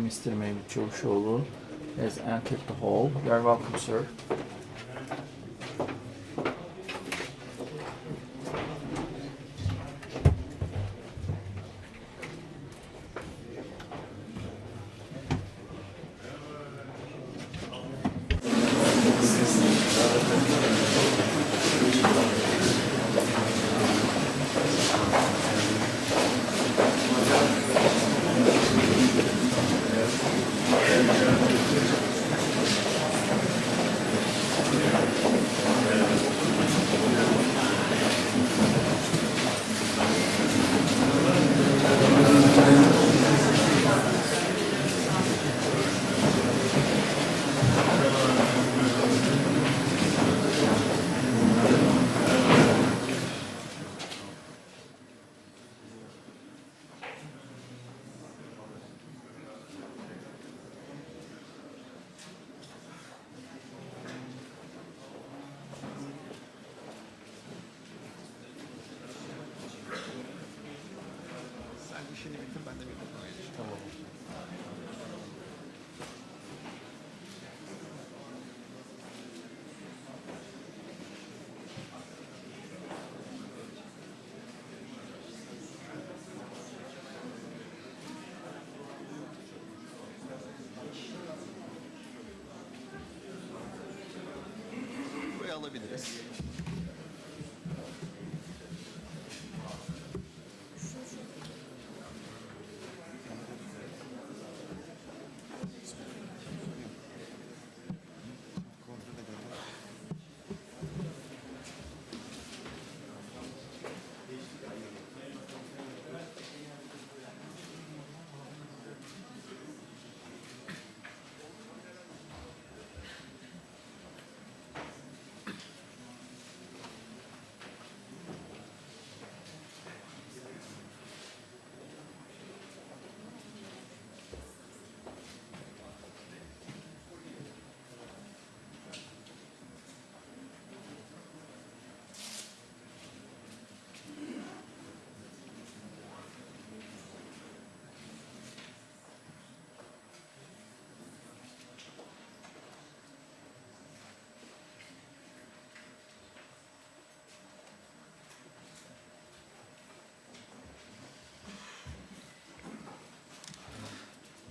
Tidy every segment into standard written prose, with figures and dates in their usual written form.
Mr. Mevlüt Çavuşoğlu has entered the hall. You are welcome, sir. Tamam. Buraya alabiliriz.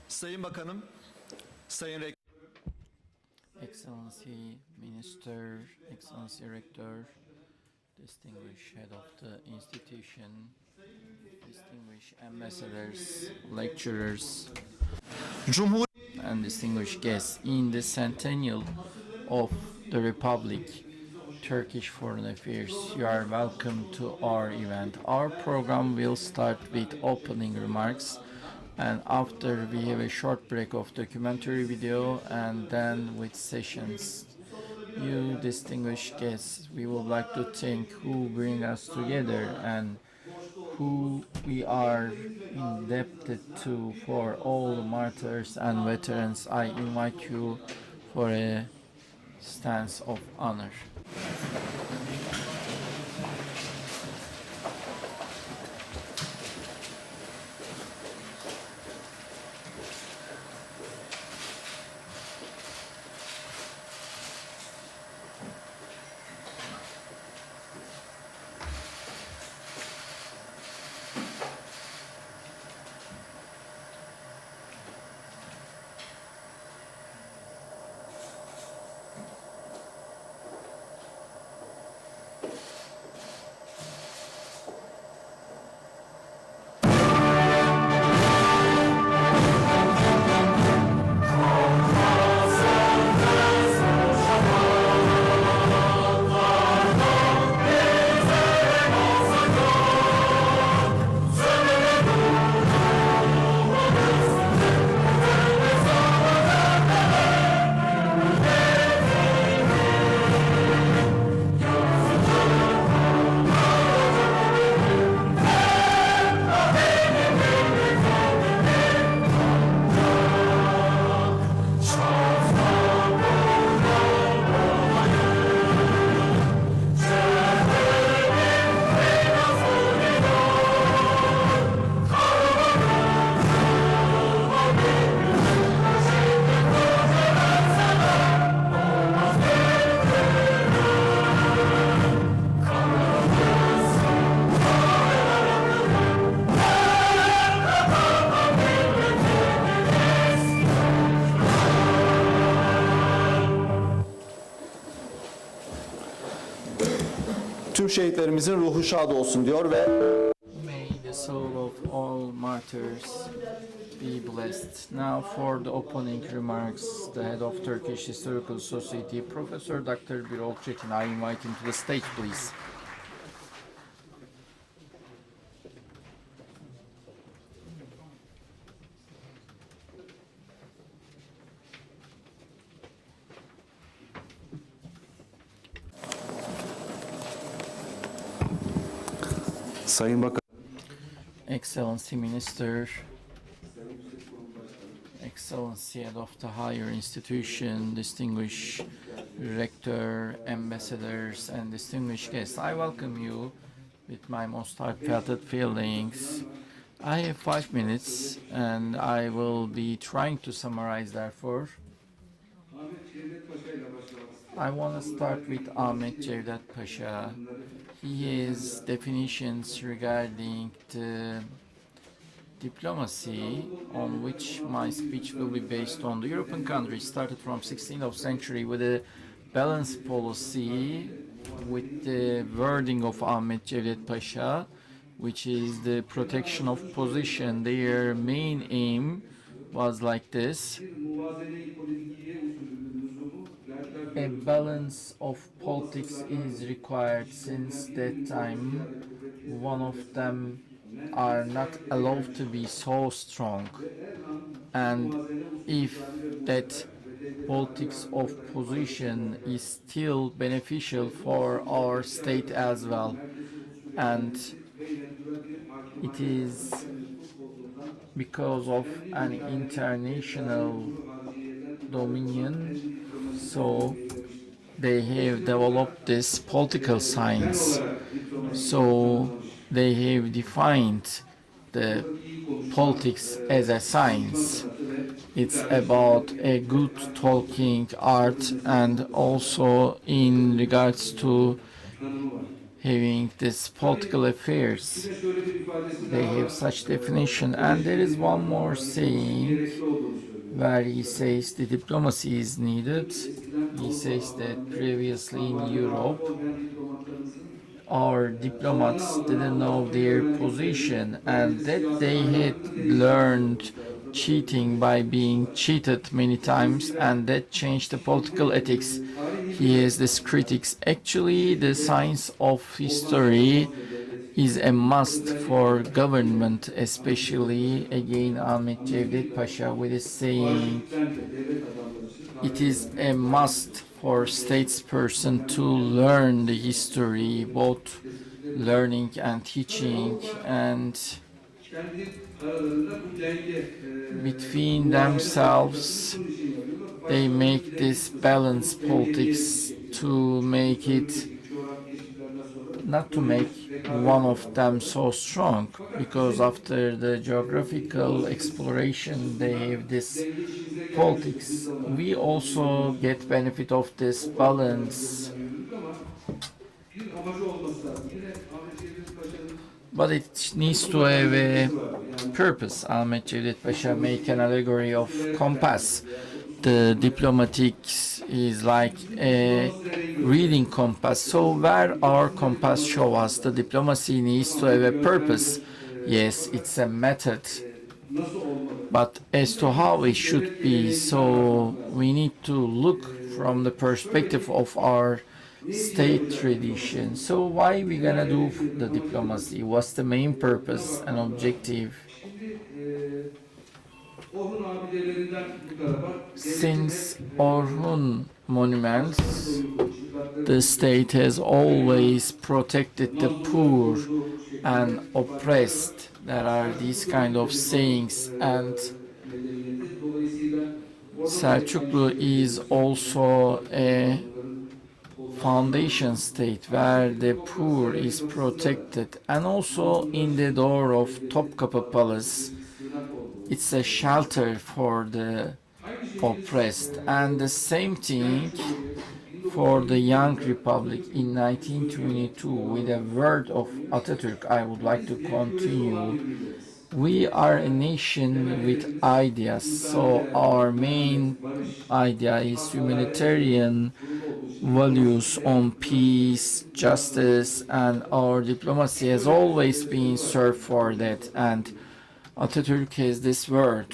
Sayın Bakanım, Sayın Excellency Minister, Excellency Rector, distinguished head of the institution, distinguished ambassadors, lecturers, Cumhur and distinguished guests in the centennial of the Republic, Turkish Foreign Affairs. You are welcome to our event. Our program will start with opening remarks, and after we have a short break of documentary video, and then with sessions. You distinguished guests, we would like to thank who bring us together and who we are indebted to for all martyrs and veterans. I invite you for a stance of honor. Tüm şehitlerimizin ruhu şad olsun diyor ve May the soul of all martyrs be blessed. Now for the opening remarks, the head of Turkish Historical Society, Professor Dr. Birol Çetin. I invite him to the stage, please. Sayın Bakan, Excellency Minister, Excellency Head of the higher institution, distinguished Rector, ambassadors, and distinguished guests, I welcome you with my most heartfelt feelings. I have 5 minutes and I will be trying to summarize therefore. I want to start with Ahmet Cevdet Pasha. His definitions regarding the diplomacy on which my speech will be based on. The European countries started from 16th century with a balanced policy with the wording of Ahmet Cevdet Pasha, which is the protection of position. Their main aim was like this: a balance of politics is required. Since that time, one of them are not allowed to be so strong, and if that politics of position is still beneficial for our state as well, and it is because of an international dominion, so they have developed this political science. So they have defined the politics as a science. It's about a good talking art, and also in regards to having this political affairs. They have such definition. And there is one more saying where he says the diplomacy is needed. He says that previously in Europe, our diplomats didn't know their position and that they had learned cheating by being cheated many times, and that changed the political ethics. He has this critics. Actually, the science of history is a must for government, especially again Ahmet Cevdet Pasha with his saying, it is a must for statesperson to learn the history, both learning and teaching, and between themselves they make this balanced politics to make it, not to make one of them so strong, because after the geographical exploration they have this politics. We also get benefit of this balance, but it needs to have a purpose. Ahmet Cevdet Pasha make an allegory of compass. The diplomatics is like a reading compass. So where our compass show us, the diplomacy needs to have a purpose. Yes, it's a method, but as to how it should be, so we need to look from the perspective of our state tradition. So why we gonna do the diplomacy? What's the main purpose and objective? Since Orhun monuments, the state has always protected the poor and oppressed. There are these kind of sayings, and Selçuklu is also a foundation state where the poor is protected, and also in the door of Topkapı Palace it's a shelter for the oppressed. And the same thing for the young republic in 1922 with a word of Atatürk. I would like to continue. We are a nation with ideas, so our main idea is humanitarian values on peace, justice, and our diplomacy has always been served for that. And Atatürk has this word: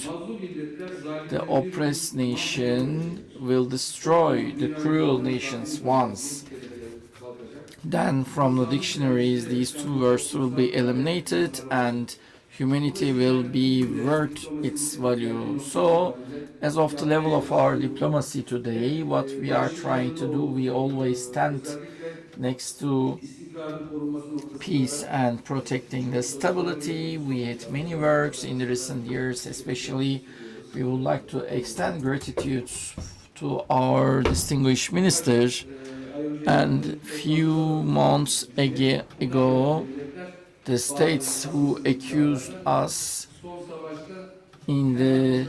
the oppressed nation will destroy the cruel nations once. Then from the dictionaries, these two words will be eliminated and humanity will be worth its value. So, as of the level of our diplomacy today, what we are trying to do, we always stand next to peace and protecting the stability. We had many works in the recent years, especially we would like to extend gratitude to our distinguished ministers. And few months ago, the states who accused us in the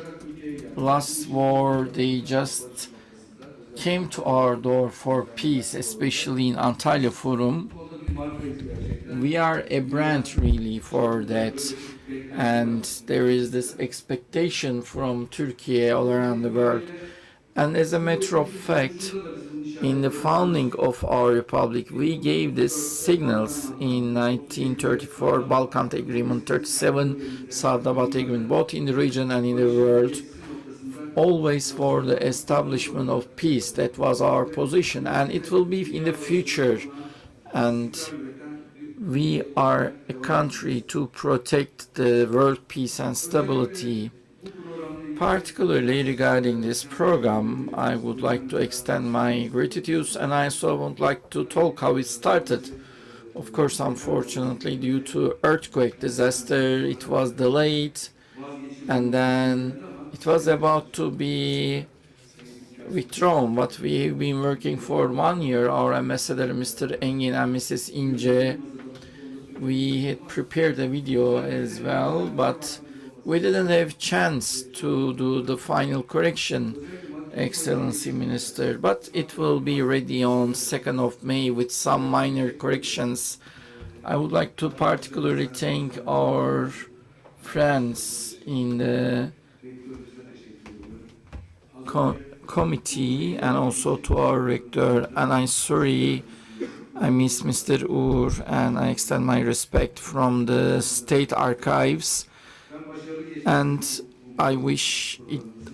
last war, they just came to our door for peace, especially in Antalya Forum. We are a brand really for that, and there is this expectation from Turkey all around the world. And as a matter of fact, in the founding of our republic, we gave these signals in 1934, Balkan Agreement, 37, Savdabat Agreement, both in the region and in the world, always for the establishment of peace. That was our position, and it will be in the future. And we are a country to protect the world peace and stability. Particularly regarding this program, I would like to extend my gratitude, and I also would like to talk how it started. Of course, unfortunately, due to earthquake disaster, it was delayed, and then it was about to be withdrawn, but we've been working for 1 year. Our ambassador, Mr. Engin and Mrs. Ince, we had prepared a video as well, but we didn't have chance to do the final correction, Excellency Minister, but it will be ready on 2nd of May with some minor corrections. I would like to particularly thank our friends in the committee and also to our rector, and I'm sorry I miss Mr. Uğur, and I extend my respect from the State Archives. And I wish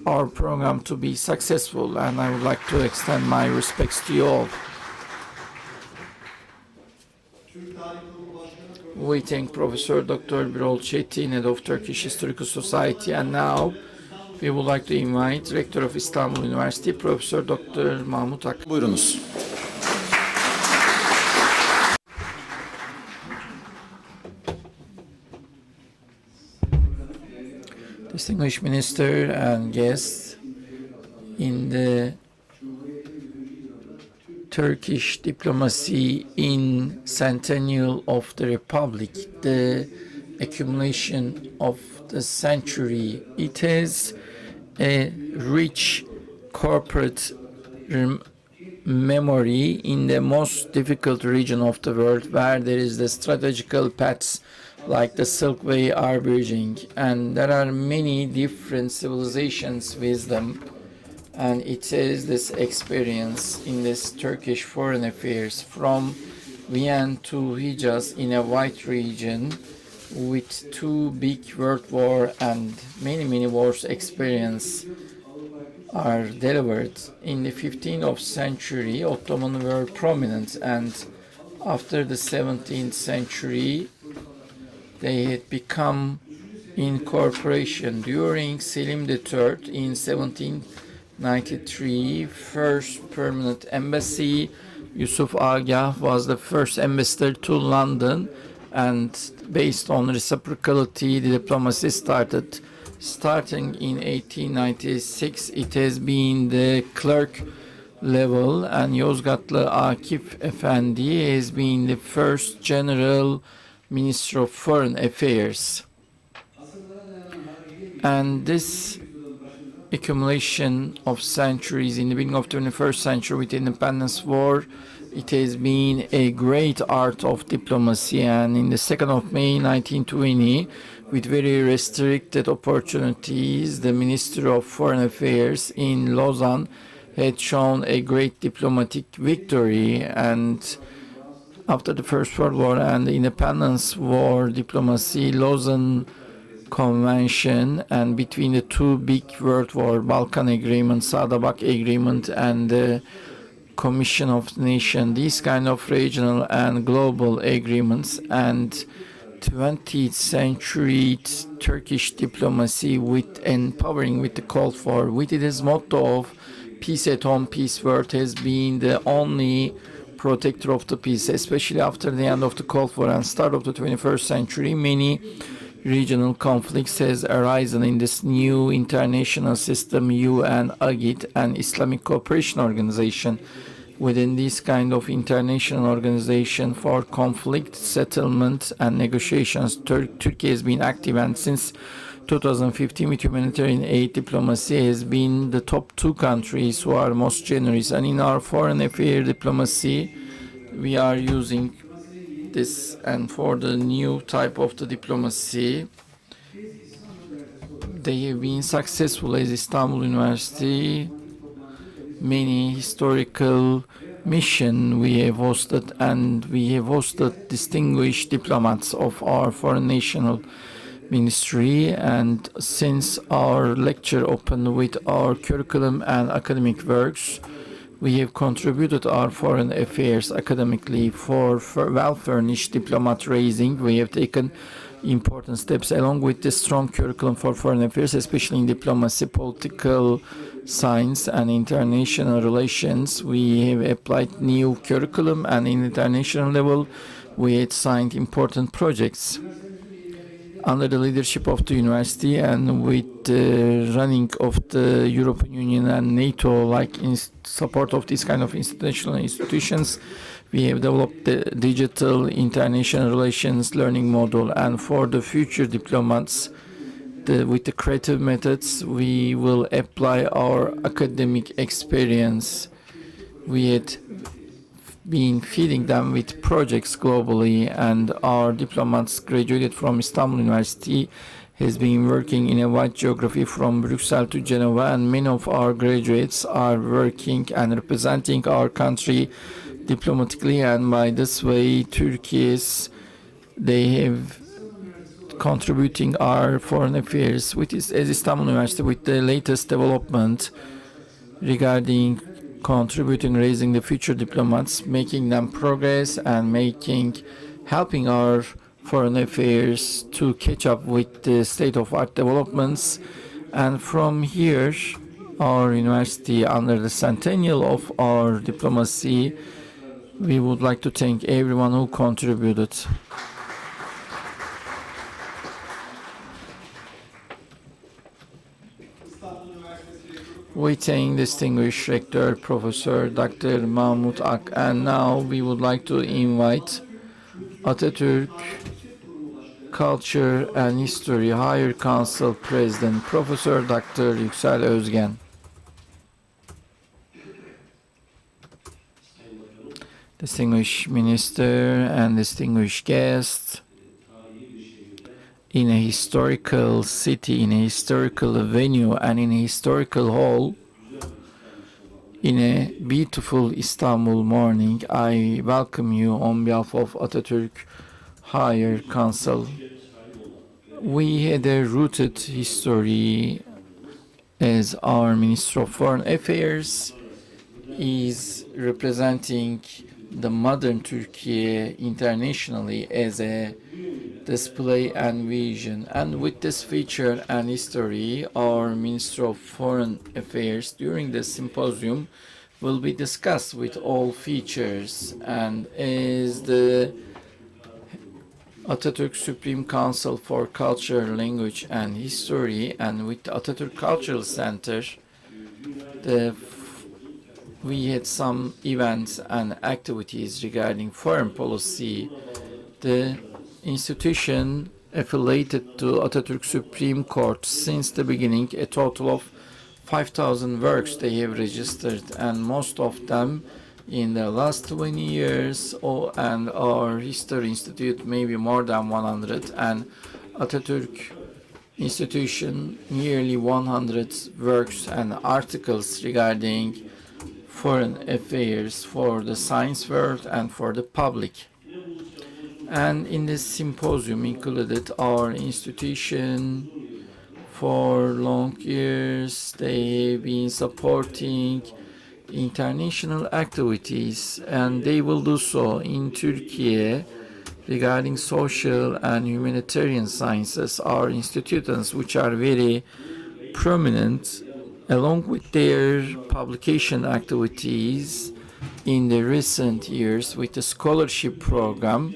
our program to be successful, and I would like to extend my respects to you all. We thank Professor Dr. Birol Çetin, head of Turkish Historical Society, and now we would like to invite Rector of Istanbul University, Professor Dr. Mahmut Ak. Buyurunuz. Distinguished Minister and guests, in the Turkish diplomacy in Centennial of the Republic, the accumulation of the century, it is a rich corporate memory in the most difficult region of the world, where there is the strategical paths like the Silk Way are bridging, and there are many different civilizations with them, and it is this experience in this Turkish foreign affairs from Vienna to Hijaz in a wide region with two big world war and many wars experience are delivered. In the 15th century, Ottoman were prominent, and after the 17th century, they had become incorporation. During Selim III in 1793, first permanent embassy, Yusuf Agah was the first ambassador to London, and based on reciprocity, the diplomacy started. Starting in 1896, it has been the clerk level, and Yozgatlı Akif Efendi has been the first general Minister of Foreign Affairs. And this accumulation of centuries in the beginning of the 21st century with the Independence War, it has been a great art of diplomacy. And in the 2nd of May 1920, with very restricted opportunities, the Minister of Foreign Affairs in Lausanne had shown a great diplomatic victory, and after the First World War and the Independence War diplomacy, Lausanne Convention, and between the two big World War, Balkan Agreement, Sadabak Agreement, and the Commission of Nations, these kind of regional and global agreements, and 20th century Turkish diplomacy with empowering with the call for, with its motto of peace at home, peace world, has been the only protector of the peace, especially after the end of the Cold War and start of the 21st century. Many regional conflicts has arisen in this new international system, UN, AGIT, and Islamic Cooperation Organization. Within this kind of international organization for conflict settlement and negotiations, Turkey has been active, and since 2015 with humanitarian aid diplomacy has been the top two countries who are most generous. And in our foreign affairs diplomacy, we are using this, and for the new type of the diplomacy, they have been successful as Istanbul University. Many historical mission we have hosted, and we have hosted distinguished diplomats of our foreign national ministry. And since our lecture opened with our curriculum and academic works, we have contributed our foreign affairs academically for well-furnished diplomat raising. We have taken important steps along with the strong curriculum for foreign affairs, especially in diplomacy, political science, and international relations. We have applied new curriculum, and in international level, we had signed important projects under the leadership of the university, and with the running of the European Union and NATO, like in support of this kind of international institutions. We have developed the digital international relations learning model, and for the future diplomats, with the creative methods, we will apply our academic experience. We had been feeding them with projects globally, and our diplomats graduated from Istanbul University has been working in a wide geography from Brussels to Geneva, and many of our graduates are working and representing our country diplomatically, and by this way they have contributing our foreign affairs with as Istanbul University with the latest development regarding contributing raising the future diplomats, making them progress, and helping our foreign affairs to catch up with the state-of-art developments. And from here, our university, under the centennial of our diplomacy, we would like to thank everyone who contributed. We thank distinguished Rector, Professor Dr. Mahmut Ak, and now we would like to invite Atatürk Culture and History Higher Council President, Professor Dr. Yüksel Özgen. Distinguished Minister and distinguished guests, in a historical city, in a historical venue, and in a historical hall, in a beautiful Istanbul morning, I welcome you on behalf of Atatürk Higher Council. We had a rooted history, as our Minister of Foreign Affairs is representing the modern Turkey internationally as a display and vision. And with this feature and history, our Minister of Foreign Affairs during the symposium will be discussed with all features. And as the Atatürk Supreme Council for Culture, Language and History, and with the Atatürk Cultural Center, we had some events and activities regarding foreign policy. The institution affiliated to Atatürk Supreme Court since the beginning, a total of 5,000 works they have registered, and most of them in the last 20 years, and our History Institute maybe more than 100, and Atatürk institution nearly 100 works and articles regarding foreign affairs for the science world and for the public. And in this symposium included our institution. For long years, they have been supporting international activities, and they will do so in Turkey regarding social and humanitarian sciences. Our institutions, which are very prominent, along with their publication activities in the recent years with the scholarship program,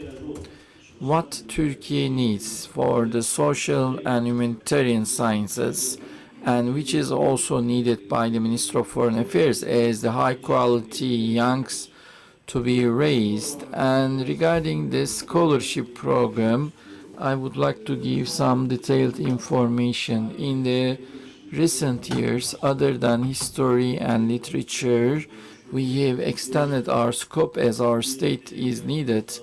what Turkey needs for the social and humanitarian sciences, and which is also needed by the Minister of Foreign Affairs as the high quality youngs to be raised. And regarding this scholarship program, I would like to give some detailed information. In the recent years, other than history and literature, we have extended our scope as our state is needed,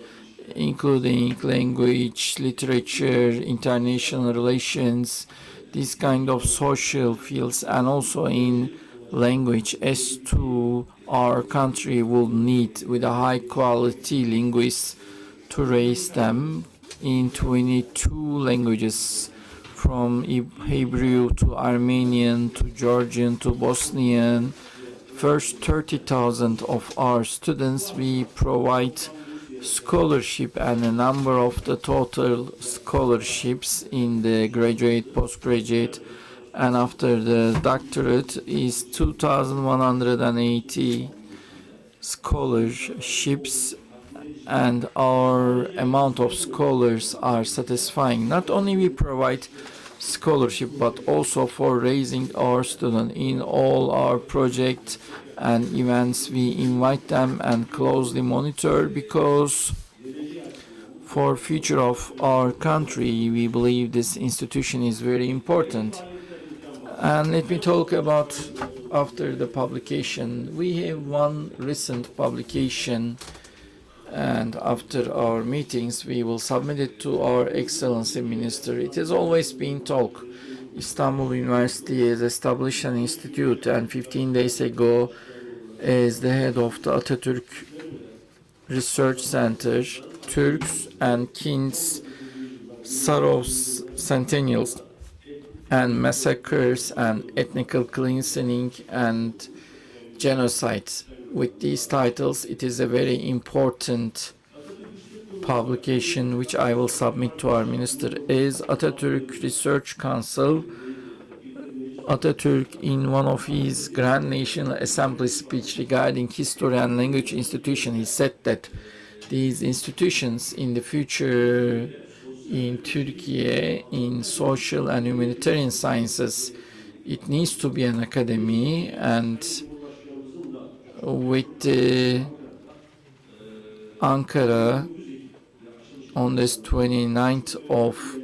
including language, literature, international relations, these kind of social fields, and also in language, as to our country will need with a high quality linguists to raise them in 22 languages, from Hebrew to Armenian to Georgian to Bosnian. First 30,000 of our students we provide scholarship, and a number of the total scholarships in the graduate, postgraduate, and after the doctorate is 2,180 scholarships, and our amount of scholars are satisfying. Not only we provide scholarship, but also for raising our students in all our projects and events. We invite them and closely monitor, because for future of our country, we believe this institution is very important. And let me talk about after the publication. We have one recent publication, and after our meetings, we will submit it to our Excellency Minister. It has always been talk. Istanbul University has established an institute, and 15 days ago, as the head of the Atatürk Research Center, Turks and Kings, Sarov's centennials and massacres and ethnical cleansing and genocide. With these titles, it is a very important publication which I will submit to our minister. As Atatürk Research Council, Atatürk, in one of his Grand National Assembly speech regarding history and language institution, he said that these institutions in the future in Turkey, in social and humanitarian sciences, it needs to be an academy, and with Ankara on this 29th of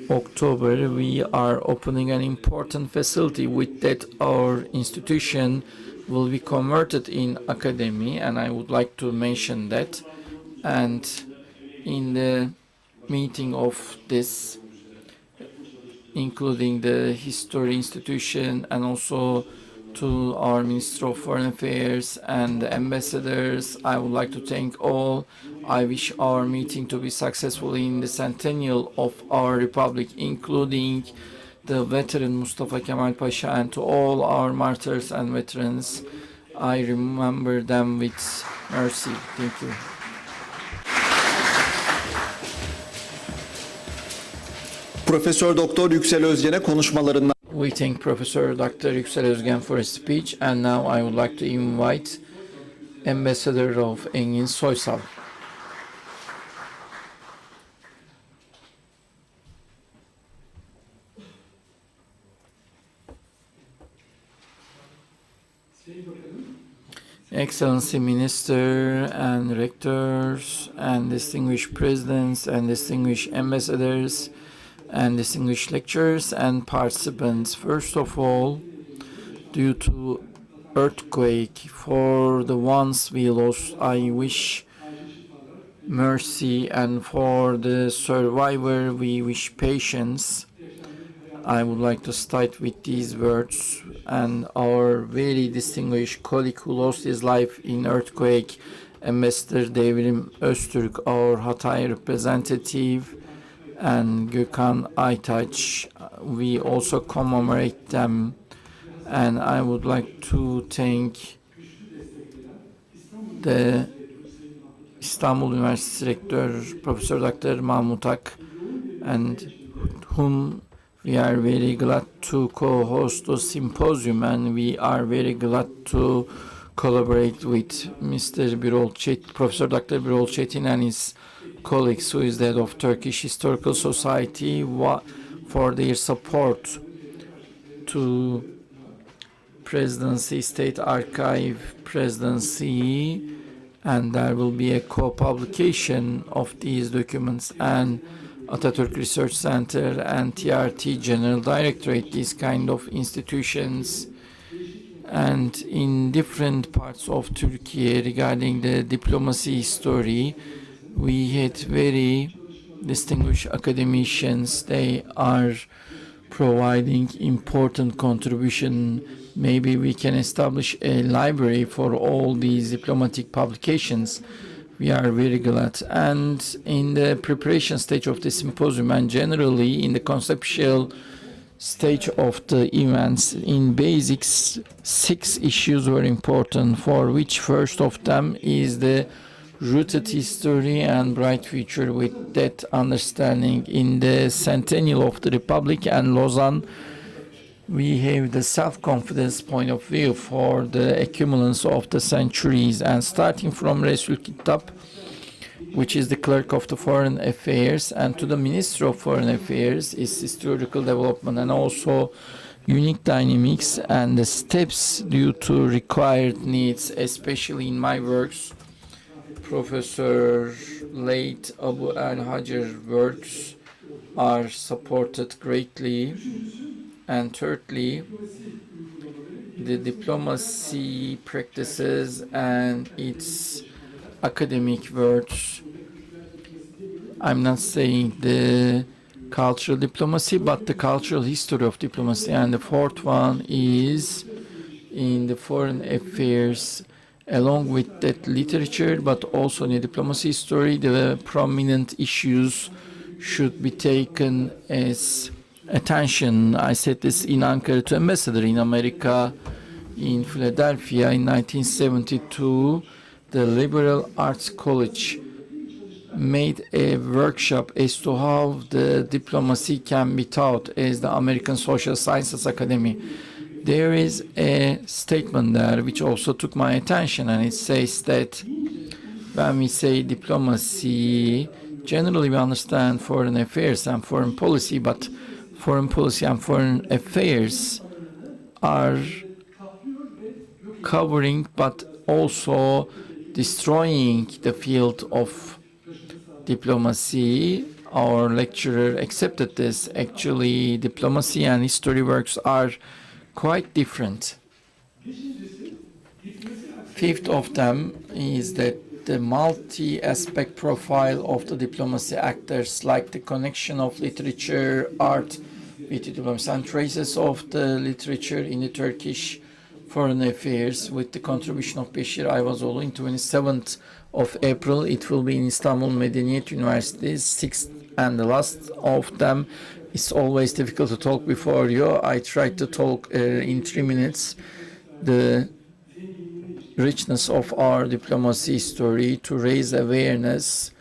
October, we are opening an important facility. With that, our institution will be converted in academy, and I would like to mention that. And in the meeting of this, including the history institution, and also to our Minister of Foreign Affairs and the ambassadors, I would like to thank all. I wish our meeting to be successful in the centennial of our republic, including the veteran Mustafa Kemal Pasha, and to all our martyrs and veterans. I remember them with mercy. Thank you. Profesör Doktor Yüksel Özgen'e konuşmalarından. We thank Professor Dr. Yüksel Özgen for his speech, and now I would like to invite Ambassador of Engin Soysal. Excellency Minister and Rectors and distinguished Presidents and distinguished Ambassadors and distinguished lecturers and participants, first of all, due to earthquake, for the ones we lost, I wish mercy, and for the survivor, we wish patience. I would like to start with these words, and our very distinguished colleague who lost his life in earthquake, Ambassador Devrim Öztürk, our Hatay representative, and Gökhan Aytaç. We also commemorate them, and I would like to thank the Istanbul Üniversitesi Rektör Professor Dr. Mahmut Ak, and whom we are very glad to co-host the symposium, and we are very glad to collaborate with Mr. Professor Dr. Birol Çetin and his colleagues, who is the head of Turkish Historical Society, for their support to Presidency, State Archive, Presidency, and there will be a co-publication of these documents, and Atatürk Research Center and TRT General Directorate, these kind of institutions, and in different parts of Turkey regarding the diplomacy history, we had very distinguished academicians. They are providing important contribution. Maybe we can establish a library for all these diplomatic publications. We are very glad. And in the preparation stage of the symposium, and generally in the conceptual stage of the events, in basics, 6 issues were important, for which first of them is the rooted history and bright future. With that understanding, in the centennial of the Republic and Lausanne, we have the self-confidence point of view for the accumulance of the centuries, and starting from Resul Kitab, which is the clerk of the foreign affairs, and to the Minister of Foreign Affairs is historical development and also unique dynamics and the steps due to required needs, especially in my works. Professor late Abu al-Hajar works are supported greatly. And thirdly, the diplomacy practices and its academic words. I'm not saying the cultural diplomacy, but the cultural history of diplomacy. And the fourth one is in the foreign affairs, along with that literature, but also in the diplomacy history, the prominent issues should be taken as attention. I said this in Ankara to ambassador in America, in Philadelphia in 1972. The Liberal Arts College made a workshop as to how the diplomacy can be taught as the American Social Sciences Academy. There is a statement there which also took my attention, and it says that when we say diplomacy, generally we understand foreign affairs and foreign policy, but foreign policy and foreign affairs are covering but also destroying the field of diplomacy. Our lecturer accepted this. Actually, diplomacy and history works are quite different. Fifth of them is that the multi-aspect profile of the diplomacy actors, like the connection of literature, art with diplomacy, and traces of the literature in the Turkish foreign affairs with the contribution of Beşir Ayvazoğlu in 27th of April. It will be in Istanbul Medeniyet University, 6th and the last of them. It's always difficult to talk before you. I tried to talk in 3 minutes. The richness of our diplomacy story, to raise awareness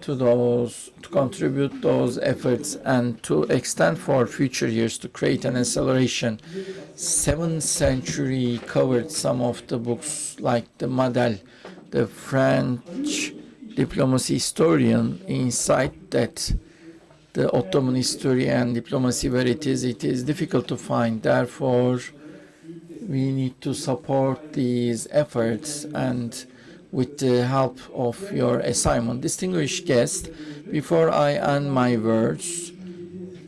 to those, to contribute those efforts, and to extend for future years to create an acceleration. 7th century covered some of the books like the Madel, the French diplomacy historian, inside that the Ottoman history and diplomacy where it is difficult to find. Therefore, we need to support these efforts, and with the help of your assignment. Distinguished guest, before I end my words,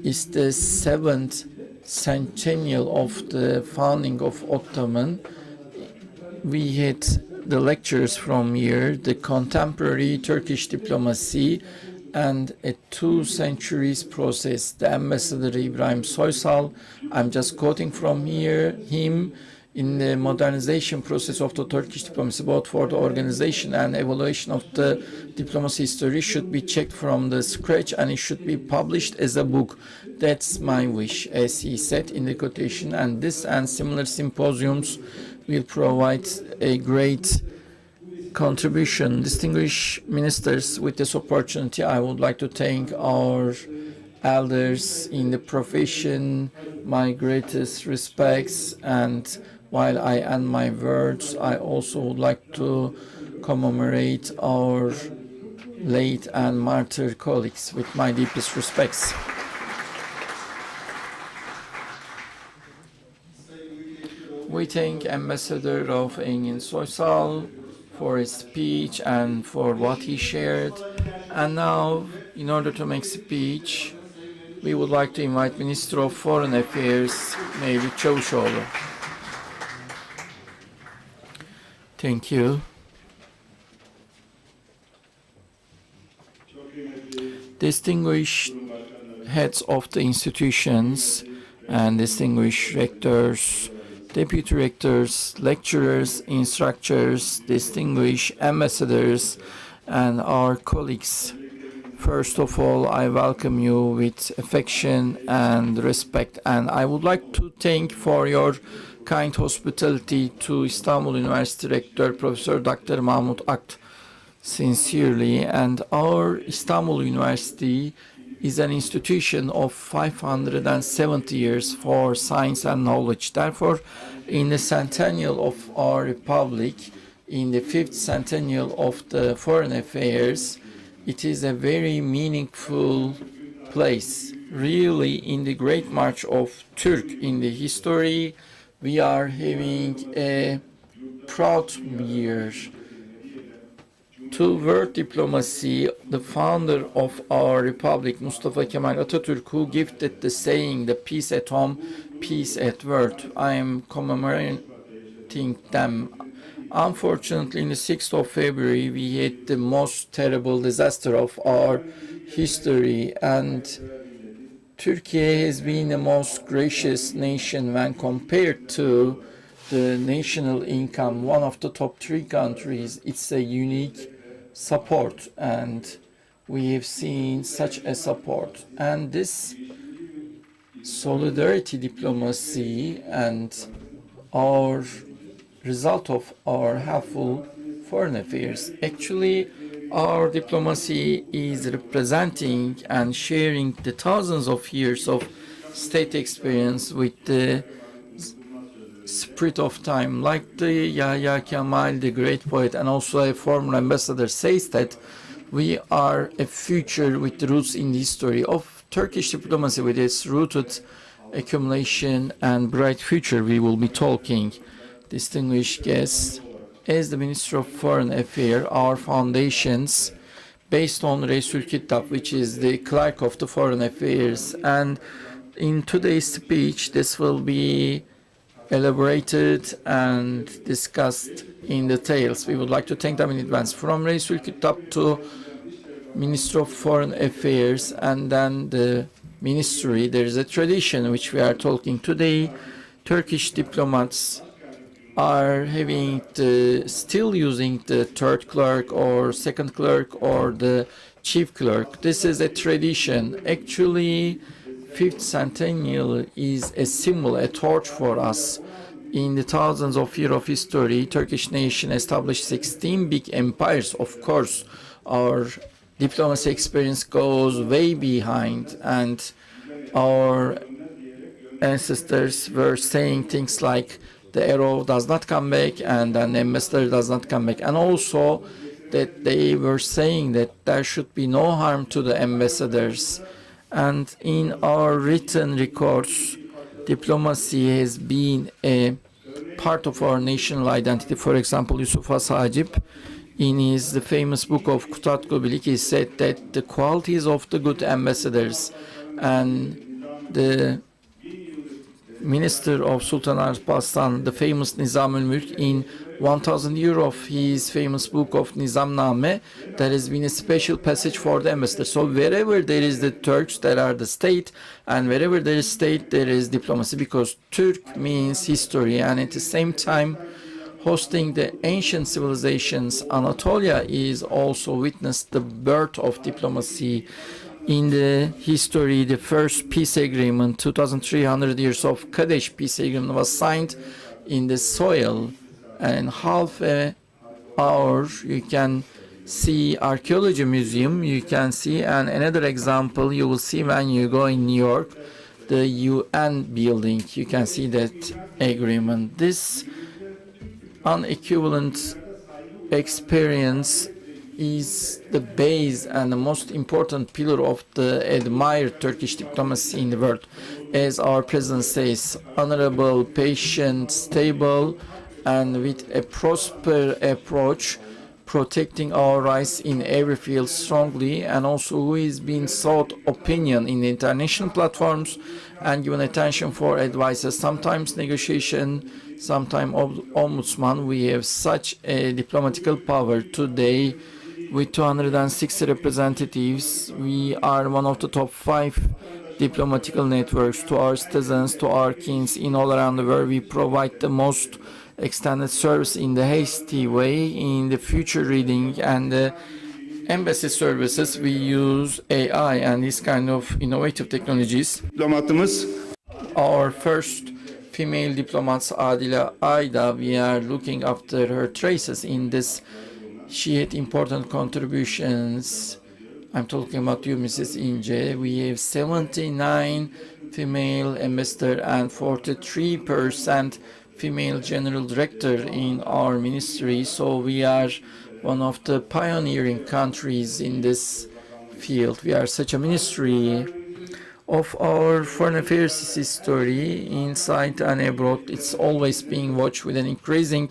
is the 7th centennial of the founding of Ottoman. We had the lectures from here, the contemporary Turkish diplomacy and a 2 centuries process. The ambassador Ibrahim Soysal, I'm just quoting from him, in the modernization process of the Turkish diplomacy, both for the organization and evaluation of the diplomacy history, should be checked from the scratch, and it should be published as a book. That's my wish, as he said in the quotation, and this and similar symposiums will provide a great contribution. Distinguished ministers, with this opportunity, I would like to thank our elders in the profession, my greatest respects, and while I end my words, I also would like to commemorate our late and martyr colleagues with my deepest respects. We thank Ambassador of Engin Soysal for his speech and for what he shared. And now, in order to make speech, we would like to invite Minister of Foreign Affairs, Mevlüt Çavuşoğlu. Thank you. Distinguished heads of the institutions and distinguished rectors, deputy rectors, lecturers, instructors, distinguished ambassadors, and our colleagues. First of all, I welcome you with affection and respect, and I would like to thank for your kind hospitality to Istanbul University Rector Professor Dr. Mahmut Akt sincerely. And our Istanbul University is an institution of 570 years for science and knowledge. Therefore, in the centennial of our republic, in the 5th centennial of the foreign affairs, it is a very meaningful place. Really, in the great march of Türk in the history, we are having a proud year. To world diplomacy, the founder of our republic, Mustafa Kemal Atatürk, who gifted the saying, the peace at home, peace at world. I am commemorating them. Unfortunately, in the 6th of February, we had the most terrible disaster of our history, and Turkey has been the most gracious nation when compared to the national income, one of the top 3 countries. It's a unique support, and we have seen such a support. And this solidarity diplomacy and our result of our helpful foreign affairs. Actually, our diplomacy is representing and sharing the thousands of years of state experience with the spirit of time. Like the Yahya Kemal, the great poet and also a former ambassador, says that we are a future with the roots in the history of Turkish diplomacy, with its rooted accumulation and bright future. We will be talking. Distinguished guests, as the Minister of Foreign Affairs, our foundations based on Resul Kitab, which is the clerk of the Foreign Affairs, and in today's speech this will be elaborated and discussed in details. We would like to thank them in advance. From Resul Kitab to Minister of Foreign Affairs and then the ministry, there is a tradition which we are talking today. Turkish diplomats are having still using the 3rd clerk or 2nd clerk or the chief clerk. This is a tradition. Actually, 5th centennial is a symbol, a torch for us. In the thousands of years of history, Turkish nation established 16 big empires. Of course, our diplomacy experience goes way behind, and our ancestors were saying things like the arrow does not come back and an ambassador does not come back, and also that they were saying that there should be no harm to the ambassadors. And in our written records, diplomacy has been a part of our national identity. For example, Yusuf Hacip, in his the famous book of Kutatku Bilik, he said that the qualities of the good ambassadors and the minister of Sultan Alparslan, the famous Nizam al-Mulk, in 1000 years of his famous book of Nizamname, there has been a special passage for the ambassador. So wherever there is the Turks, there are the state, and wherever there is state, there is diplomacy, because Türk means history, and at the same time, hosting the ancient civilizations, Anatolia is also witnessed the birth of diplomacy. In the history, the first peace agreement, 2,300 years of Kadesh peace agreement, was signed in the soil. And half an hour, you can see archaeology museum, you can see, and another example you will see when you go in New York, the UN building, you can see that agreement. This unequivalent experience is the base and the most important pillar of the admired Turkish diplomacy in the world. As our president says, honorable, patient, stable, and with a prosper approach, protecting our rights in every field strongly, and also who is being sought opinion in the international platforms and given attention for advices, sometimes negotiation, sometimes ombudsman. We have such a diplomatical power today. With 260 representatives, we are one of the top 5 diplomatical networks to our citizens, to our kings in all around the world. We provide the most extended service in the hasty way, in the future reading and the embassy services. We use AI and this kind of innovative technologies. Our first female diplomats, Adila Ayda, we are looking after her traces in this. She had important contributions. I'm talking about you, Mrs. Ince. We have 79 female ambassador and 43% female general director in our ministry. So we are one of the pioneering countries in this field. We are such a ministry. Of our foreign affairs history, inside and abroad, it's always being watched with an increasing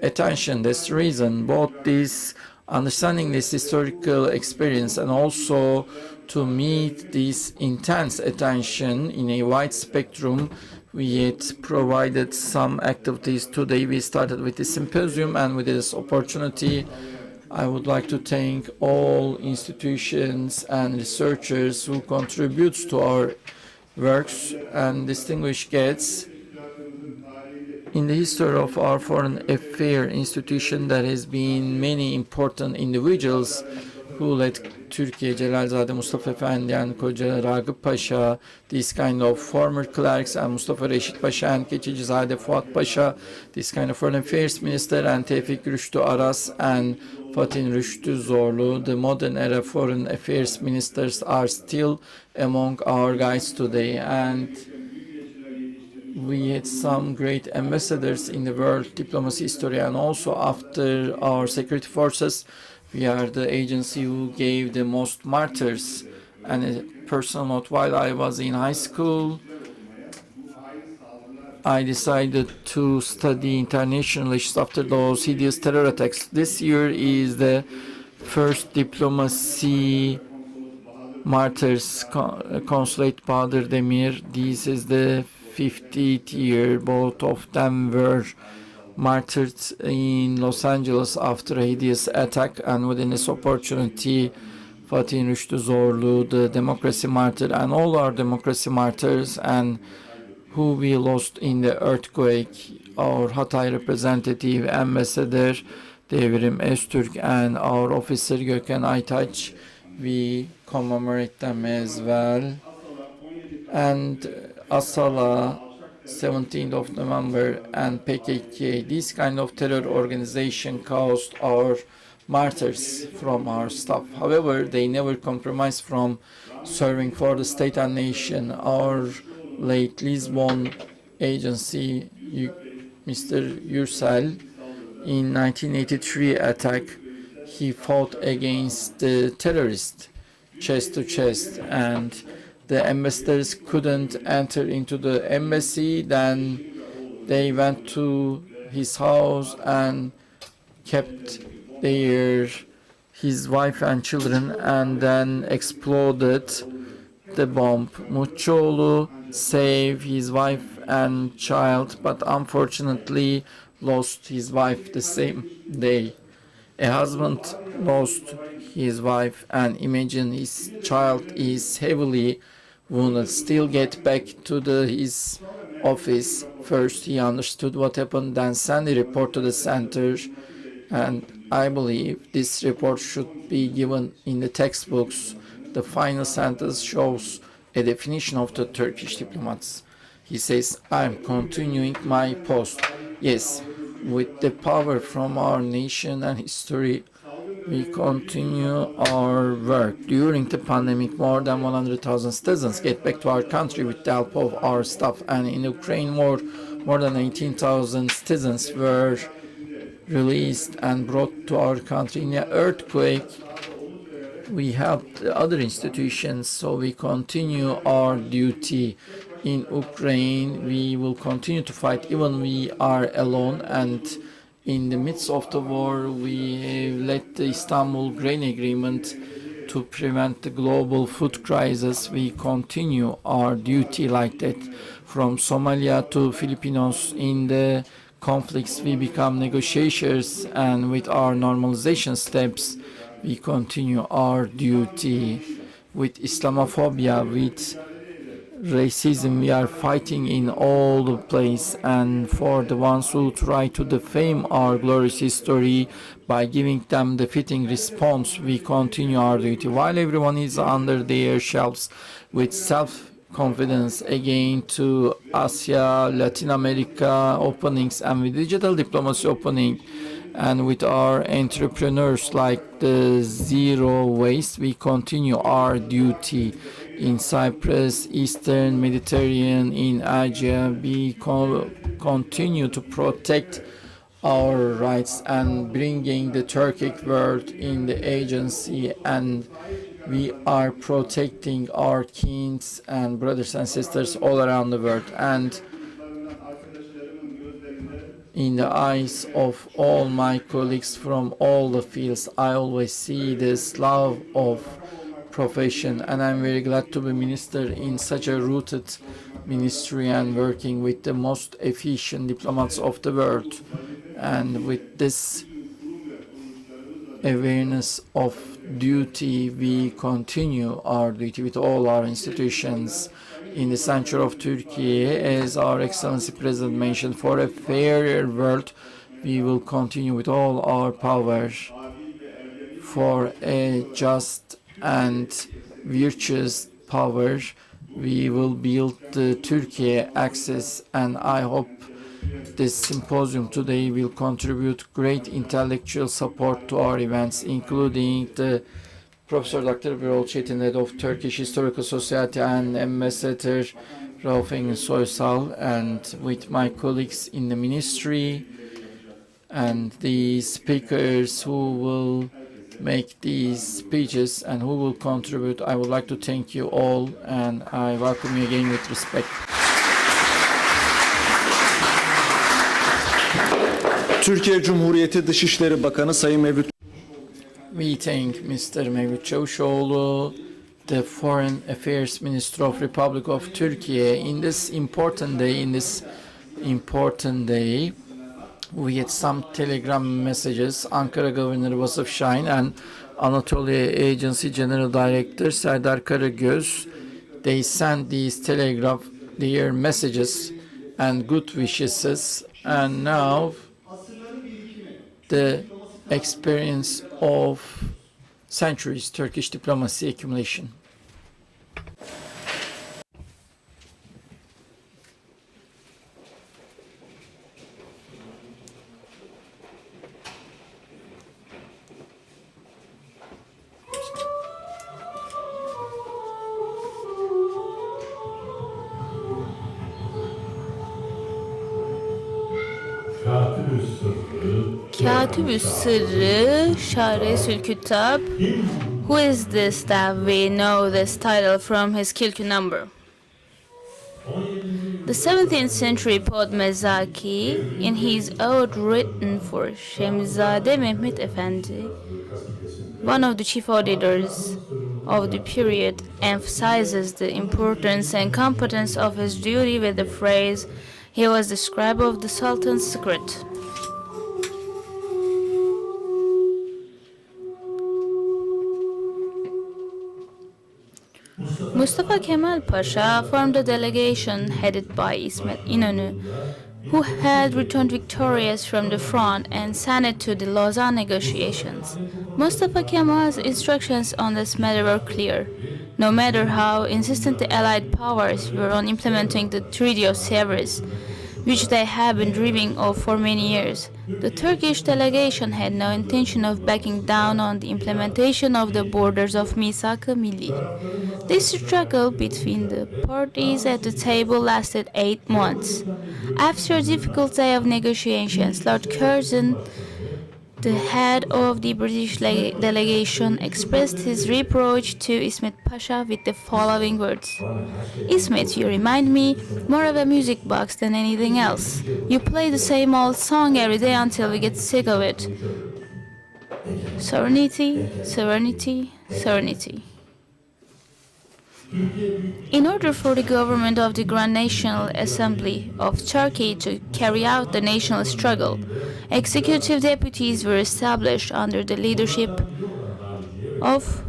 attention. That's the reason, both this understanding this historical experience and also to meet this intense attention in a wide spectrum, we had provided some activities. Today we started with the symposium, and with this opportunity I would like to thank all institutions and researchers who contribute to our works and distinguished guests. In the history of our foreign affairs institution, there has been many important individuals who led Türkiye, Celalzade Mustafa Efendi and Koca Ragıp Pasha, these kind of former clerks, and Mustafa Reşit Pasha and Keçicizade Fuat Pasha, this kind of foreign affairs minister, and Tevfik Rüştü Aras and Fatih Rüştü Zorlu. The modern era foreign affairs ministers are still among our guides today, and we had some great ambassadors in the world diplomacy history, and also after our security forces, we are the agency who gave the most martyrs. And a personal note, while I was in high school, I decided to study international issues after those hideous terror attacks. This year is the first diplomacy martyrs, Consulate Bahadır Demir. This is the 50th year. Both of them were martyred in Los Angeles after a hideous attack, and within this opportunity, Fatih Rüştü Zorlu, the democracy martyr, and all our democracy martyrs, and who we lost in the earthquake, our Hatay representative, ambassador Devrim Öztürk, and our officer Gökhan Aytaç, we commemorate them as well. And Asala, 17th of November, and PKK, this kind of terror organization caused our martyrs from our staff. However, they never compromised from serving for the state and nation. Our late Lisbon agency, Mr. Yürsel, in 1983 attack, he fought against the terrorists chest to chest, and the ambassadors couldn't enter into the embassy. Then they went to his house and kept there his wife and children, and then exploded the bomb. Mutçoğlu save his wife and child, but unfortunately lost his wife the same day. A husband lost his wife, and imagine his child is heavily wounded. Still get back to his office. First he understood what happened, then send a report to the center, and I believe this report should be given in the textbooks. The final sentence shows a definition of the Turkish diplomats. He says, I'm continuing my post. Yes, with the power from our nation and history, we continue our work. During the pandemic, more than 100,000 citizens get back to our country with the help of our staff, and in Ukraine, more than 18,000 citizens were released and brought to our country. In an earthquake, we helped the other institutions, so we continue our duty. In Ukraine, we will continue to fight even we are alone, and in the midst of the war, we led the Istanbul grain agreement to prevent the global food crisis. We continue our duty like that. From Somalia to Filipinos, in the conflicts, we become negotiators, and with our normalization steps, we continue our duty. With Islamophobia, with racism, we are fighting in all the place, and for the ones who try to defame our glorious history by giving them the fitting response, we continue our duty. While everyone is under their shelves with self-confidence again to Asia, Latin America openings, and with digital diplomacy opening, and with our entrepreneurs like the zero waste, we continue our duty. In Cyprus, Eastern Mediterranean, in Asia, we continue to protect our rights and bringing the Turkic world in the agency, and we are protecting our kings and brothers and sisters all around the world. And in the eyes of all my colleagues from all the fields, I always see this love of profession, and I'm very glad to be minister in such a rooted ministry and working with the most efficient diplomats of the world. And with this awareness of duty, we continue our duty with all our institutions. In the Centenary of Turkey, as our Excellency President mentioned, for a fairer world, we will continue with all our power for a just and virtuous power. We will build the Turkey access, and I hope this symposium today will contribute great intellectual support to our events, including the Professor Dr. Birol Çetin, head of Turkish Historical Society, and Ambassador Rauf Engin Soysal, and with my colleagues in the ministry and the speakers who will make these speeches and who will contribute. I would like to thank you all, and I welcome you again with respect. Türkiye Cumhuriyeti Dışişleri Bakanı Sayın Mevlüt. We thank Mr. Mevlüt Çavuşoğlu, the Foreign Affairs Minister of Republic of Türkiye. In this important day, we had some telegram messages. Ankara Governor Vasıf Şahin and Anatolia Agency General Director Serdar Karagöz, they sent these their messages and good wishes, and now the experience of centuries Turkish diplomacy accumulation. Katib-ü Sırrı, Şaresül Kütab. Who is this that we know this title from his Kilku number? The 17th century poet Mezaki, in his ode written for Şemzade Mehmet Efendi, one of the chief auditors of the period emphasizes the importance and competence of his duty with the phrase, "He was the scribe of the Sultan's secret." Mustafa Kemal Pasha formed a delegation headed by İsmet İnönü, who had returned victorious from the front and signed to the Lausanne negotiations. Mustafa Kemal's instructions on this matter were clear. No matter how insistent the Allied powers were on implementing the Treaty of Sevres, which they had been dreaming of for many years, the Turkish delegation had no intention of backing down on the implementation of the borders of Misak-ı Milli. This struggle between the parties at the table lasted 8 months. After a difficult day of negotiations, Lord Curzon, the head of the British delegation, expressed his reproach to İsmet Pasha with the following words: "İsmet, you remind me more of a music box than anything else. You play the same old song every day until we get sick of it. Serenity, serenity, serenity." In order for the government of the Grand National Assembly of Turkey to carry out the national struggle, executive deputies were established under the leadership of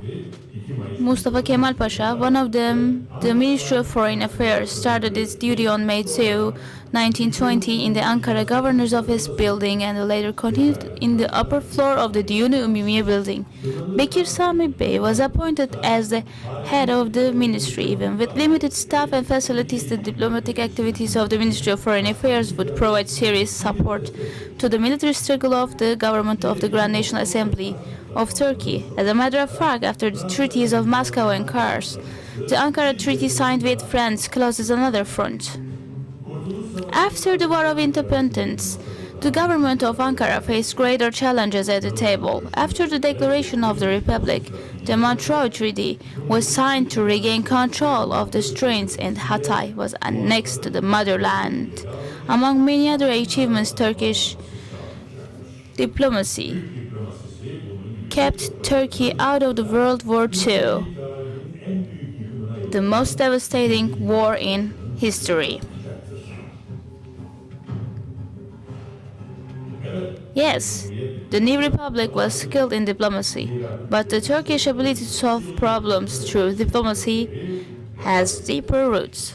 Mustafa Kemal Pasha. One of them, the Ministry of Foreign Affairs, started its duty on May 2, 1920 in the Ankara Governor's Office building and later continued in the upper floor of the Diyun-i Umumiye building. Bekir Sami Bey was appointed as the head of the ministry. Even with limited staff and facilities, the diplomatic activities of the Ministry of Foreign Affairs would provide serious support to the military struggle of the government of the Grand National Assembly of Turkey. As a matter of fact, after the treaties of Moscow and Kars, the Ankara Treaty signed with France closes another front. After the War of Independence, the government of Ankara faced greater challenges at the table. After the declaration of the Republic, the Montreux Treaty was signed to regain control of the straits, and Hatay was annexed to the motherland. Among many other achievements, Turkish diplomacy kept Turkey out of the World War II, the most devastating war in history. Yes, the new republic was skilled in diplomacy, but the Turkish ability to solve problems through diplomacy has deeper roots.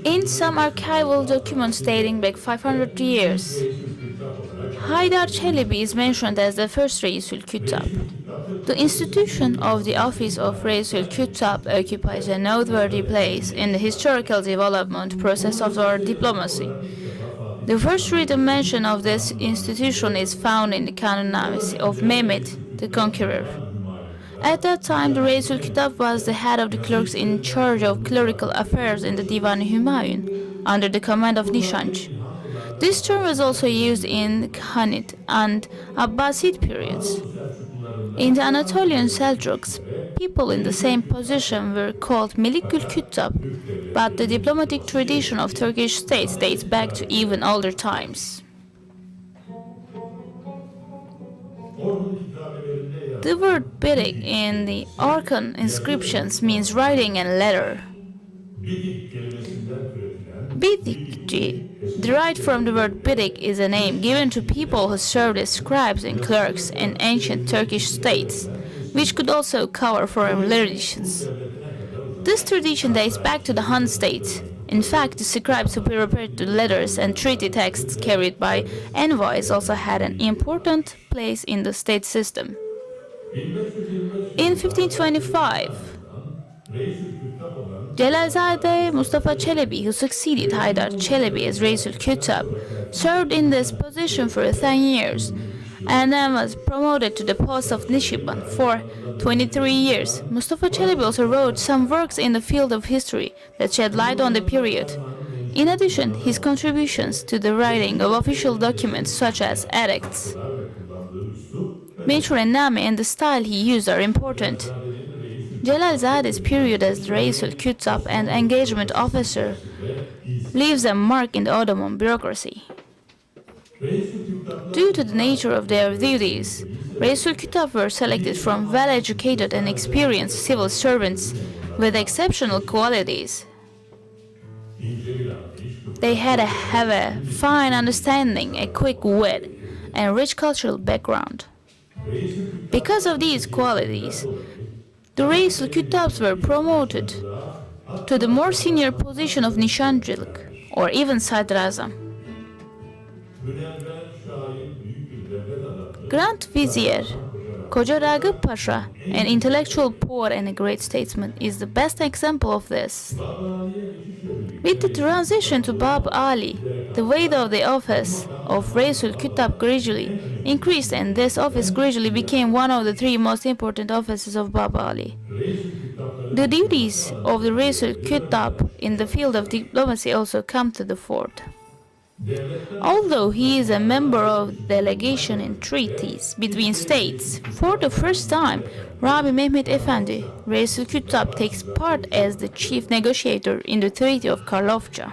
In some archival documents dating back 500 years, Haydar Çelebi is mentioned as the first Reisül Küttab. The institution of the office of Reisül Küttab occupies a noteworthy place in the historical development process of our diplomacy. The first written mention of this institution is found in the Kanunnamesi of Mehmet the Conqueror. At that time, the Reisül Küttab was the head of the clerks in charge of clerical affairs in the Divan-ı Hümayun, under the command of Nishanç. This term was also used in Khanid and Abbasid periods. In the Anatolian Seljuks, people in the same position were called Melikül Küttab, but the diplomatic tradition of Turkish states dates back to even older times. The word bidik in the Arkan inscriptions means writing and letter. Bidikçi, derived from the word bidik, is a name given to people who served as scribes and clerks in ancient Turkish states, which could also cover foreign traditions. This tradition dates back to the Han state. In fact, the scribes who prepared the letters and treaty texts carried by envoys also had an important place in the state system. In 1525, Celalzade Mustafa Çelebi, who succeeded Haydar Çelebi as Reisül Küttab, served in this position for 10 years and then was promoted to the post of Nishiban for 23 years. Mustafa Çelebi also wrote some works in the field of history that shed light on the period. In addition, his contributions to the writing of official documents such as edicts, Meçhul-en-Name, and the style he used are important. Celalzade's period as Reisül Küttab and engagement officer leaves a mark in the Ottoman bureaucracy. Due to the nature of their duties, Reisul Kütap were selected from well-educated and experienced civil servants with exceptional qualities. They had to have a fine understanding, a quick wit, and rich cultural background. Because of these qualities, the Reisul Kütaps were promoted to the more senior position of Nişancılık or even Sadrazam. Grand Vizier Koca Ragıp Pasha, an intellectual poet and a great statesman, is the best example of this. With the transition to Bab Ali, the weight of the office of Reisul Kütap gradually increased, and this office gradually became one of the three most important offices of Bab Ali. The duties of the Reisul Kütap in the field of diplomacy also come to the fore. Although he is a member of delegation in treaties between states, for the first time, Rabbi Mehmet Efendi, Reisul Kütap, takes part as the chief negotiator in the Treaty of Karlofça.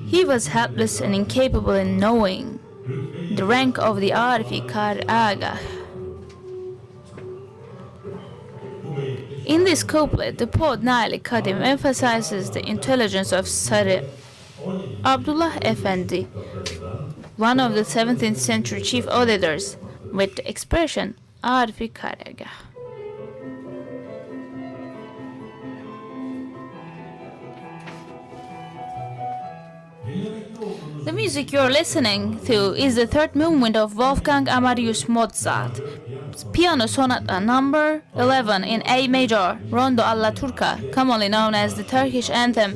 He was helpless and incapable in knowing the rank of the Arifi Kar Aga. In this couplet, the poet Naili Kadim emphasizes the intelligence of Sarı Abdullah Efendi, one of the 17th century chief auditors, with the expression Arifi Karagah. The music you're listening to is the third movement of Wolfgang Amadeus Mozart, Piano Sonata number 11 in A major, Rondo alla Turca, commonly known as the Turkish anthem.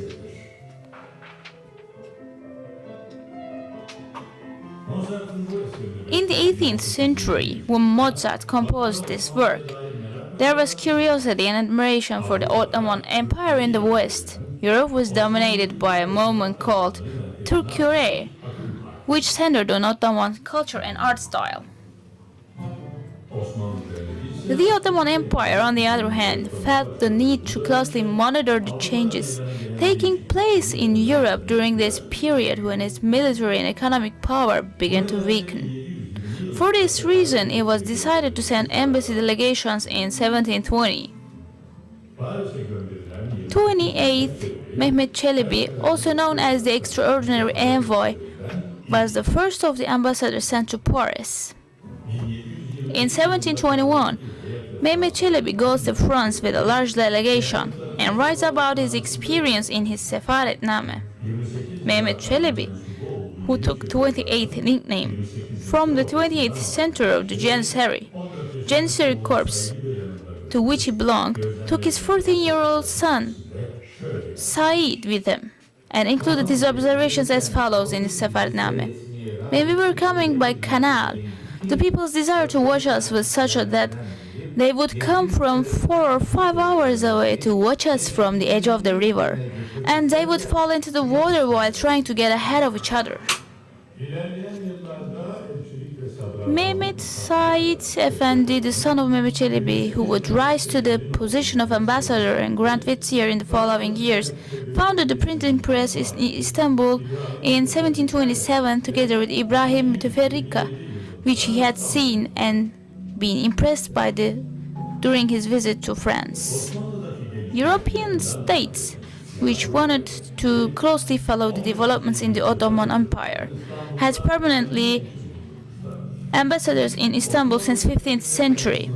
In the 18th century, when Mozart composed this work, there was curiosity and admiration for the Ottoman Empire in the West. Europe was dominated by a movement called Turkish, which centered on Ottoman culture and art style. The Ottoman Empire, on the other hand, felt the need to closely monitor the changes taking place in Europe during this period when its military and economic power began to weaken. For this reason, it was decided to send embassy delegations in 1720. 28th Mehmet Çelebi, also known as the Extraordinary Envoy, was the first of the ambassadors sent to Paris. In 1721, Mehmet Çelebi goes to France with a large delegation and writes about his experience in his Sefaretname. Mehmet Çelebi, who took 28th nickname from the 28th center of the Janissary Corps to which he belonged, took his 14-year-old son Said with him and included his observations as follows in his Sefaretname. When we were coming by canal, the people's desire to watch us was such that they would come from 4 or 5 hours away to watch us from the edge of the river, and they would fall into the water while trying to get ahead of each other. Mehmet Said Efendi, the son of Mehmet Çelebi, who would rise to the position of ambassador and Grand Vizier in the following years, founded the printing press in Istanbul in 1727 together with Ibrahim Müteferrika, which he had seen and been impressed by during his visit to France. European states, which wanted to closely follow the developments in the Ottoman Empire, had permanently ambassadors in Istanbul since 15th century.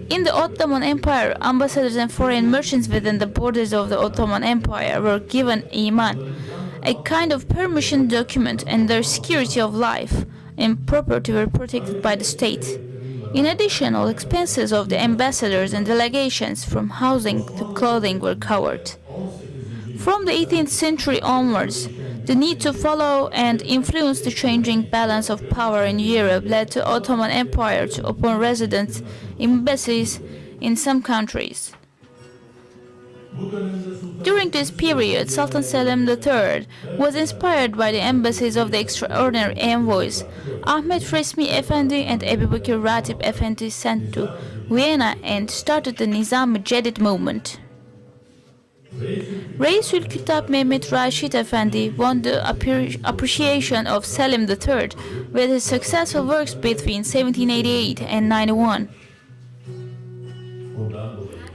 In the Ottoman Empire, ambassadors and foreign merchants within the borders of the Ottoman Empire were given iman, a kind of permission document, and their security of life and property were protected by the state. In addition, all expenses of the ambassadors and delegations, from housing to clothing, were covered. From the 18th century onwards, the need to follow and influence the changing balance of power in Europe led the Ottoman Empire to open resident embassies in some countries. During this period, Sultan Selim III was inspired by the embassies of the extraordinary envoys Ahmet Resmi Efendi and Ebu Bakir Ratip Efendi sent to Vienna and started the Nizam-ı Cedid movement. Reisül Kütap Mehmet Raşit Efendi won the appreciation of Selim III with his successful works between 1788 and 91.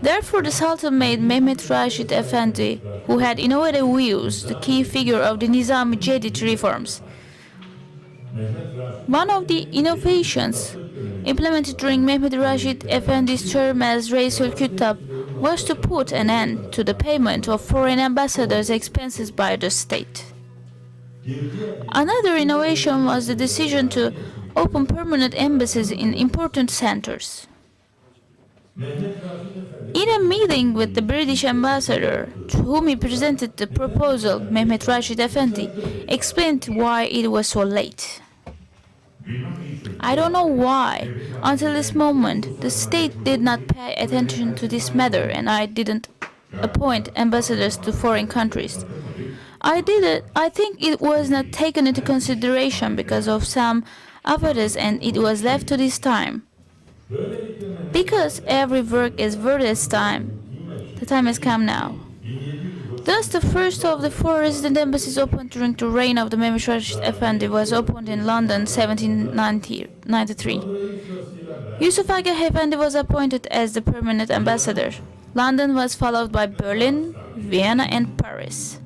Therefore, the Sultan made Mehmet Raşit Efendi, who had innovative views, the key figure of the Nizami Cedid reforms. One of the innovations implemented during Mehmet Raşit Efendi's term as Reisül Kütap was to put an end to the payment of foreign ambassadors' expenses by the state. Another innovation was the decision to open permanent embassies in important centers. In a meeting with the British ambassador, to whom he presented the proposal, Mehmet Raşit Efendi explained why it was so late. I don't know why. Until this moment, the state did not pay attention to this matter and I didn't appoint ambassadors to foreign countries. I think it was not taken into consideration because of some avarice and it was left to this time. Because every work is worth its time, the time has come now. Thus, the first of the four resident embassies opened during the reign of the Mehmet Raşit Efendi was opened in London 1793. Yusuf Agah Efendi was appointed as the permanent ambassador. London was followed by Berlin, Vienna and Paris.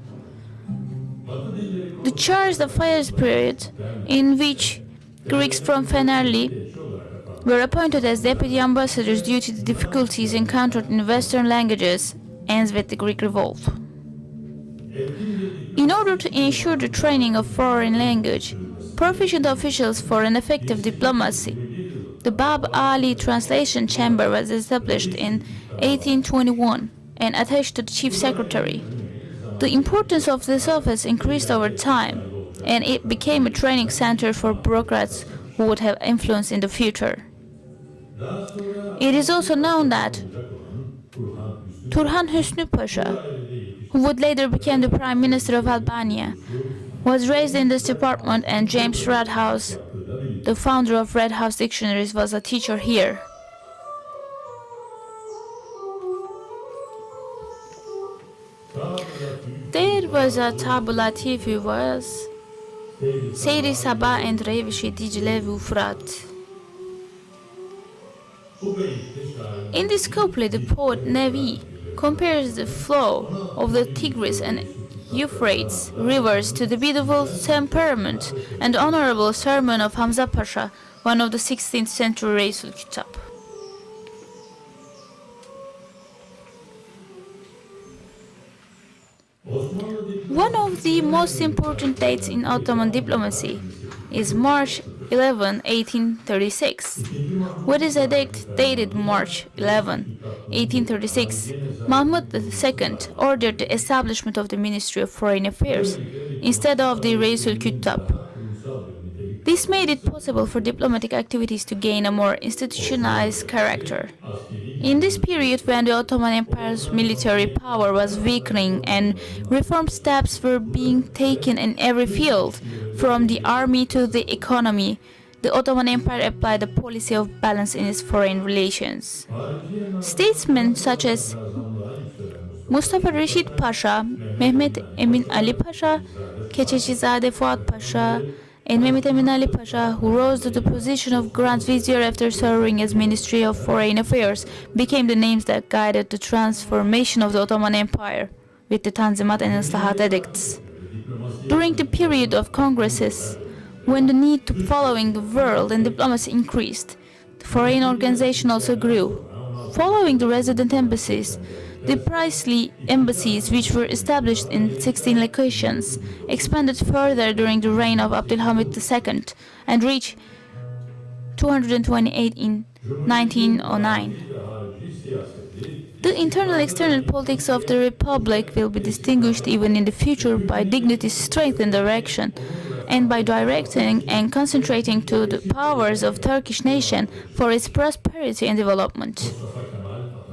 The Charles Fires period, in which Greeks from Fenerli were appointed as deputy ambassadors due to the difficulties encountered in Western languages, ends with the Greek Revolt. In order to ensure the training of foreign language, proficient officials for an effective diplomacy, the Bab Ali Translation Chamber was established in 1821 and attached to the Chief Secretary. The importance of this office increased over time, and it became a training center for bureaucrats who would have influence in the future. It is also known that Turhan Hüsnü Pasha, who would later become the Prime Minister of Albania, was raised in this department, and James Redhouse, the founder of Redhouse Dictionaries, was a teacher here. There was a tabulative who was Seyri Sabah and Revishi Dicle Vufrat. In this couplet, the poet Nevi compares the flow of the Tigris and Euphrates rivers to the beautiful temperament and honorable sermon of Hamza Pasha, one of the 16th century Reisül Kütap. One of the most important dates in Ottoman diplomacy is March 11, 1836. With his edict dated March 11, 1836, Mahmud II ordered the establishment of the Ministry of Foreign Affairs instead of the Reisül Kütap. This made it possible for diplomatic activities to gain a more institutionalized character. In this period, when the Ottoman Empire's military power was weakening and reform steps were being taken in every field, from the army to the economy, the Ottoman Empire applied a policy of balance in its foreign relations. Statesmen such as Mustafa Reşit Pasha, Mehmet Emin Ali Pasha, Keçecizade Fuat Pasha, and Mehmet Emin Ali Pasha, who rose to the position of Grand Vizier after serving as Ministry of Foreign Affairs, became the names that guided the transformation of the Ottoman Empire with the Tanzimat and Islahat edicts. During the period of congresses, when the need to following the world and diplomacy increased, the foreign organization also grew. Following the resident embassies, the princely embassies, which were established in 16 locations, expanded further during the reign of Abdülhamid II and reached 228 in 1909. The internal-external politics of the Republic will be distinguished even in the future by dignity's strength and direction, and by directing and concentrating to the powers of Turkish nation for its prosperity and development.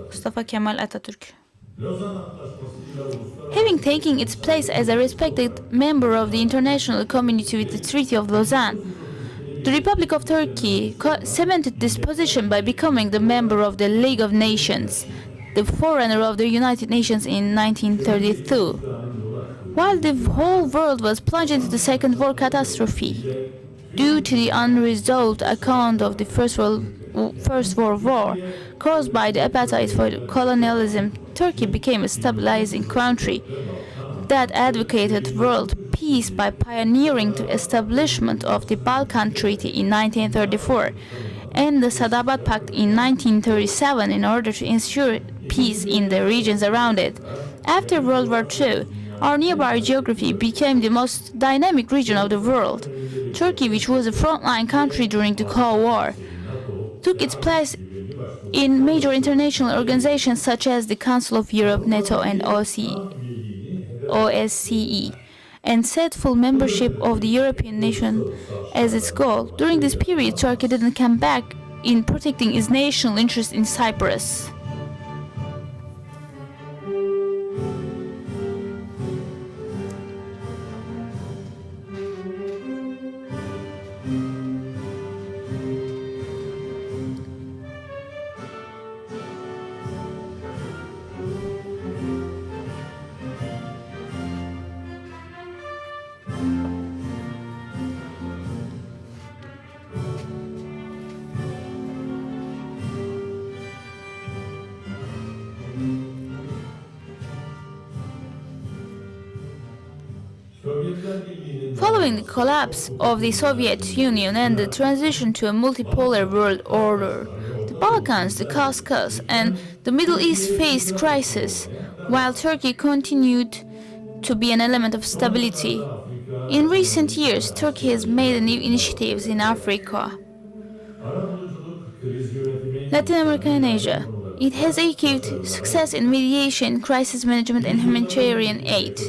Mustafa Kemal Atatürk. Having taken its place as a respected member of the international community with the Treaty of Lausanne, the Republic of Turkey cemented this position by becoming the member of the League of Nations. the forerunner of the United Nations in 1932. While the whole world was plunged into the Second World Catastrophe, due to the unresolved account of the First World War caused by the appetite for colonialism, Turkey became a stabilizing country that advocated world peace by pioneering the establishment of the Balkan Treaty in 1934 and the Sadabat Pact in 1937 in order to ensure peace in the regions around it. After World War II, our nearby geography became the most dynamic region of the world. Turkey, which was a frontline country during the Cold War, took its place in major international organizations such as the Council of Europe, NATO, and OSCE, and set full membership of the European nation as its goal. During this period, Turkey didn't come back in protecting its national interest in Cyprus. Following the collapse of the Soviet Union and the transition to a multipolar world order, the Balkans, the Caucasus, and the Middle East faced crisis, while Turkey continued to be an element of stability. In recent years, Turkey has made new initiatives in Africa, Latin America, and Asia. It has achieved success in mediation, crisis management, and humanitarian aid,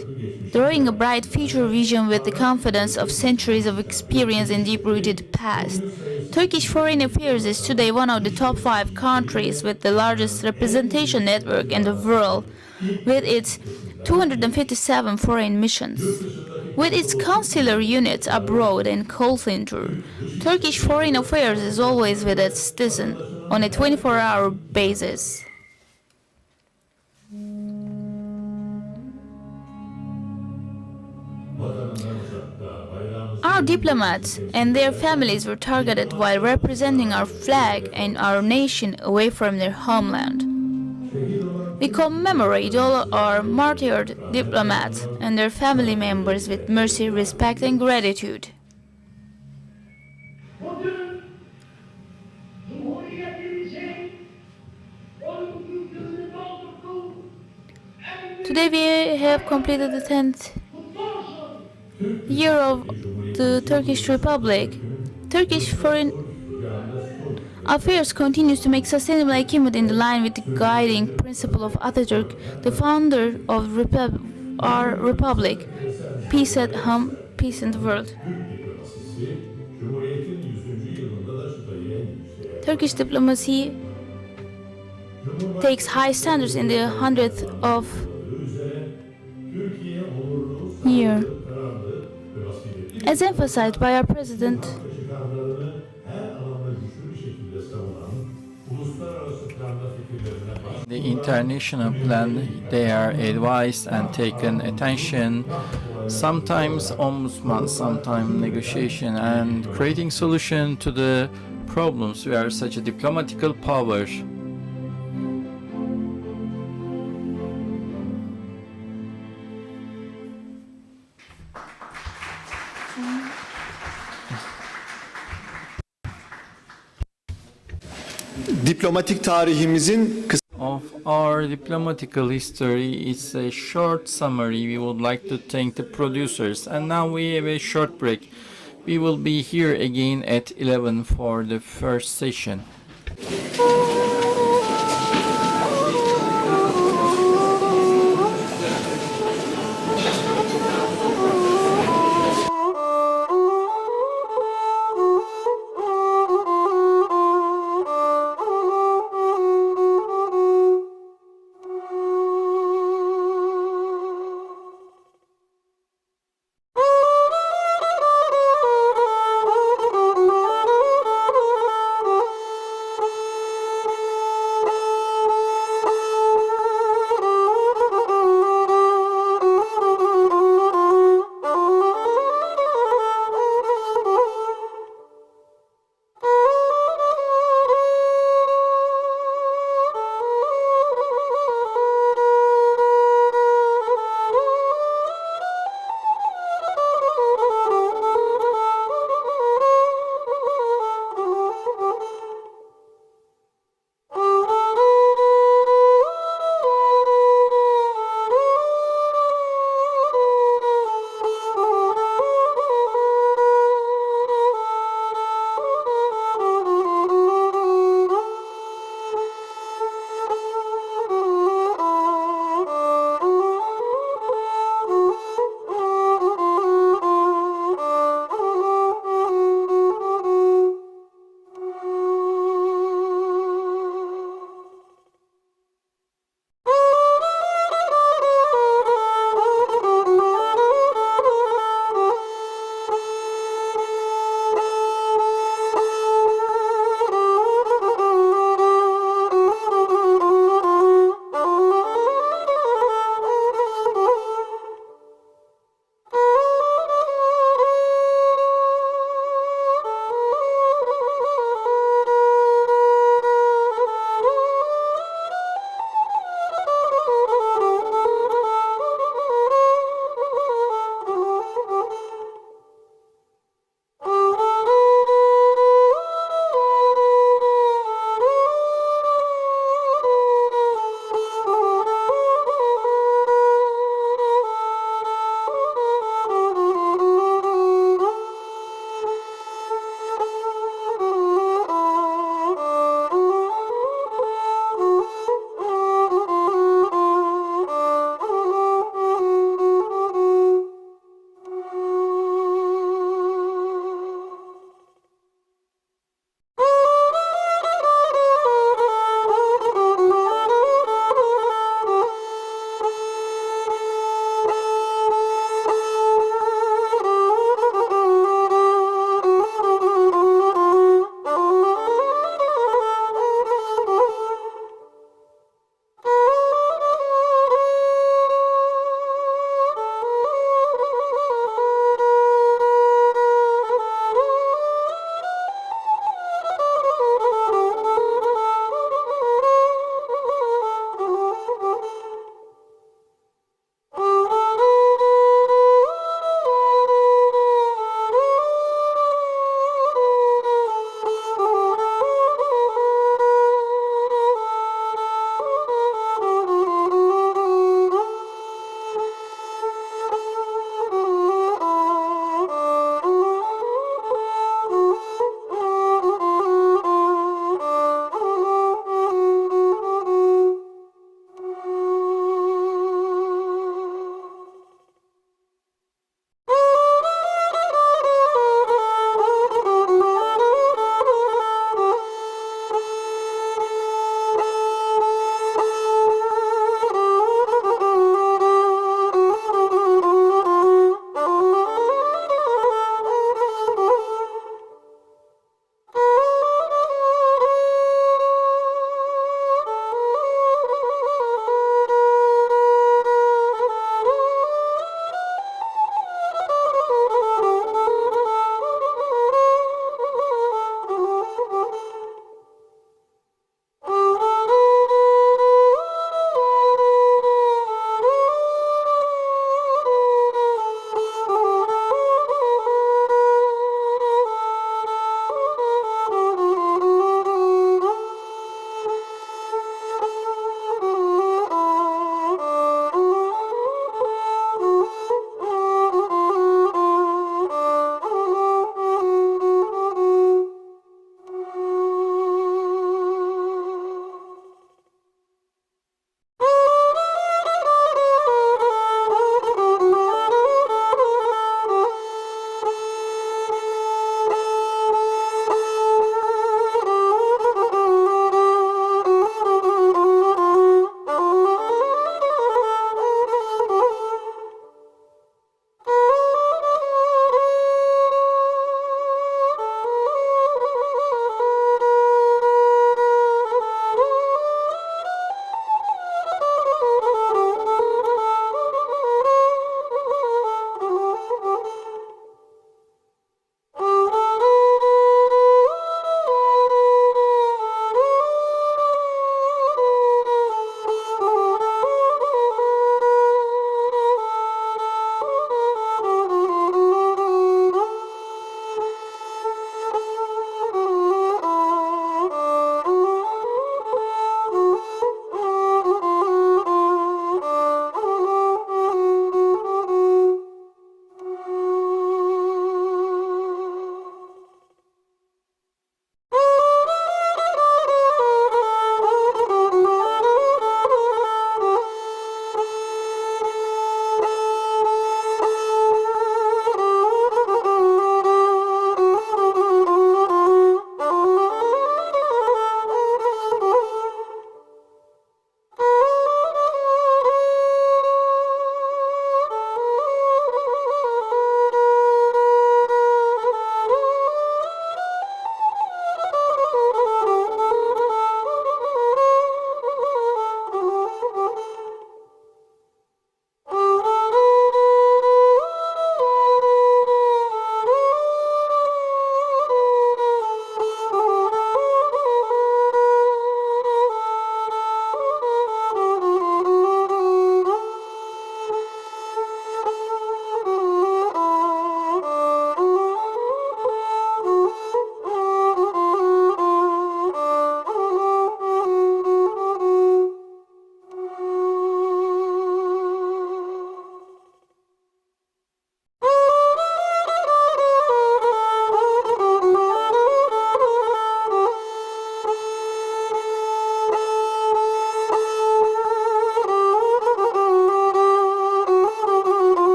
drawing a bright future vision with the confidence of centuries of experience and deep-rooted past. Turkish foreign affairs is today one of the top 5 countries with the largest representation network in the world, with its 257 foreign missions. With its consular units abroad and call center, Turkish foreign affairs is always with its citizens on a 24-hour basis. Our diplomats and their families were targeted while representing our flag and our nation away from their homeland. We commemorate all our martyred diplomats and their family members with mercy, respect, and gratitude. Today we have completed the 10th year of the Turkish Republic. Turkish foreign affairs continues to make sustainable achievement in line with the guiding principle of Atatürk, the founder of our republic. Peace at home, peace in the world. Turkish diplomacy takes high standards in the 100th of year, as emphasized by our president. The international plan, they are advised and taken attention, sometimes ombudsman, sometimes negotiation and creating solution to the problems. We are such a diplomatical power. Diplomatik tarihimizin Of our diplomatical history, it's a short summary. We would like to thank the producers, and now we have a short break. We will be here again at 11 for the first session.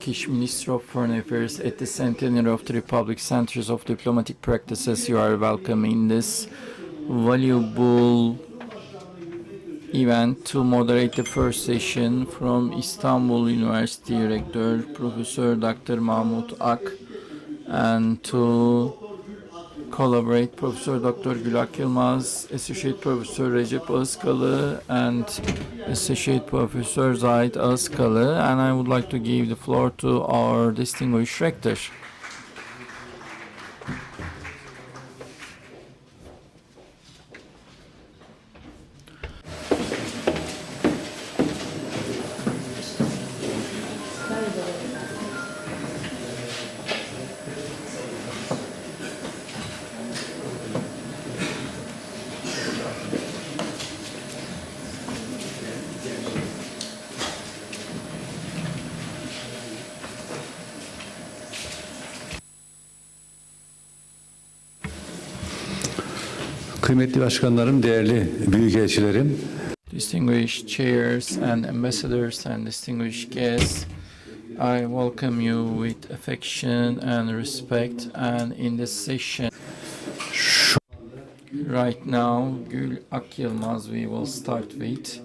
Turkish Minister of Foreign Affairs at the Centenary of the Republic Centers of Diplomatic Practices. You are welcome in this valuable event to moderate the first session from Istanbul University Rector Professor Dr. Mahmut Ak, and to collaborate Professor Dr. Gülak Yılmaz, Associate Professor Recep Özkalı, and Associate Professor Zahid Özkalı. And I would like to give the floor to our distinguished rector. Kıymetli başkanlarım, değerli büyükelçilerim. Distinguished chairs and ambassadors and distinguished guests, I welcome you with affection and respect, and in this session right now, Gül Ak Yılmaz, we will start with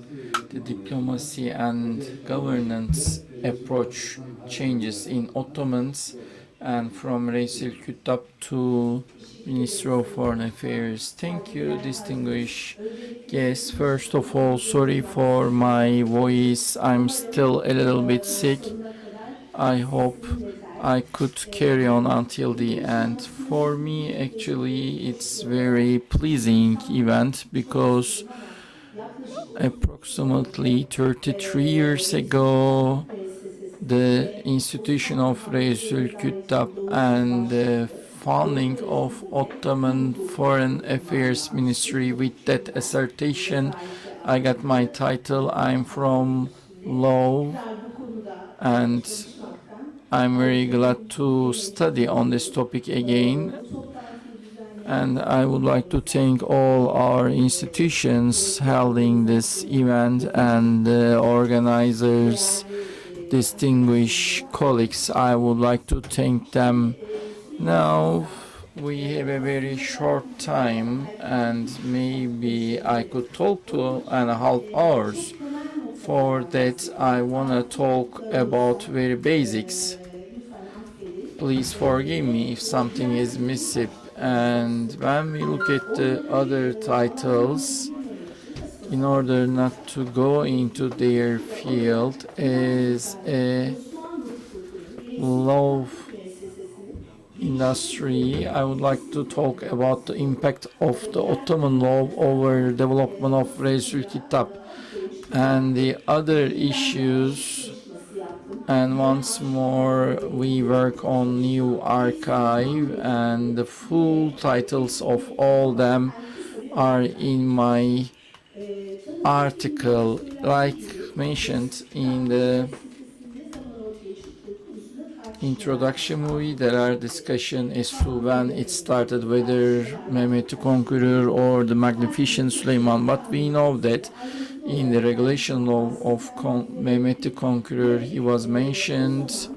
the diplomacy and governance approach changes in Ottomans, and from Reis-ül Küttab to Minister of Foreign Affairs. Thank you, distinguished guests. First of all, sorry for my voice. I'm still a little bit sick. I hope I could carry on until the end. For me, actually, it's very pleasing event because approximately 33 years ago, the institution of Reis-ül Küttab and the founding of Ottoman Foreign Affairs Ministry, with that assertion, I got my title. I'm from law, and I'm very glad to study on this topic again. And I would like to thank all our institutions holding this event and the organizers, distinguished colleagues. I would like to thank them. Now we have a very short time, and maybe I could talk 2.5 hours. For that, I want to talk about very basics. Please forgive me if something is missing. And when we look at the other titles, in order not to go into their field as a law industry, I would like to talk about the impact of the Ottoman law over development of Reis-ül Küttab and the other issues. And once more, we work on new archive, and the full titles of all them are in my article. Like mentioned in the introduction movie, there are discussion as to when it started, whether Mehmet the Conqueror or the Magnificent Suleiman. But we know that in the regulation law of Mehmet the Conqueror, he was mentioned,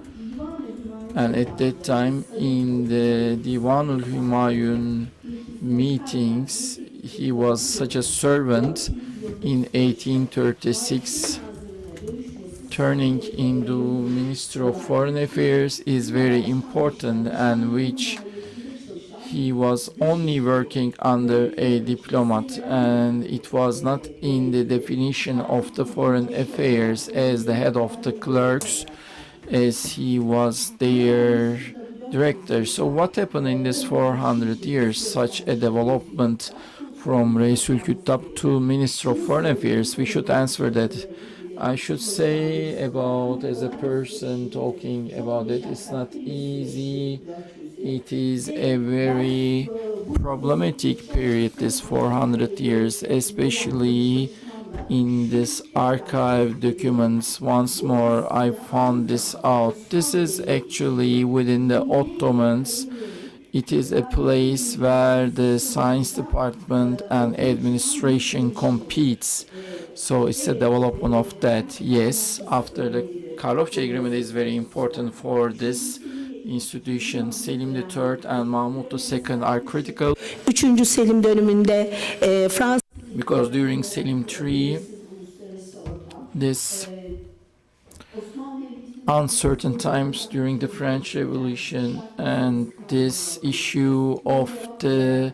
and at that time in the Divanul Humayun meetings, he was such a servant. In 1836, turning into Minister of Foreign Affairs is very important, and which he was only working under a diplomat, and it was not in the definition of the foreign affairs as the head of the clerks, as he was their director. So what happened in this 400 years, such a development from Reis-ül Küttab to Minister of Foreign Affairs? We should answer that. I should say about, as a person talking about it, it's not easy. It is a very problematic period, this 400 years, especially in this archive documents. Once more, I found this out. This is actually within the Ottomans. It is a place where the science department and administration competes. So it's a development of that. Yes, after the Karlofça Agreement is very important for this institution. Selim III and Mahmud II are critical 3. Selim döneminde Fransız because during Selim III, this uncertain times during the French Revolution and this issue of the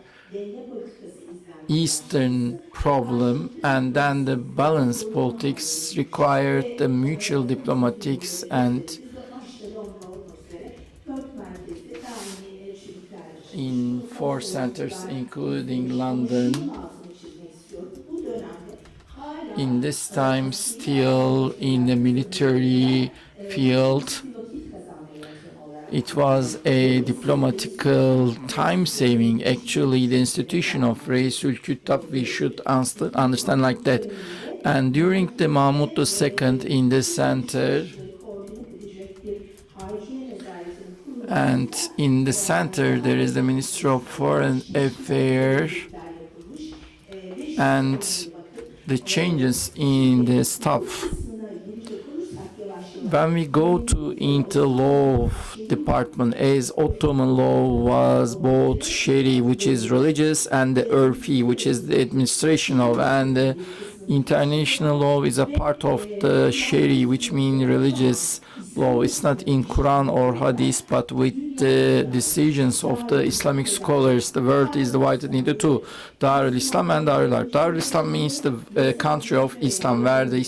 Eastern problem and then the balance politics required the mutual diplomatics and in 4 centers including London. In this time still in the military field, it was a diplomatical time-saving. Actually, the institution of Reisül Küttab, we should understand like that. And during the Mahmud II in the center, and in the center there is the Minister of Foreign Affairs and the changes in the staff. When we go to into law department, as Ottoman law was both Shari, which is religious, and the Urfi, which is the administration of, and the international law is a part of the Shari, which means religious law. It's not in Quran or Hadith, but with the decisions of the Islamic scholars, the world is divided into two, Darul Islam and Darul Harb. Darul Islam means the country of Islam, where the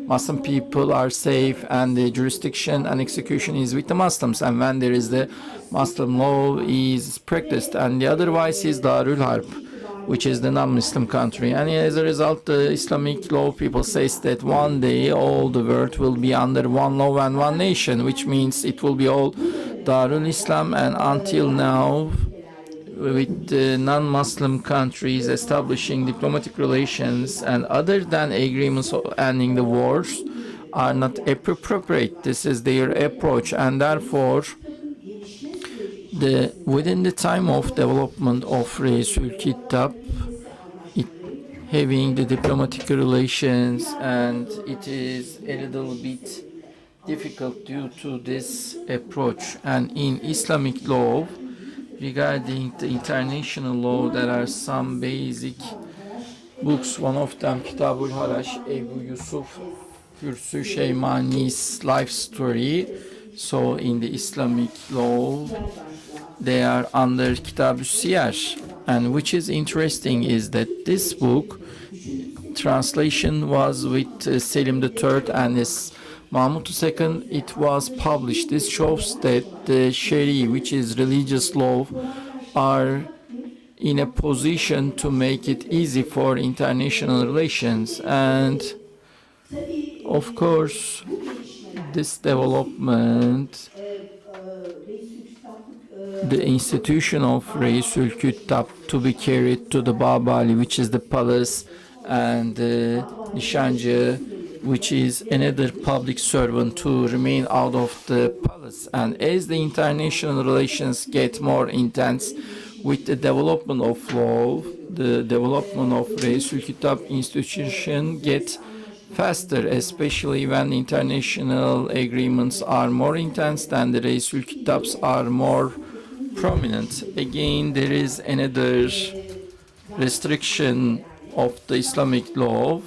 Muslim people are safe and the jurisdiction and execution is with the Muslims, and when there is the Muslim law is practiced, and the otherwise is Darul Harb, which is the non-Muslim country. And as a result, the Islamic law people says that one day all the world will be under one law and one nation, which means it will be all Darul Islam. And until now, with the non-Muslim countries establishing diplomatic relations and other than agreements of ending the wars are not appropriate. This is their approach, and therefore within the time of development of Reisül Küttab, having the diplomatic relations, and it is a little bit difficult due to this approach. And in Islamic law, regarding the international law, there are some basic books. One of them, Kitabul Harash, Ebu Yusuf Hürsü Şeymani's life story. So in the Islamic law, they are under Kitab-ı Siyar. And which is interesting is that this book translation was with Selim III and his Mahmud II. It was published. This shows that the Shari, which is religious law, are in a position to make it easy for international relations. And of course, this development, the institution of Reisül Küttab to be carried to the Babali, which is the palace, and the Nishancı, which is another public servant, to remain out of the palace. And as the international relations get more intense with the development of law, the development of Reisül Küttab institution gets faster, especially when international agreements are more intense than the Reisül Küttabs are more prominent. Again, there is another restriction of the Islamic law.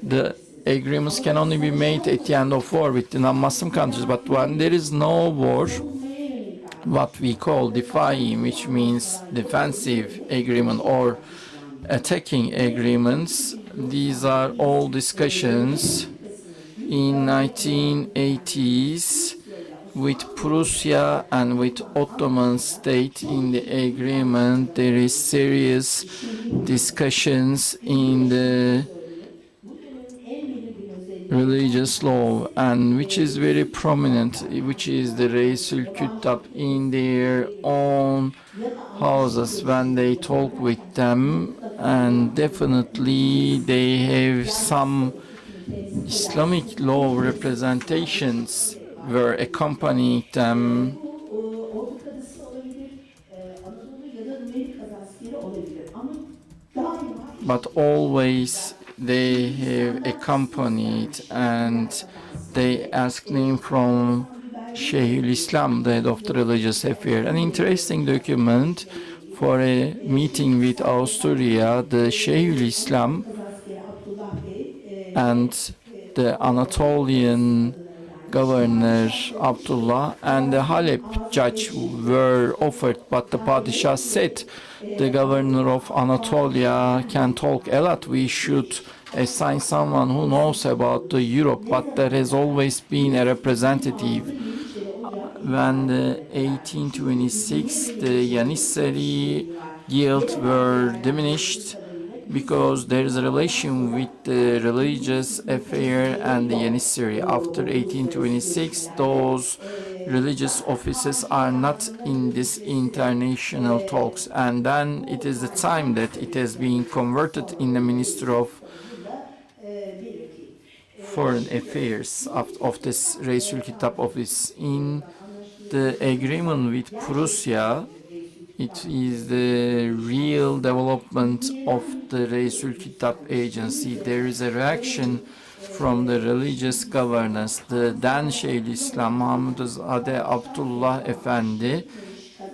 The agreements can only be made at the end of war with the non-Muslim countries, but when there is no war, what we call defying, which means defensive agreement or attacking agreements, these are all discussions in 1980s with Prussia and with Ottoman state. In the agreement, there is serious discussions in the religious law, and which is very prominent, which is the Reisül Küttab in their own houses when they talk with them, and definitely they have some Islamic law representations were accompanying them, but always they have accompanied, and they asked him from Şeyhül Islam, the head of the religious affair. An interesting document for a meeting with Austria, the Şeyhül Islam and the Anatolian governor Abdullah and the Halep judge were offered, but the Padishah said the governor of Anatolia can talk a lot. We should assign someone who knows about the Europe, but there has always been a representative. When the 1826 the Janissary guild were diminished, because there is a relation with the religious affair and the Janissary. After 1826, those religious offices are not in this international talks, and then it is the time that it has been converted in the Ministry of Foreign Affairs of this Reisül Kitap office. In the agreement with Prussia, it is the real development of the Reisül Kitap agency. There is a reaction from the religious governance. The then Şeyh İslam Mahmud-Zade Abdullah Efendi,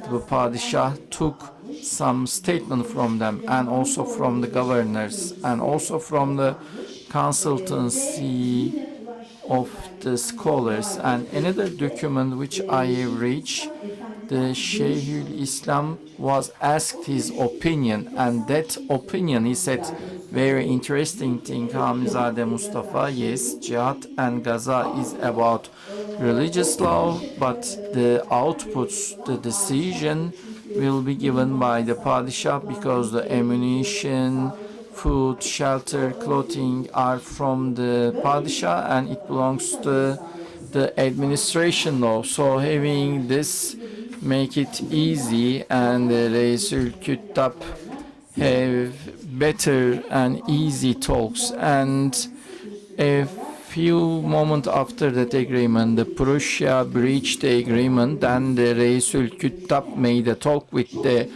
the Padishah, took some statement from them, and also from the governors, and also from the consultancy of the scholars. And another document which I have reached, the Şeyhül Islam was asked his opinion, and that opinion, he said, very interesting thing, Hamizade Mustafa, yes, Jihad and Gaza is about religious law, but the outputs, the decision will be given by the Padishah, because the ammunition, food, shelter, clothing are from the Padishah, and it belongs to the administration law. So having this make it easy, and the Reisül Kitap have better and easy talks. And a few moments after that agreement, the Prussia breached the agreement, then the Reisül Kitap made a talk with the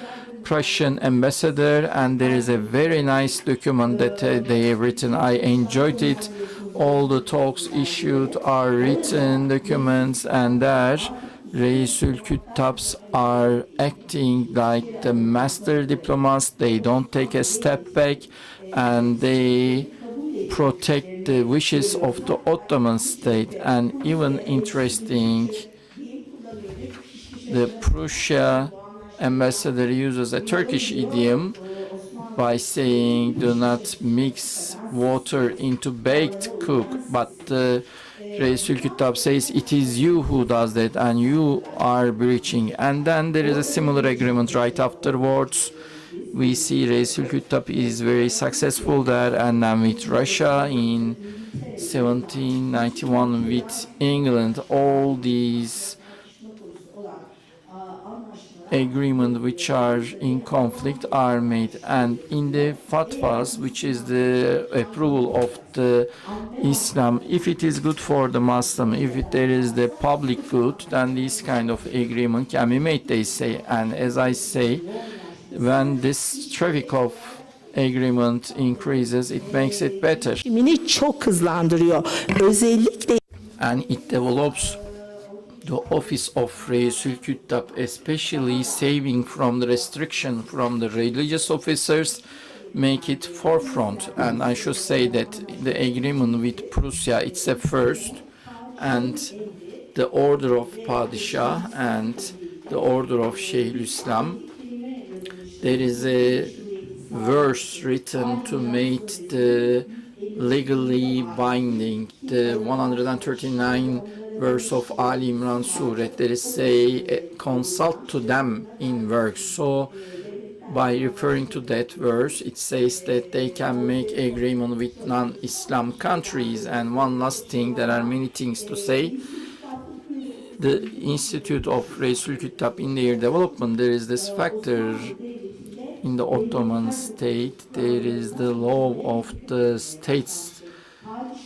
Prussian ambassador, and there is a very nice document that they have written. I enjoyed it. All the talks issued are written documents, and there Reisül Kitaps are acting like the master diplomats. They don't take a step back, and they protect the wishes of the Ottoman state. And even interesting, the Prussia ambassador uses a Turkish idiom by saying do not mix water into baked cook, but Reisül Kitap says it is you who does that, and you are breaching. And then there is a similar agreement right afterwards. We see Reisül Kitap is very successful there, and then with Russia in 1791, with England, all these agreements which are in conflict are made. And in the fatwas, which is the approval of the Islam, if it is good for the Muslim, if there is the public good, then this kind of agreement can be made, they say. And as I say, when this traffic of agreement increases, it makes it better. Çok hızlandırıyor. Özellikle And it develops the office of Reisül Kitap, especially saving from the restriction from the religious officers, make it forefront. And I should say that the agreement with Prussia, it's a first, and the order of Padishah and the order of Şeyh Islam, there is a verse written to make the legally binding, the 139 verse of Ali Imran Surah. There is say consult to them in works. So by referring to that verse, it says that they can make agreement with non-Islam countries. And one last thing, there are many things to say. The Institute of Reisül Kitap, in their development, there is this factor in the Ottoman state. There is the law of the states.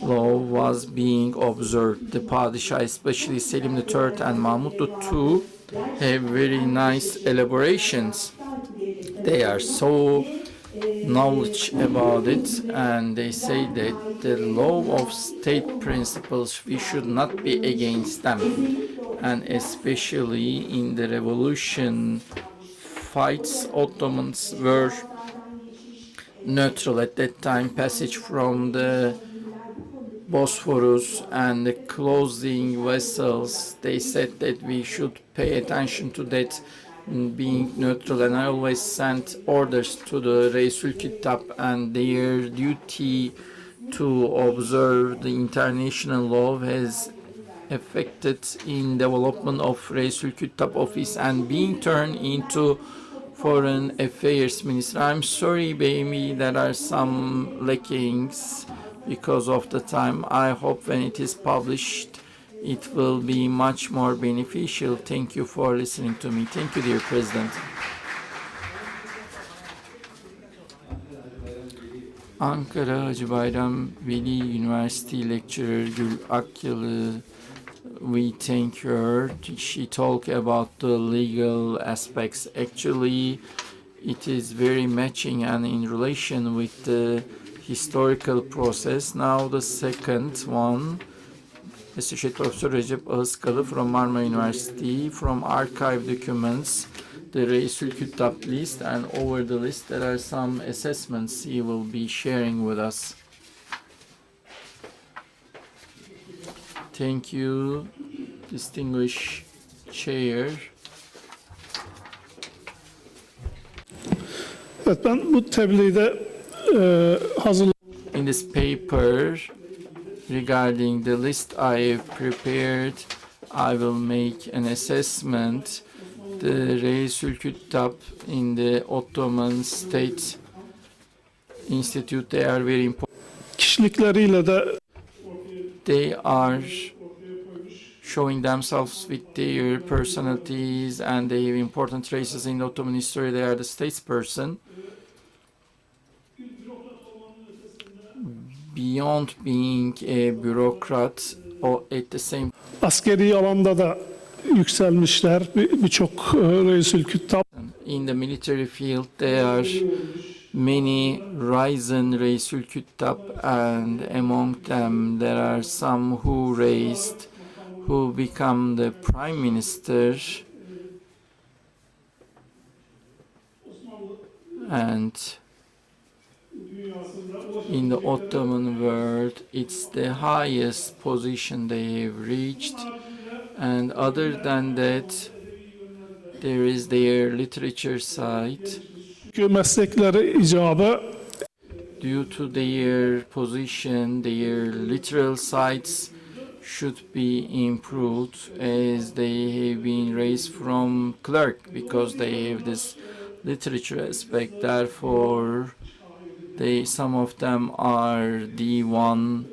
Law was being observed. The Padishah, especially Selim III and Mahmud II, have very nice elaborations. They are so knowledge about it, and they say that the law of state principles, we should not be against them, and especially in the revolution fights, Ottomans were neutral at that time. Passage from the Bosphorus and the closing vessels, they said that we should pay attention to that, being neutral, and I always sent orders to the Reisul Kitab and their duty to observe the international law has affected in development of Reisul Kitab office and being turned into Foreign Affairs Minister. I'm sorry, baby, there are some lackings because of the time. I hope when it is published, it will be much more beneficial. Thank you for listening to me. Thank you, dear President. Ankara Hacı Bayram Veli University lecturer Gül Akyalı, we thank her. She talked about the legal aspects. Actually, it is very matching and in relation with the historical process. Now the second one, Associate Professor Recep Ağızkalı from Marmara University, from archive documents, the Reisul Kitab list, and over the list there are some assessments he will be sharing with us. Thank you, distinguished chair. Evet, ben bu tebliği de hazırladım. In this paper, regarding the list I have prepared, I will make an assessment. The Reisul Kitab in the Ottoman State Institute, they are very important. Kişilikleriyle de They are showing themselves with their personalities and they have important traces in Ottoman history. They are the statesperson. Beyond being a bureaucrat, or at the same askeri alanda da yükselmişler. Birçok Reisül Küttab. In the military field, there are many risen Reisul Kitab, and among them there are some who become the prime minister, and in the Ottoman world it's the highest position they have reached. And other than that, there is their literature side. Meslekleri icabı Due to their position, their literal sides should be improved, as they have been raised from clerk because they have this literature aspect. Therefore, some of them are D1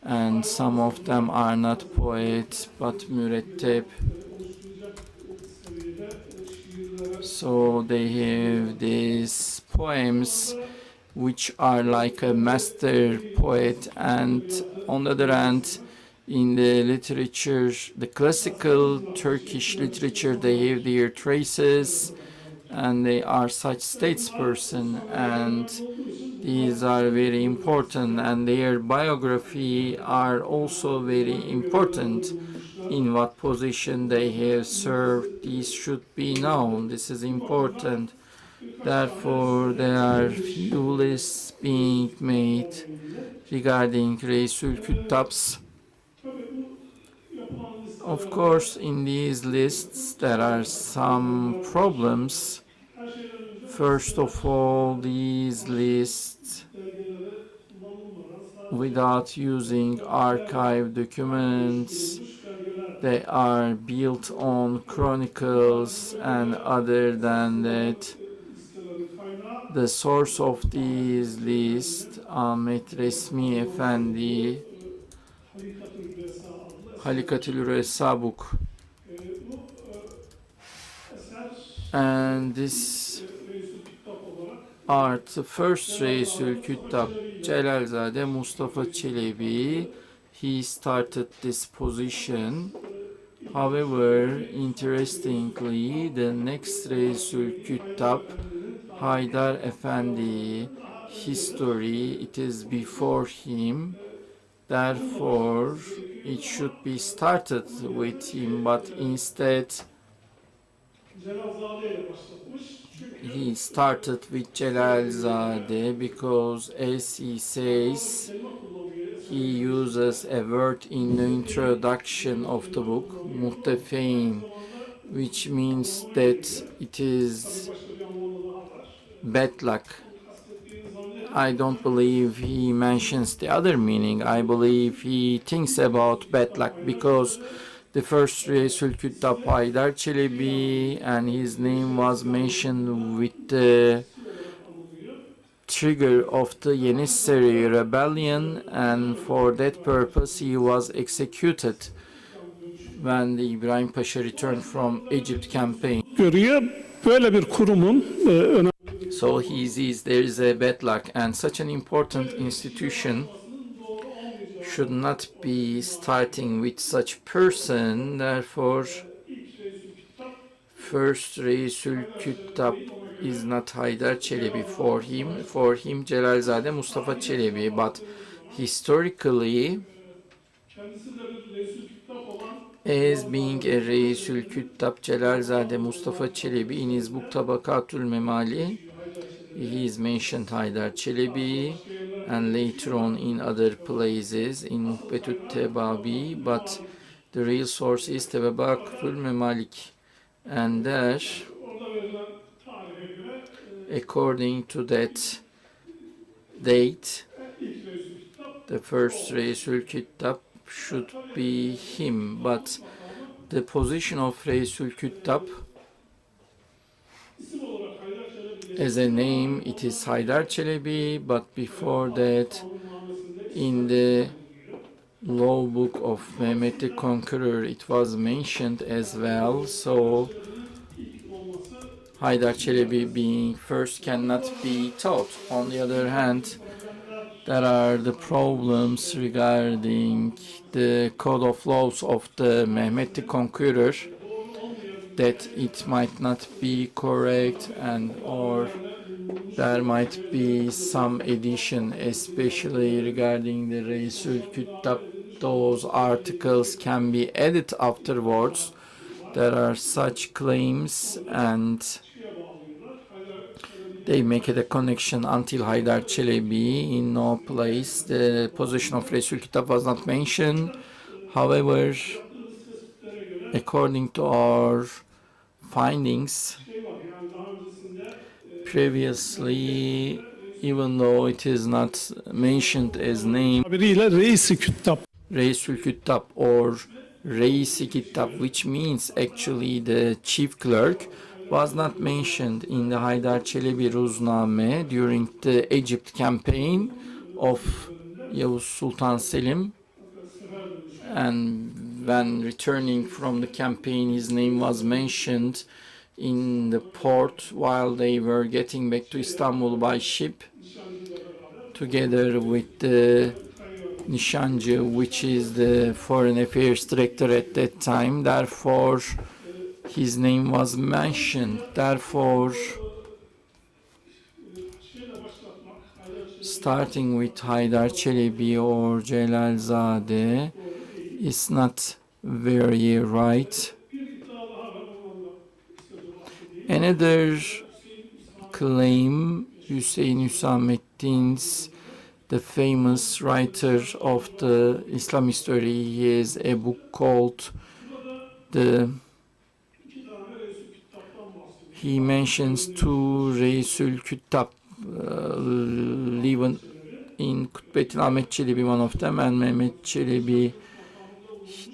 and some of them are not poets but müretteb. So they have these poems which are like a master poet, and on the other hand, in the literature, the classical Turkish literature, they have their traces and they are such statesperson, and these are very important, and their biography are also very important. In what position they have served, these should be known. This is important. Therefore, there are few lists being made regarding Reisul Kütabs. Of course, in these lists there are some problems. First of all, these lists, without using archive documents, they are built on chronicles, and other than that, the source of these lists, Ahmet Resmi Efendi, Halikatül Resabuk, and this art, the first Reisül Küttab, Celalzade Mustafa Çelebi, he started this position. However, interestingly, the next Reisül Küttab, Haydar Efendi history, it is before him, therefore it should be started with him, but instead he started with Celalzade because, as he says, he uses a word in the introduction of the book, muhtefein, which means that it is bad luck. I don't believe he mentions the other meaning. I believe he thinks about bad luck because the first Resul Küttab Haydar Çelebi, and his name was mentioned with the trigger of the Yenissery rebellion, and for that purpose he was executed when the İbrahim Pasha returned from Egypt campaign. Görüyor. Böyle bir kurumun So he sees there is a bad luck, and such an important institution should not be starting with such person. Therefore, first Reisül Küttab is not Haydar Çelebi for him. For him, Celalzade Mustafa Çelebi. But historically, as being a Reisül Küttab, Celalzade Mustafa Çelebi, in his book Tabakatül Memali, he is mentioned Haydar Çelebi, and later on in other places in Betut Tebabi, but the real source is Tabakatül Memalik. And there, according to that date, the first Reisül Küttab should be him, but the position of Reisül Küttab as a name, it is Haydar Çelebi, but before that, in the law book of Mehmet the Conqueror, it was mentioned as well. So Haydar Çelebi being first cannot be taught. On the other hand, there are the problems regarding the code of laws of the Mehmet the Conqueror, that it might not be correct, and or there might be some addition, especially regarding the Reisül Küttab. Those articles can be added afterwards. There are such claims, and they make it a connection until Haydar Çelebi. In no place the position of Reisül Küttab was not mentioned. However, according to our findings previously, even though it is not mentioned as name, tabiriyle Reis-i Küttab. Reisül Küttab or Reis-i Kittab, which means actually the chief clerk, was not mentioned in the Haydar Çelebi Ruzname during the Egypt campaign of Yavuz Sultan Selim, and when returning from the campaign his name was mentioned in the port while they were getting back to Istanbul by ship, together with the Nişancı, which is the foreign affairs director at that time. Therefore, his name was mentioned. Therefore, starting with Haydar Çelebi or Celalzade is not very right. Another claim, Hüseyin Hüsamettin's, the famous writer of the Islam history, he has a book called he mentions two Reisül Küttab living in Kutbettin Ahmet Çelebi, one of them, and Mehmet Çelebi.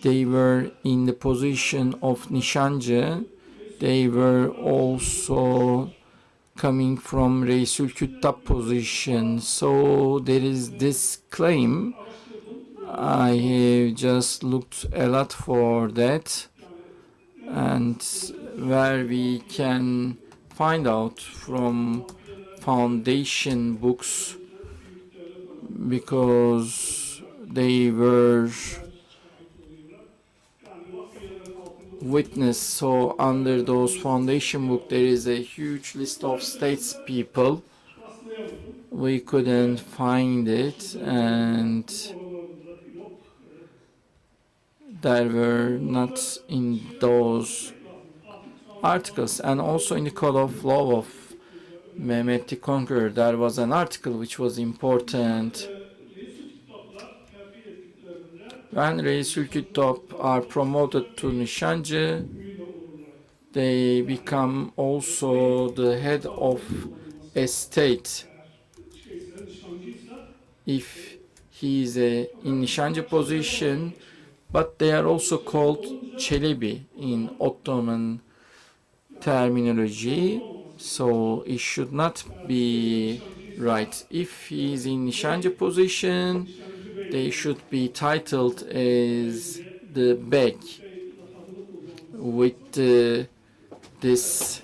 They were in the position of Nişancı. They were also coming from Reisül Küttab position. So there is this claim. I have just looked a lot for that, and where we can find out from foundation books, because they were witness. So under those foundation book, there is a huge list of statespeople. We couldn't find it, and there were not in those articles. And also in the Code of Law of Mehmet the Conqueror, there was an article which was important. When Reisül Küttab are promoted to Nişancı, they become also the head of a state. If he is in Nişancı position, but they are also called Çelebi in Ottoman terminology, so it should not be right. If he is in Nişancı position, they should be titled as the beg with this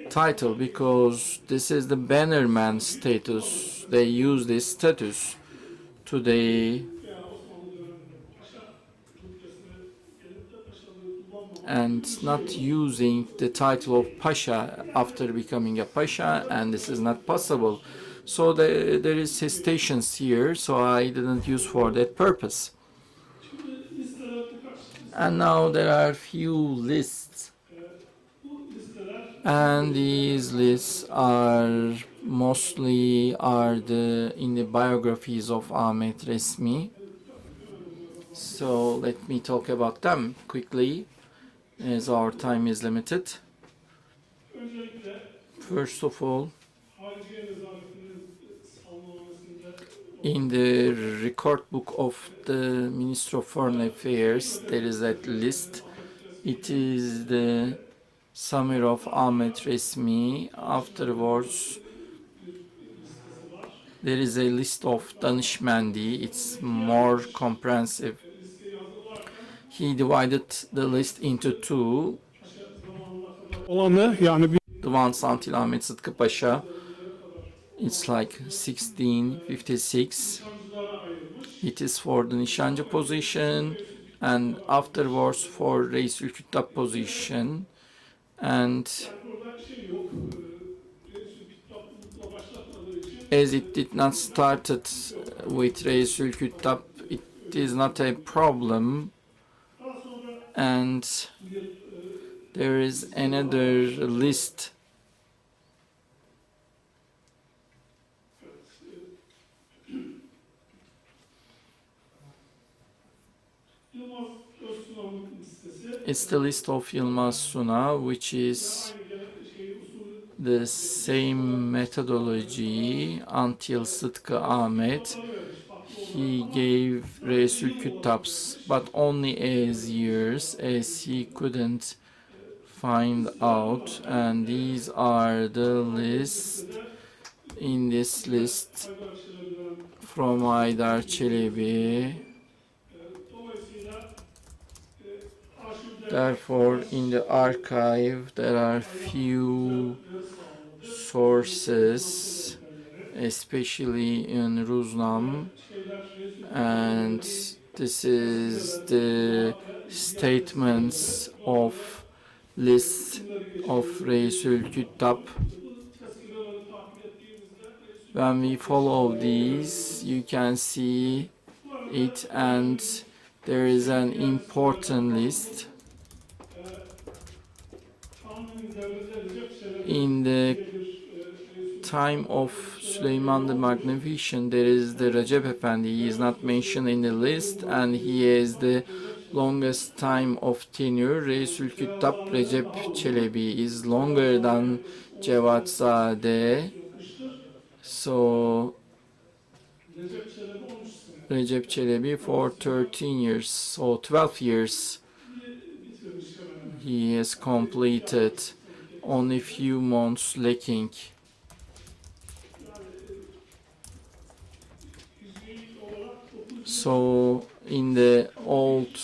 title, because this is the bannerman status. They use this status today, and not using the title of Pasha after becoming a Pasha, and this is not possible. So there is hesitations here, so I didn't use for that purpose. And now there are few lists, and these lists are mostly in the biographies of Ahmet Resmi. So let me talk about them quickly, as our time is limited. First of all, in the record book of the Ministry of Foreign Affairs, there is that list. It is the summary of Ahmet Resmi. Afterwards, there is a list of Danışmendi. It's more comprehensive. He divided the list into two. Olanı yani Divan Santil Ahmet Sıtkı Paşa. It's like 1656. It is for the Nişancı position, and afterwards for Reisül Küttab position. And as it did not started with Reisül Küttab, it is not a problem. And there is another list. It's the list of Yılmaz Suna, which is the same methodology until Sıtkı Ahmet. He gave Reisül Küttab's, but only as years, as he couldn't find out. And these are the list. In this list from Aydar Çelebi. Therefore, in the archive, there are few sources, especially in Ruznam, and this is the statements of list of Reisül Küttab. When we follow these, you can see it, and there is an important list. In the time of Süleyman the Magnificent, there is the Recep Efendi. He is not mentioned in the list, and he has the longest time of tenure. Reisül Küttab Recep Çelebi is longer than Cevatzade. So Recep Çelebi for 13 years, so 12 years he has completed, only few months lacking. So in the old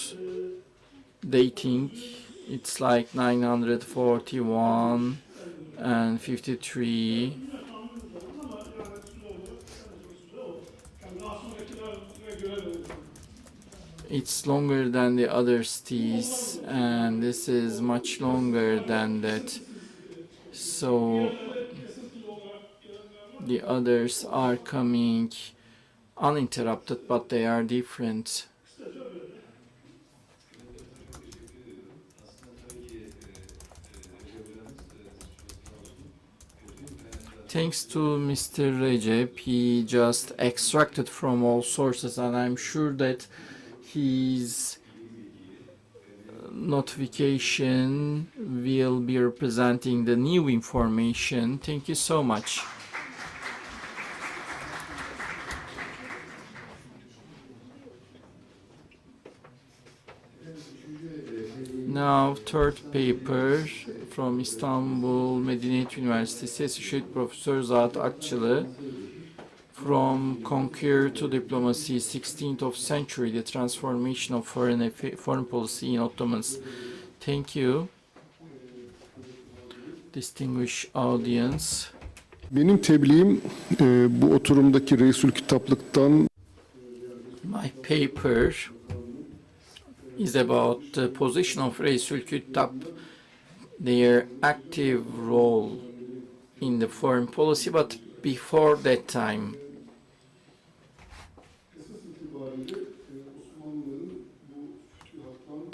dating, it's like 941 and 53. It's longer than the other T's, and this is much longer than that. So the others are coming uninterrupted, but they are different. Thanks to Mr. Recep, he just extracted from all sources, and I'm sure that his notification will be representing the new information. Thank you so much. Now, third paper from Istanbul Medeniyet Üniversitesi, Associate Professor Zat Akçılı, From Conquer to Diplomacy, 16th of Century, the Transformation of Foreign Policy in Ottomans. Thank you, distinguished audience. Benim tebliğim bu oturumdaki Reisül Kitaplık'tan My paper is about the position of Reisül Küttab, their active role in the foreign policy, but before that time.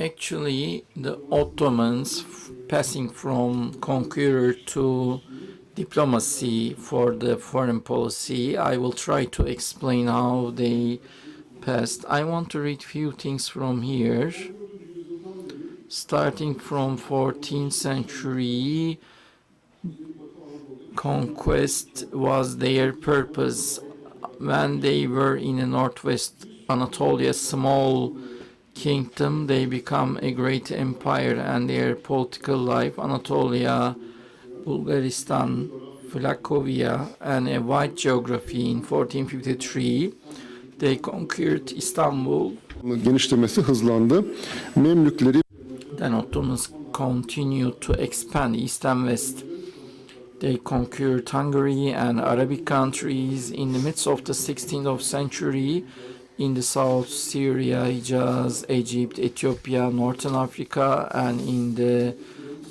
Actually, the Ottomans passing from conqueror to diplomacy for the foreign policy. I will try to explain how they passed. I want to read few things from here. Starting from 14th century, conquest was their purpose. When they were in the northwest Anatolia, small kingdom, they become a great empire, and their political life, Anatolia, Bulgaristan, Flakovia, and a wide geography. In 1453, they conquered Istanbul. genişlemesi hızlandı. Memlükleri Then Ottomans continued to expand east and west. They conquered Hungary and Arabic countries in the midst of the 16th century. In the south, Syria, Hijaz, Egypt, Ethiopia, Northern Africa, and in the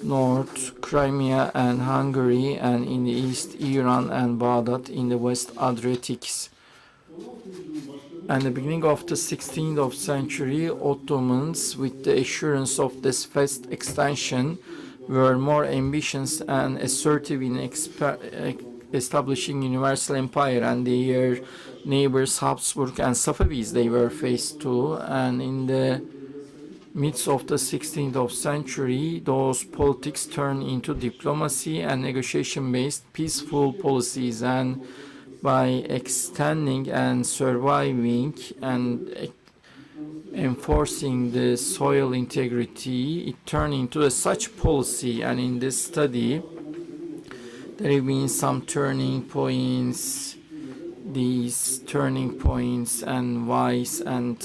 north, Crimea and Hungary, and in the east, Iran and Baghdad, in the west, Adriatics. And the beginning of the 16th century, Ottomans, with the assurance of this vast extension, were more ambitious and assertive in establishing universal empire, and their neighbors Habsburg and Safavids they were faced to. And in the midst of the 16th century, those politics turned into diplomacy and negotiation-based peaceful policies, and by extending and surviving and enforcing the soil integrity, it turned into such policy. And in this study, there have been some turning points, these turning points and whys, and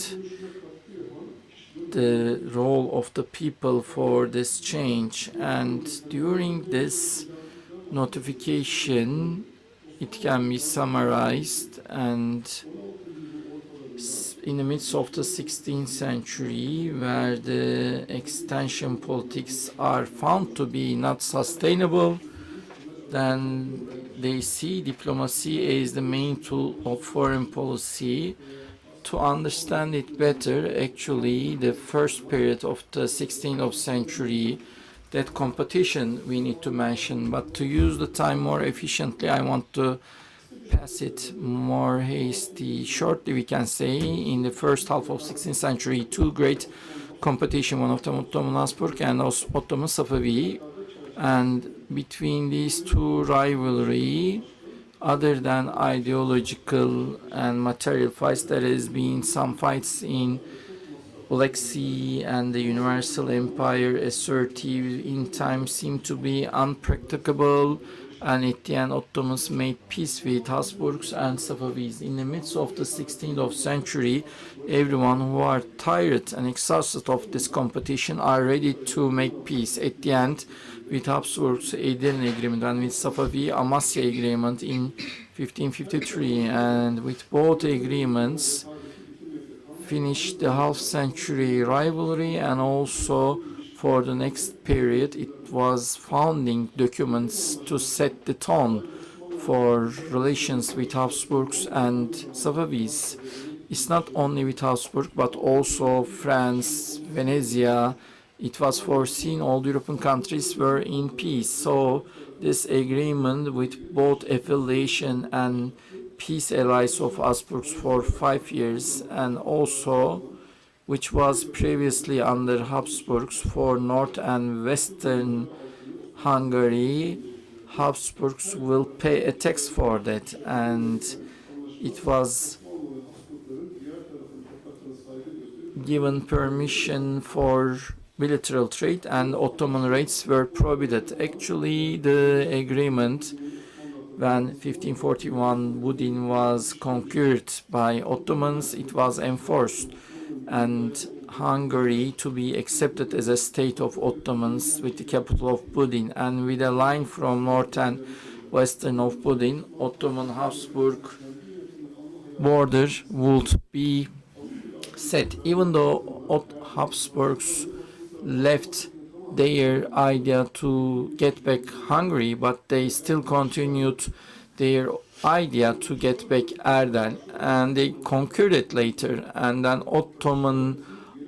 the role of the people for this change. And during this notification, it can be summarized, and in the midst of the 16th century, where the extension politics are found to be not sustainable, then they see diplomacy as the main tool of foreign policy. To understand it better, actually, the first period of the 16th century, that competition we need to mention, but to use the time more efficiently, I want to pass it more hasty. Shortly, we can say, in the first half of 16th century, two great competition, one of them Ottoman Habsburg and Ottoman Safavi, and between these two rivalry, other than ideological and material fights, there has been some fights in Black Sea, and the universal empire assertive in time seemed to be unpracticable, and at the end Ottomans made peace with Habsburgs and Safavids. In the midst of the 16th century, everyone who are tired and exhausted of this competition are ready to make peace. At the end, with Habsburgs Edirne Agreement and with Safavi Amasya Agreement in 1553, and with both agreements finished the half-century rivalry, and also for the next period it was founding documents to set the tone for relations with Habsburgs and Safavids. It's not only with Habsburg but also France, Venezia. It was foreseen all European countries were in peace. So this agreement with both affiliation and peace allies of Habsburgs for 5 years, and also which was previously under Habsburgs for North and Western Hungary, Habsburgs will pay a tax for that, and it was given permission for bilateral trade, and Ottoman raids were prohibited. Actually, the agreement when 1541 Budin was conquered by Ottomans, it was enforced, and Hungary to be accepted as a state of Ottomans with the capital of Budin, and with a line from north and western of Budin, Ottoman Habsburg border would be set. Even though Habsburgs left their idea to get back Hungary, but they still continued their idea to get back Erdel, and they conquered it later, and then Ottoman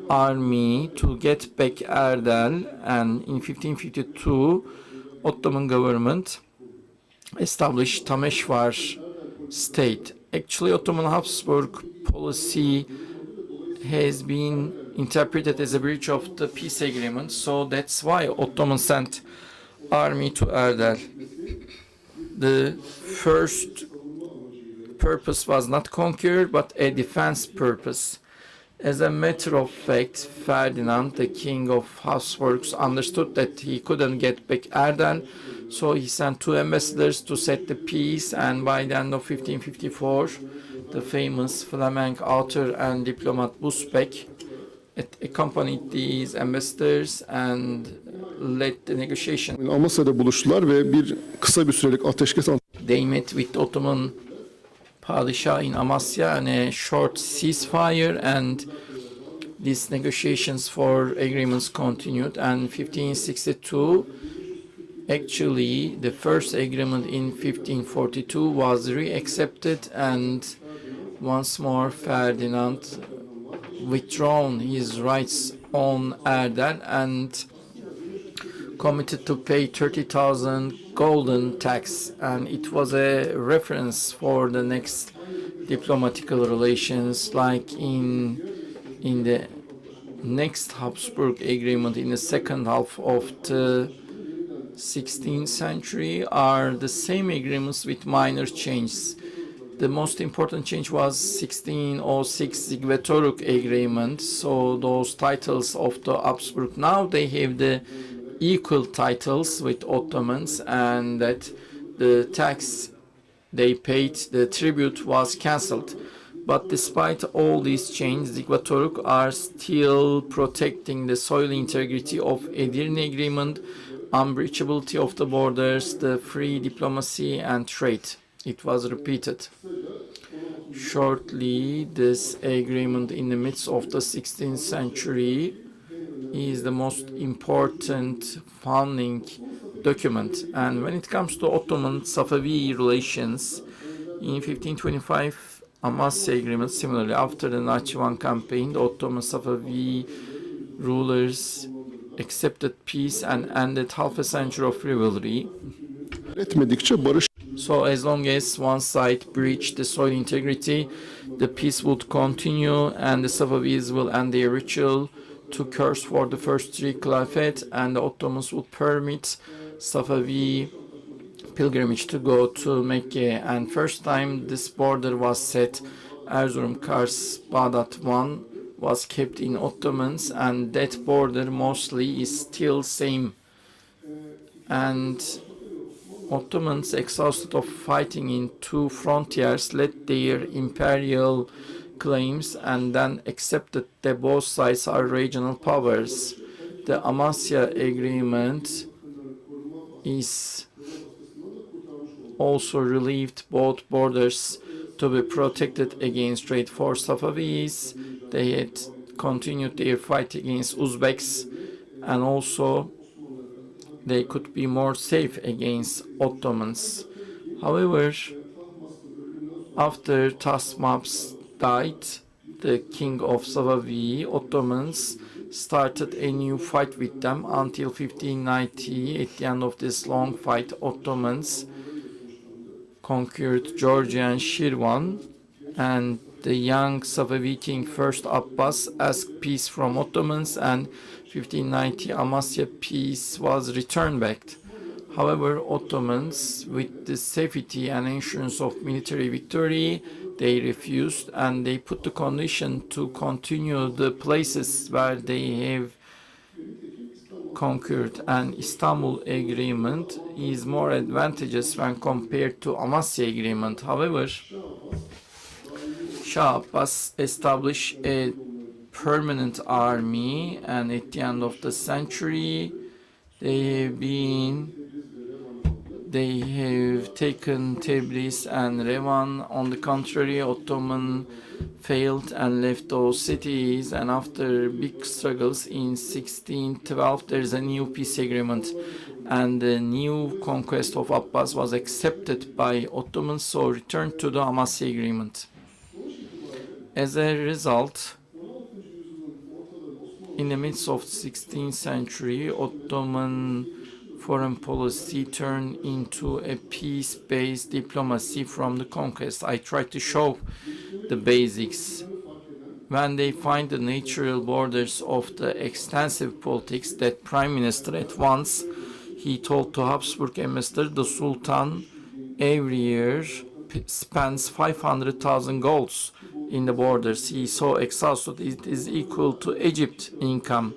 army to get back Erdel, and in 1552 Ottoman government established Temeshvar state. Actually, Ottoman Habsburg policy has been interpreted as a breach of the peace agreement, so that's why Ottoman sent army to Erdel. The first purpose was not conquer, but a defense purpose. As a matter of fact, Ferdinand, the king of Habsburgs, understood that he couldn't get back Erdel, so he sent 2 ambassadors to set the peace, and by the end of 1554, the famous Flamand author and diplomat Busbek accompanied these ambassadors and led the negotiation. Amasya'da buluştular ve kısa bir sürelik ateşkes. They met with the Ottoman Padişah in Amasya and a short ceasefire, and these negotiations for agreements continued. And 1562, actually, the first agreement in 1542 was re-accepted, and once more Ferdinand withdrawn his rights on Erdel and committed to pay 30,000 golden tax, and it was a reference for the next diplomatical relations, like in the next Habsburg agreement in the second half of the 16th century are the same agreements with minor changes. The most important change was 1606 Zigvatoruk agreement. So those titles of the Habsburg, now they have the equal titles with Ottomans, and that the tax they paid, the tribute, was cancelled. But despite all these changes, Zigvatoruk are still protecting the soil integrity of Edirne agreement, unbreachability of the borders, the free diplomacy and trade. It was repeated. Shortly, this agreement in the midst of the 16th century is the most important founding document. And when it comes to Ottoman-Safavi relations, in 1525, Amasya Agreement, similarly, after the Nahçıvan campaign, the Ottoman-Safavi rulers accepted peace and ended half a century of rivalry. So as long as one side breached the soil integrity, the peace would continue, and the Safavids will end their ritual to curse for the first 3 caliphate, and the Ottomans would permit Safavi pilgrimage to go to Mecca. And first time this border was set, Erzurum, Kars, Bağdat I was kept in Ottomans, and that border mostly is still same. And Ottomans, exhausted of fighting in 2 frontiers, led their imperial claims and then accepted that both sides are regional powers. The Amasya Agreement is also relieved both borders to be protected against trade for Safavis, They had continued their fight against Uzbeks, and also they could be more safe against Ottomans. However, after Tasmaps died, the king of Safavi, Ottomans started a new fight with them until 1590. At the end of this long fight, Ottomans conquered Georgia and Shirvan, and the young Safavi king first Abbas asked peace from Ottomans, and 1590 Amasya peace was returned back. However, Ottomans, with the safety and assurance of military victory, they refused, and they put the condition to continue the places where they have conquered. And Istanbul agreement is more advantageous when compared to Amasya agreement. However, Shah Abbas established a permanent army, and at the end of the century, they have taken Tabriz and Revan. On the contrary, Ottoman failed and left those cities, and after big struggles in 1612 there is a new peace agreement, and the new conquest of Abbas was accepted by Ottomans, so returned to the Amasya agreement. As a result, in the midst of the 16th century, Ottoman foreign policy turned into a peace-based diplomacy from the conquest. I tried to show the basics. When they find the natural borders of the extensive politics, that prime minister at once, he told to Habsburg ambassador, the Sultan every year spends 500,000 golds in the borders. He so exhausted, it is equal to Egypt income,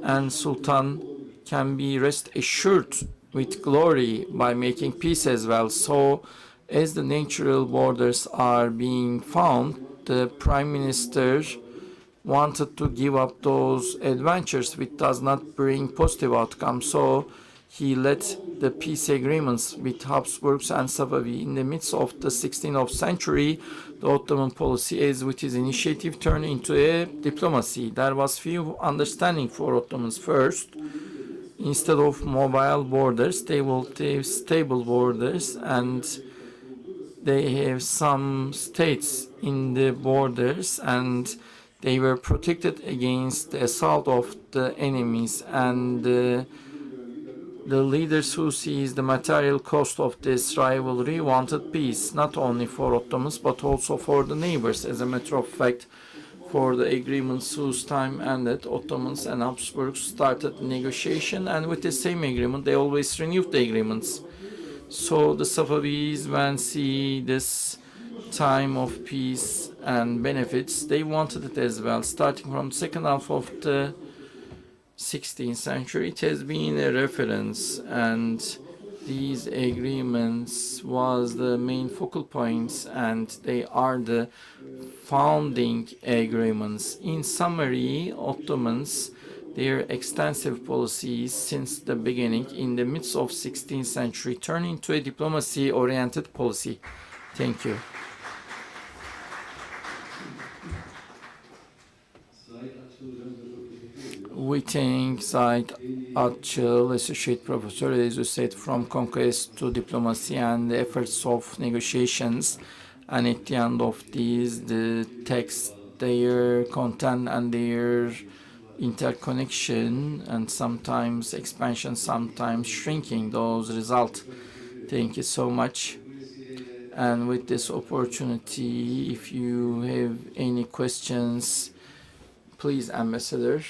and Sultan can be rest assured with glory by making peace as well. So as the natural borders are being found, the prime minister wanted to give up those adventures which does not bring positive outcome. So he led the peace agreements with Habsburgs and Safavi. In the midst of the 16th century, the Ottoman policy, as with his initiative, turned into a diplomacy. There was few understanding for Ottomans. First, instead of mobile borders, they will have stable borders, and they have some states in the borders, and they were protected against the assault of the enemies. And the leaders who seized the material cost of this rivalry wanted peace, not only for Ottomans but also for the neighbors. As a matter of fact, for the agreements whose time ended, Ottomans and Habsburgs started negotiation, and with the same agreement they always renewed the agreements. So the Safavis, when see this time of peace and benefits, they wanted it as well. Starting from the second half of the 16th century, it has been a reference, and these agreements was the main focal points, and they are the founding agreements. In summary, Ottomans, their extensive policies since the beginning in the midst of 16th century turned into a diplomacy-oriented policy. Thank you. We thank Zahid Atçıl, Associate Professor, as you said, from conquest to diplomacy and the efforts of negotiations. And at the end of these, the text, their content and their interconnection, and sometimes expansion, sometimes shrinking, those results. Thank you so much. And with this opportunity, if you have any questions, please, Ambassador.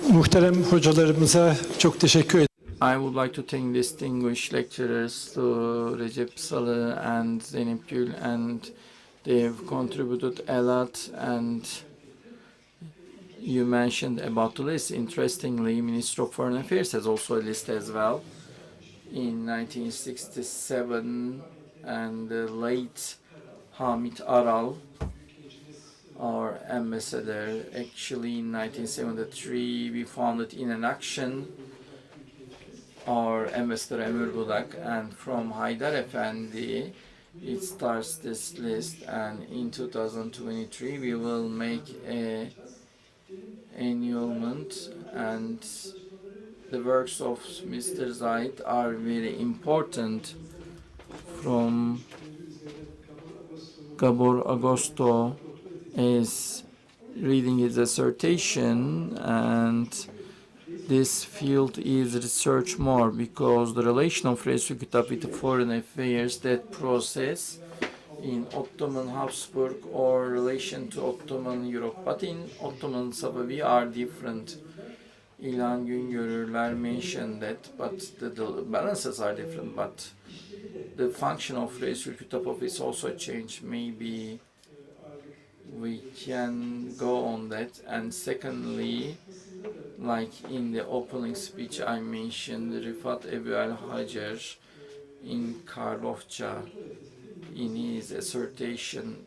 Muhterem hocalarımıza çok teşekkür ederim. I would like to thank distinguished lecturers to Recep Salı and Zeynep Gül, and they've contributed a lot. And you mentioned about the list. Interestingly, Minister of Foreign Affairs has also a list as well. In 1967, and the late Hamit Aral, our ambassador, actually in 1973 we found it in an action, our ambassador Emir Budak, and from Haydar Efendi it starts this list, and in 2023 we will make a annulment, and the works of Mr. Zahid are very important. From Gabor Agosto is reading his dissertation, and this field is researched more because the relation of Resul Kitap with the foreign affairs, that process in Ottoman Habsburg or relation to Ottoman Europe, but in Ottoman Safavi are different. İlhan Güngörürler mentioned that, but the balances are different, but the function of Resul Kitap office also changed. Maybe we can go on that. And secondly, like in the opening speech I mentioned, Rifat Ebu El Hacer in Karlofça, in his dissertation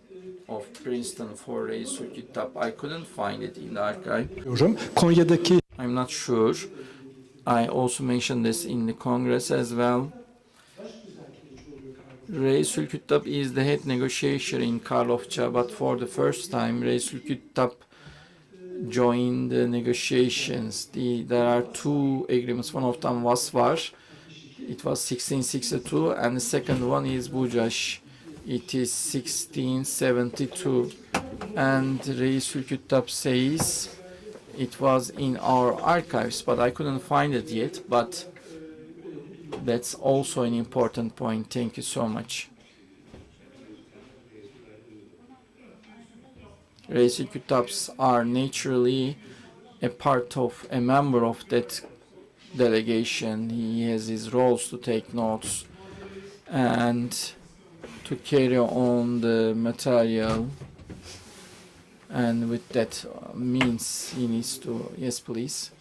of Princeton for Resul Kitap, I couldn't find it in the archive. Konya'daki I'm not sure. I also mentioned this in the Congress as well. Resul Küttab is the head negotiator in Karlofça, but for the first time Resul Küttab joined the negotiations. There are two agreements. One of them was var. It was 1662, and the second one is Bucaş. It is 1672. And Resul Küttab says it was in our archives, but I couldn't find it yet. But that's also an important point. Thank you so much. Resul Küttabs are naturally a member of that delegation. He has his roles to take notes and to carry on the material, and with that means he needs to, yes please.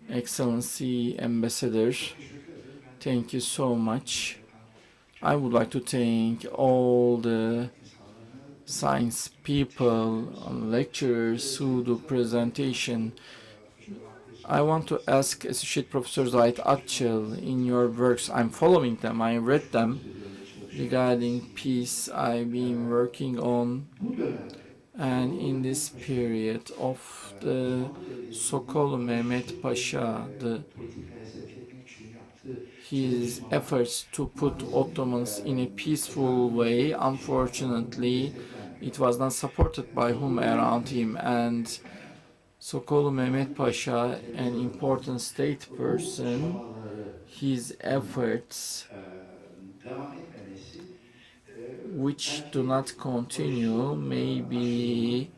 Excellency Ambassador, thank you so much. I would like to thank all the science people and lecturers who do presentation. I want to ask Associate Professor Zahid Atçıl, in your works, I'm following them, I read them, regarding peace I've been working on, and in this period of the Sokolu Mehmet Pasha, his efforts to put Ottomans in a peaceful way, unfortunately, it was not supported by whom around him, and Sokolu Mehmet Pasha, an important state person, his efforts, which do not continue, maybe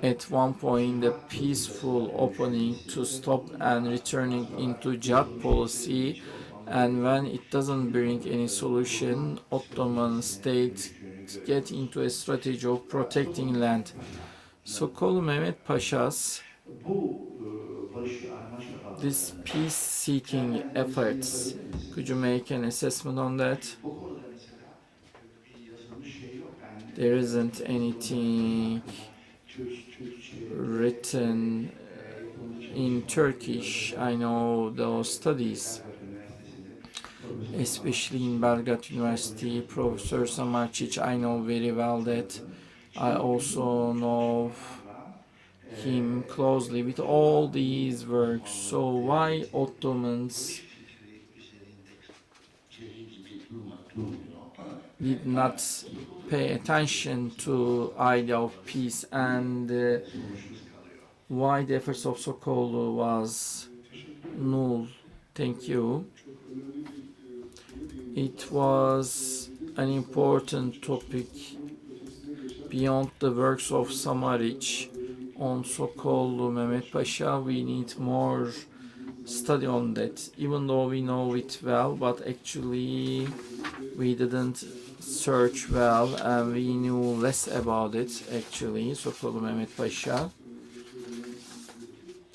at one point the peaceful opening to stop and returning into jihad policy, and when it doesn't bring any solution, Ottoman state get into a strategy of protecting land. Sokolu Mehmet Pasha's this peace-seeking efforts, could you make an assessment on that? There isn't anything written in Turkish. I know those studies, especially in Belgrade University, Professor Samarcic, I know very well that. I also know him closely with all these works. So why Ottomans did not pay attention to idea of peace, and why the efforts of Sokolu was null? Thank you. It was an important topic beyond the works of Samaric on Sokolu Mehmet Pasha. We need more study on that, even though we know it well, but actually we didn't search well and we knew less about it actually. Sokolu Mehmet Pasha,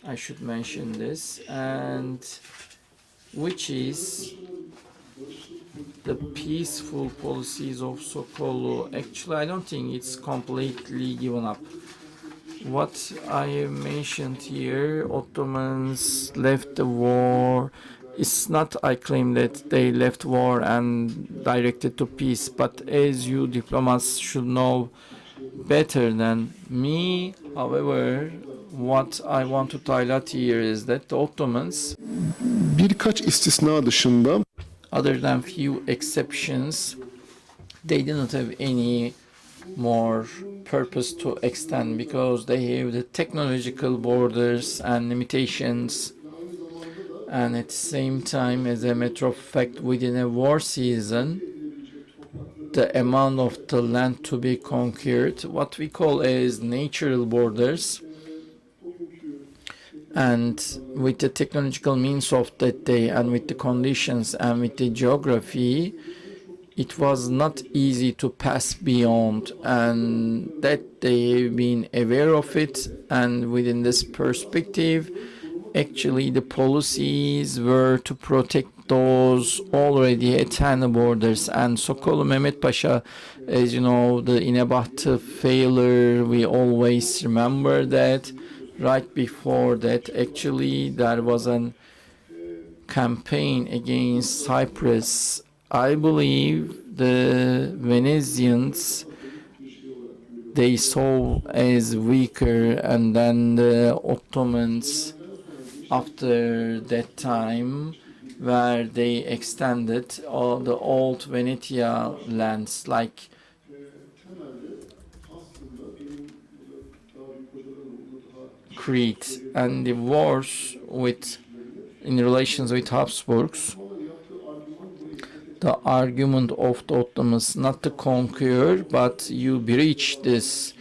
I should mention this, and which is the peaceful policies of Sokolu. Actually, I don't think it's completely given up. What I mentioned here, Ottomans left the war It's not I claim that they left war and directed to peace, but as you diplomats should know better than me. However, what I want to highlight here is that the Ottomans, Birkaç istisna dışında other than few exceptions, they didn't have any more purpose to extend because they have the technological borders and limitations. And at the same time, as a matter of fact, within a war season, the amount of the land to be conquered, what we call as natural borders, and with the technological means of that day and with the conditions and with the geography, it was not easy to pass beyond, and that they have been aware of it. And within this perspective, actually the policies were to protect those already attained borders. And Sokolu Mehmet Pasha, as you know, the İnebahçe failure, we always remember that. Right before that, actually, there was a campaign against Cyprus. I believe the Venetians, they saw as weaker, and then the Ottomans after that time, where they extended all the old Venetia lands like Crete, and the wars in relations with Habsburgs. The argument of the Ottomans not to conquer, but you breach this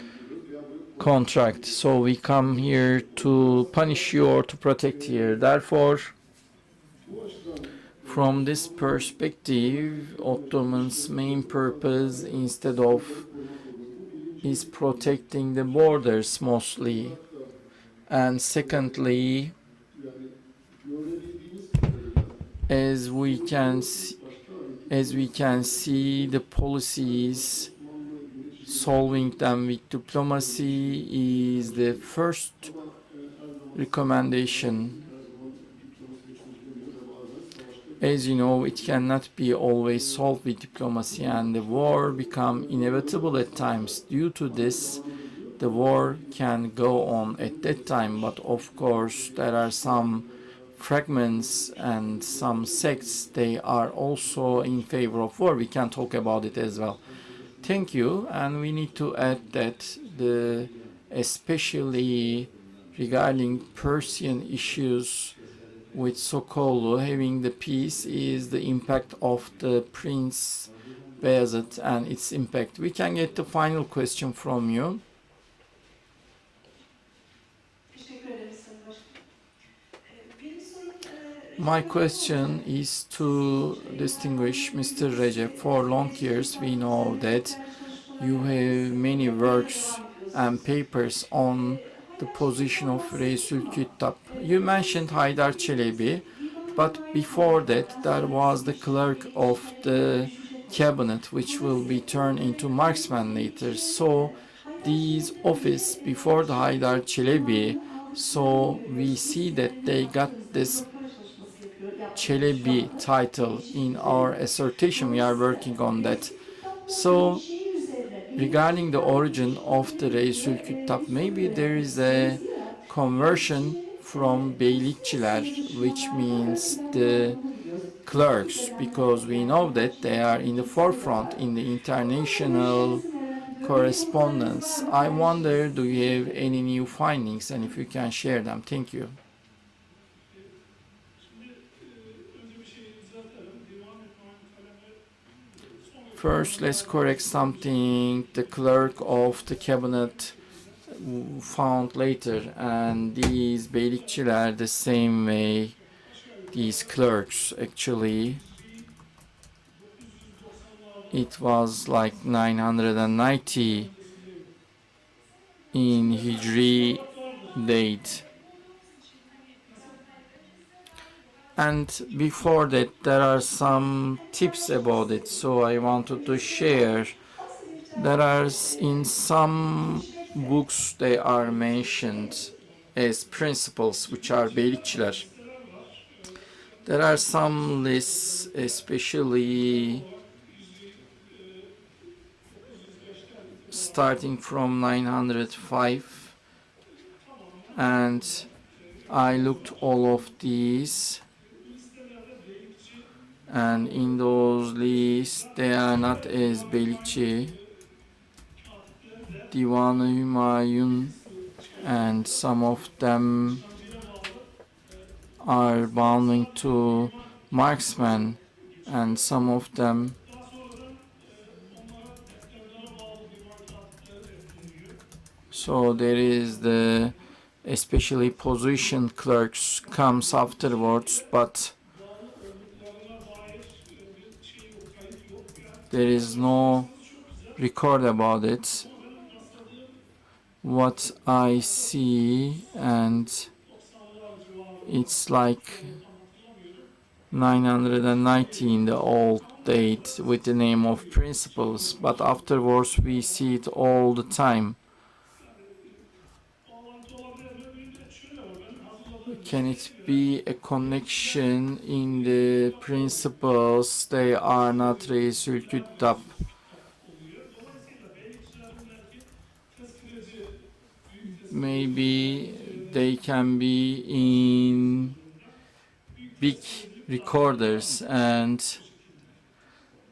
contract, so we come here to punish you or to protect here. Therefore, from this perspective, Ottomans' main purpose instead of is protecting the borders mostly. And secondly, as we can see the policies, solving them with diplomacy is the first recommendation. As you know, it cannot be always solved with diplomacy, and the war become inevitable at times. Due to this, the war can go on at that time, but of course there are some fragments and some sects, they are also in favor of war. We can talk about it as well. Thank you. And we need to add that especially regarding Persian issues with Sokolu having the peace is the impact of the Prince Bayezid and its impact. We can get the final question from you. My question is to distinguish Mr. Recep. For long years, we know that you have many works and papers on the position of Reisül Küttab. You mentioned Haydar Çelebi, but before that, there was the clerk of the cabinet, which will be turned into marksman later. So, these office before the Haydar Çelebi, so we see that they got this Çelebi title in our assertion. We are working on that. So regarding the origin of the Reisül Küttab, maybe there is a conversion from beylikçiler, which means the clerks, because we know that they are in the forefront in the international correspondence. I wonder, do you have any new findings, and if you can share them? Thank you. First, let's correct something the clerk of the cabinet found later, and these beylikçiler the same way, these clerks actually, it was like 990 in Hijri date. And before that, there are some tips about it, so I wanted to share. There are in some books they are mentioned as principles, which are beylikçiler. There are some lists, especially starting from 905, and I looked all of these, and in those lists they are not as Beylikçi, Divan-ı Hümayun, and some of them are belonging to marksmen, and some of them so there is the especially position clerks comes afterwards, but there is no record about it. What I see, and it's like 990 in the old date with the name of principals, but afterwards we see it all the time. Can it be a connection in the principles? They are not Reisül Küttab. Maybe they can be in big recorders, and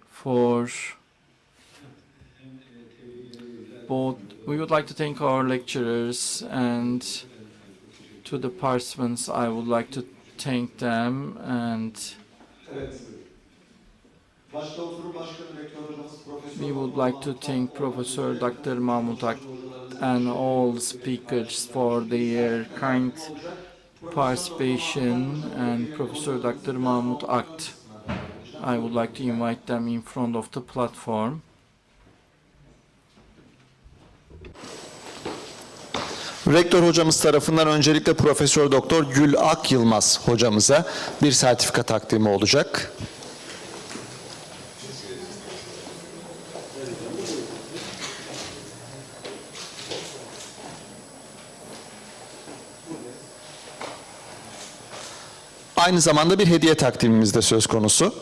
for both, we would like to thank our lecturers, and to the participants I would like to thank them, and we would like to thank Professor Dr. Mahmut Ak and all speakers for their kind participation, and Professor Dr. Mahmut Akt. I would like to invite them in front of the platform. Rektör hocamız tarafından öncelikle Profesör Doktor Gül Ak Yılmaz hocamıza bir sertifika takdimi olacak. Aynı zamanda bir hediye takdimimiz de söz konusu.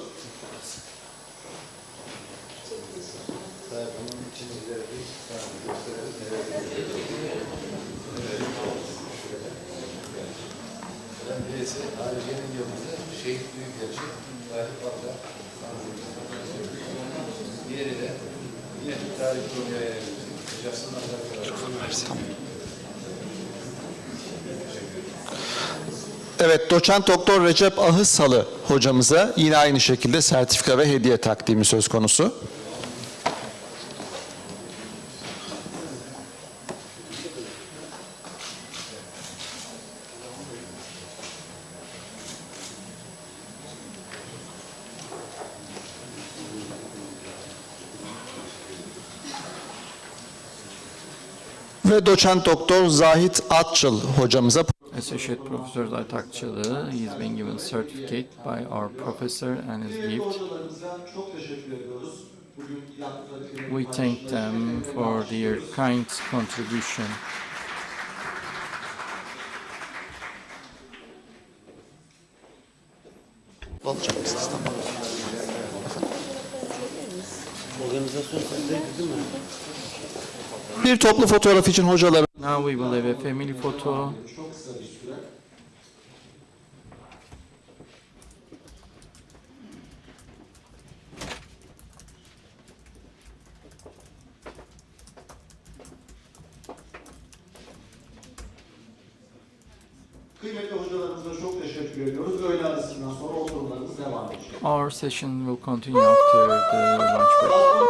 Evet, Doçent Doktor Recep Ahısalı hocamıza yine aynı şekilde sertifika ve hediye takdimi söz konusu. Ve Doçent Doktor Zahit Atçıl hocamıza Associate Professor Zahit Akçılı, he is being given certificate by our professor and his gift. We thank them for their kind contribution. bir toplu fotoğraf için hocalar. Now we will have a family photo. Kıymetli hocalarımıza çok teşekkür ediyoruz. Öğle arasından sonra oturumlarımız devam edecek. Our session will continue after the lunch break.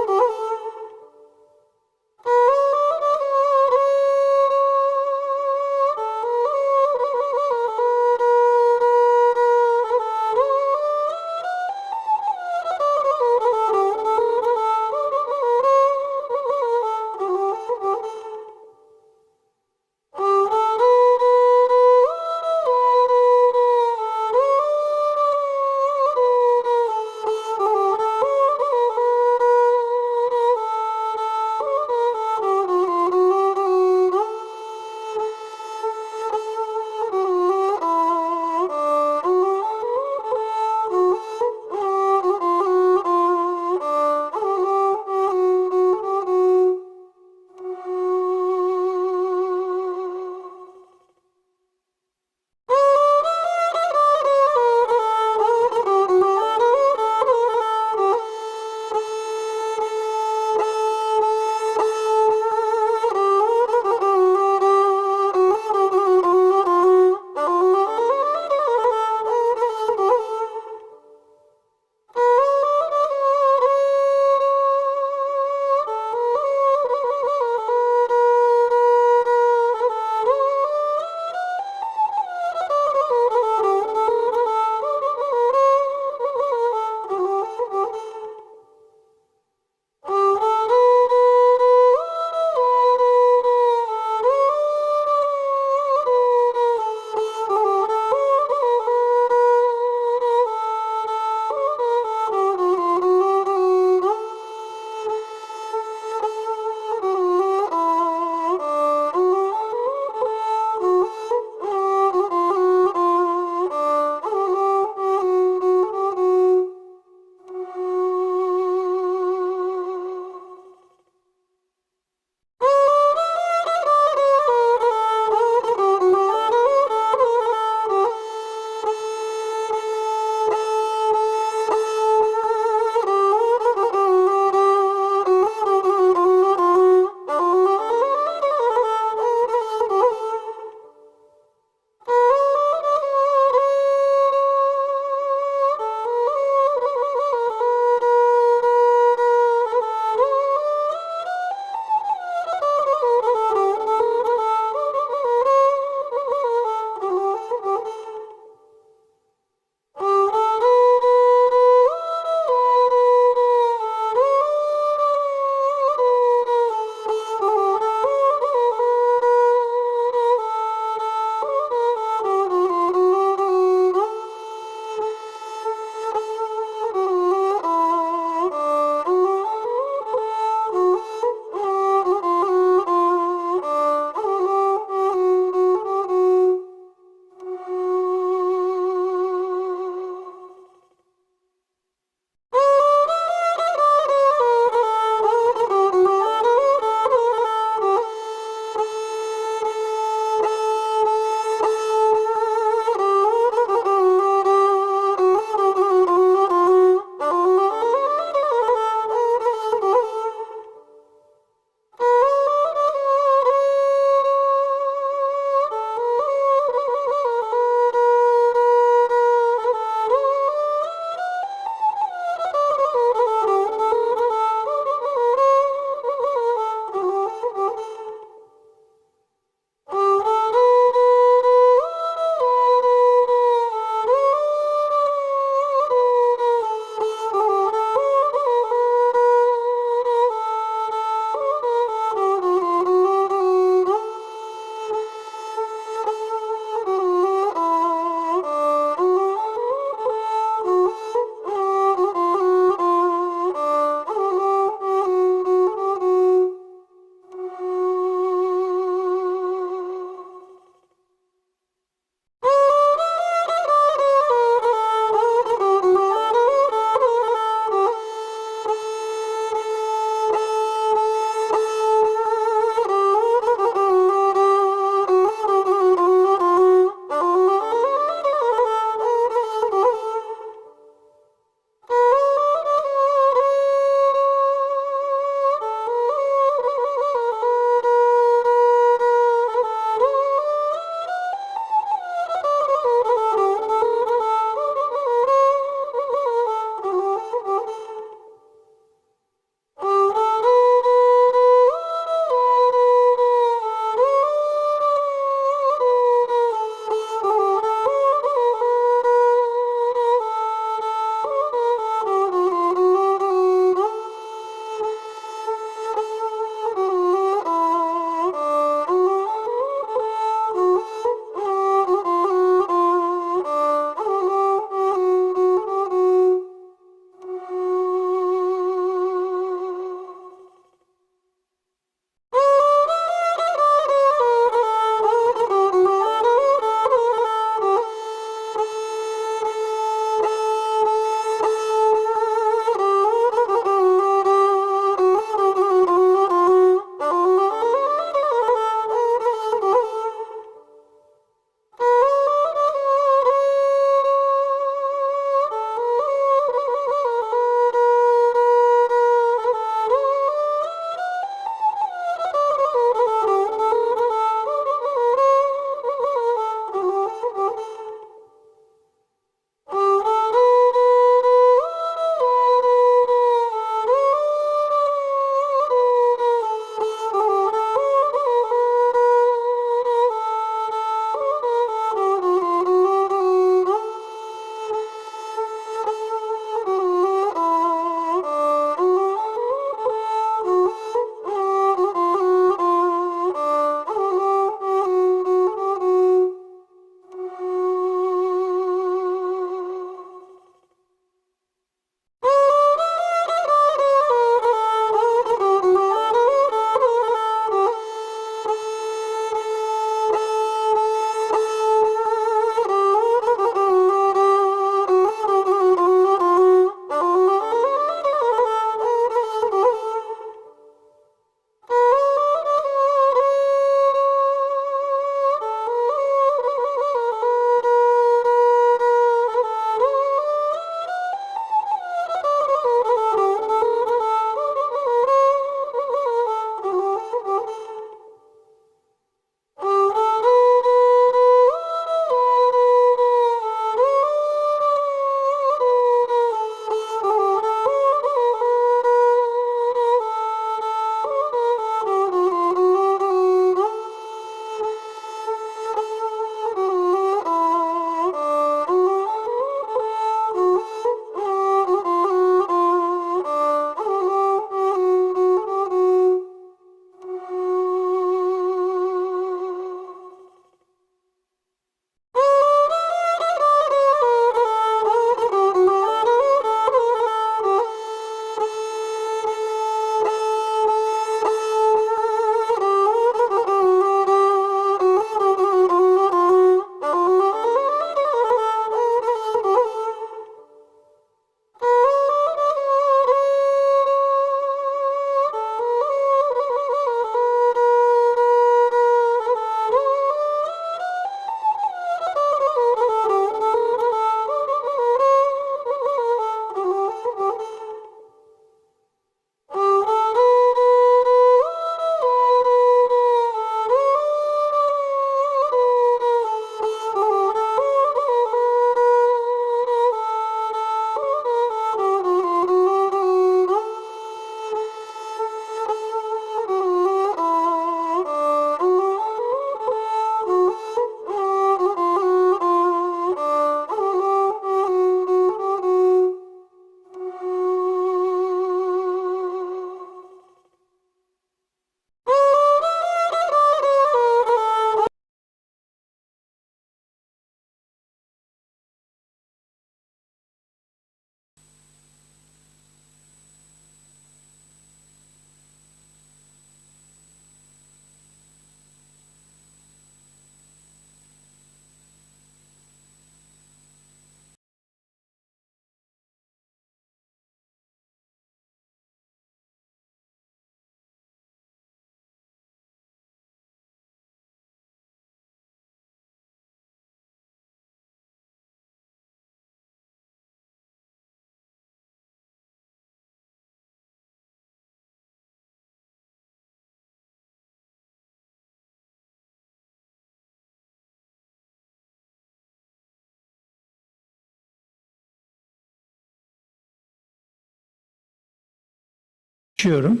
açıyorum.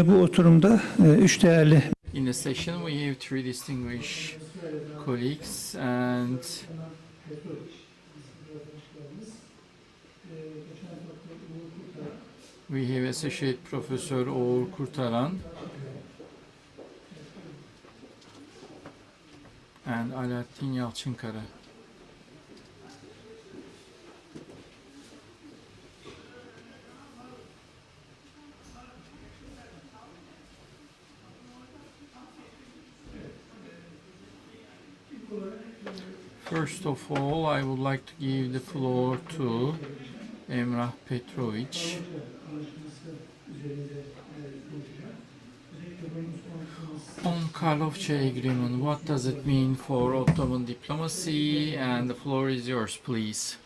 Bu oturumda üç değerli In the session, we have three distinguished colleagues, and we have Associate Professor Uğur Kurtaran and Alaaddin Yalçınkara. First of all, I would like to give the floor to Emrah Petrovic. On Karlofça Agreement, what does it mean for Ottoman diplomacy? And the floor is yours, please.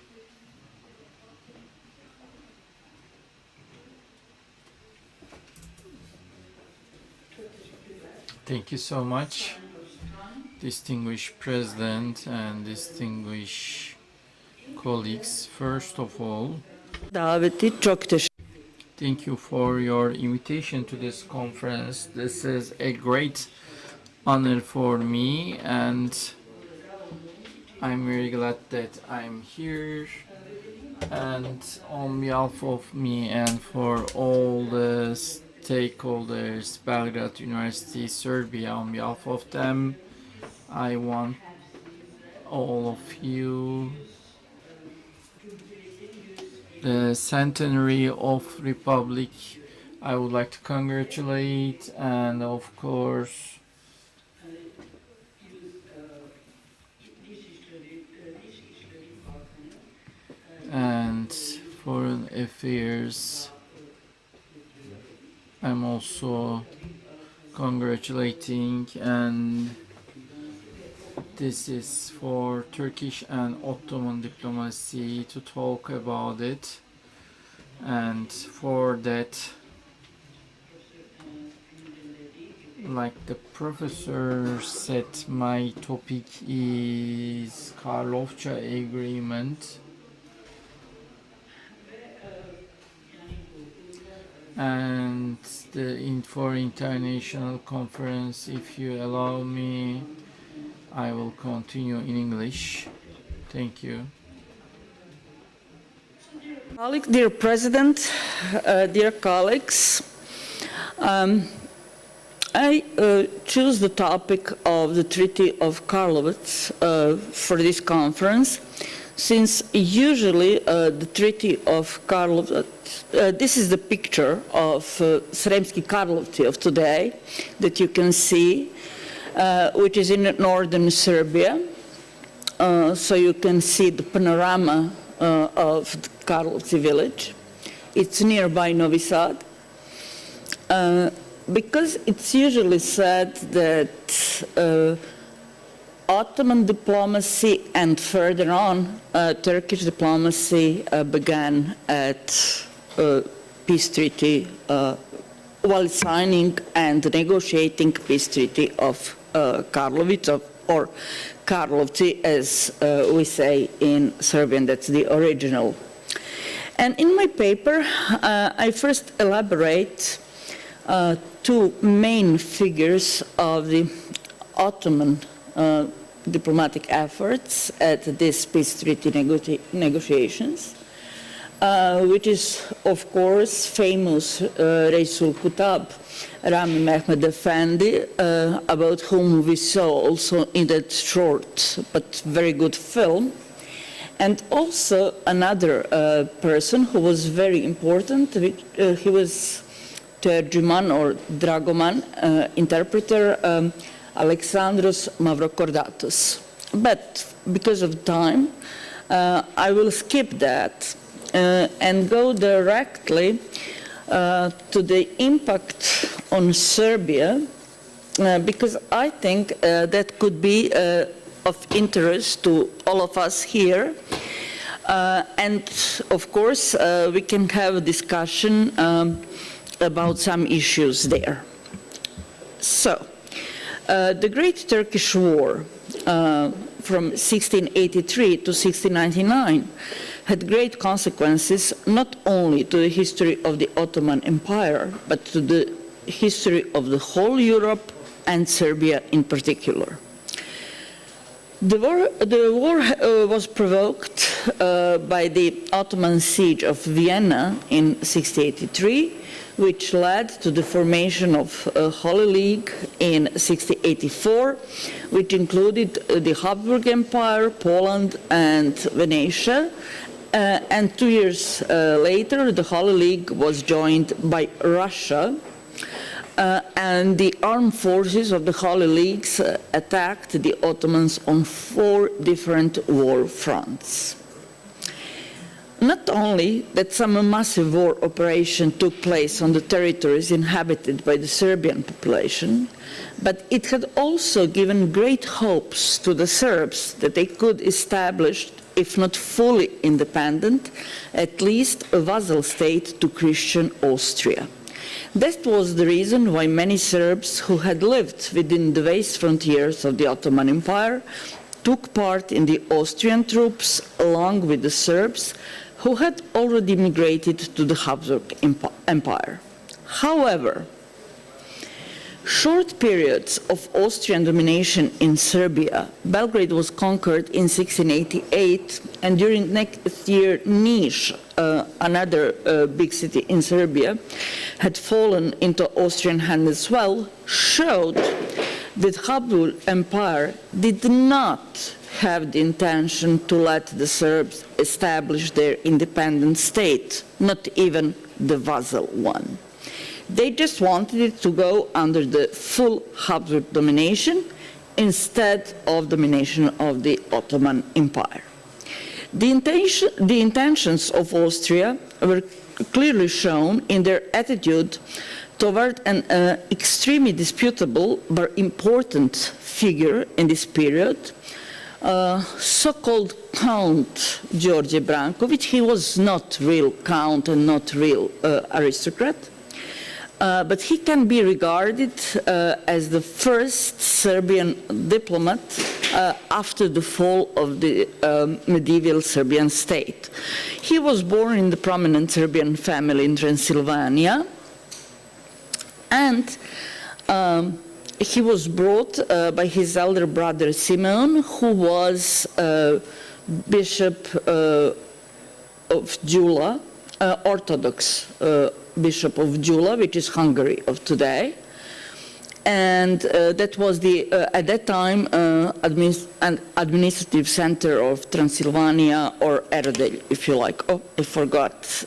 Thank you so much, distinguished President and distinguished colleagues. First of all, Daveti çok teşekkür. thank you for your invitation to this conference. This is a great honor for me, and I'm very glad that I'm here. And on behalf of me and for all the stakeholders, Belgrade University, Serbia, on behalf of them, I want all of you the Centenary of Republic. I would like to congratulate, and of course and Foreign Affairs, I'm also congratulating, and this is for Turkish and Ottoman diplomacy to talk about it. And for that, like the professor said, my topic is Karlofça Agreement. And for international conference, if you allow me, I will continue in English. Thank you. Dear President, dear colleagues, I choose the topic of the Treaty of Karlovac for this conference, since usually the Treaty of Karlovac, this is the picture of Sremski Karlovci of today that you can see, which is in northern Serbia. So you can see the panorama of the Karlovci village. It's nearby Novi Sad. Because it's usually said that Ottoman diplomacy and further on Turkish diplomacy began at peace treaty while signing and negotiating peace treaty of Karlovac, or Karlovci as we say in Serbian, that's the original. And in my paper I first elaborate two main figures of the Ottoman diplomatic efforts at this peace treaty negotiations, which is, of course, famous Reisul Kutab, Rami Mehmed Effendi, about whom we saw also in that short but very good film, and also another person who was very important. He was Terjüman or Dragoman, interpreter, Alexandros Mavrokordatos. But because of time, I will skip that and go directly to the impact on Serbia, because I think that could be of interest to all of us here. And of course, we can have a discussion about some issues there. So, the Great Turkish War, from 1683 to 1699 had great consequences not only to the history of the Ottoman Empire, but to the history of the whole Europe and Serbia in particular. The war was provoked by the Ottoman siege of Vienna in 1683, which led to the formation of a Holy League in 1684, which included the Habsburg Empire, Poland, and Venetia. And 2 years later, the Holy League was joined by Russia, and the armed forces of the Holy Leagues attacked the Ottomans on 4 different war fronts. Not only that some massive war operation took place on the territories inhabited by the Serbian population, but it had also given great hopes to the Serbs that they could establish, if not fully independent, at least a vassal state to Christian Austria. That was the reason why many Serbs who had lived within the vast frontiers of the Ottoman Empire took part in the Austrian troops along with the Serbs who had already migrated to the Habsburg Empire. However, short periods of Austrian domination in Serbia, Belgrade was conquered in 1688, and during next year, Niš, another big city in Serbia, had fallen into Austrian hands as well, showed that Habsburg Empire did not have the intention to let the Serbs establish their independent state, not even the vassal one. They just wanted it to go under the full Habsburg domination instead of domination of the Ottoman Empire. The intentions of Austria were clearly shown in their attitude toward an extremely disputable but important figure in this period, so-called Count George Branković. He was not real count and not real aristocrat. But he can be regarded as the first Serbian diplomat after the fall of the medieval Serbian state. He was born in the prominent Serbian family in Transylvania, and he was brought by his elder brother Simeon, who was Bishop of Gyula, Orthodox Bishop of Gyula, which is Hungary of today, and that was the at that time an administrative center of Transylvania, or Erodel, if you like. Oh, I forgot.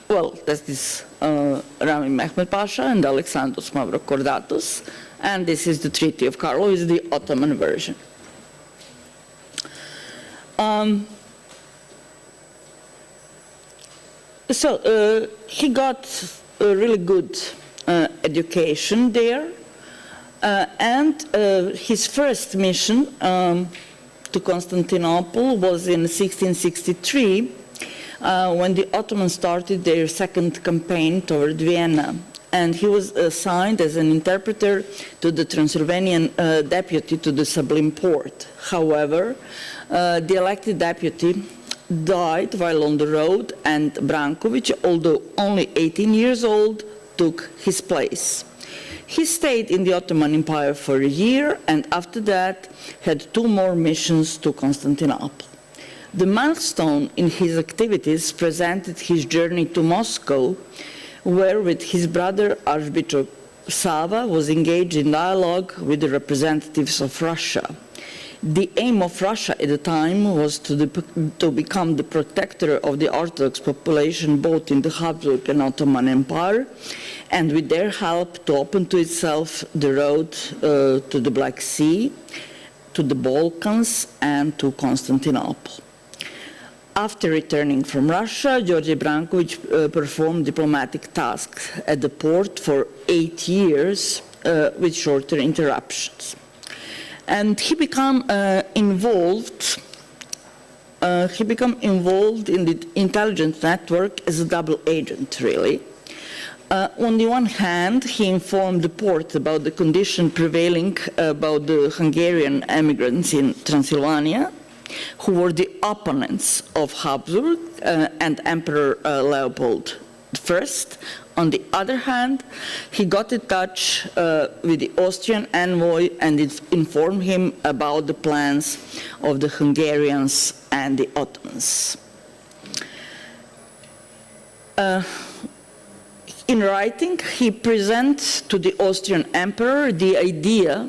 Well, that's this Rami Mehmed Pasha and Alexandros Mavrokordatos, and this is the Treaty of Karlo, is the Ottoman version. So he got a really good education there, and his first mission to Constantinople was in 1663, when the Ottomans started their second campaign toward Vienna. And he was assigned as an interpreter to the Transylvanian deputy to the Sublime Porte. However, the elected deputy died while on the road, and Branković, although only 18 years old, took his place. He stayed in the Ottoman Empire for a year, and after that had 2 more missions to Constantinople. The milestone in his activities presented his journey to Moscow, where with his brother Archbishop Sava was engaged in dialogue with the representatives of Russia. The aim of Russia at the time was to become the protector of the Orthodox population both in the Habsburg and Ottoman Empire, and with their help to open to itself the road to the Black Sea, to the Balkans, and to Constantinople. After returning from Russia, George Branković performed diplomatic tasks at the port for 8 years with shorter interruptions. And he became involved in the intelligence network as a double agent, really. On the one hand, he informed the Porte about the condition prevailing about the Hungarian immigrants in Transylvania, who were the opponents of Habsburg and Emperor Leopold I. On the other hand, he got in touch with the Austrian envoy and informed him about the plans of the Hungarians and the Ottomans. In writing, he presents to the Austrian emperor the idea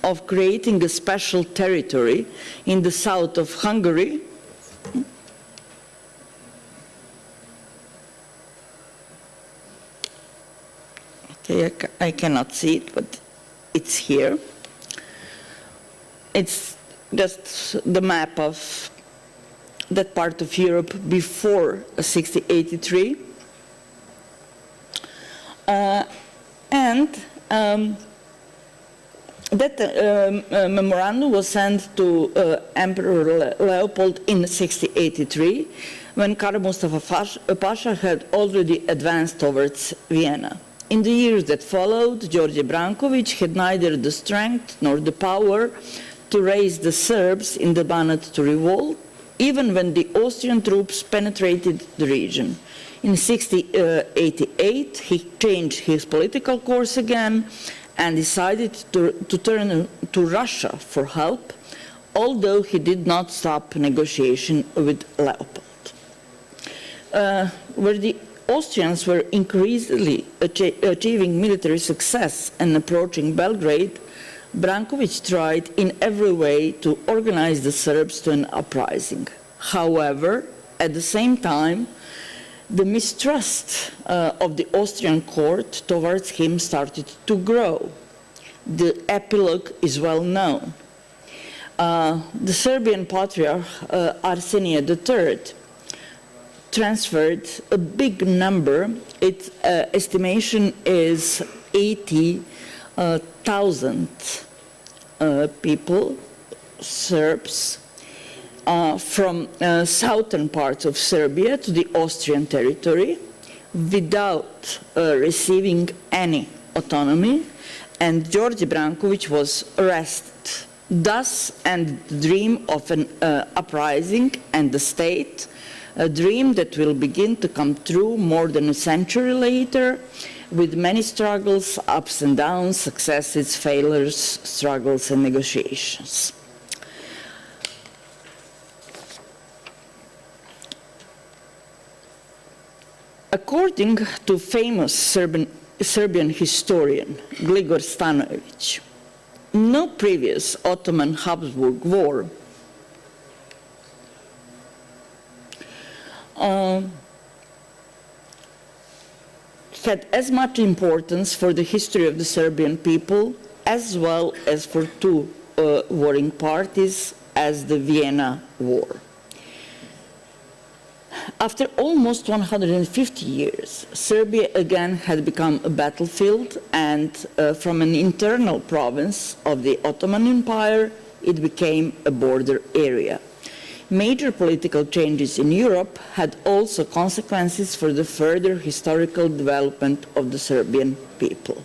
of creating a special territory in the south of Hungary, okay, I cannot see it, but it's here. It's just the map of that part of Europe before 1683. That memorandum was sent to Emperor Leopold in 1683, when Kara Mustafa Pasha had already advanced towards Vienna. In the years that followed, George Branković had neither the strength nor the power to raise the Serbs in the Banat to revolt, even when the Austrian troops penetrated the region. In 1688, he changed his political course again and decided to turn to Russia for help, although he did not stop negotiation with Leopold. Where the Austrians were increasingly achieving military success and approaching Belgrade, Branković tried in every way to organize the Serbs to an uprising. However, at the same time, the mistrust of the Austrian court towards him started to grow. The epilogue is well known. The Serbian Patriarch Arsenije III transferred a big number, its estimation is 80,000 people, Serbs, from southern parts of Serbia to the Austrian territory without receiving any autonomy, and George Branković was arrested. Thus ended the dream of an uprising and the state, a dream that will begin to come true more than a century later, with many struggles, ups and downs, successes, failures, struggles, and negotiations. According to famous Serbian historian Gligor Stanojević, no previous Ottoman-Habsburg war had as much importance for the history of the Serbian people as well as for two warring parties as the Vienna War. After almost 150 years, Serbia again had become a battlefield, and from an internal province of the Ottoman Empire, it became a border area. Major political changes in Europe had also consequences for the further historical development of the Serbian people.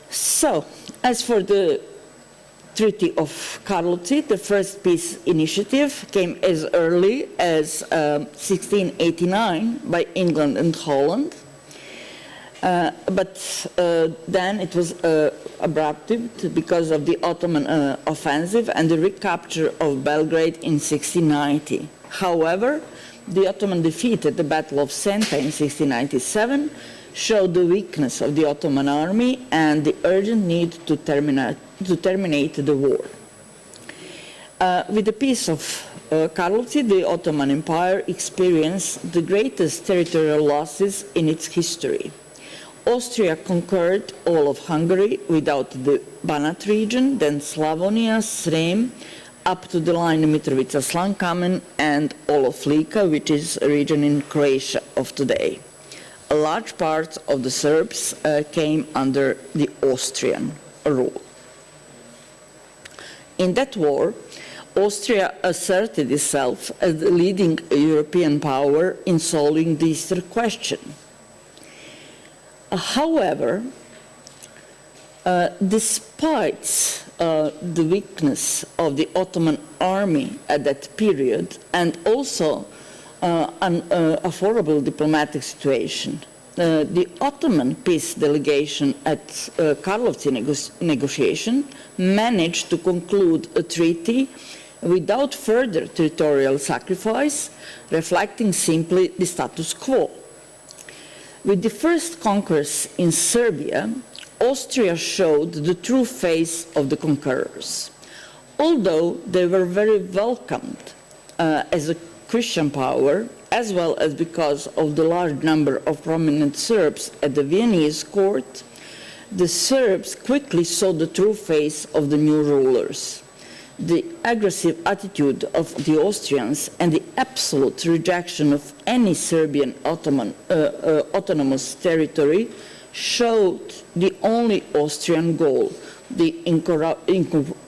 So, as for the Treaty of Karlovci, the first peace initiative came as early as 1689 by England and Holland, but then it was abrupted because of the Ottoman offensive and the recapture of Belgrade in 1690. However, the Ottoman defeat at the Battle of Senta in 1697 showed the weakness of the Ottoman army and the urgent need to terminate the war. With the Peace of Karlovci, the Ottoman Empire experienced the greatest territorial losses in its history. Austria conquered all of Hungary without the Banat region, then Slavonia, Srem, up to the line Mitrovica-Slankamen, and all of Lika, which is a region in Croatia of today. A large part of the Serbs came under the Austrian rule. In that war, Austria asserted itself as the leading European power in solving the Eastern question. However, despite the weakness of the Ottoman army at that period, and also an affordable diplomatic situation, the Ottoman peace delegation at Karlovci negotiation managed to conclude a treaty without further territorial sacrifice, reflecting simply the status quo. With the first conquest in Serbia, Austria showed the true face of the conquerors. Although they were very welcomed as a Christian power, as well as because of the large number of prominent Serbs at the Viennese court, the Serbs quickly saw the true face of the new rulers. The aggressive attitude of the Austrians and the absolute rejection of any Serbian autonomous territory showed the only Austrian goal, the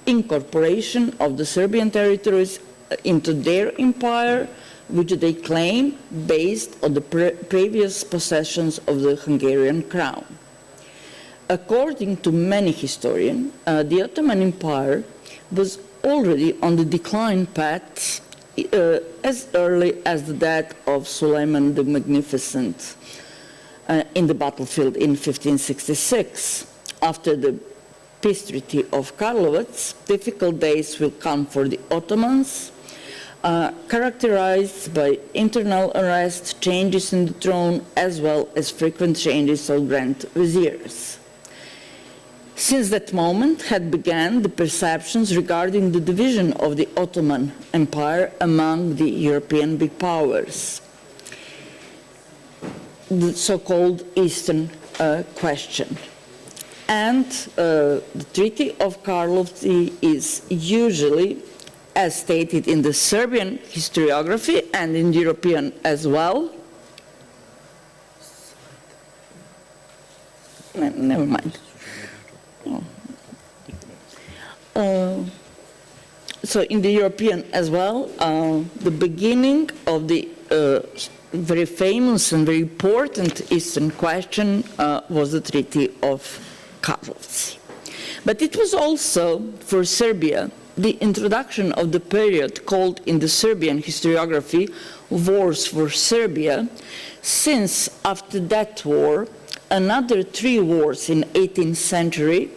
incorporation of the Serbian territories into their empire, which they claim based on the previous possessions of the Hungarian crown. According to many historians, the Ottoman Empire was already on the decline path as early as the death of Suleiman the Magnificent in the battlefield in 1566. After the peace treaty of Karlovac, difficult days will come for the Ottomans, characterized by internal unrest, changes in the throne, as well as frequent changes of grand viziers. Since that moment had begun the perceptions regarding the division of the Ottoman Empire among the European big powers, the so-called Eastern question. And the Treaty of Karlovci is usually, as stated in the Serbian historiography and in the European as well, never mind. So in the European as well, the beginning of the very famous and very important Eastern question was the Treaty of Karlovci. But it was also, for Serbia, the introduction of the period called in the Serbian historiography Wars for Serbia, since after that war, another 3 wars in 18th century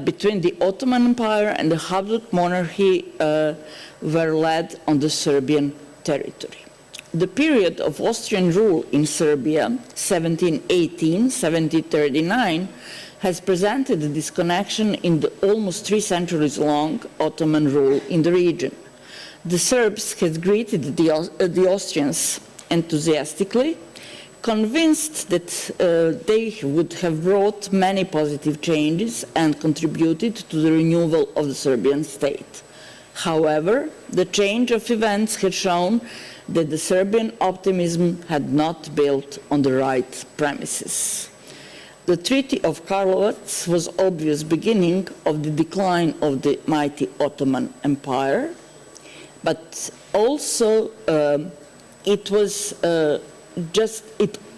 between the Ottoman Empire and the Habsburg monarchy were led on the Serbian territory. The period of Austrian rule in Serbia, 1718-1739, has presented a disconnection in the almost 3 centuries long Ottoman rule in the region. The Serbs had greeted the Austrians enthusiastically, convinced that they would have brought many positive changes and contributed to the renewal of the Serbian state. However, the change of events had shown that the Serbian optimism had not built on the right premises. The Treaty of Karlovac was the obvious beginning of the decline of the mighty Ottoman Empire, but also it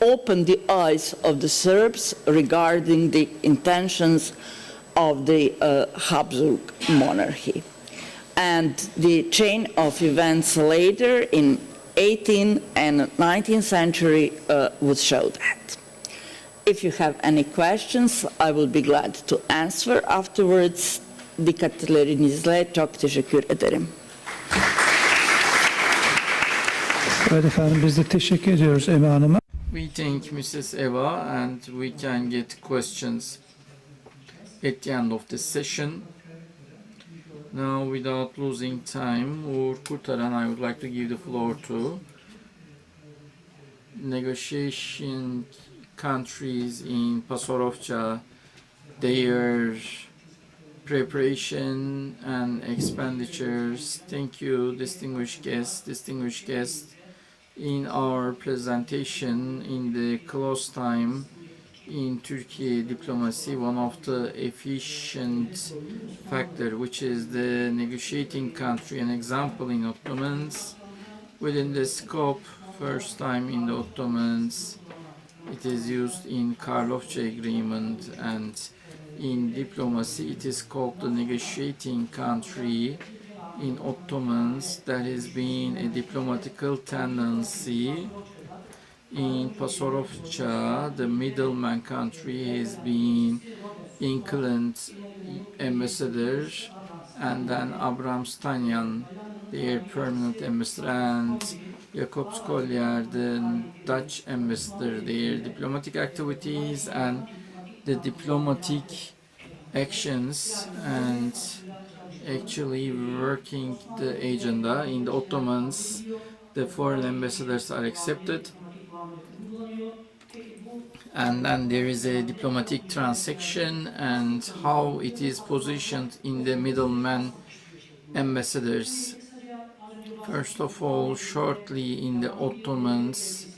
opened the eyes of the Serbs regarding the intentions of the Habsburg monarchy. And the chain of events later in 18th and 19th century would show that. If you have any questions, I will be glad to answer afterwards. Dikkatlerinizle çok teşekkür ederim. Evet efendim, biz de teşekkür ediyoruz Eva Hanım'a. We thank Mrs. Eva, and we can get questions at the end of the session. Now, without losing time, Uğur Kurtaran, I would like to give the floor to negotiation countries in Pasovcha, their preparation and expenditures. Thank you, distinguished guests. In our presentation, in the close time in Turkey diplomacy, one of the efficient factor, which is the negotiating country, an example in Ottomans, within the scope, first time in the Ottomans, It is used in Karlofça Agreement, and in diplomacy it is called the negotiating country. In Ottomans, there has been a diplomatical tendency. In Pasarofça, the middleman country has been England ambassador, and then Abram Stanyan, their permanent ambassador, and Jacob Collier, the Dutch ambassador. Their diplomatic activities and the diplomatic actions and actually working the agenda. In the Ottomans, the foreign ambassadors are accepted, and then there is a diplomatic transaction and how it is positioned in the middleman ambassadors. First of all, shortly in the Ottomans,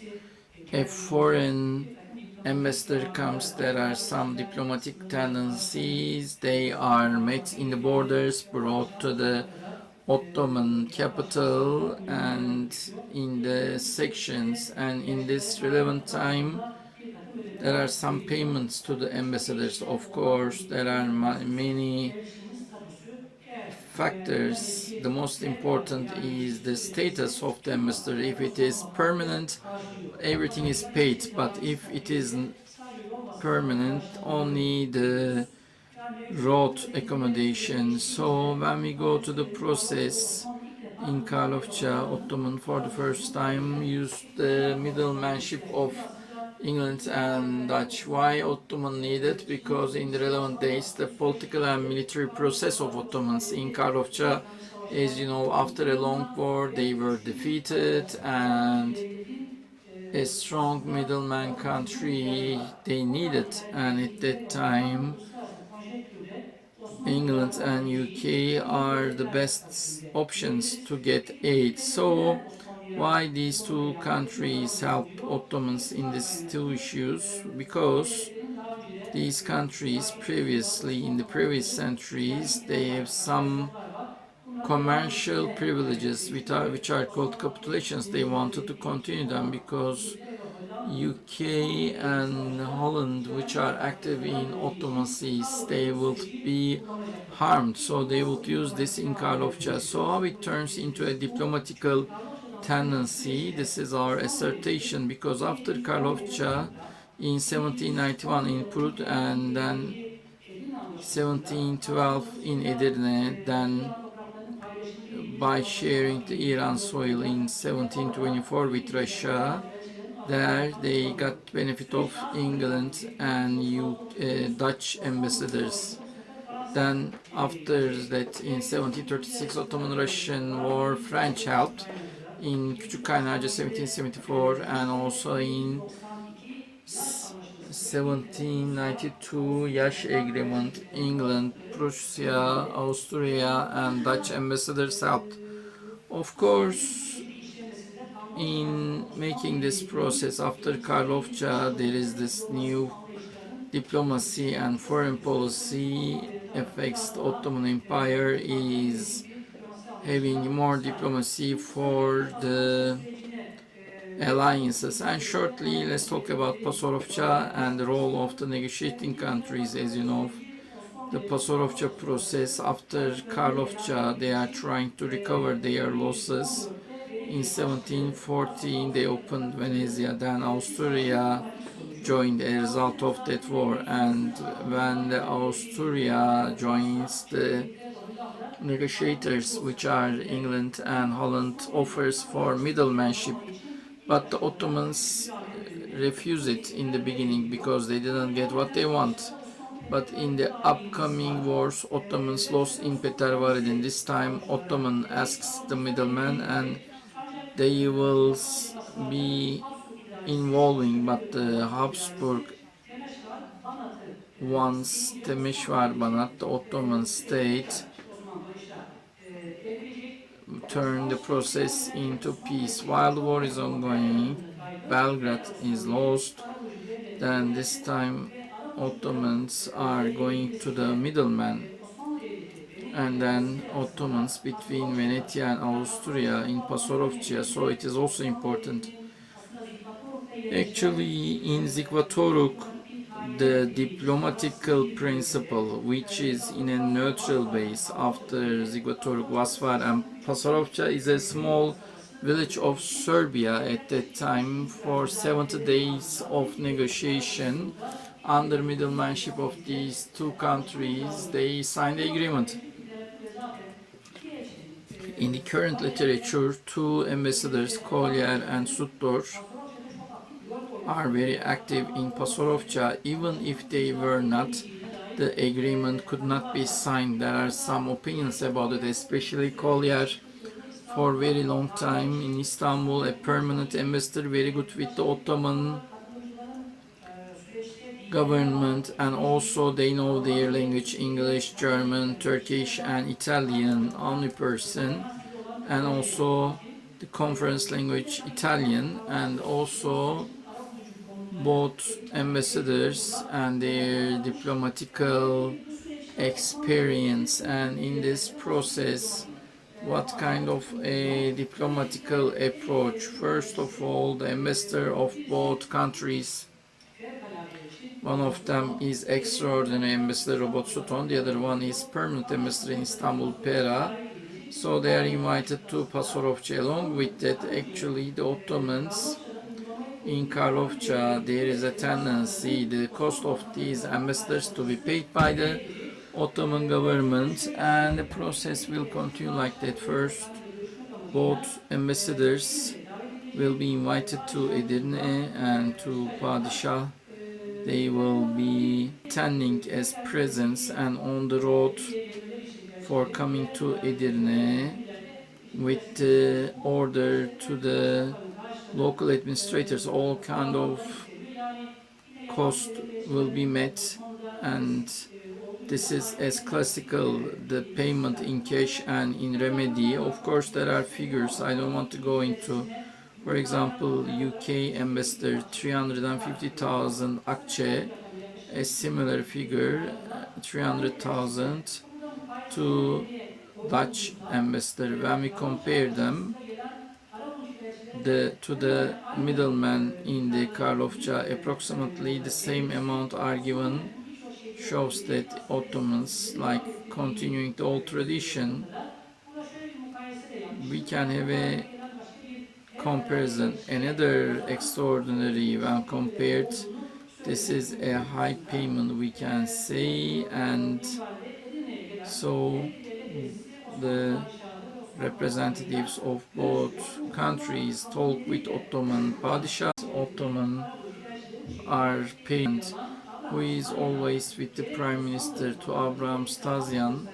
a foreign ambassador comes, there are some diplomatic tendencies. They are met in the borders, brought to the Ottoman capital and in the sections, and in this relevant time there are some payments to the ambassadors. Of course, there are many factors. The most important is the status of the ambassador. If it is permanent, everything is paid, but if it is permanent, only the road accommodation. So when we go to the process in Karlofça, Ottoman for the first time used the middlemanship of England and Dutch. Why Ottoman needed? Because in the relevant days, the political and military process of Ottomans in Karlofça, as you know, after a long war, they were defeated, and a strong middleman country they needed. And at that time, England and UK are the best options to get aid. So why these two countries helped Ottomans in these two issues? Because these countries previously, in the previous centuries, they have some commercial privileges which are called capitulations. They wanted to continue them because UK and Holland, which are active in Ottoman seas, they will be harmed. So they would use this in Karlofça. So how it turns into a diplomatical tendency, this is our assertion, because after Karlofça in 1791 in Prut, and then 1712 in Edirne, then by sharing the Iran soil in 1724 with Russia, there they got benefit of England and Dutch ambassadors. Then after that in 1736 Ottoman-Russian War, French helped in Küçük Kaynarca 1774, and also in 1792 Yaş Agreement, England, Prussia, Austria and Dutch ambassadors helped. Of course, in making this process after Karlofça, there is this new diplomacy and foreign policy affects the Ottoman Empire is having more diplomacy for the alliances. And shortly, let's talk about Pasarofça and the role of the negotiating countries. As you know, the Pasarofça process after Karlofça, they are trying to recover their losses. In 1714, they opened Venezia, then Austria joined as a result of that war, and when the Austria joins, the negotiators, which are England and Holland, offers for middlemanship, but the Ottomans refuse it in the beginning because they didn't get what they want. But in the upcoming wars, Ottomans lost in Petervaradin. This time, Ottoman asks the middleman, and they will be involving, but the Habsburg wants Temeşvar-Banat, the Ottoman state, turn the process into peace. While the war is ongoing, Belgrade is lost. Then this time Ottomans are going to the middleman, and then Ottomans between Venezia and Austria in Pasarofça. So it is also important. Actually, in Zikvatoruk, the diplomatical principle, which is in a neutral base after Zikvatoruk, Vasvar, and Pasarovca, is a small village of Serbia at that time. For 70 days of negotiation under middlemanship of these two countries, they signed the agreement. In the current literature, two ambassadors, Collier and Suttor, are very active in Pasarovca. Even if they were not, the agreement could not be signed. There are some opinions about it, especially Collier, for a very long time in Istanbul, a permanent ambassador, very good with the Ottoman government, and also they know their language, English, German, Turkish, and Italian, only person, and also the conference language Italian, and also both ambassadors and their diplomatical experience. And in this process, what kind of a diplomatical approach? First of all, the ambassador of both countries, one of them is extraordinary ambassador Robert Sutton, the other one is permanent ambassador in Istanbul, Pera. So they are invited to Pasarovca. Along with that, actually the Ottomans in Karlofça, there is a tendency the cost of these ambassadors to be paid by the Ottoman government, and the process will continue like that. First, both ambassadors will be invited to Edirne and to Padişah. They will be attending as presents and on the road for coming to Edirne with the order to the local administrators. All kind of cost will be met, and this is as classical, the payment in cash and in remedy. Of course, there are figures I don't want to go into. For example, UK ambassador 350,000 akçe, a similar figure 300,000 to Dutch ambassador. When we compare them to the middleman in the Karlofça, approximately the same amount are given, shows that Ottomans, like continuing the old tradition. We can have a comparison. Another extraordinary when compared, this is a high payment, we can say, and so the representatives of both countries talk with Ottoman Padişah. Ottoman are paying, who is always with the Prime Minister, to Abraham Stasian.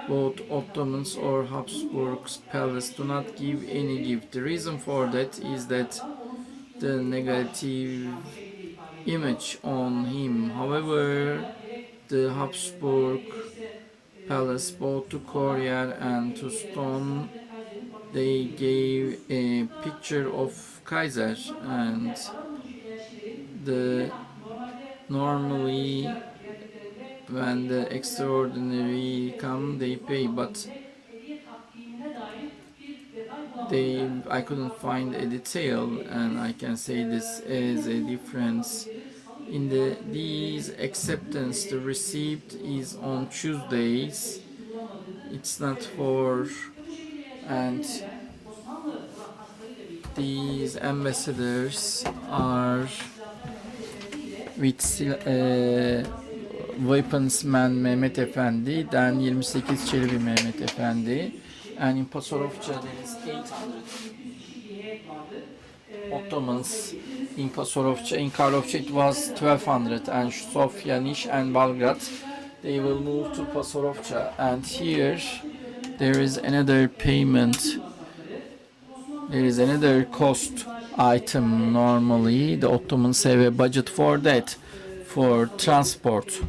Both Ottomans or Habsburg's palace do not give any gift. The reason for that is that the negative image on him. However, the Habsburg palace, both to Collier and to Stone, they gave a picture of Kaiser, and normally when the extraordinary come, they pay, but I couldn't find a detail, and I can say this as a difference in these acceptance. The receipt is on Tuesdays, it's not for, and these ambassadors are with Weaponsman Mehmet Efendi, then 28 Çelebi Mehmet Efendi, and in Pasarovca there is 800 Ottomans in Pasarovca. In Karlofça it was 1200, and Sofia, Niš and Belgrade, they will move to Pasarovca. And here there is another payment, there is another cost item. Normally the Ottomans have a budget for that, for transport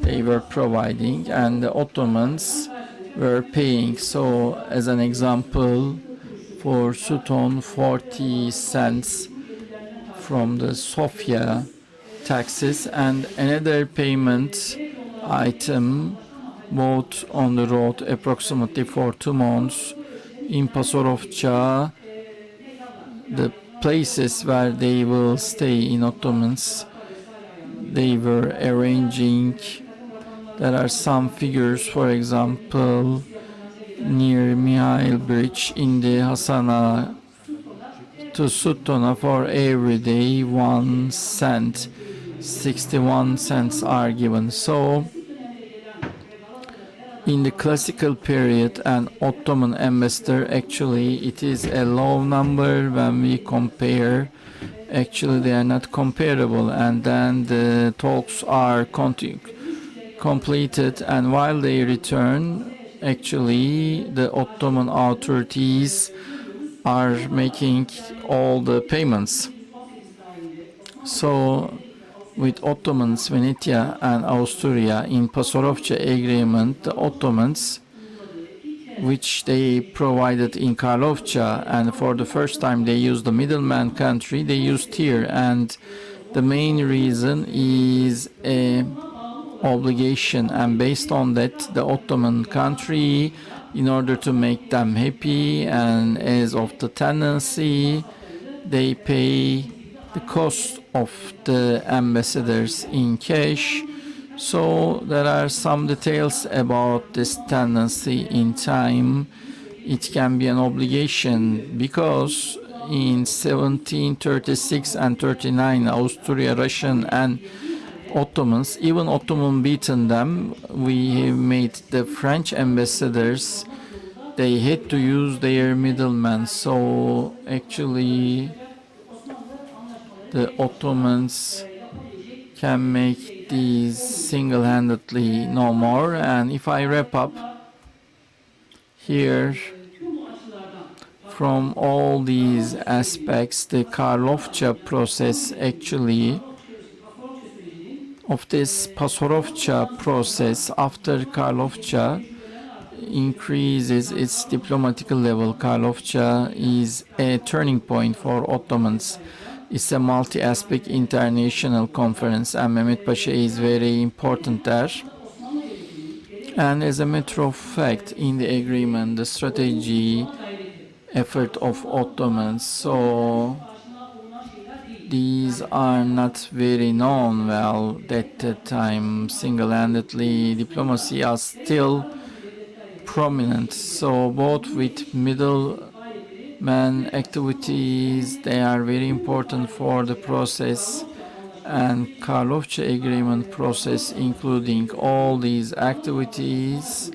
they were providing, and the Ottomans were paying. So as an example, for Sultan 40 cents from the Sofia taxes, and another payment item both on the road approximately for 2 months. In Pasarovca, the places where they will stay in Ottomans. They were arranging. There are some figures, for example, near Mihail Bridge in the Hasana to Sultana for every day 1 cent. 61 cents are given. So in the classical period, an Ottoman ambassador, actually it is a low number when we compare. Actually they are not comparable, and then the talks are completed, and while they return, actually the Ottoman authorities are making all the payments. So with Ottomans, Venetia and Austria in Pasarofça agreement, the Ottomans, which they provided in Karlofça, and for the first time they used the middleman country, they used here, and the main reason is a obligation, and based on that the Ottoman country, in order to make them happy and as of the tenancy, they pay the cost of the ambassadors in cash. So there are some details about this tenancy in time. It can be an obligation because in 1736 and 39 Austria, Russian and Ottomans, even Ottoman beaten them, we made the French ambassadors, they had to use their middlemen. So actually the Ottomans can make these single-handedly no more. And if I wrap up here, from all these aspects, the Karlofça process actually of this Pasarofça process after Karlofça increases its diplomatic level. Karlofça is a turning point for Ottomans. It's a multi-aspect international conference, and Mehmet Pasha is very important there. And as a matter of fact, in the agreement, the strategy effort of Ottomans, so these are not very known well at that time. Single-handedly, diplomacy are still prominent. So both with middleman activities, they are very important for the process, and Karlofça agreement process, including all these activities.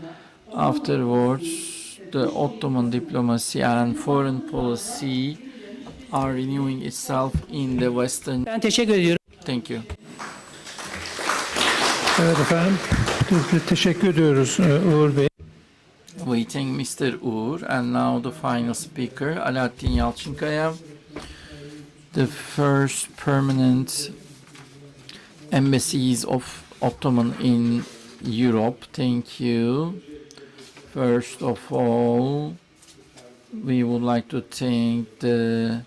Afterwards, the Ottoman diplomacy and foreign policy are renewing itself in the Western. Ben teşekkür ediyorum. Thank you. Evet efendim. Biz de teşekkür ediyoruz Uğur Bey. We thank Mr. Uğur, and now the final speaker, Alaaddin Yalçınkaya, the first permanent embassies of Ottoman in Europe. Thank you. First of all, we would like to thank the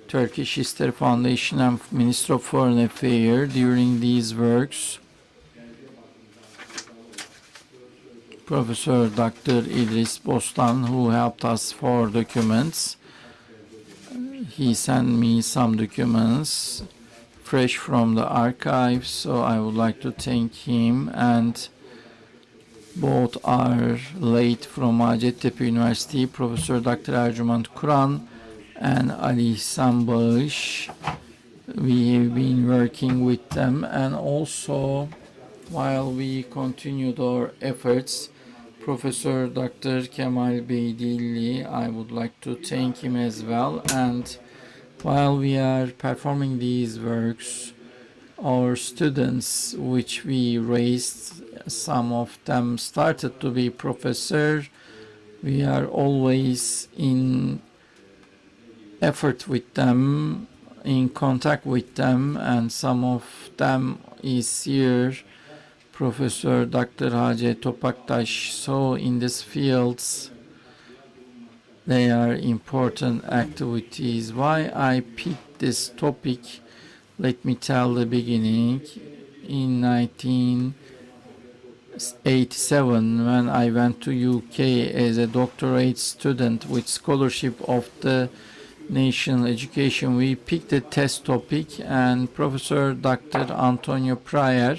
Turkish History Foundation and Minister of Foreign Affairs during these works. Professor Dr. İdris Bostan, who helped us for documents. He sent me some documents fresh from the archives, so I would like to thank him. And both are late from Hacettepe University, Professor Dr. Ercüment Kur'an and Ali Sambağış. We have been working with them, and also while we continued our efforts, Professor Dr. Kemal Beydilli, I would like to thank him as well. And while we are performing these works, our students, which we raised, some of them started to be professors. We are always in effort with them, in contact with them, and some of them is here. Professor Dr. Hacı Topaktaş. So in these fields, they are important activities. Why I picked this topic, let me tell the beginning. In 1987, when I went to UK as a doctorate student with scholarship of the national education, we picked a test topic, and Professor Dr. Antonio Pryor,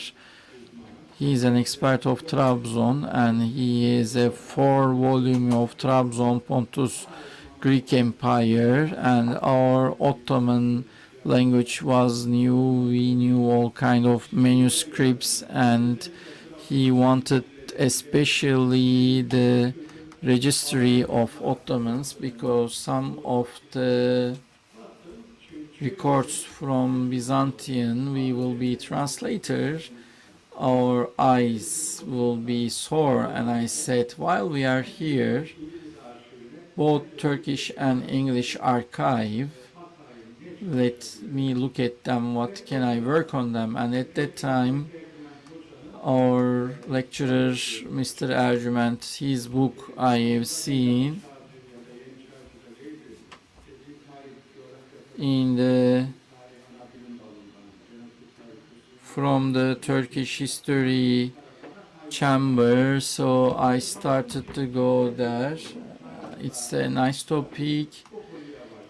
he is an expert of Trabzon, and he is a 4-volume of Trabzon Pontus Greek Empire, and our Ottoman language was new. We knew all kind of manuscripts, and he wanted especially the registry of Ottomans, because some of the records from Byzantine we will be translator, our eyes will be sore. And I said, while we are here, both Turkish and English archive, let me look at them, what can I work on them. And at that time our lecturer, Mr. Ercüment, his book I have seen in the from the Turkish history chamber, so I started to go there. It's a nice topic.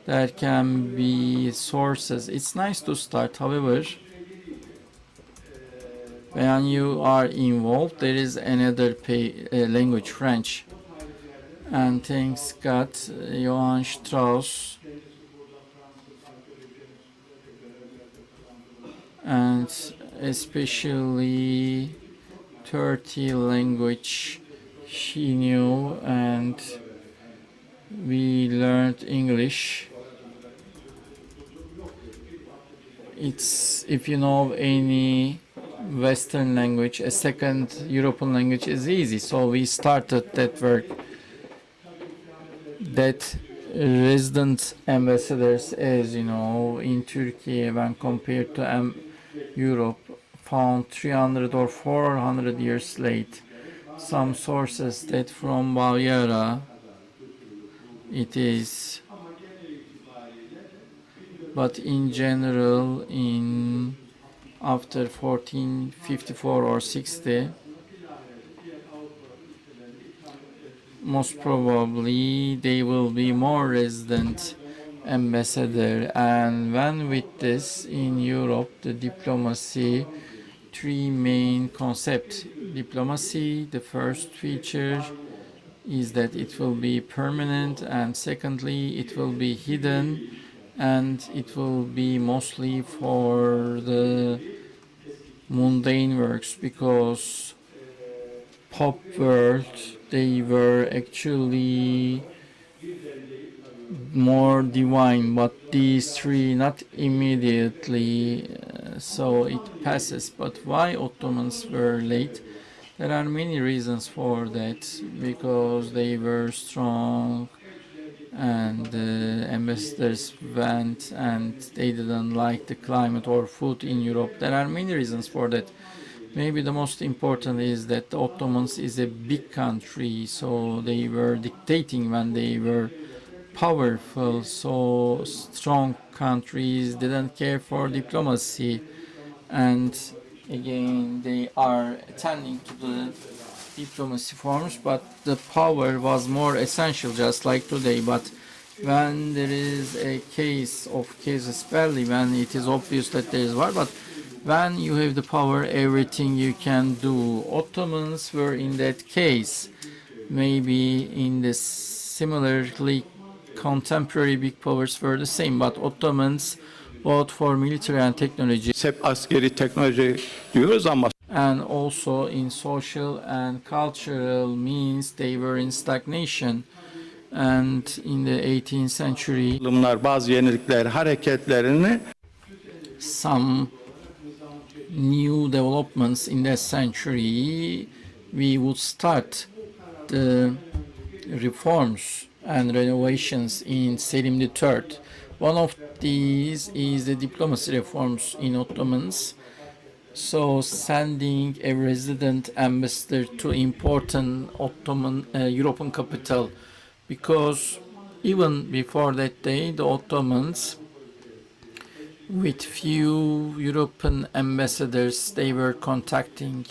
There can be sources. It's nice to start. However, when you are involved, there is another language, French. And thanks God, Johann Strauss and especially 30 language she knew, and we learned English. It's, if you know any Western language, a second European language is easy. So we started that work. That resident ambassadors, as you know, in Turkey, when compared to Europe, found 300 or 400 years late. Some sources that from Baviera it is, but in general, in after 1454 or 60, most probably they will be more resident ambassador. And when with this in Europe, the diplomacy, three main concepts. Diplomacy, the first feature is that it will be permanent, and secondly it will be hidden, and it will be mostly for the mundane works, because pop world, they were actually more divine, but these three not immediately, so it passes. But why Ottomans were late? There are many reasons for that, because they were strong and the ambassadors went and they didn't like the climate or food in Europe. There are many reasons for that. Maybe the most important is that the Ottomans is a big country, so they were dictating when they were powerful. So strong countries didn't care for diplomacy, and again they are attending to the diplomacy forms, but the power was more essential, just like today. But when there is a case of casus belli, when it is obvious that there is war, but when you have the power, everything you can do. Ottomans were in that case, maybe in the similarly contemporary big powers were the same, but Ottomans both for military and technology, hep askeri teknoloji diyoruz ama and also in social and cultural means they were in stagnation. And in the 18th century, bazı yenilikler hareketlerini some new developments in that century, we would start the reforms and renovations in Selim III. One of these is the diplomacy reforms in Ottomans. So sending a resident ambassador to important Ottoman European capital, because even before that day, the Ottomans, with few European ambassadors, they were contacting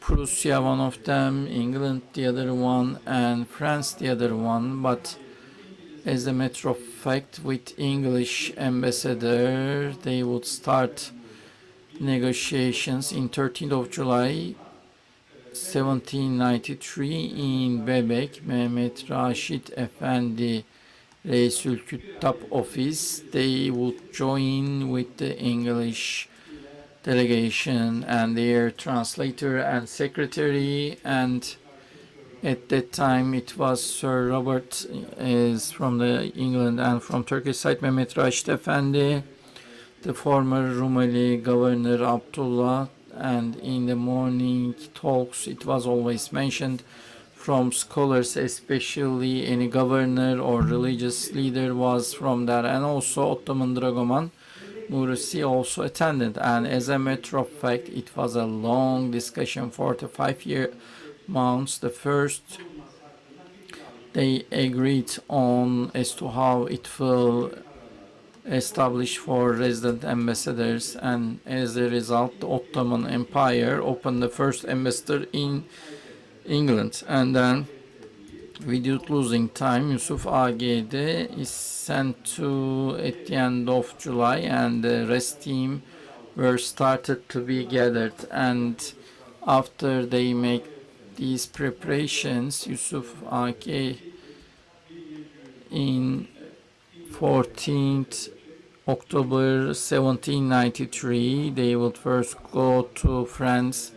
Prussia, one of them, England, the other one, and France, the other one. But As a matter of fact, with English ambassador, they would start negotiations in 13th of July 1793 in Bebek, Mehmet Raşit Efendi Reisül Küttab office. They would join with the English delegation and their translator and secretary, and at that time it was Sir Robert is from the England, and from Turkish side Mehmet Raşit Efendi, the former Rumeli governor Abdullah, and in the morning talks it was always mentioned from scholars, especially any governor or religious leader was from there, and also Ottoman Dragoman Mursi also attended. And as a matter of fact, it was a long discussion for the 5 months. The first they agreed on as to how it will establish for resident ambassadors, and as a result the Ottoman Empire opened the first ambassador in England. And then without losing time, Yusuf AG'de is sent to at the end of July, and the rest team were started to be gathered. And after they make these preparations, Yusuf AG in 14th October 1793, they would first go to France,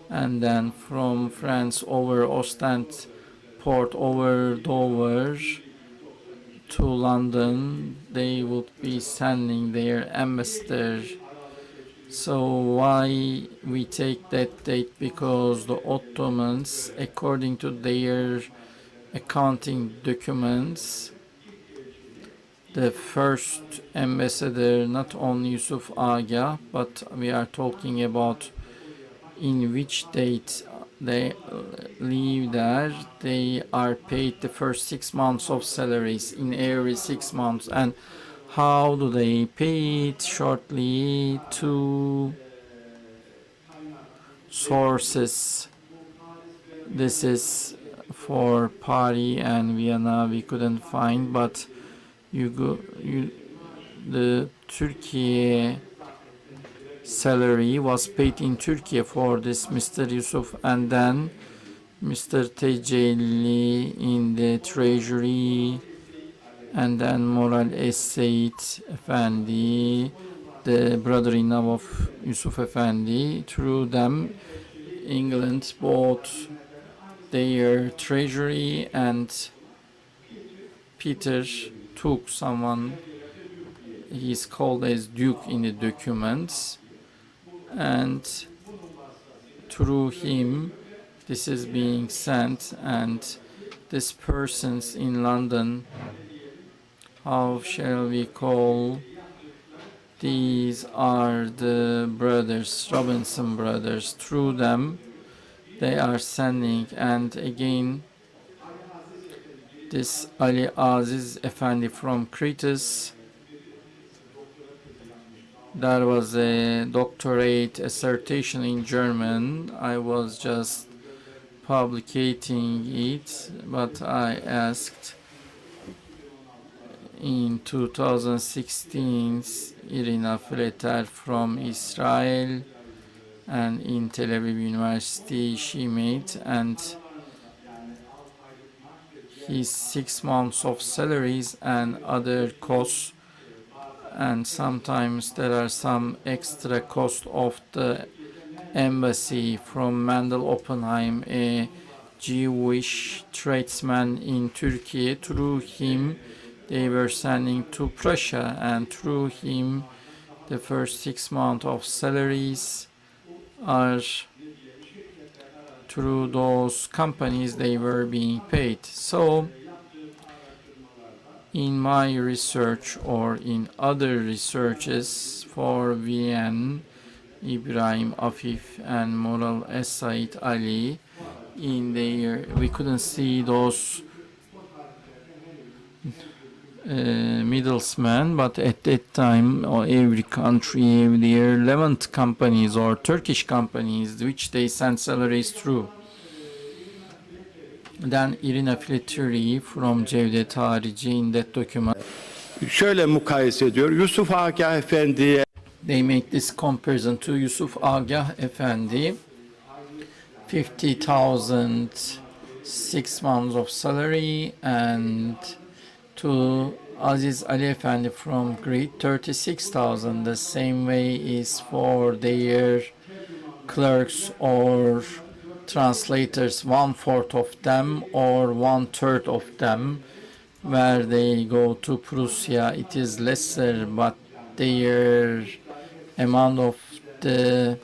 and then from France over Ostend port over Dover to London, they would be sending their ambassador. So why we take that date? Because the Ottomans, according to their accounting documents, the first ambassador, not only Yusuf Aga, but we are talking about in which date they live there, they are paid the first 6 months of salaries in every 6 months. And how do they pay it? Shortly, two sources. This is for Paris and Vienna we couldn't find, but the Turkey salary was paid in Turkey for this Mr. Yusuf, and then Mr. Tecelli in the treasury, and then Moral Esseid Efendi, the brother-in-law of Yusuf Efendi. Through them, England bought their treasury, and Peter took someone, he's called as Duke in the documents, and through him this is being sent. And this person's in London, how shall we call, these are the brothers, Robinson brothers. Through them they are sending. And again, this Ali Aziz Efendi from Crete, there was a doctorate dissertation in German. I was just publicating it, but I asked in 2016 Irina Freter from Israel, and in Tel Aviv University she made, and his 6 months of salaries and other costs, and sometimes there are some extra cost of the embassy from Mendel Oppenheim, a Jewish tradesman in Turkey. Through him they were sending to Prussia, and through him the first 6 months of salaries are through those companies they were being paid. So in my research or in other researches for Vienna, Ibrahim Afif and Moral Esseid Ali, in there we couldn't see those middlemen, but at that time every country have their Levant companies or Turkish companies which they send salaries through. Then Irina Fletcher'i from Cevdet Harici in that document. Şöyle mukayese ediyor. Yusuf Agah Efendi'ye They make this comparison to Yusuf Agah Efendi, 50,000 6 months of salary, and to Aziz Ali Efendi from Greece, 36,000. The same way is for their clerks or translators, 1/4 of them or 1/3 of them. Where they go to Prussia, it is lesser, but their amount of the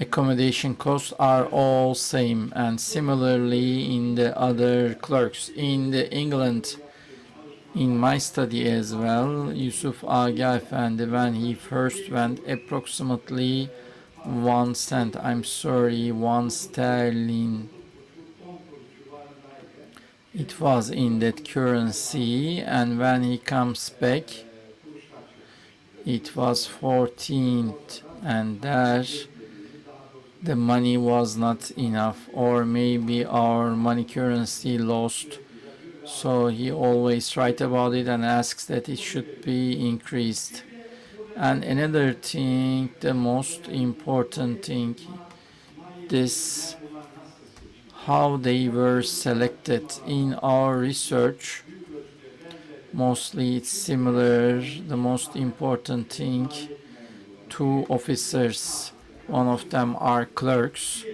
accommodation costs are all same. And similarly in the other clerks in the England, in my study as well, Yusuf Agah Efendi, when he first went, approximately 1 cent, I'm sorry, 1 sterling, it was in that currency, and when he comes back it was 14th, and there the money was not enough, or maybe our money currency lost, so he always writes about it and asks that it should be increased. And another thing, the most important thing, this how they were selected in our research. Mostly it's similar. The most important thing, 2 officers, one of them are clerks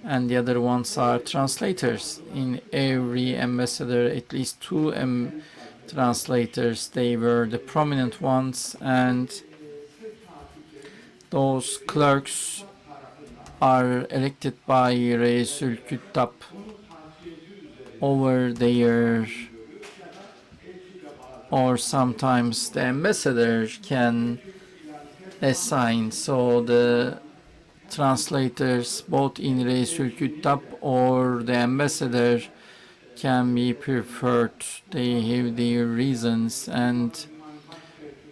and the other ones are translators. In every ambassador, at least 2 translators, they were the prominent ones, and those clerks are elected by Reisül Küttab over there, or sometimes the ambassador can assign. So the translators, both in Reisül Küttab or the ambassador, can be preferred. They have their reasons, and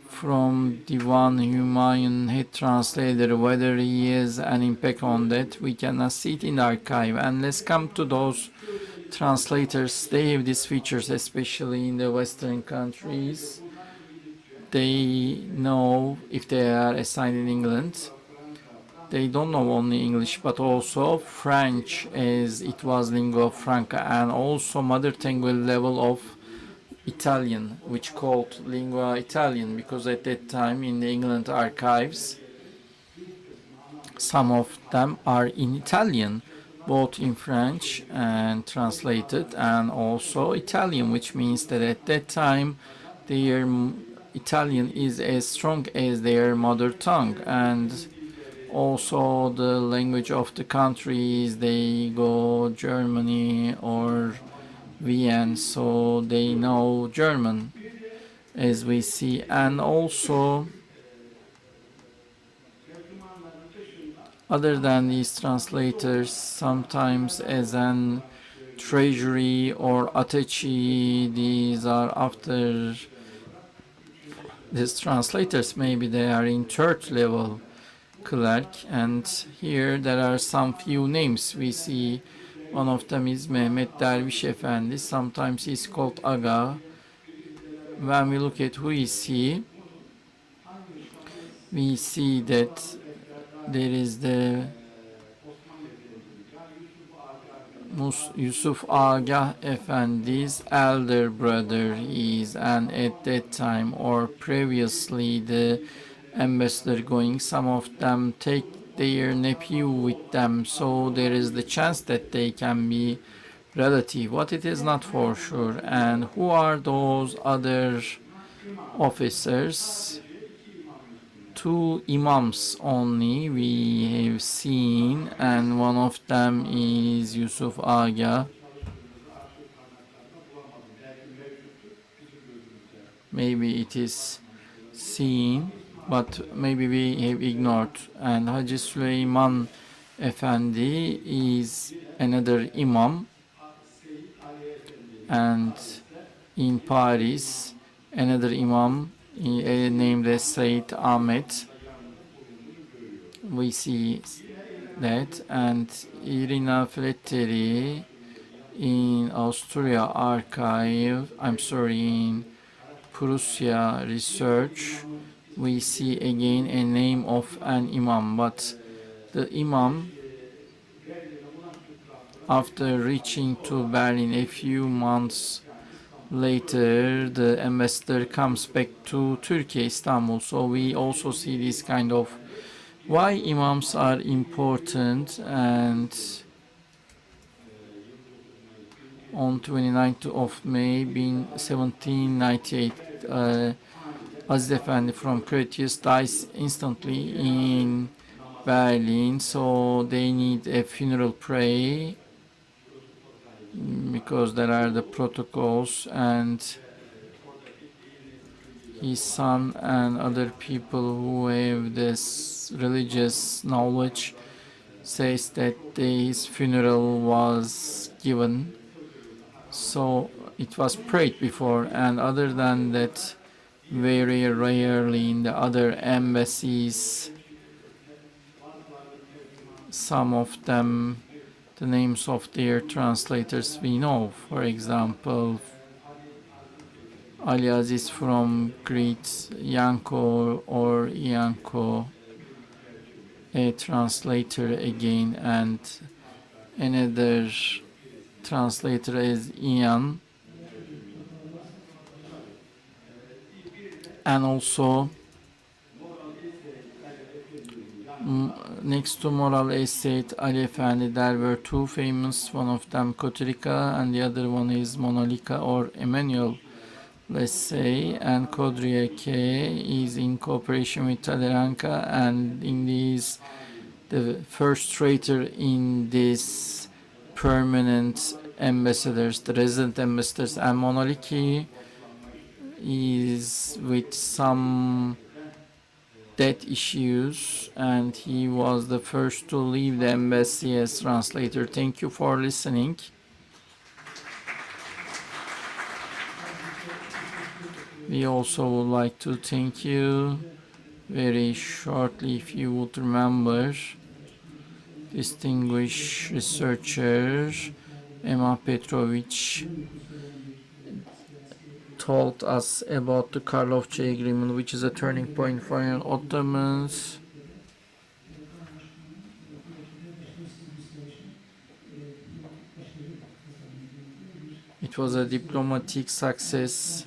from the one Humayun had translated, whether he has an impact on that, we cannot see it in the archive. And let's come to those translators. They have these features, especially in the Western countries. They know if they are assigned in England, they don't know only English, but also French, as it was lingua franca, and also mother tongue level of Italian, which called lingua Italian, because at that time in the England archives, some of them are in Italian, both in French and translated, and also Italian, which means that at that time their Italian is as strong as their mother tongue. And also the language of the countries, they go Germany or Vienna, so they know German, as we see. And also, other than these translators, sometimes as an treasury or attaché, these are after these translators, maybe they are in third level clerk. And here there are some few names we see. One of them is Mehmet Derviş Efendi. Sometimes he's called Aga. When we look at who is he, we see that there is the Yusuf Agah Efendi's elder brother is, and at that time or previously the ambassador going, some of them take their nephew with them, so there is the chance that they can be relative, but it is not for sure. And who are those other officers? 2 imams only we have seen, and one of them is Yusuf Agah. Maybe it is seen, but maybe we have ignored. And Hacı Süleyman Efendi is another imam, and in Paris another imam named as Said Ahmet, we see that. And Irina Fletcher'i in Austria archive, in Prussia research, we see again a name of an imam, but the imam, after reaching to Berlin a few months later, the ambassador comes back to Turkey, Istanbul. So we also see this kind of why imams are important. And on 29th of May 1798, Aziz Efendi from Cretius dies instantly in Berlin, so they need a funeral prayer because there are the protocols, and his son and other people who have this religious knowledge says that his funeral was given, so it was prayed before. And other than that, very rarely in the other embassies, some of them, the names of their translators we know. For example, Ali Aziz from Greece, Yanko or Yanko, a translator again, and another translator is Ian. And also next to Moral Estate, Ali Efendi, there were two famous, one of them Kotrika and the other one is Monalika or Emmanuel, let's say. And Kodriake is in cooperation with Taleranka, and in these, the first traitor in this permanent ambassadors, the resident ambassadors. And Monaliki is with some debt issues, and he was the first to leave the embassy as translator. Thank you for listening. We also would like to thank you very shortly, if you would remember, distinguished researcher Emma Petrovich told us about the Karlofça Agreement, which is a turning point for the Ottomans. It was a diplomatic success.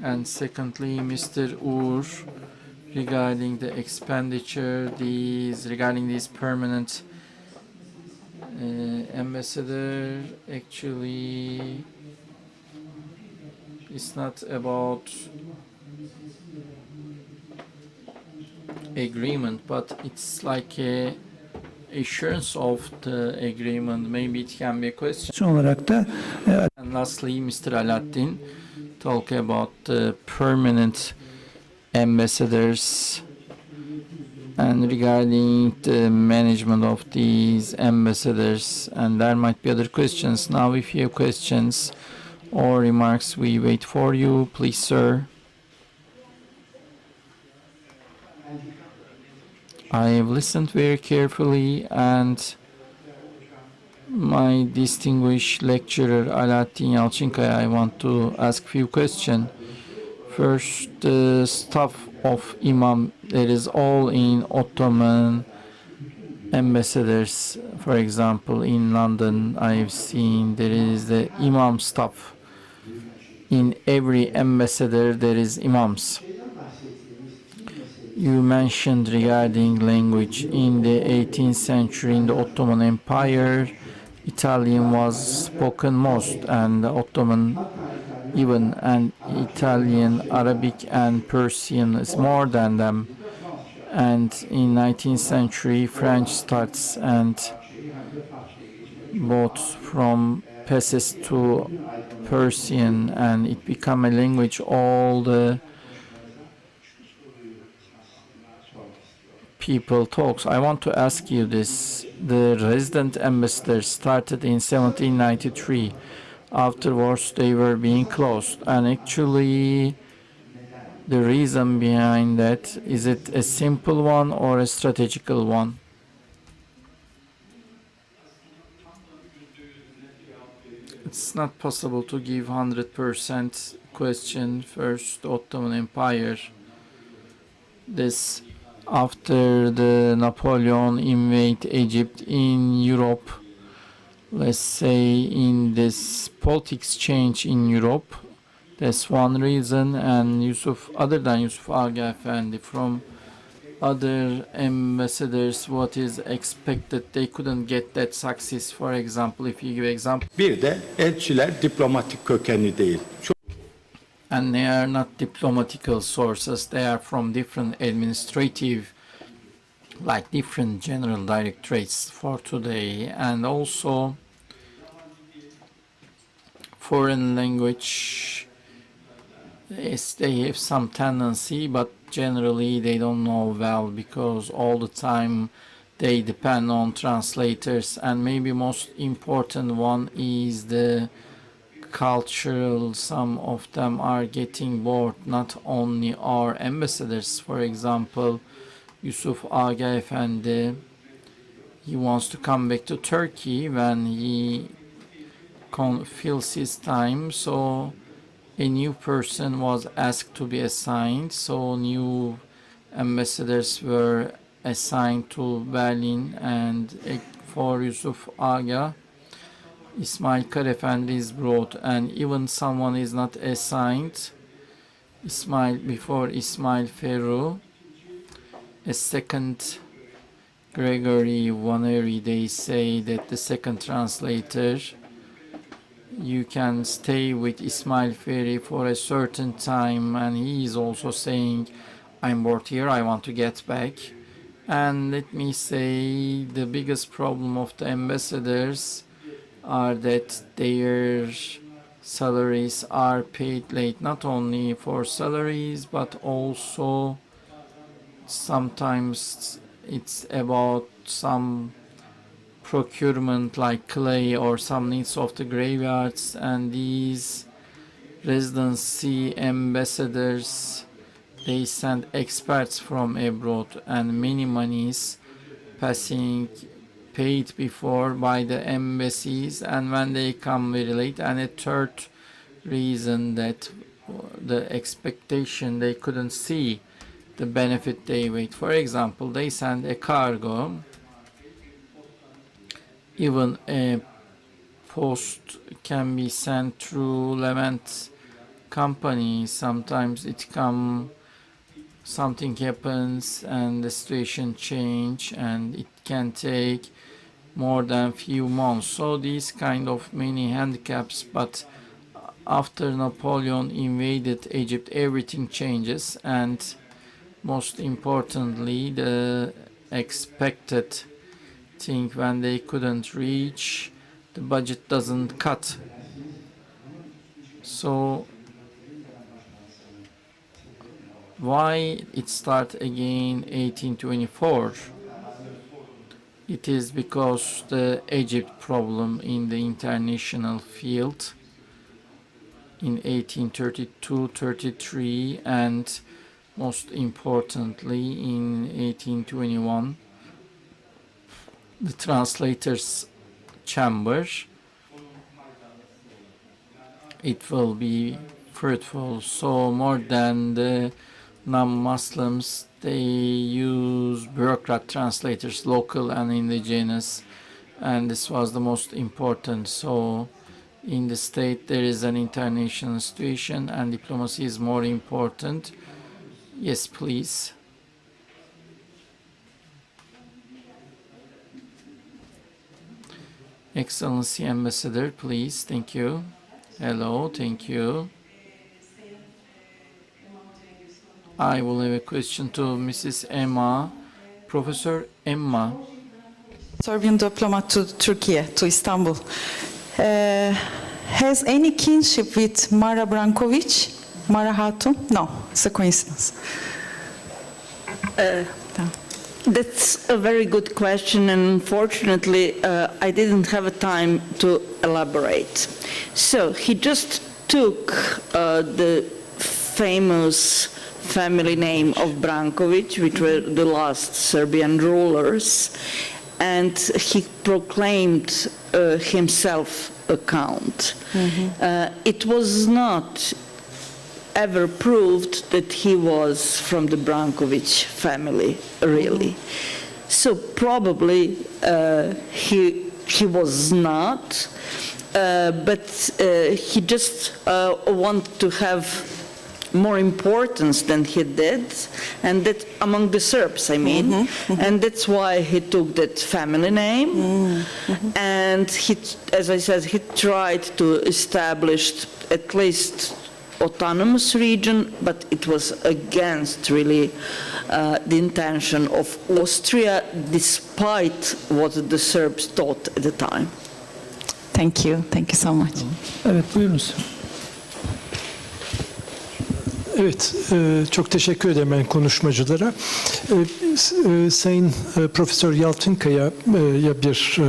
And secondly, Mr. Ur, regarding the expenditure, regarding these permanent ambassador, actually it's not about agreement, but it's like a assurance of the agreement. Maybe it can be a question. olarak da And lastly, Mr. Alaaddin talk about the permanent ambassadors and regarding the management of these ambassadors, and there might be other questions. Now, if you have questions or remarks, we wait for you. Please, sir. I have listened very carefully, and my distinguished lecturer Alaaddin Yalçınkaya, I want to ask few questions. First, the staff of Imam, that is all in Ottoman ambassadors. For example, in London, I have seen there is the Imam staff. In every ambassador, there is Imams. You mentioned regarding language. In the 18th century, in the Ottoman Empire, Italian was spoken most, and the Ottoman even, and Italian, Arabic and Persian is more than them. And in 19th century, French starts, and both from passes to Persian, and it become a language all the people talks. I want to ask you this. The resident ambassadors started in 1793. Afterwards, they were being closed, and actually the reason behind that? Is it a simple one or a strategical one? It's not possible to give 100% question. First Ottoman Empire. This after the Napoleon invade Egypt in Europe. Let's say in this politics change in Europe. That's one reason. And Yusuf, other than Yusuf Aga Efendi, from other ambassadors, what is expected? They couldn't get that success. For example, if you give example. Bir de elçiler diplomatik kökenli değil. And they are not diplomatical sources. They are from different administrative, like different general directorates for today. And also foreign language, yes, they have some tendency, but generally they don't know well because all the time they depend on translators. And maybe most important one is the cultural. Some of them are getting bored, not only our ambassadors. For example, Yusuf Aga Efendi, he wants to come back to Turkey when he fills his time, so a new person was asked to be assigned, so new ambassadors were assigned to Berlin. And for Yusuf Aga, Ismail Karefendi is brought, and even someone is not assigned, before Ismail Ferru, a second Gregory Vaneri, they say that the second translator, you can stay with Ismail Ferri for a certain time, and he is also saying, I'm bored here, I want to get back. And let me say, the biggest problem of the ambassadors are that their salaries are paid late, not only for salaries, but also sometimes it's about some procurement like clay or some needs of the graveyards. And these residency ambassadors, they send experts from abroad, and many monies paid before by the embassies, and when they come very late. And a third reason, that the expectation, they couldn't see the benefit they wait. For example, they send a cargo, even a post can be sent through Levant company. Sometimes something happens and the situation change, and it can take more than few months. So these kind of many handicaps. But after Napoleon invaded Egypt, everything changes, and most importantly, the expected thing, when they couldn't reach, the budget doesn't cut. So why it start again 1824? It is because the Egypt problem in the international field in 1832-33, and most importantly in 1821, the translators' chamber, it will be fruitful. So more than the non-Muslims, they use bureaucrat translators, local and indigenous, and this was the most important. So in the state there is an international situation, and diplomacy is more important. Yes, please. Excellency Ambassador, please. Thank you. Hello, thank you. I will have a question to Mrs. Emma. Professor Emma. Serbian diplomat to Turkey, to Istanbul. Has any kinship with Mara Brankovic? Mara Hatun? No, it's a coincidence. That's a very good question, and unfortunately I didn't have a time to elaborate. So he just took the famous family name of Branković, which were the last Serbian rulers, and he proclaimed himself a count. It was not ever proved that he was from the Branković family, really. So probably he was not, but he just wanted to have more importance than he did, and that among the Serbs, I mean, and that's why he took that family name, and he, as I said, he tried to establish at least autonomous region, but it was against really the intention of Austria, despite what the Serbs thought at the time. Thank you. Thank you so much. Evet, buyurunuz. Evet, çok teşekkür ederim ben konuşmacılara. Sayın Profesör Yalçınkaya bir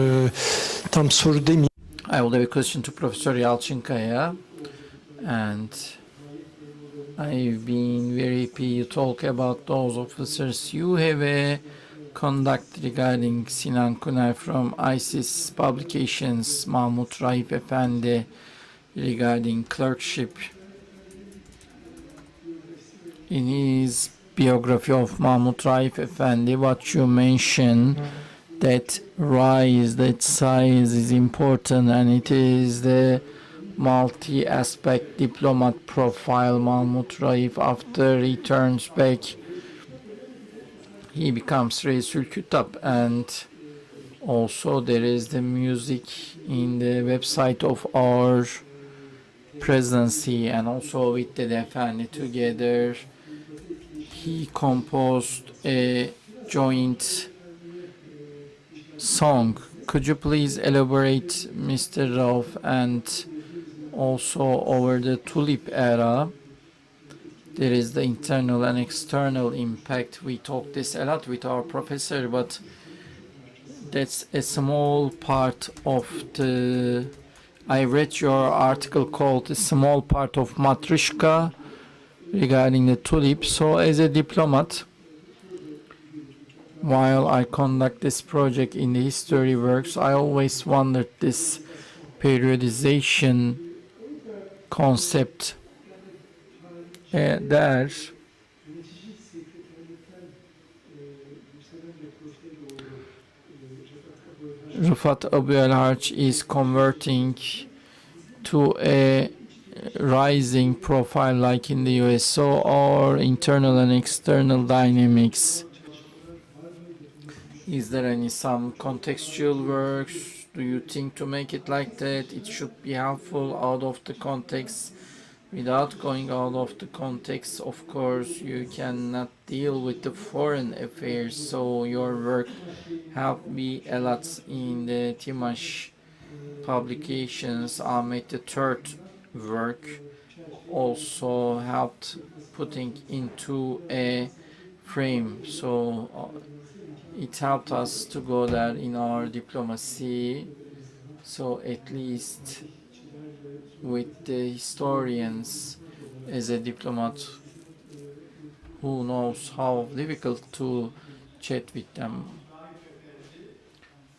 tam soru demeyeyim. I will have a question to Professor Yalçınkaya, and I've been very happy you talk about those officers. You have a conduct regarding Sinan Kuner from ISIS publications, Mahmut Raif Efendi regarding clerkship. In his biography of Mahmut Raif Efendi, what you mention, that rise, that size is important, and it is the multi-aspect diplomat profile. Mahmut Raif, after returns back, he becomes Reisul Kütab, and also there is the music in the website of our presidency, and also with the Efendi together he composed a joint song. Could you please elaborate, Mr. Rauf, and also over the tulip era? There is the internal and external impact. We talked this a lot with our professor, but that's a small part of the... I read your article called "A Small Part of Matryoshka" regarding the tulip. So as a diplomat, while I conduct this project in the history works, I always wondered this periodization concept there. Rıfat Abu El-Harç is converting to a rising profile like in the US. So our internal and external dynamics, is there any some contextual works? Do you think to make it like that? It should be helpful out of the context. Without going out of the context, of course, you cannot deal with the foreign affairs. So your work helped me a lot in the Timash publications. Ahmet III work also helped putting into a frame. So it helped us to go there in our diplomacy. So at least with the historians, as a diplomat who knows how difficult to chat with them.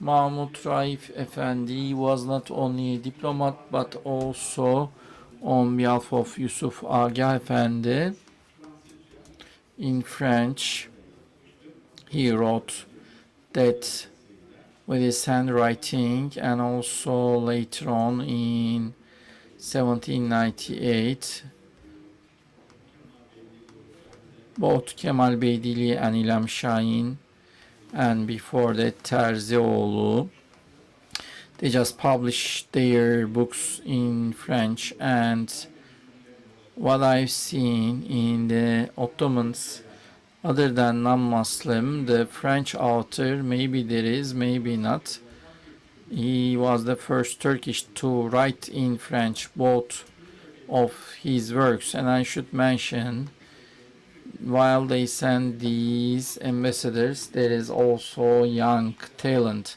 Mahmut Raif Efendi was not only a diplomat but also, on behalf of Yusuf Agah Efendi, in French, he wrote that with his handwriting, and also later on in 1798, both Kemal Beydili and İlham Şahin, and before that Terzioğlu, they just published their books in French. And what I've seen in the Ottomans, other than non-Muslim, the French author, maybe there is, maybe not, he was the first Turkish to write in French both of his works. And I should mention, while they send these ambassadors, there is also young talent,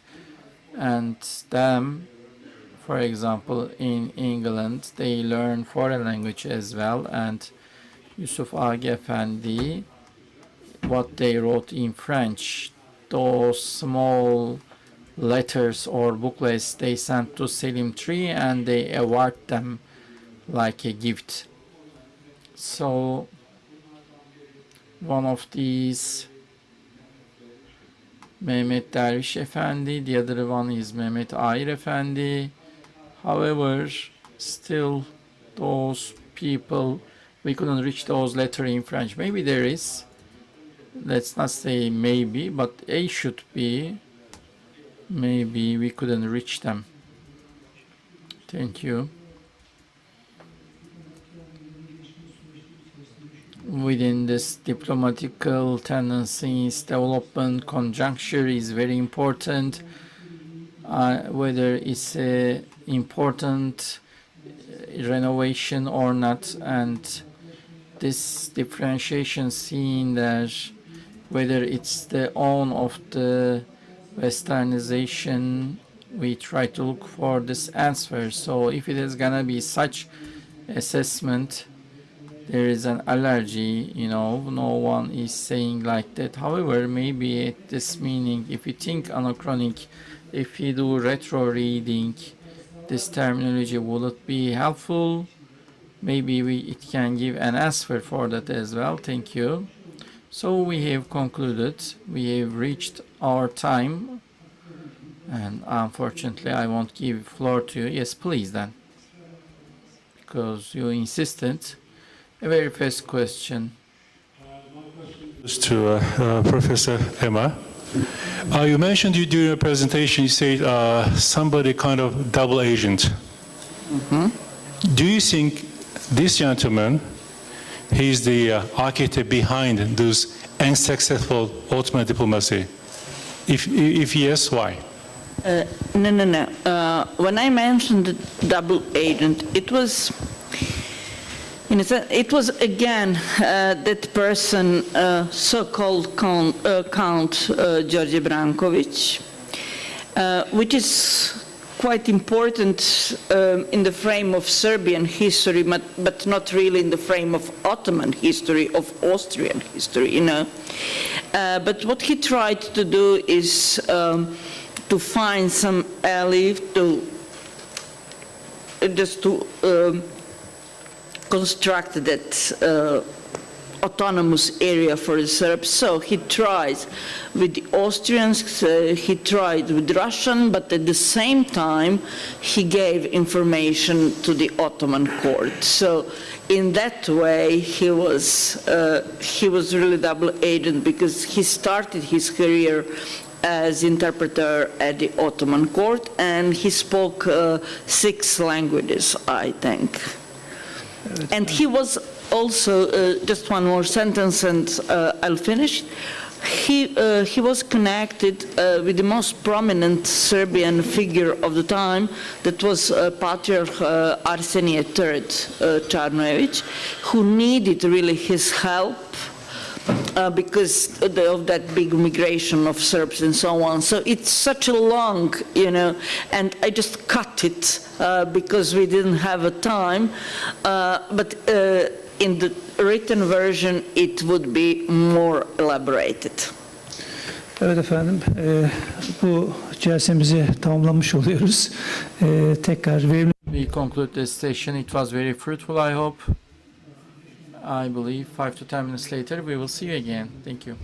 and them, for example, in England, they learn foreign language as well, and Yusuf Agi Efendi, what they wrote in French, those small letters or booklets they sent to Selim III and they award them like a gift. So one of these Mehmet Derviş Efendi, the other one is Mehmet Ahir Efendi. However, still those people, we couldn't reach those letters in French. Maybe there is, let's not say maybe, but A should be, maybe we couldn't reach them. Thank you. Within this diplomatical tendencies, development conjuncture is very important. Whether it's a important renovation or not, and this differentiation seen that whether it's the own of the westernization, we try to look for this answer. So if it is gonna be such assessment, there is an allergy, no one is saying like that. However, maybe at this meaning, if you think anachronic, if you do retro reading, this terminology will it be helpful? Maybe it can give an answer for that as well. Thank you. So we have concluded. We have reached our time, and unfortunately, I won't give floor to you. Yes, please then, because you insisted. A very first question. To Professor Emma. You mentioned during your presentation, you said somebody kind of double agent. Do you think this gentleman, he's the architect behind this unsuccessful Ottoman diplomacy? If yes, why? No. When I mentioned double agent, it was it was again that person, so-called Count George Brankovic, which is quite important in the frame of Serbian history, but not really in the frame of Ottoman history, of Austrian history, But what he tried to do is to find some ally to construct that autonomous area for the Serbs. So he tried with the Austrians, he tried with Russian, but at the same time he gave information to the Ottoman court. So in that way he was really double agent, because he started his career as interpreter at the Ottoman court, and he spoke 6 languages, I think. And he was also, just one more sentence and I'll finish. He was connected with the most prominent Serbian figure of the time, that was Patriarch Arsenije III Čarnojević, who needed really his help because of that big migration of Serbs and so on. So it's such a long, and I just cut it because we didn't have a time. But in the written version, it would be more elaborated. Evet efendim, bu celsemizi tamamlamış oluyoruz. Tekrar verimli. We conclude this session. It was very fruitful, I hope. I believe 5 to 10 minutes later, we will see you again. Thank you.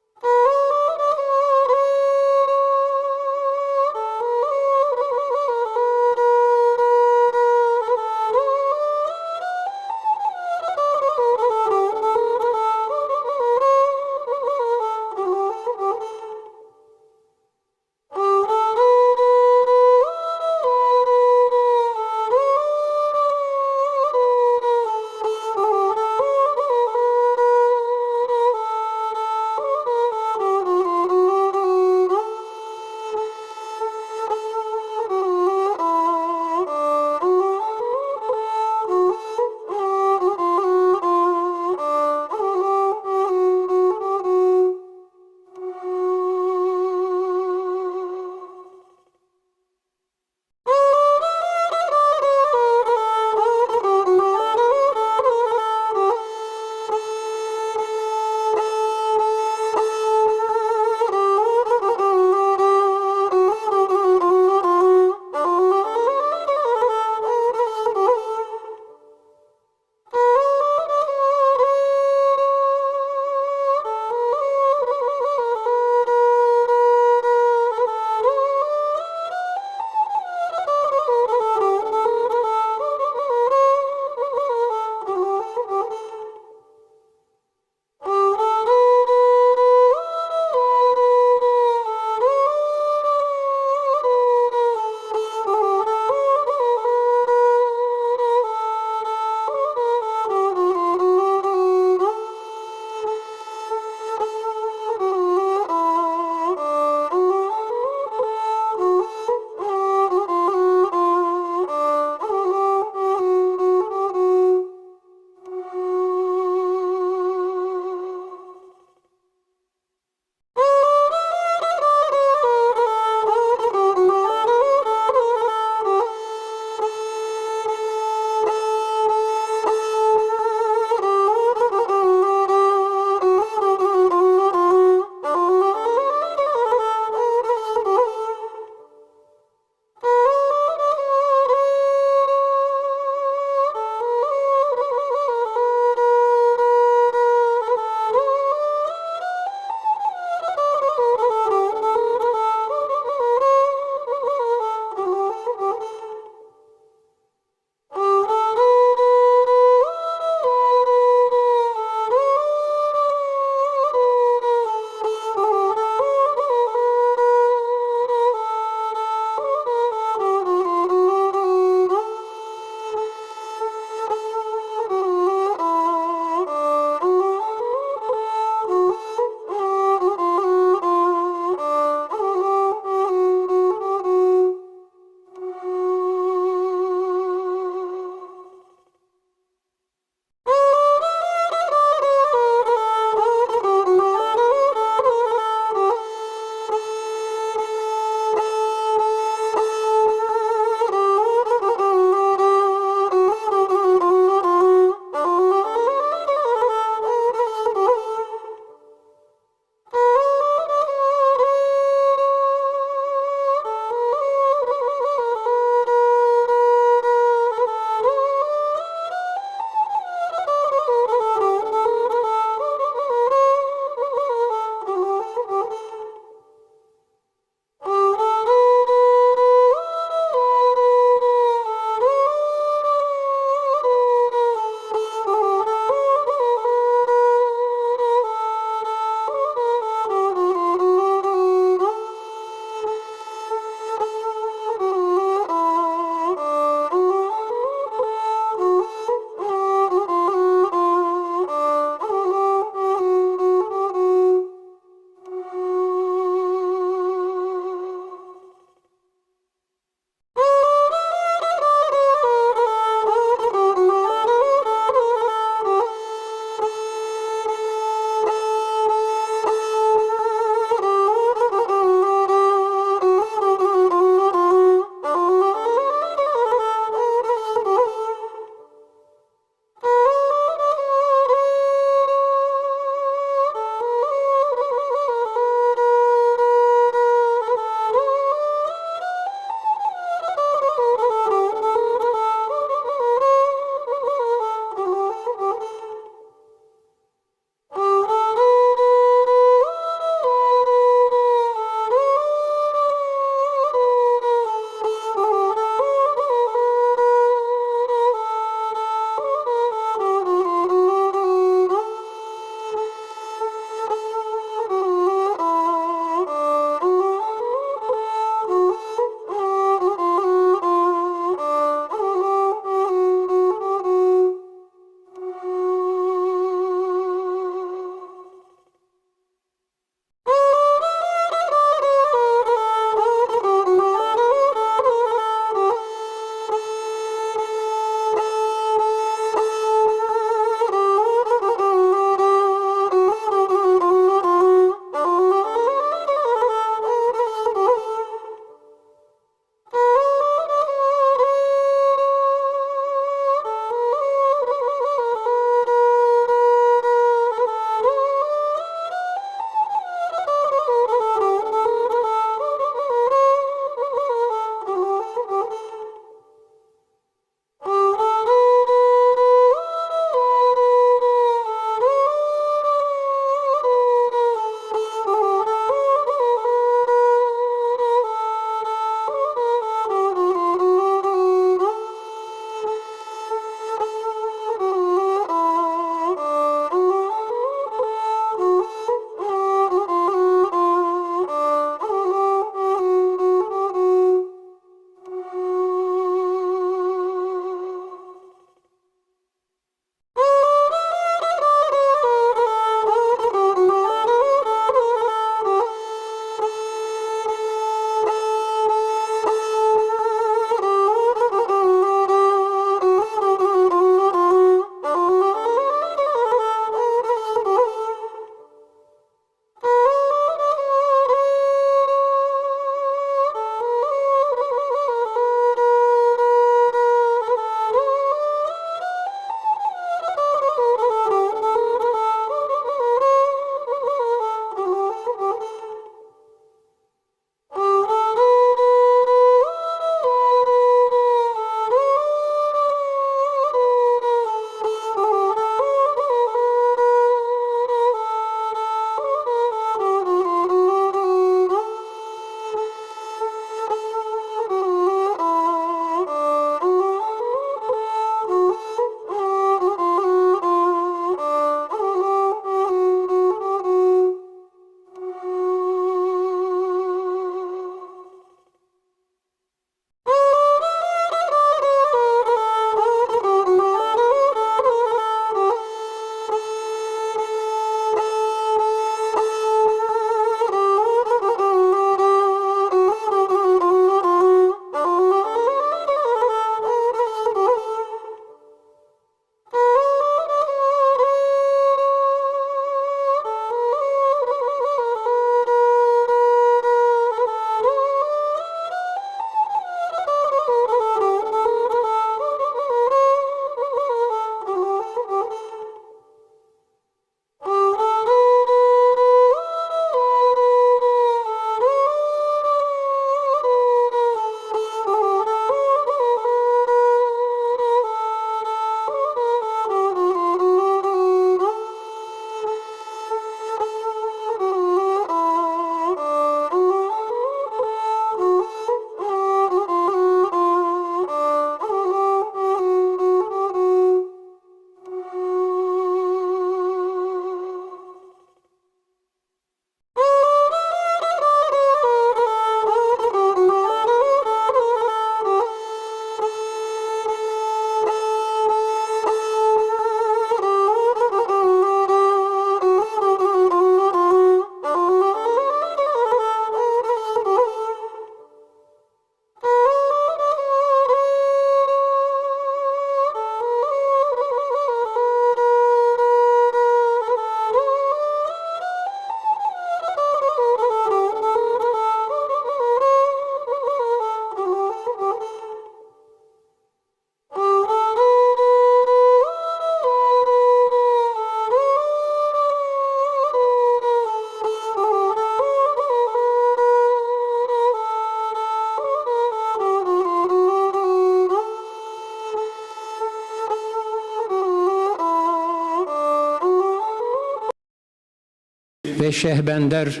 ve şehbender.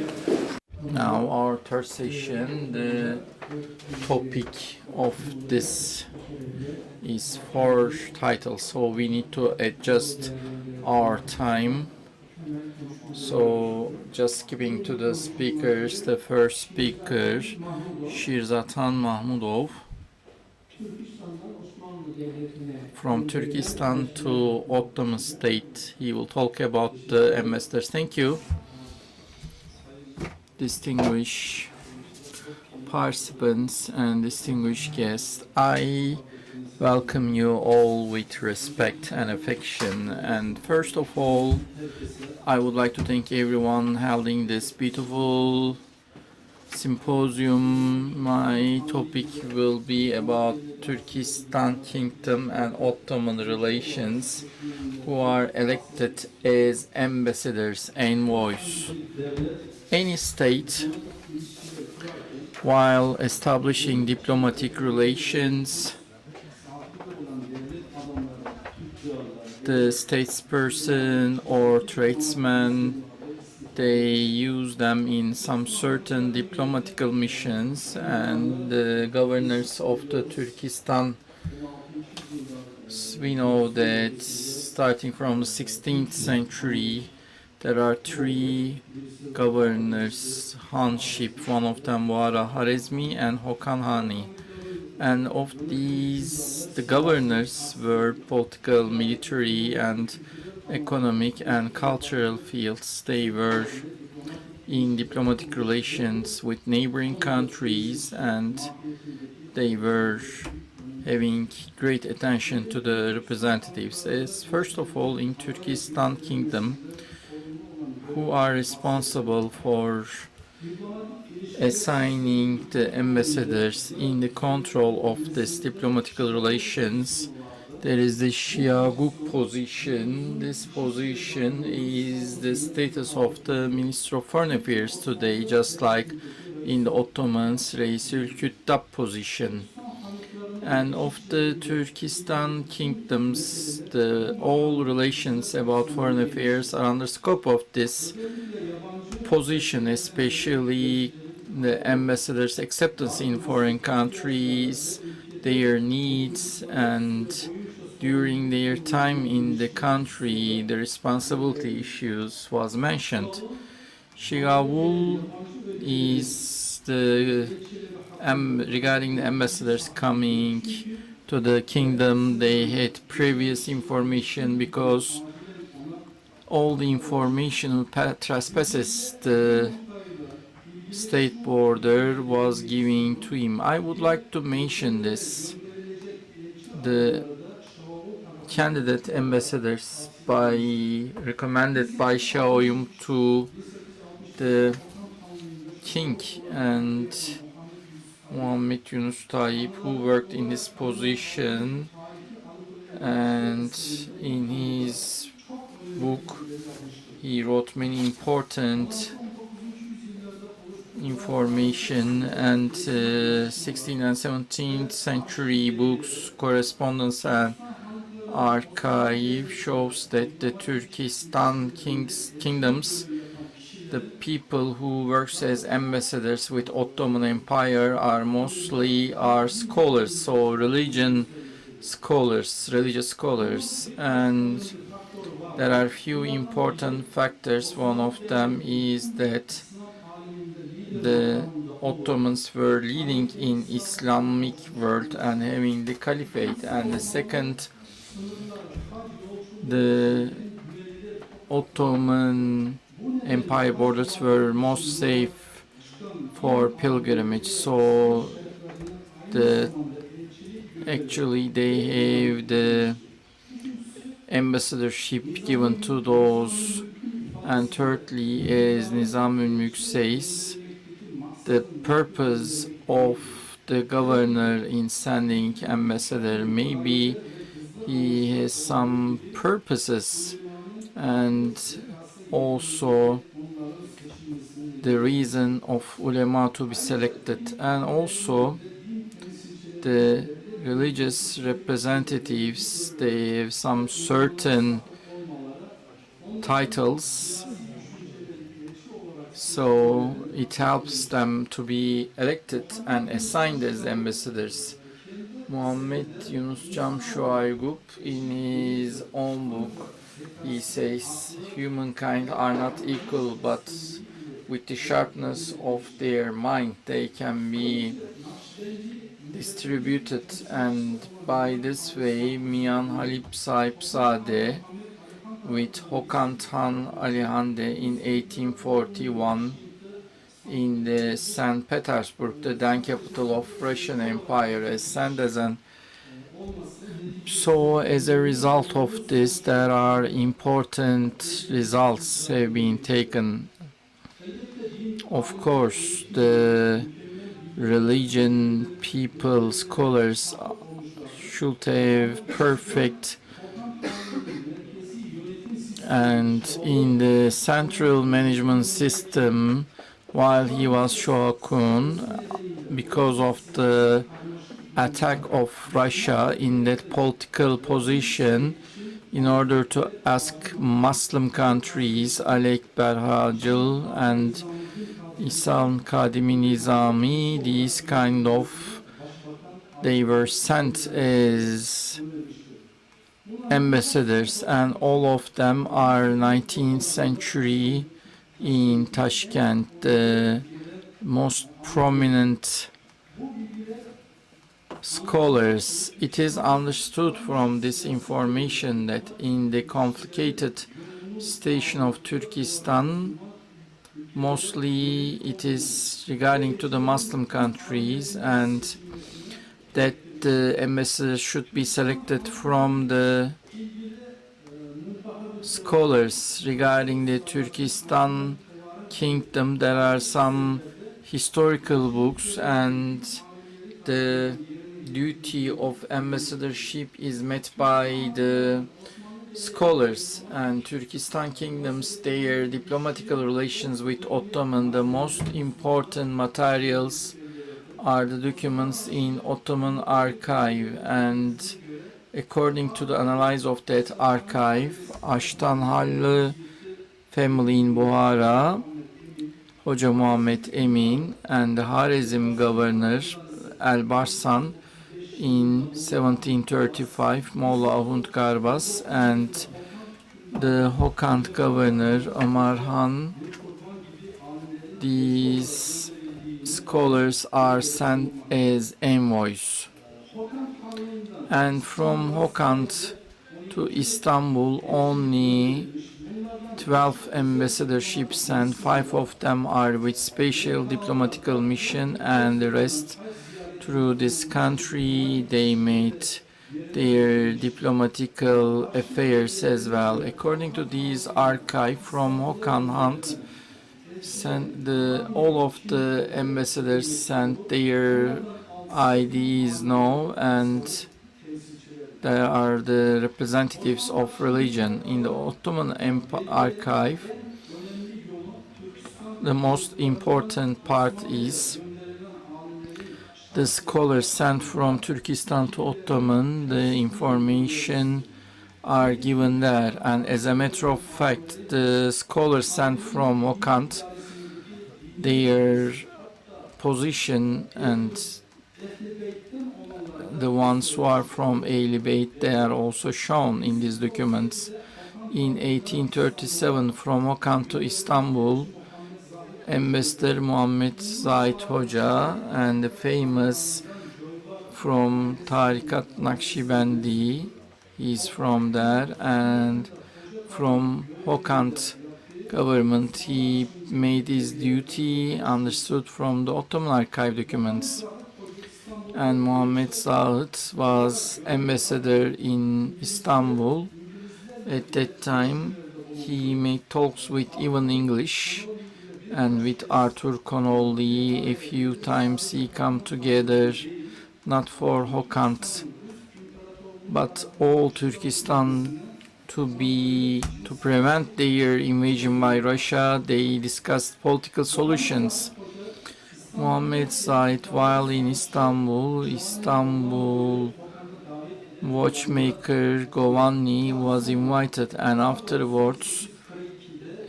Now our third session, the topic of this is 4 titles, so we need to adjust our time. So just skipping to the speakers, the first speaker, Shirzatan Mahmudov, from Turkestan to Ottoman State. He will talk about the ambassadors. Thank you. Distinguished participants and distinguished guests, I welcome you all with respect and affection. And first of all, I would like to thank everyone holding this beautiful symposium. My topic will be about Turkestan Kingdom and Ottoman relations, who are elected as ambassadors and envoys. Any state, while establishing diplomatic relations, the statesperson or tradesman, they use them in some certain diplomatical missions, and the governors of the Turkestan, we know that starting from the 16th century, there are 3 governors, Hanship, one of them Vara Harezmi and Hokan Hani. And of these, the governors were political, military, and economic and cultural fields. They were in diplomatic relations with neighboring countries, and they were having great attention to the representatives. As first of all, in Turkestan Kingdom, who are responsible for assigning the ambassadors in the control of this diplomatical relations. There is the Şiaguk position. This position is the status of the Minister of Foreign Affairs today, just like in the Ottomans, Reisül Küttab position. And of the Turkestan kingdoms, all relations about foreign affairs are under scope of this position, especially the ambassadors' acceptance in foreign countries, their needs, and during their time in the country, the responsibility issues was mentioned. Şiagul is regarding the ambassadors coming to the kingdom. They had previous information because all the information trespasses the state border was given to him. I would like to mention this. The candidate ambassadors recommended by Şaoyum to the king and Muhammed Yunus Tayyip, who worked in this position, and in his book he wrote many important information, and 16th and 17th century books, correspondence and archive shows that the Turkestan kingdoms, the people who works as ambassadors with Ottoman Empire are mostly scholars, so religious scholars, and there are few important factors. One of them is that the Ottomans were leading in Islamic world and having the caliphate, and the second, the Ottoman Empire borders were most safe for pilgrimage, so actually they have the ambassadorship given to those. And thirdly, as Nizam Ülmülk says, the purpose of the governor in sending ambassador, maybe he has some purposes, and also the reason of ulema to be selected, and also the religious representatives, they have some certain titles So it helps them to be elected and assigned as ambassadors. Muhammed Yunus Cam Şuaygup, in his own book, he says, humankind are not equal, but with the sharpness of their mind, they can be distributed, and by this way, Mian Halip Sahipzade with Hokan Tan Alihande in 1841 in the St. Petersburg, the then capital of Russian Empire, as sent as an. So as a result of this, there are important results have been taken. Of course, the religion, people, scholars should have perfect, and in the central management system, while he was Shogun, because of the attack of Russia in that political position, in order to ask Muslim countries, Ali Ekber Hacıl and İhsan Kadimi Nizami, these kind of, they were sent as ambassadors, and all of them are 19th century in Tashkent. The most prominent scholars. It is understood from this information that in the complicated situation of Turkestan, mostly it is regarding to the Muslim countries, and that the ambassadors should be selected from the scholars regarding the Turkestan kingdom. There are some historical books, and the duty of ambassadorship is met by the scholars, and Turkestan kingdoms, their diplomatical relations with Ottoman, the most important materials are the documents in Ottoman archive, and according to the analysis of that archive, Ashtanhallı family in Buhara, Hoca Muhammed Emin, and the Harizm governor El-Barsan in 1735, Molla Ahund Garbas, and the Hokand governor Ömer Han. These scholars are sent as envoys. And from Hokand to Istanbul, only 12 ambassadorships, and 5 of them are with special diplomatical mission, and the rest through this country they made their diplomatical affairs as well. According to these archive from Hokan Hunt, all of the ambassadors sent their IDs now, and there are the representatives of religion. In the Ottoman Empire archive, the most important part is the scholars sent from Turkestan to Ottoman. The information are given there, and as a matter of fact, the scholars sent from Okant, their position, and the ones who are from Ehl Beyt, they are also shown in these documents. In 1837, from Okant to Istanbul, Ambassador Muhammed Zahid Hoca, and the famous from Tarikat Nakşibendi, he's from there, and from Hokant government, he made his duty understood from the Ottoman archive documents. And Muhammed Zahid was ambassador in Istanbul. At that time, he made talks with even English, and with Arthur Connolly a few times he come together, not for Hokant, but all Turkestan to prevent their invasion by Russia. They discussed political solutions. Muhammed Zahid, while in Istanbul watchmaker Govanni was invited, and afterwards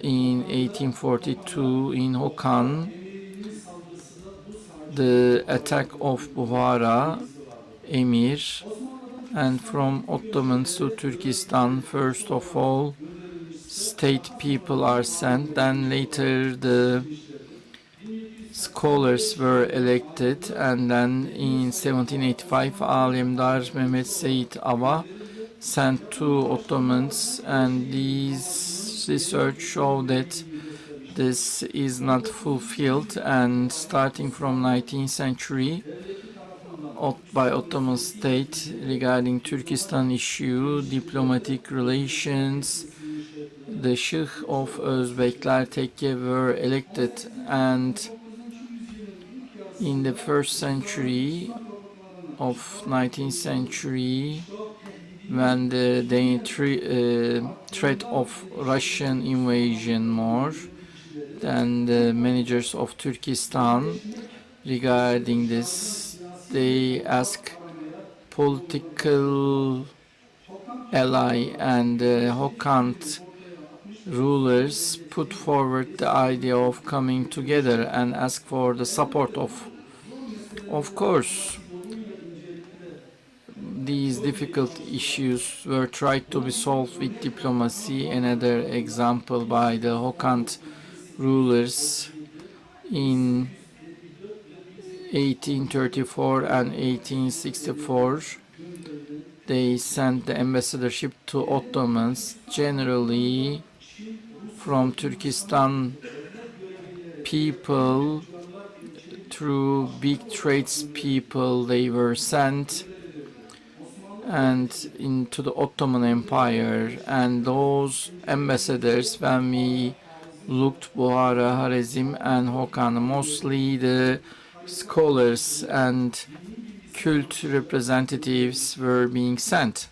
in 1842 in Hokan, the attack of Buhara Emir, and from Ottomans to Turkestan, first of all, state people are sent, then later the scholars were elected, and then in 1785 Alemdar Mehmet Seyit Ava sent to Ottomans, and these research show that this is not fulfilled, and starting from 19th century by Ottoman state regarding Turkestan issue, diplomatic relations, the Sheikh of Özbekler Tekke were elected, and in the first century of 19th century, when the threat of Russian invasion more, then the managers of Turkestan regarding this, they ask political ally, and Hokan rulers put forward the idea of coming together and ask for the support of course, these difficult issues were tried to be solved with diplomacy. Another example by the Hokan rulers in 1834 and 1864, they sent the ambassadorship to Ottomans, generally from Turkestan people, through big tradespeople they were sent and into the Ottoman Empire. And those ambassadors, when we looked Buhara, Harizm and Hokan, mostly the scholars and cult representatives were being sent.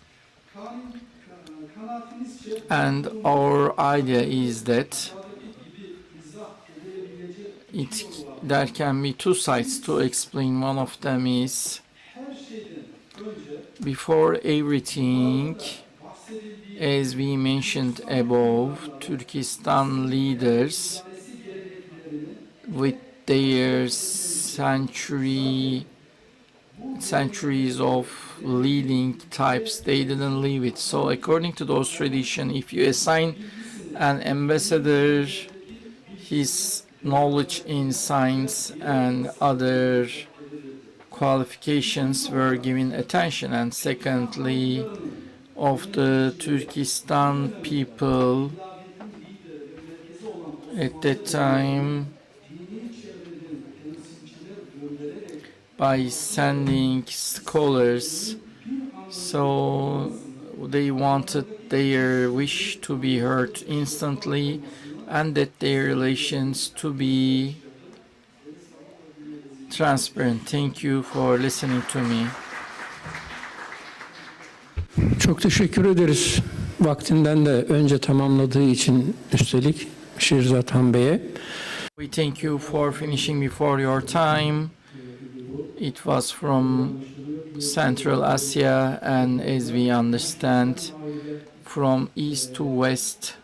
And our idea is that there can be two sides to explain. One of them is, before everything, as we mentioned above, Turkestan leaders with their centuries of leading types, they didn't leave it. So according to those traditions, if you assign an ambassador, his knowledge in science and other qualifications were given attention. And secondly, of the Turkestan people at that time, by sending scholars, so they wanted their wish to be heard instantly, and that their relations to be transparent. Thank you for listening to me. Çok teşekkür ederiz. Vaktinden de önce tamamladığı için üstelik Şirzat Han Bey'e. We thank you for finishing before your time. It was from Central Asia, and as we understand, from east to west,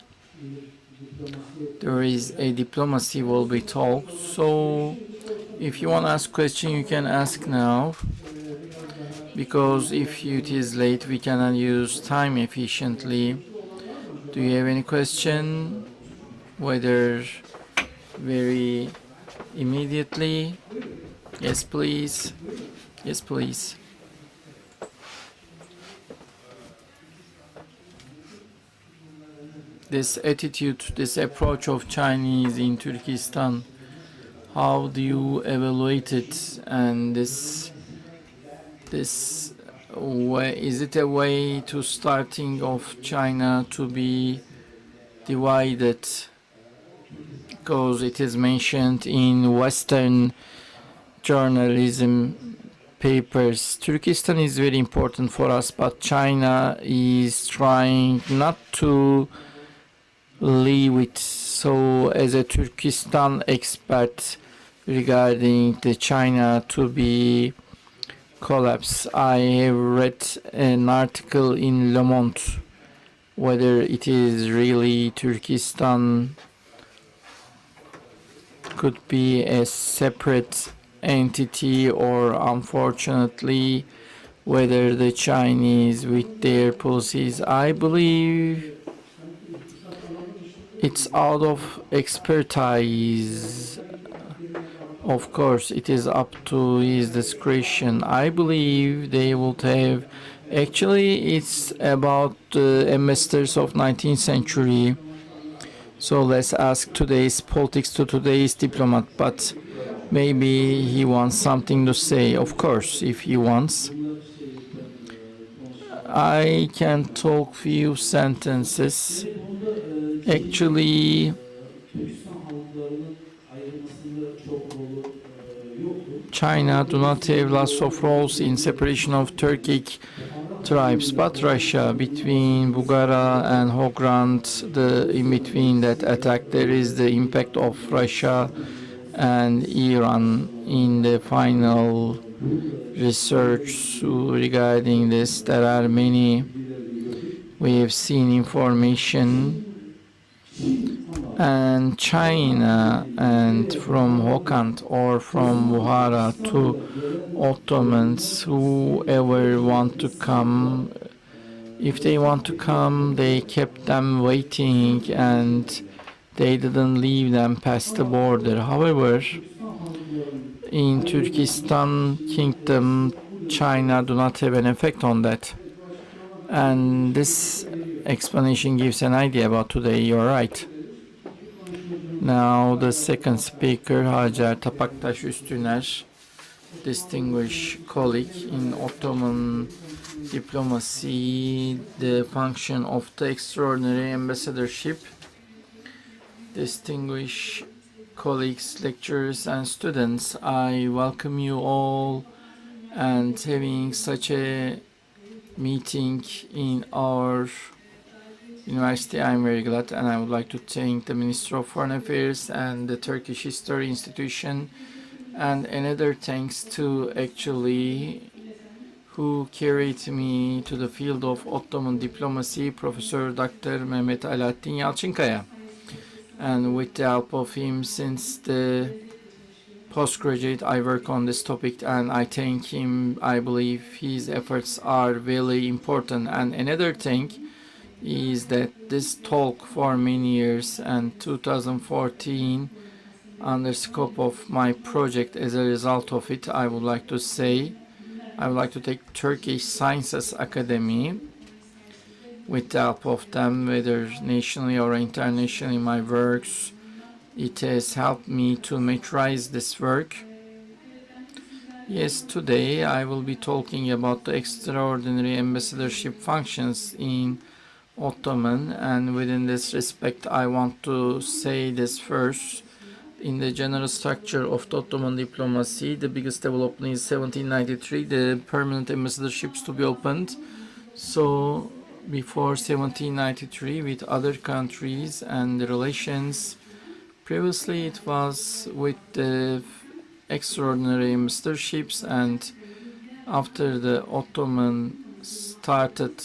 there is a diplomacy will be talked. So if you want to ask question, you can ask now, because if it is late, we cannot use time efficiently. Do you have any question? Whether very immediately? Yes, please. Yes, please. This attitude, this approach of Chinese in Turkestan, how do you evaluate it? And this way, is it a way to starting of China to be divided? Because it is mentioned in Western journalism papers, Turkestan is very important for us, but China is trying not to leave it. So as a Turkestan expert regarding the China to be collapse, I have read an article in Le Monde whether it is really Turkestan could be a separate entity, or unfortunately whether the Chinese with their policies. I believe it's out of expertise. Of course, it is up to his discretion. I believe they would have. Actually, it's about the ambassadors of 19th century. So let's ask today's politics to today's diplomat. But maybe he wants something to say. Of course, if he wants. I can talk few sentences. Actually, China do not have lots of roles in separation of Turkic tribes, but Russia, between Bukhara and Hogrand, in between that attack, there is the impact of Russia and Iran in the final research regarding this. There are many, we have seen information, and China, and from Hokand or from Bukhara to Ottomans, whoever want to come, if they want to come, they kept them waiting and they didn't leave them past the border. However, in Turkestan kingdom, China do not have an effect on that. And this explanation gives an idea about today. You're right. Now the second speaker, Hacer Tapaktaş Üstüner, distinguished colleague in Ottoman diplomacy, the function of the extraordinary ambassadorship. Distinguished colleagues, lecturers and students, I welcome you all, and having such a meeting in our university, I'm very glad, and I would like to thank the Minister of Foreign Affairs and the Turkish History Institution, and another thanks to actually who carried me to the field of Ottoman diplomacy, Professor Dr. Mehmet Alaaddin Yalçınkaya. And with the help of him, since the postgraduate, I work on this topic, and I thank him. I believe his efforts are very important. And another thing is that this talk for many years, and 2014, under scope of my project, as a result of it, I would like to say, I would like to take Turkish Sciences Academy. With the help of them, whether nationally or internationally, my works, it has helped me to materialize this work. Yes, today I will be talking about the extraordinary ambassadorship functions in Ottoman, and within this respect I want to say this first. In the general structure of the Ottoman diplomacy, the biggest development is 1793, the permanent ambassadorships to be opened. So before 1793 with other countries and the relations, previously it was with the extraordinary ambassadorships, and after the Ottoman started,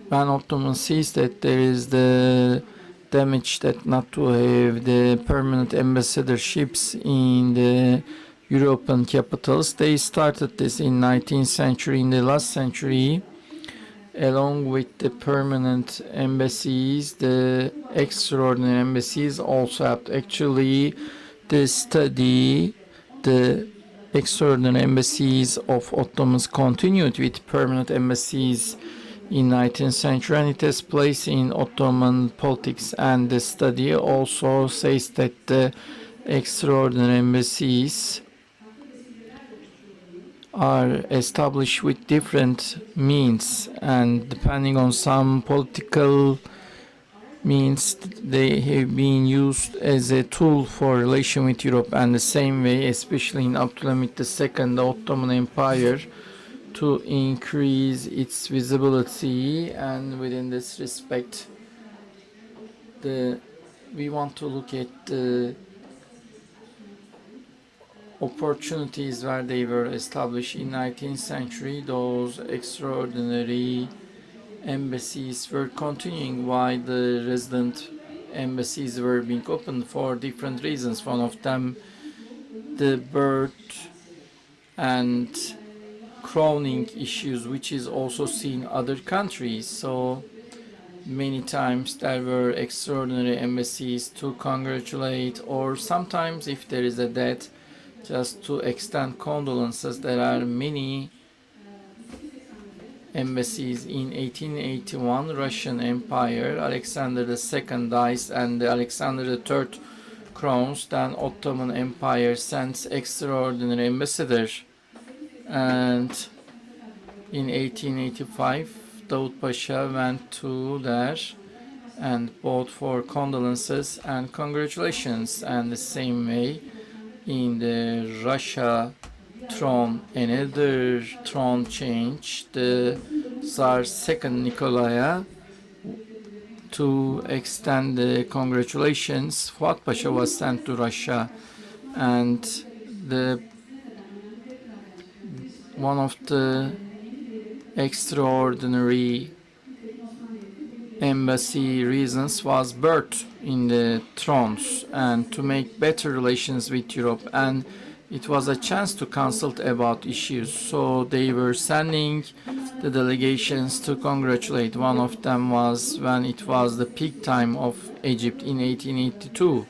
when Ottoman sees that there is the damage that not to have the permanent ambassadorships in the European capitals, they started this in 19th century, in the last century. Along with the permanent embassies, the extraordinary embassies also helped. Actually, the study, the extraordinary embassies of Ottomans continued with permanent embassies in 19th century, and it has place in Ottoman politics. And the study also says that the extraordinary embassies are established with different means, and depending on some political means, they have been used as a tool for relation with Europe. And the same way, especially in Abdülhamit II, the Ottoman Empire, to increase its visibility. And within this respect, we want to look at the opportunities where they were established in 19th century. Those extraordinary embassies were continuing while the resident embassies were being opened for different reasons. One of them, the birth and crowning issues, which is also seen in other countries. So many times there were extraordinary embassies to congratulate, or sometimes if there is a death, just to extend condolences. There are many embassies. In 1881, Russian Empire, Alexander II dies and Alexander III crowns. Then Ottoman Empire sends extraordinary ambassador, and in 1885 Davut Pasha went to there and both for condolences and congratulations. And the same way in the Russia throne, another throne change, the Tsar II Nikolai, to extend the congratulations, Fuat Pasha was sent to Russia, and one of the extraordinary embassy reasons was birth in the thrones and to make better relations with Europe, and it was a chance to consult about issues. So they were sending the delegations to congratulate. One of them was when it was the peak time of Egypt in 1882.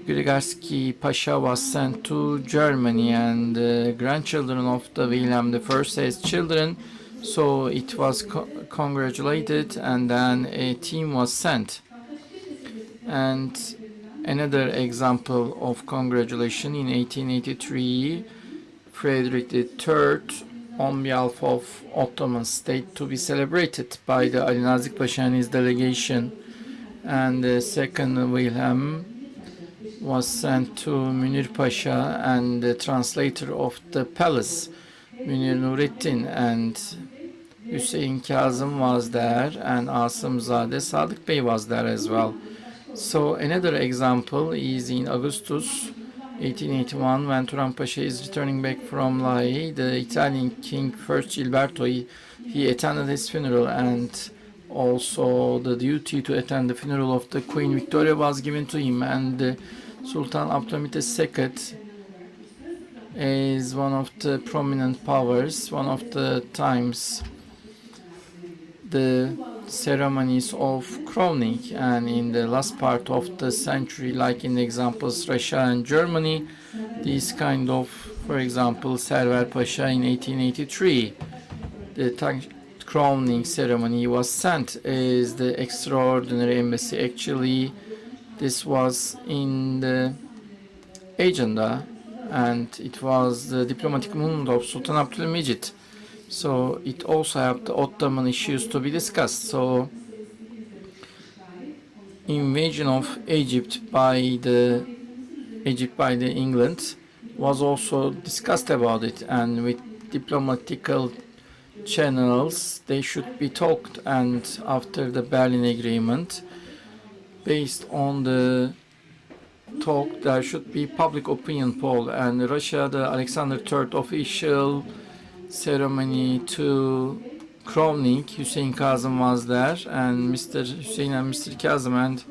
Grigorsky Pasha was sent to Germany, and the grandchildren of the Wilhelm I as children, so it was congratulated, and then a team was sent. And another example of congratulation, in 1883, Frederick III, on behalf of Ottoman state, to be celebrated by the Ali Nazik Pasha and his delegation, and the second Wilhelm was sent to Münir Pasha and the translator of the palace, Münir Nurettin, and Hüseyin Kazım was there, and Asımzade Sadık Bey was there as well. So another example is in Augustus 1881, when Turan Pasha is returning back from La Haye, the Italian king, first Gilberto, he attended his funeral, and also the duty to attend the funeral of the Queen Victoria was given to him, and Sultan Abdülhamit II is one of the prominent powers. One of the times the ceremonies of crowning, and in the last part of the century, like in the examples Russia and Germany, these kind of, for example, Server Pasha in 1883, the crowning ceremony was sent as the extraordinary embassy. Actually, this was in the agenda, and it was the diplomatic movement of Sultan Abdülmecit. So it also helped the Ottoman issues to be discussed. So invasion of Egypt by the England was also discussed about it, and with diplomatical channels they should be talked. And after the Berlin Agreement, based on the talk, there should be public opinion poll, and Russia, the Alexander III official ceremony to crowning, Hüseyin Kazım was there, and Mr. Hüseyin and Mr. Kazım and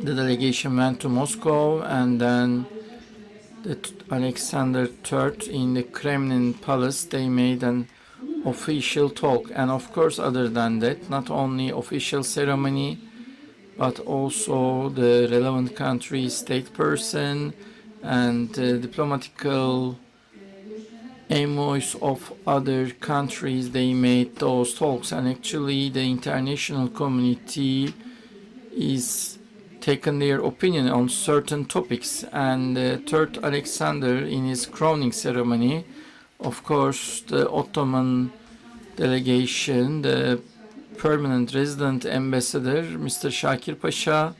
the delegation went to Moscow, and then the Alexander III in the Kremlin Palace, they made an official talk. And of course, other than that, not only official ceremony, but also the relevant country state person and diplomatical envoys of other countries, they made those talks. And actually the international community is taken their opinion on certain topics. And third Alexander, in his crowning ceremony, of course the Ottoman delegation, the permanent resident ambassador Mr. Shakir Pasha,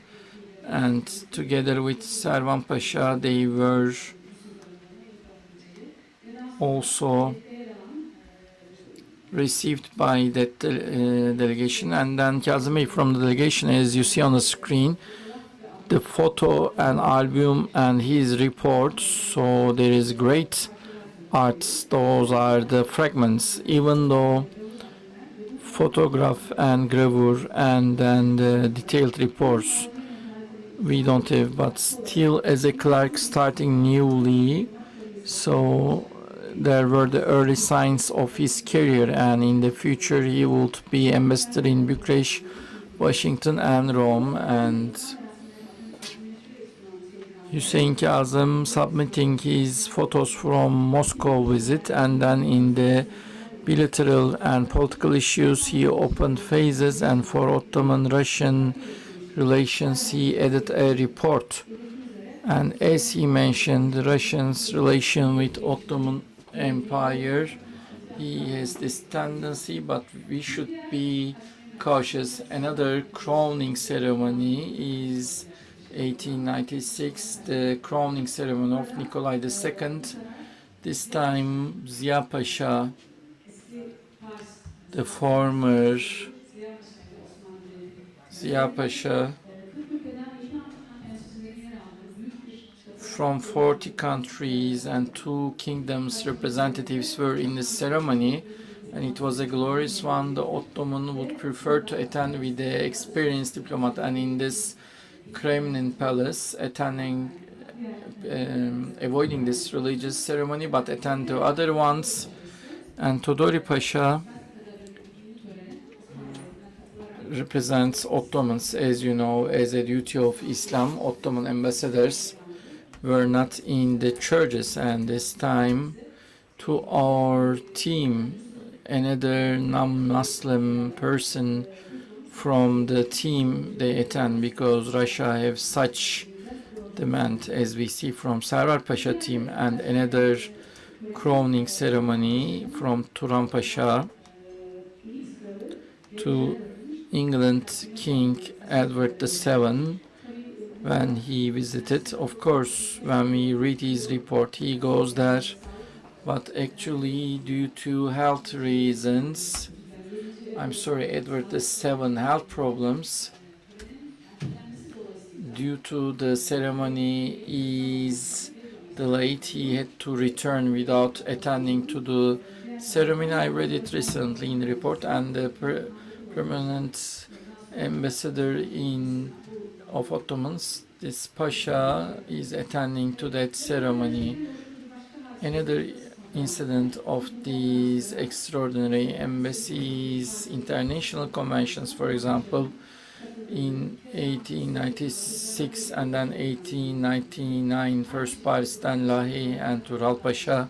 and together with Servan Pasha, they were also received by that delegation. And then Kazım Bey from the delegation, as you see on the screen, the photo and album and his reports. So there is great arts. Those are the fragments. Even though photograph and gravure and then the detailed reports we don't have, but still as a clerk starting newly, so there were the early signs of his career, and in the future he would be ambassador in Bucharest, Washington and Rome. And Hüseyin Kazım submitting his photos from Moscow visit, and then in the bilateral and political issues he opened phases, and for Ottoman-Russian relations he added a report. And as he mentioned, Russia's relation with Ottoman Empire, he has this tendency, but we should be cautious. Another crowning ceremony is 1896, the crowning ceremony of Nikolai II. This time Ziya Pasha, the former Ziya Pasha, from 40 countries and 2 kingdoms representatives were in the ceremony, and it was a glorious one. The Ottoman would prefer to attend with the experienced diplomat, and in this Kremlin palace, avoiding this religious ceremony, but attend to other ones. And Todori Pasha represents Ottomans, as you know, as a duty of Islam. Ottoman ambassadors were not in the churches, and this time to our team, another non-Muslim person from the team, they attend because Russia have such demand, as we see from Sarvar Pasha team. And another crowning ceremony from Turan Pasha to England King Edward VII when he visited. Of course, when we read his report, he goes there, but actually due to health reasons, I'm sorry, Edward VII health problems, due to the ceremony is delayed, he had to return without attending to the ceremony. I read it recently in the report, and the permanent ambassador of Ottomans, this Pasha, is attending to that ceremony. Another incident of these extraordinary embassies, international conventions, for example, in 1896 and then 1899, first Paris, then Lahey, and Tural Pasha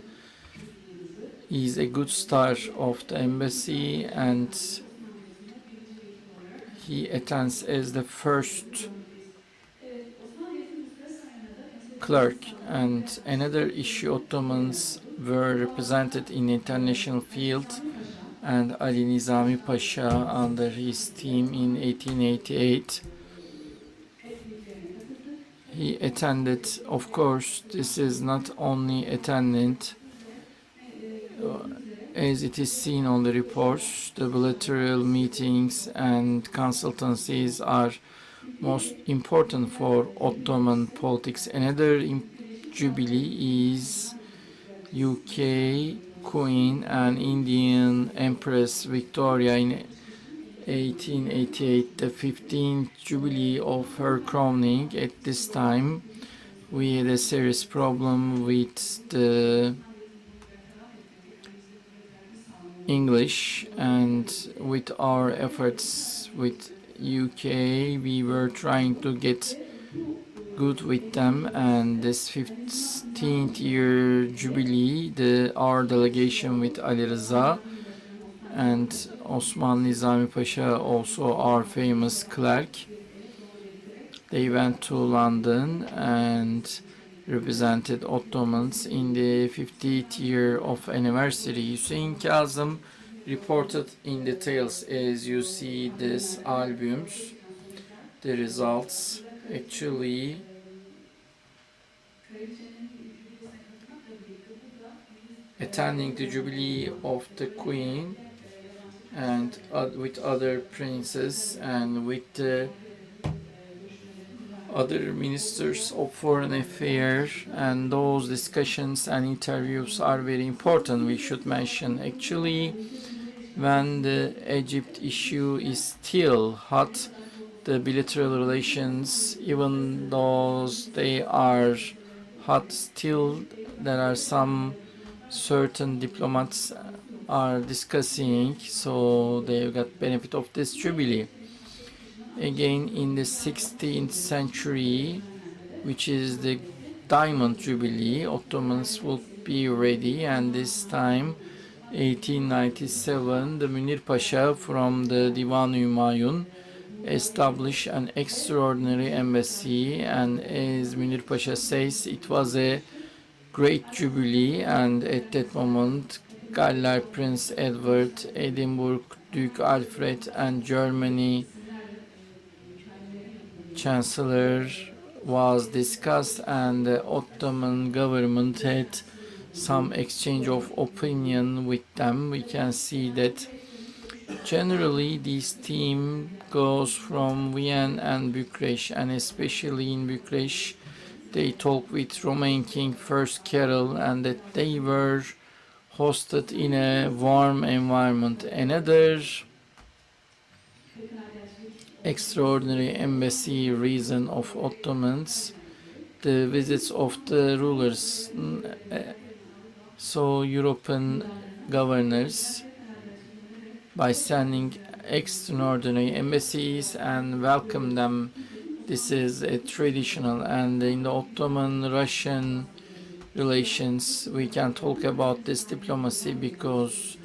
is a good star of the embassy, and he attends as the first clerk. And another issue, Ottomans were represented in the international field, and Ali Nizami Pasha under his team in 1888. He attended, of course, this is not only attended, as it is seen on the reports, the bilateral meetings and consultancies are most important for Ottoman politics. Another jubilee is UK Queen and Indian Empress Victoria in 1888, the 15th jubilee of her crowning. At this time, we had a serious problem with the English, and with our efforts with UK, we were trying to get good with them. And this 15th year jubilee, our delegation with Ali Rıza and Osman Nizami Pasha, also our famous clerk, they went to London and represented Ottomans in the 50th year of anniversary. Hüseyin Kazım reported in details, as you see these albums, the results. Actually, attending the Jubilee of the Queen and with other princes and with the other ministers of foreign affairs, and those discussions and interviews are very important. We should mention, actually, when the Egypt issue is still hot, the bilateral relations, even though they are hot, still there are some certain diplomats are discussing, so they got benefit of this jubilee. Again, in the 16th century, which is the Diamond Jubilee, Ottomans will be ready, and this time 1897, the Münir Pasha from the Divan-ı Hümayun established an extraordinary embassy, and as Münir Pasha says, it was a great jubilee, and at that moment Galler Prince Edward, Edinburgh Duke Alfred, and Germany Chancellor was discussed, and the Ottoman government had some exchange of opinion with them. We can see that generally this team goes from Vienna and Bucharest, and especially in Bucharest they talk with Roman King First Carol, and that they were hosted in a warm environment. Another extraordinary embassy reason of Ottomans, the visits of the rulers, so European governors, by sending extraordinary embassies and welcome them. This is a traditional, and in the Ottoman-Russian relations we can talk about this diplomacy, because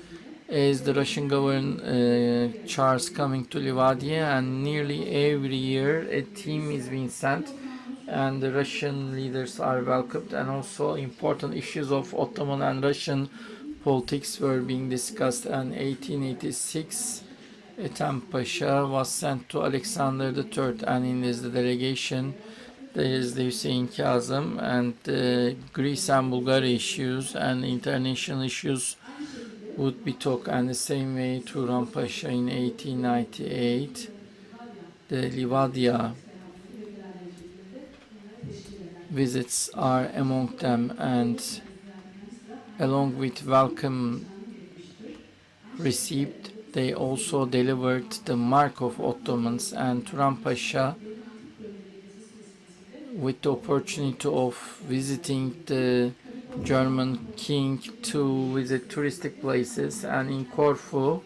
as the Russian government chars coming to Livadia, and nearly every year a team is being sent and the Russian leaders are welcomed, and also important issues of Ottoman and Russian politics were being discussed. And 1886 Ethem Pasha was sent to Alexander III, and in this delegation there is the Hüseyin Kazım, and Greece and Bulgaria issues and international issues would be talked. And the same way Turan Pasha in 1898, the Livadia visits are among them, and along with welcome received, they also delivered the mark of Ottomans. And Turan Pasha, with the opportunity of visiting the German king to visit touristic places, and in Corfu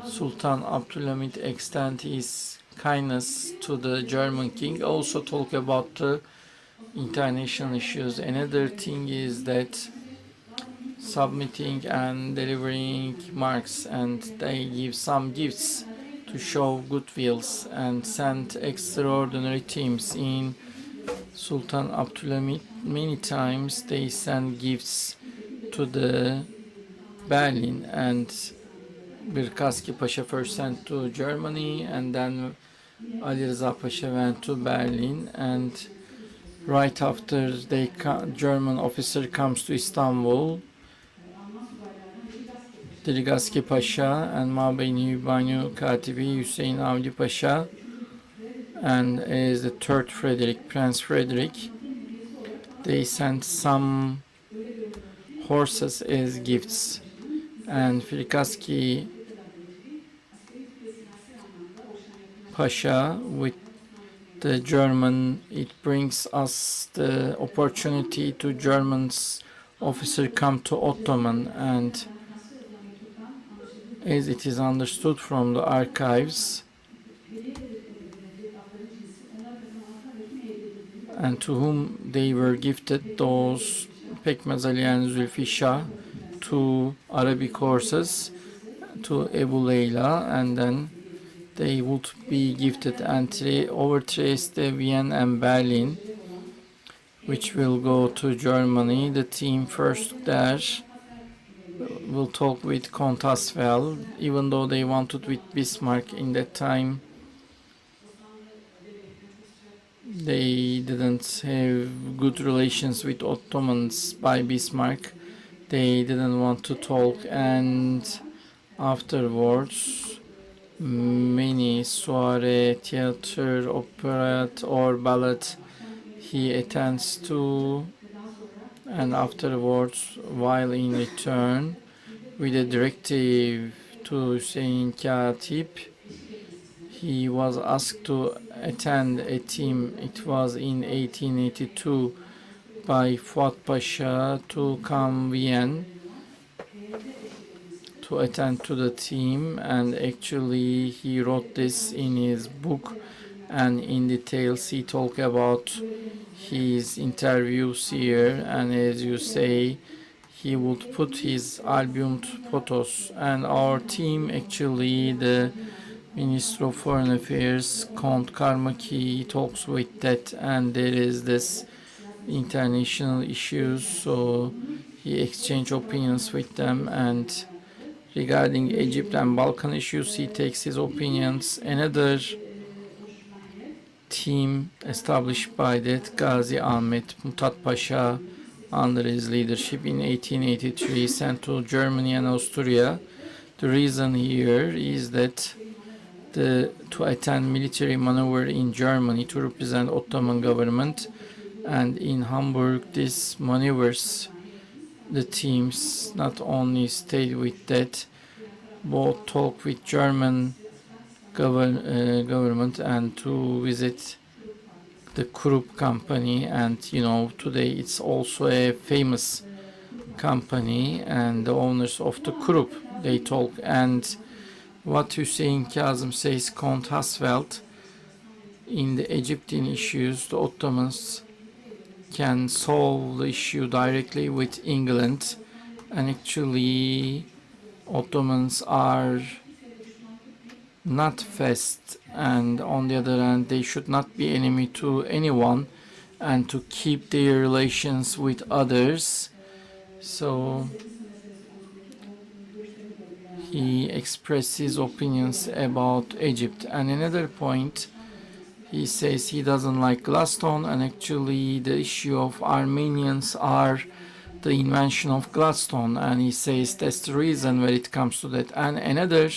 Sultan Abdülhamit extended his kindness to the German king, also talk about the international issues. Another thing is that submitting and delivering marks, and they give some gifts to show goodwills and send extraordinary teams. In Sultan Abdülhamit, many times they send gifts to the Berlin, and Birkaski Pasha first sent to Germany, and then Ali Rıza Pasha went to Berlin, and right after they German officer comes to Istanbul, Dirigaski Pasha and Mabeyni Banyu Katibi Hüseyin Avli Pasha, and as the third Frederick, Prince Frederick, they sent some horses as gifts. And Firkaski Pasha with the German, it brings us the opportunity to Germans officer come to Ottoman, and as it is understood from the archives, and to whom they were gifted, those Pekmez Ali and Zülfü Şah, two Arabic horses to Ebu Leyla, and then they would be gifted entry over Trieste, Vienna and Berlin, which will go to Germany. The team first there will talk with Count Aswell, even though they wanted with Bismarck in that time. They didn't have good relations with Ottomans by Bismarck. They didn't want to talk, and afterwards many soiree, theater, operette or ballet he attends to, and afterwards while in return with a directive to Hüseyin Katip. He was asked to attend a team. It was in 1882 by Fuat Pasha to come Vienna to attend to the team, and actually he wrote this in his book, and in details he talked about his interviews here, and as you say, he would put his album photos. And our team, actually the Minister of Foreign Affairs, Count Karmaki, talks with that, and there is this international issues, so he exchanged opinions with them, and regarding Egypt and Balkan issues he takes his opinions. Another team established by that Gazi Ahmet Mutat Pasha under his leadership in 1883 sent to Germany and Austria. The reason here is that to attend military maneuver in Germany to represent Ottoman government, and in Hamburg these maneuvers, the teams not only stayed with that, both talk with German government and to visit the Krupp company, and today it's also a famous company, and the owners of the Krupp, they talk. And what Hüseyin Kazım says, Count Hasveld, in the Egyptian issues, the Ottomans can solve the issue directly with England, and actually Ottomans are not fast, and on the other hand they should not be enemy to anyone and to keep their relations with others. So he expressed his opinions about Egypt. And another point, he says he doesn't like Gladstone, and actually the issue of Armenians are the invention of Gladstone, and he says that's the reason when it comes to that. And another,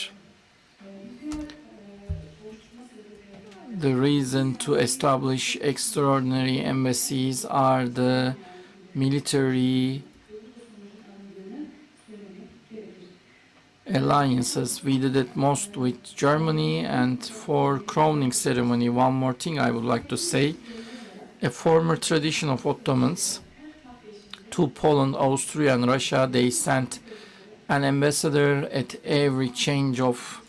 the reason to establish extraordinary embassies are the military alliances. We did it most with Germany, and for crowning ceremony, one more thing I would like to say, a former tradition of Ottomans to Poland, Austria and Russia, they sent an ambassador at every change of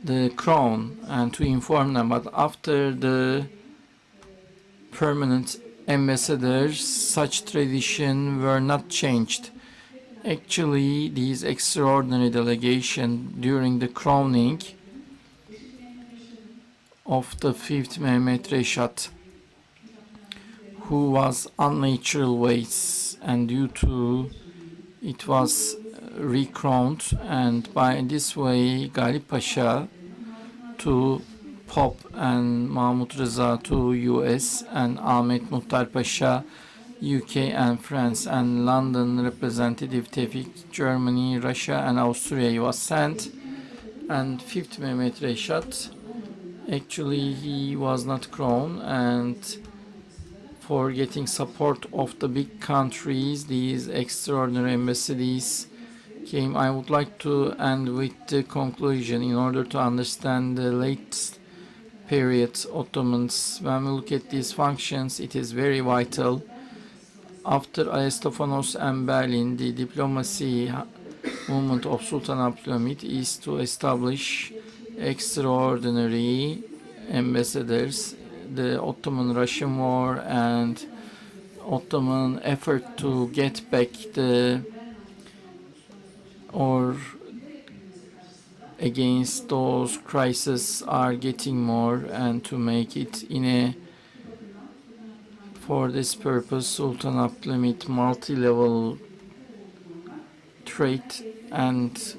the crown and to inform them, but after the permanent ambassadors, such tradition were not changed. Actually, these extraordinary delegation during the crowning of the 5th Mehmet Reşat, who was unnatural ways, and due to it was recrowned, and by this way Galip Pasha to Pope and Mahmud Reza to US, and Ahmet Muhtar Pasha UK and France, and London representative Tevfik Germany, Russia and Austria was sent. And 5th Mehmet Reşat, actually he was not crowned, and for getting support of the big countries, these extraordinary embassies came. I would like to end with the conclusion in order to understand the late period Ottomans. When we look at these functions, it is very vital. After Aristophanes and Berlin, the diplomacy movement of Sultan Abdülhamid is to establish extraordinary ambassadors. The Ottoman-Russian War and Ottoman effort to get back or against those crises are getting more, and to make it for this purpose, Sultan Abdülhamid multi-level trade and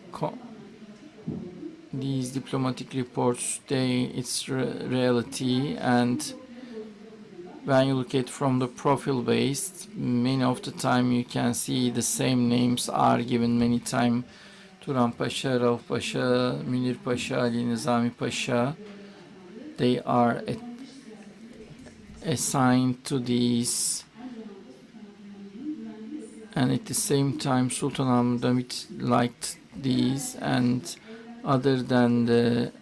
these diplomatic reports, it's reality. And when you look at from the profile based, many of the time you can see the same names are given many times. Turan Pasha, Rauf Pasha, Münir Pasha, Ali Nizami Pasha, they are assigned to these and at the same time Sultan Abdülhamit liked these, and other than the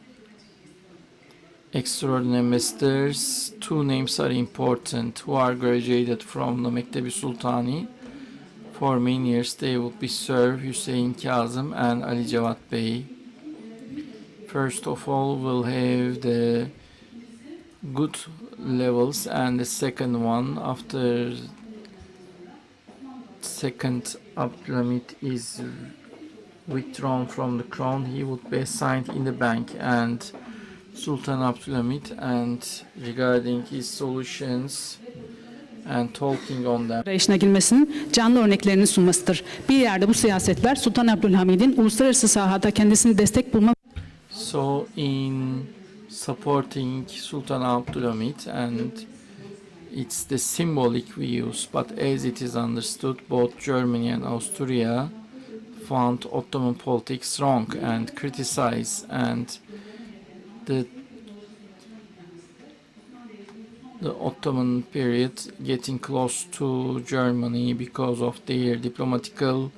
extraordinary ambassadors, two names are important who are graduated from the Mektebi Sultani. For many years they will be served, Hüseyin Kazım and Ali Cevat Bey. First of all, we'll have the good levels, and the second one, after second Abdülhamit is withdrawn from the crown, he would be assigned in the bank, and Sultan Abdülhamit, and regarding his solutions and talking on them. Arayışına girmesinin canlı örneklerini sunmasıdır. Bir yerde bu siyasetler Sultan Abdülhamid'in uluslararası sahada kendisini destek bulma. So in supporting Sultan Abdülhamit, and it's the symbolic we use, but as it is understood, both Germany and Austria found Ottoman politics wrong and criticize, and the Ottoman period getting close to Germany because of their diplomatical,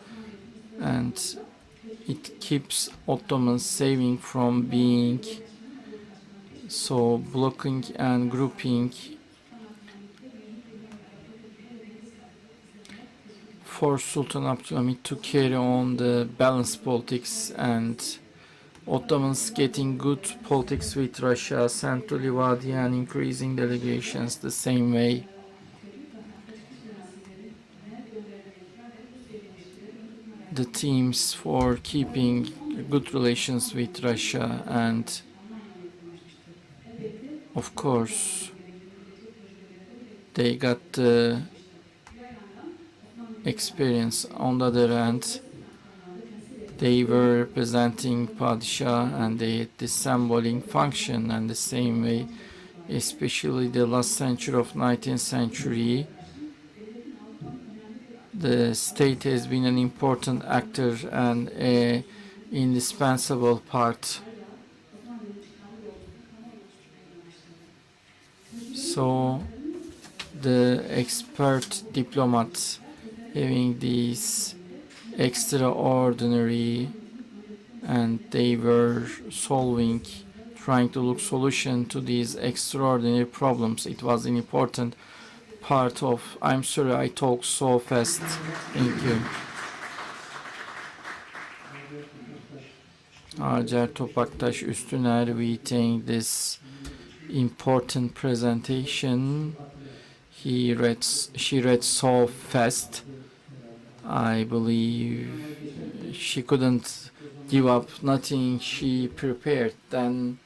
and it keeps Ottomans saving from being so blocking and grouping for Sultan Abdülhamit to carry on the balanced politics, and Ottomans getting good politics with Russia, Central Livadi, and increasing delegations the same way. The teams for keeping good relations with Russia, and of course they got the experience. On the other hand, they were representing Padishah, and they had this symbolic function, and the same way, especially the last century of 19th century, the state has been an important actor and an indispensable part. So the expert diplomats having these extraordinary, and they were trying to look solution to these extraordinary problems. It was an important part of, I'm sorry I talk so fast. Thank you. Hacer Topaktaş Üstüner, we think this important presentation. She read so fast. I believe she couldn't give up nothing she prepared. Then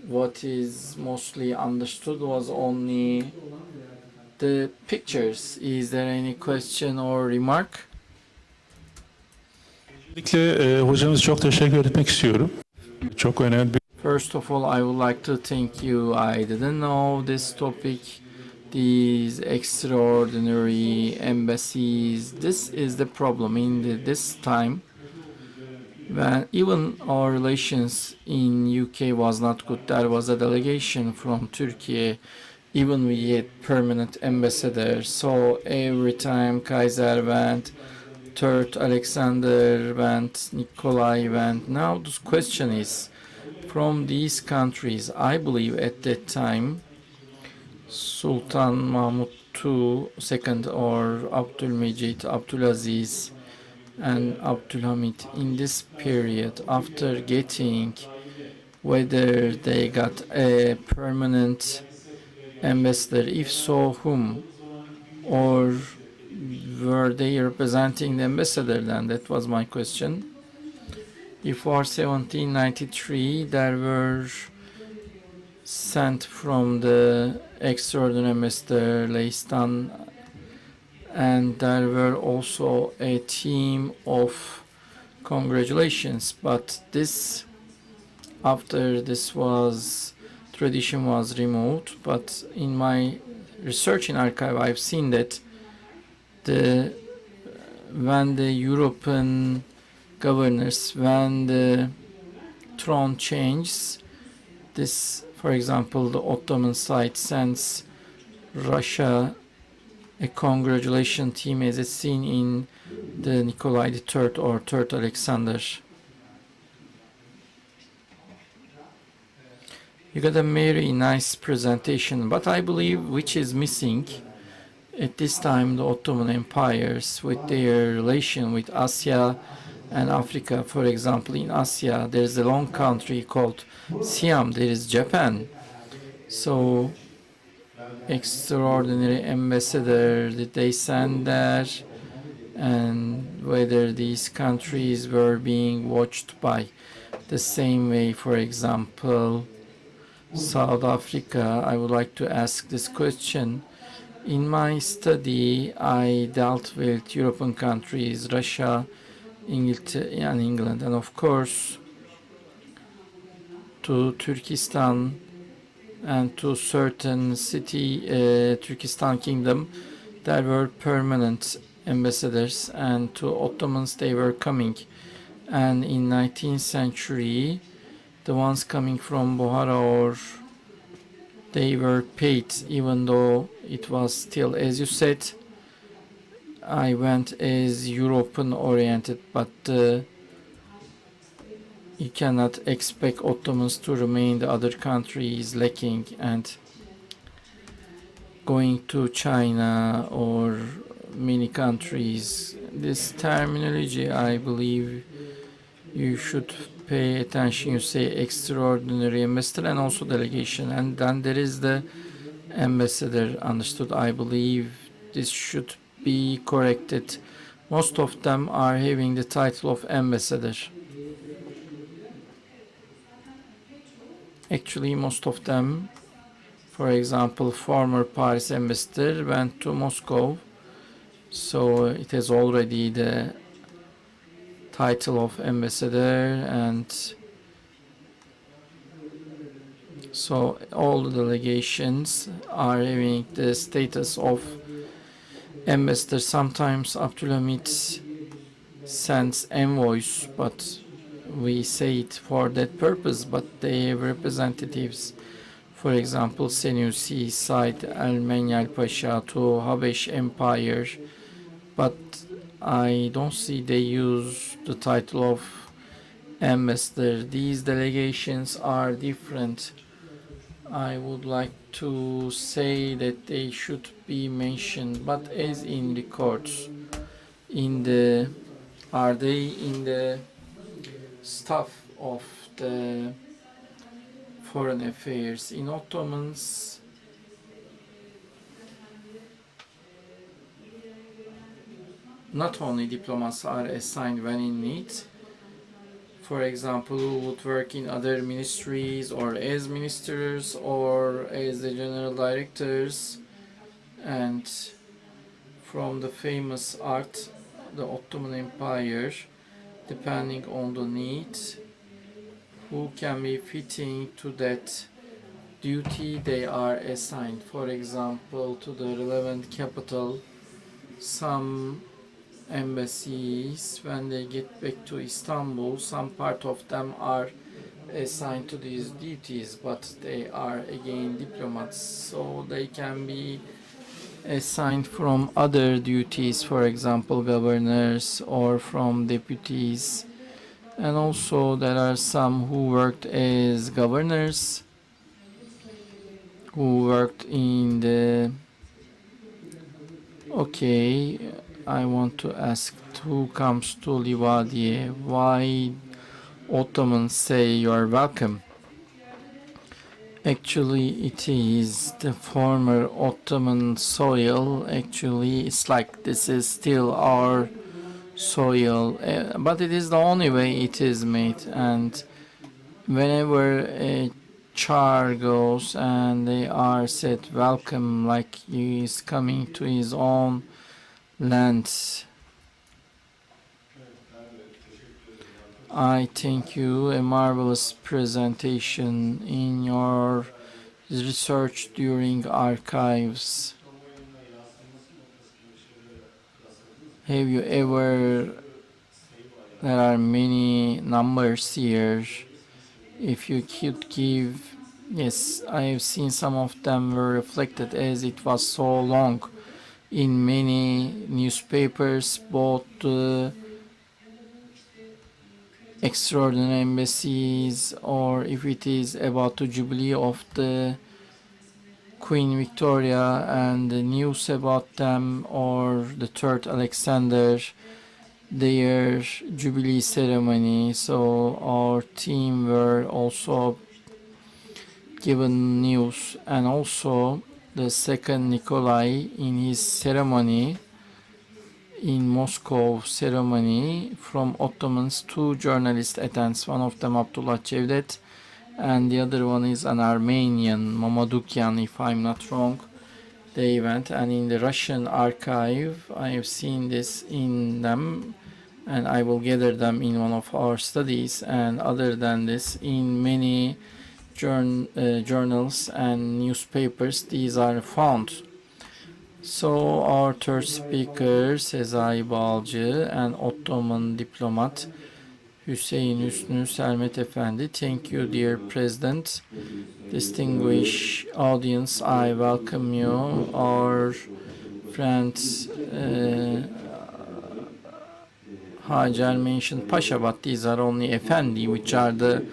what is mostly understood was only the pictures. Is there any question or remark? Öncelikle hocamız çok teşekkür etmek istiyorum. Çok önemli. First of all, I would like to thank you. I didn't know this topic, these extraordinary embassies. This is the problem in this time, when even our relations in UK was not good. There was a delegation from Turkey, even we had permanent ambassadors. So every time Kaiser went, third Alexander went, Nikolai went. Now the question is, from these countries, I believe at that time, Sultan Mahmud II, or Abdülmecid, Abdülaziz, and Abdülhamit, in this period, after getting whether they got a permanent ambassador, if so, whom, or were they representing the ambassador then? That was my question. Before 1793, there were sent from the extraordinary ambassador Leistan, and there were also a team of congratulations. But this, after this tradition was removed. But in my research in archive, I've seen that when the European governors, when the throne changes, this, for example, the Ottoman side sends Russia a congratulation team as it's seen in the Nikolai III or Third Alexander. You got a very nice presentation, but I believe which is missing at this time, the Ottoman empires with their relation with Asia and Africa. For example, in Asia, there's a long country called Siam. There is Japan. So, extraordinary ambassador did they send there, and whether these countries were being watched by the same way, for example, South Africa. I would like to ask this question. In my study, I dealt with European countries, Russia, England, and of course, to Turkestan and to certain city, Turkestan kingdom, there were permanent ambassadors, and to Ottomans they were coming. And in 19th century, the ones coming from Buhara or they were paid, even though it was still, as you said, I went as European oriented, but you cannot expect Ottomans to remain the other countries lacking, and going to China or many countries. This terminology, I believe you should pay attention. You say extraordinary ambassador and also delegation, and then there is the ambassador. Understood? I believe this should be corrected. Most of them are having the title of ambassador. Actually, most of them, for example, former Paris ambassador went to Moscow, so it has already the title of ambassador, and so all the delegations are having the status of ambassador. Sometimes Abdülhamid sends envoys, but we say it for that purpose, but they have representatives. For example, Senussi, Said Al-Menyal Pasha to Habesh Empire, but I don't see they use the title of ambassador. These delegations are different. I would like to say that they should be mentioned, but as in records, are they in the staff of the foreign affairs? In Ottomans, not only diplomats are assigned when in need, for example, who would work in other ministries or as ministers or as the general directors, and from the famous art, the Ottoman Empire, depending on the need, who can be fitting to that duty they are assigned. For example, to the relevant capital, some embassies, when they get back to Istanbul, some part of them are assigned to these duties, but they are again diplomats, so they can be assigned from other duties, for example, governors or from deputies. And also there are some who worked as governors, who worked in the... Okay, I want to ask who comes to Livadiye, why Ottomans say you are welcome. Actually, it is the former Ottoman soil. Actually, it's like this is still our soil, but it is the only way it is made. And whenever a char goes and they are said welcome, like he is coming to his own land. I thank you. A marvelous presentation in your research during archives. Have you ever... There are many numbers here. If you could give... Yes, I have seen some of them were reflected as it was so long. in many newspapers, both the extraordinary embassies, or if it is about the jubilee of the Queen Victoria and the news about them, or the third Alexander, their jubilee ceremony. So our team were also given news, and also the second Nikolai in his ceremony in Moscow ceremony from Ottomans, two journalists attends, one of them Abdullah Cevdet and the other one is an Armenian, Mamadukyan, if I'm not wrong. They went, and in the Russian archive I have seen this in them, and I will gather them in one of our studies. And other than this, in many journals and newspapers these are found. So our third speaker Sezai Balcı and Ottoman diplomat Hüseyin Hüsnü Sermet Efendi. Thank you, dear President. Distinguished audience, I welcome you. Our friends Hacer mentioned Pasha, but these are only Efendi, which are the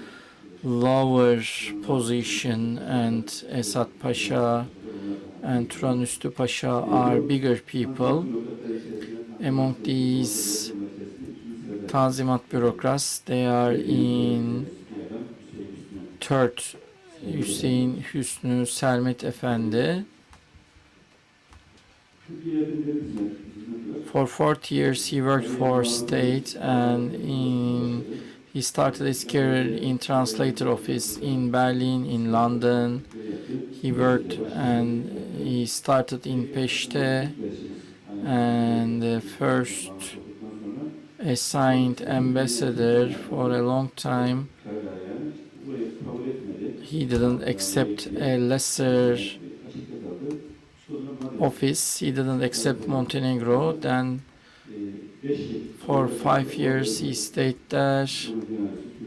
lower position, and Esat Pasha and Turan Üstü Pasha are bigger people. Among these Tanzimat bureaucrats, they are in third Hüseyin Hüsnü Sermet Efendi. For 40 years he worked for state, and he started his career in translator office in Berlin, in London. He worked and he started in Peşte, and the first assigned ambassador for a long time. He didn't accept a lesser office. He didn't accept Montenegro. Then for 5 years he stayed there,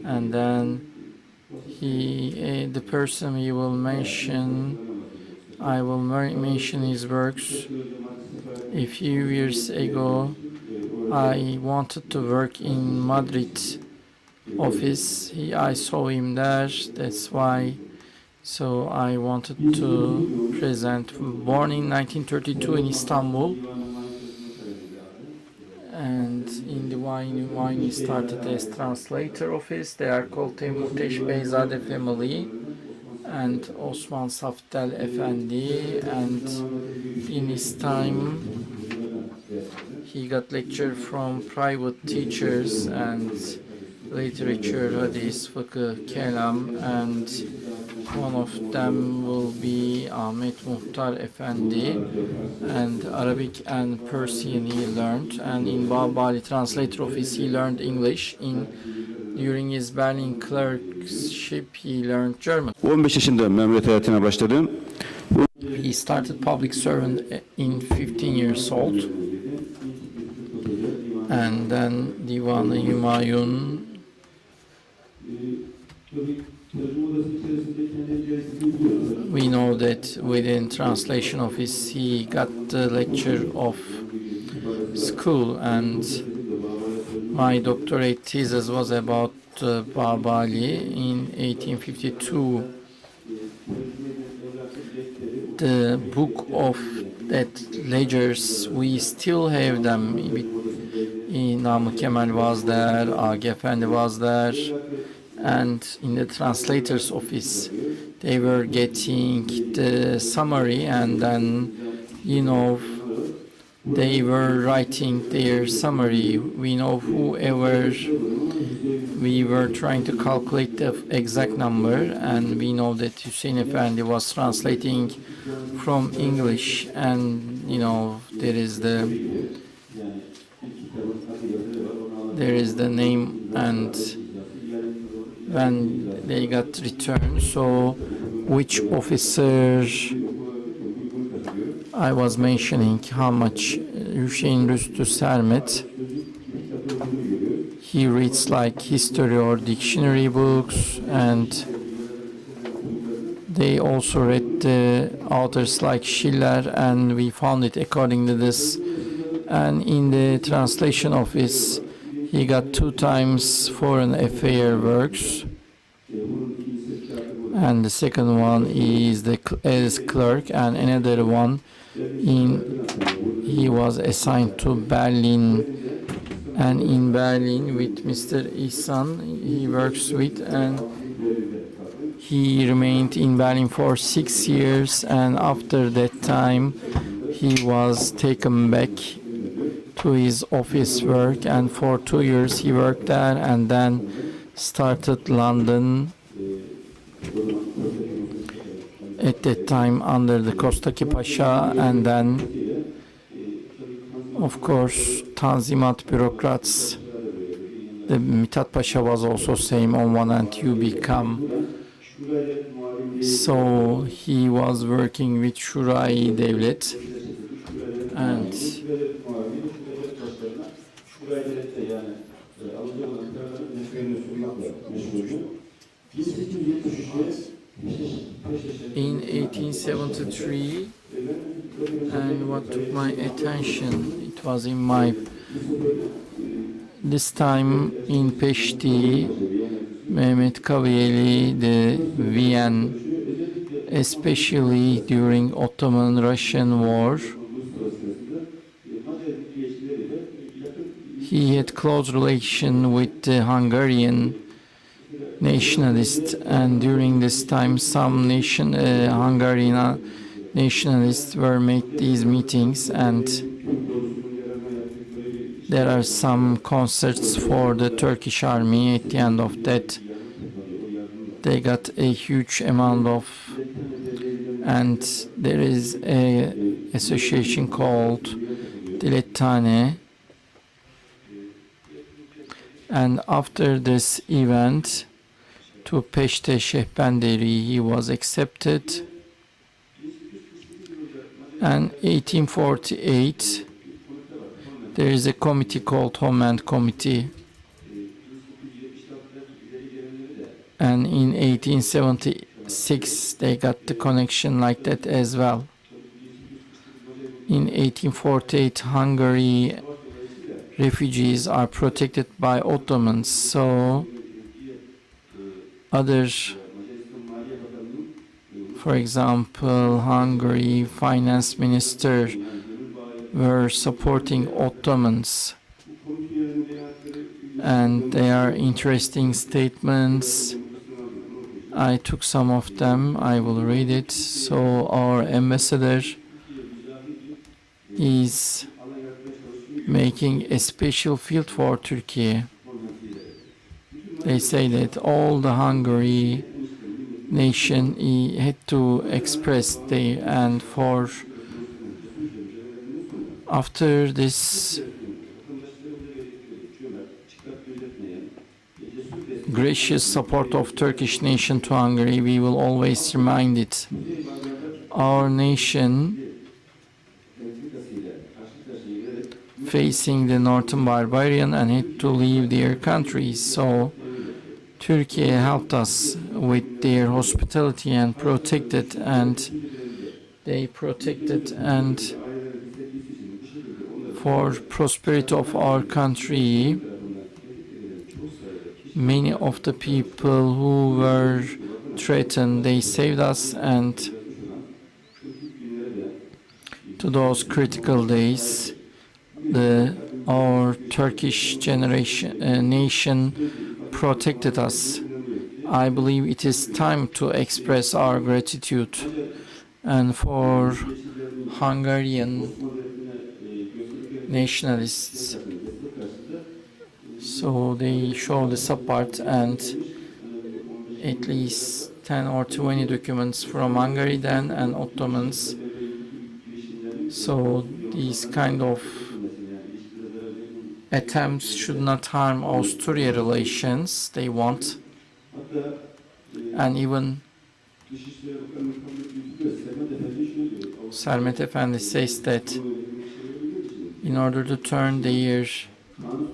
and then the person we will mention, I will mention his works. A few years ago I wanted to work in Madrid office. I saw him there, that's why. So I wanted to present. Born in 1932 in Istanbul, and in the wine he started as translator office. They are called Temurteş Beyzade family and Osman Safdel Efendi, and in his time he got lecture from private teachers and literature, hadith, fiqh, kelam, and one of them will be Ahmet Muhtar Efendi, and Arabic and Persian he learned, and in Babali translator office he learned English. During his Berlin clerkship he learned German. 15 yaşında memuriyet hayatına başladım. He started public servant in 15 years old, and then Divan-ı Hümayun. We know that within translation office he got the lecture of school, and my doctorate thesis was about Babali in 1852. The book of that ledgers, we still have them. Namık Kemal was there, Agi Efendi was there, and in the translator's office they were getting the summary, and then they were writing their summary. We know whoever we were trying to calculate the exact number, and we know that Hüseyin Efendi was translating from English, and there is the name, and when they got returned. So which officer I was mentioning, how much Hüseyin Rüstü Sermet, he reads like history or dictionary books, and They also read the authors like Schiller, and we found it according to this. And in the translation office, he got 2 times foreign affair works. And the second one is as clerk, and another one he was assigned to Berlin, and in Berlin with Mr. Ihsan he works with, and he remained in Berlin for 6 years, and after that time he was taken back to his office work, and for 2 years he worked there, and then started London at that time under the Kostaki Pasha, and then of course Tanzimat bureaucrats. The Mithat Pasha was also same on one hand, you become. So he was working with Şurai Devlet, and in 1873, and what took my attention, it was in my, this time in Peşti, Mehmet Kaviyeli, the Vienna, especially during Ottoman-Russian War, he had close relation with the Hungarian nationalists, and during this time some Hungarian nationalists were made these meetings, and there are some concerts for the Turkish army. At the end of that, they got a huge amount of, and there is a association called Dilettane, and after this event to Peşte Şehbenderi he was accepted, and 1848 there is a committee called Homeland Committee, and in 1876 they got the connection like that as well. In 1848 Hungary refugees are protected by Ottomans, so others, for example, Hungary finance minister were supporting Ottomans, and they are interesting statements. I took some of them, I will read it. So our ambassador is making a special field for Turkey. They say that all the Hungary nation had to express their, and for after this gracious support of Turkish nation to Hungary, we will always remind it. Our nation facing the northern barbarian and had to leave their country, so Turkey helped us with their hospitality and protected, and they protected, and for prosperity of our country, many of the people who were threatened, they saved us, and to those critical days, our Turkish nation protected us. I believe it is time to express our gratitude, and for Hungarian nationalists, so they show the support, and at least 10 or 20 documents from Hungary then and Ottomans. So these kind of attempts should not harm Austria relations, they want. And even Sermet Efendi says that in order to turn their When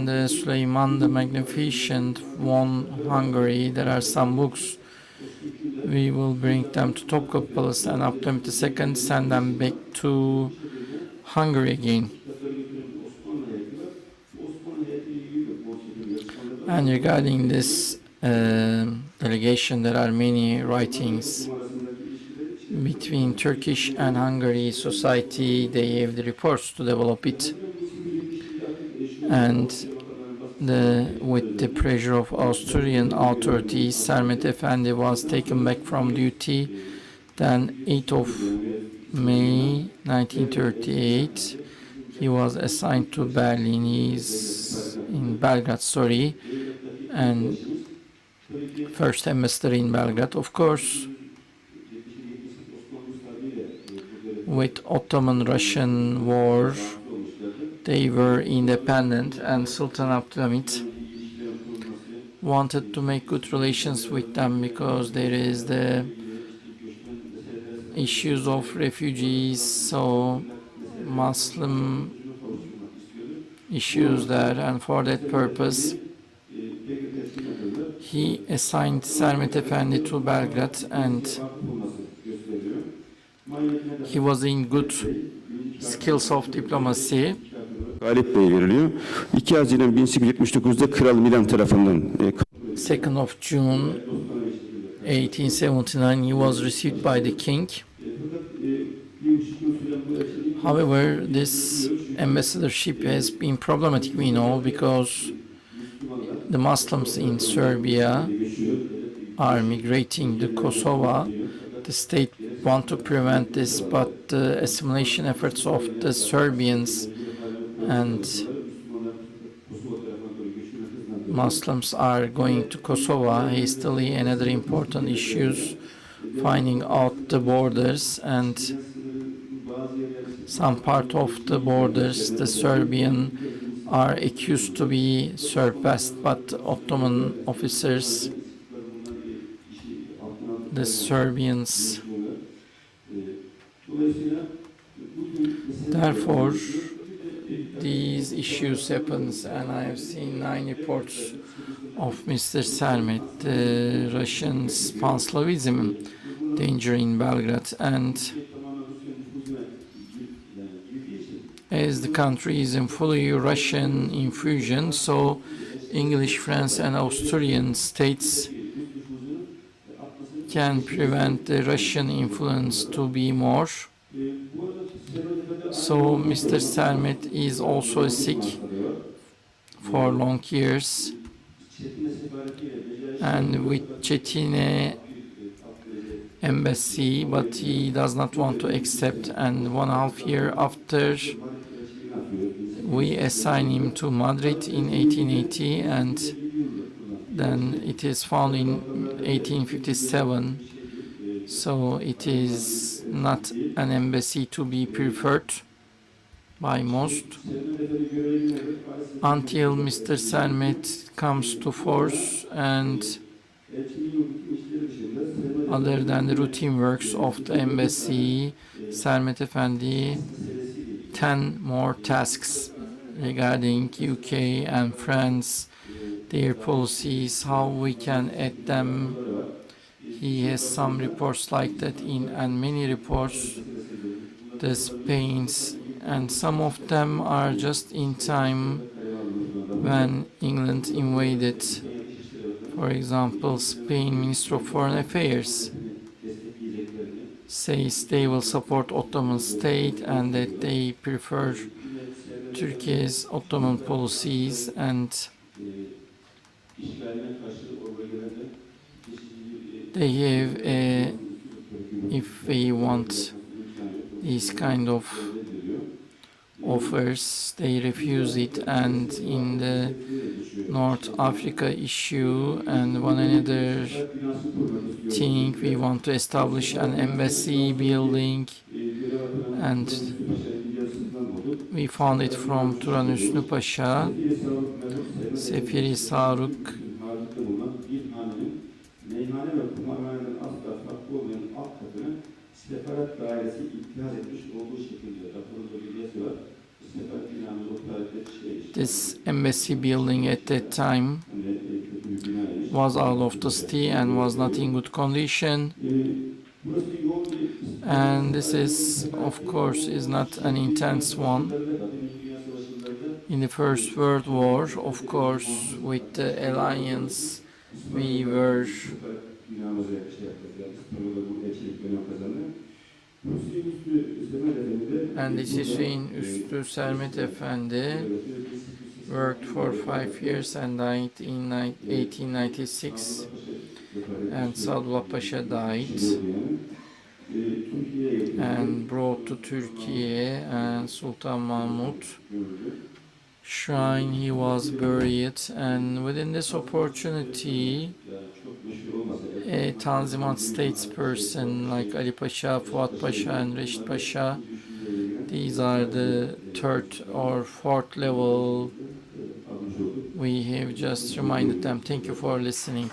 the Süleyman the Magnificent won Hungary, there are some books. We will bring them to Topkapı Palace, and Abdülhamit II send them back to Hungary again. And regarding this delegation, there are many writings between Turkish and Hungary society. They have the reports to develop it, and with the pressure of Austrian authorities, Sermet Efendi was taken back from duty. Then 8th of May 1938, he was assigned to Berlin. He's in Belgrade, and first ambassador in Belgrade, of course. With Ottoman-Russian war, they were independent, and Sultan Abdülhamit wanted to make good relations with them because there is the issues of refugees, so Muslim issues there, and for that purpose he assigned Sermet Efendi to Belgrade, and he was in good skills of diplomacy. Galip Bey veriliyor. 2 Haziran 1879'da Kral Milan tarafından 2nd of June 1879, he was received by the king. However, this ambassadorship has been problematic, we know, because the Muslims in Serbia are migrating to Kosovo. The state want to prevent this, but the assimilation efforts of the Serbians and Muslims are going to Kosovo hastily. Another important issues, finding out the borders, and some part of the borders the Serbian are accused to be surpassed, but Ottoman officers, the Serbians, therefore these issues happens, and I have seen 9 reports of Mr. Sermet, the Russians pan-Slavism danger in Belgrade, and as the country is in fully Russian infusion, so English, French and Austrian states can prevent the Russian influence to be more. So Mr. Sermet is also sick for long years, and with Çetine embassy, but he does not want to accept, and 1.5 years after we assign him to Madrid in 1880, and then it is found in 1857. So it is not an embassy to be preferred by most until Mr. Sermet comes to force, and other than the routine works of the embassy, Sermet Efendi 10 more tasks regarding UK and France, their policies, how we can add them. He has some reports like that and many reports, the Spain's, and some of them are just in time when England invaded. For example, Spain Minister of Foreign Affairs says they will support Ottoman state and that they prefer Turkey's Ottoman policies, and they have if they want these kind of offers, they refuse it. And in the North Africa issue and one another thing, we want to establish an embassy building, and we found it from Turan Hüsnü Paşa, Seferi Saruk, This embassy building at that time was out of the city and was not in good condition. And this is, of course, is not an intense one. In the First World War, of course, with the alliance, we were and this Hüseyin Üstü Sermet Efendi worked for 5 years and died in 1896, and Sadullah Pasha died and brought to Turkey, and Sultan Mahmud shrine he was buried. And within this opportunity, a Tanzimat statesperson like Ali Pasha, Fuat Pasha and Reşit Pasha, these are the third or fourth level, we have just reminded them. Thank you for listening.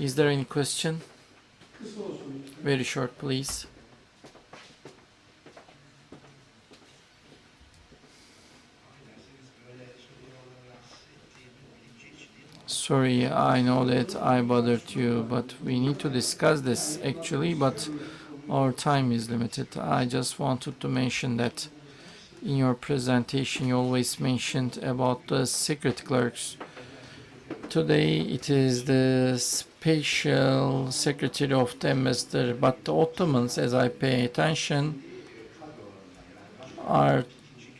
Is there any question? Very short, please. Sorry, I know that I bothered you, but we need to discuss this actually, but our time is limited. I just wanted to mention that in your presentation you always mentioned about the secret clerks. Today it is the special secretary of the ambassador, but the Ottomans, as I pay attention, are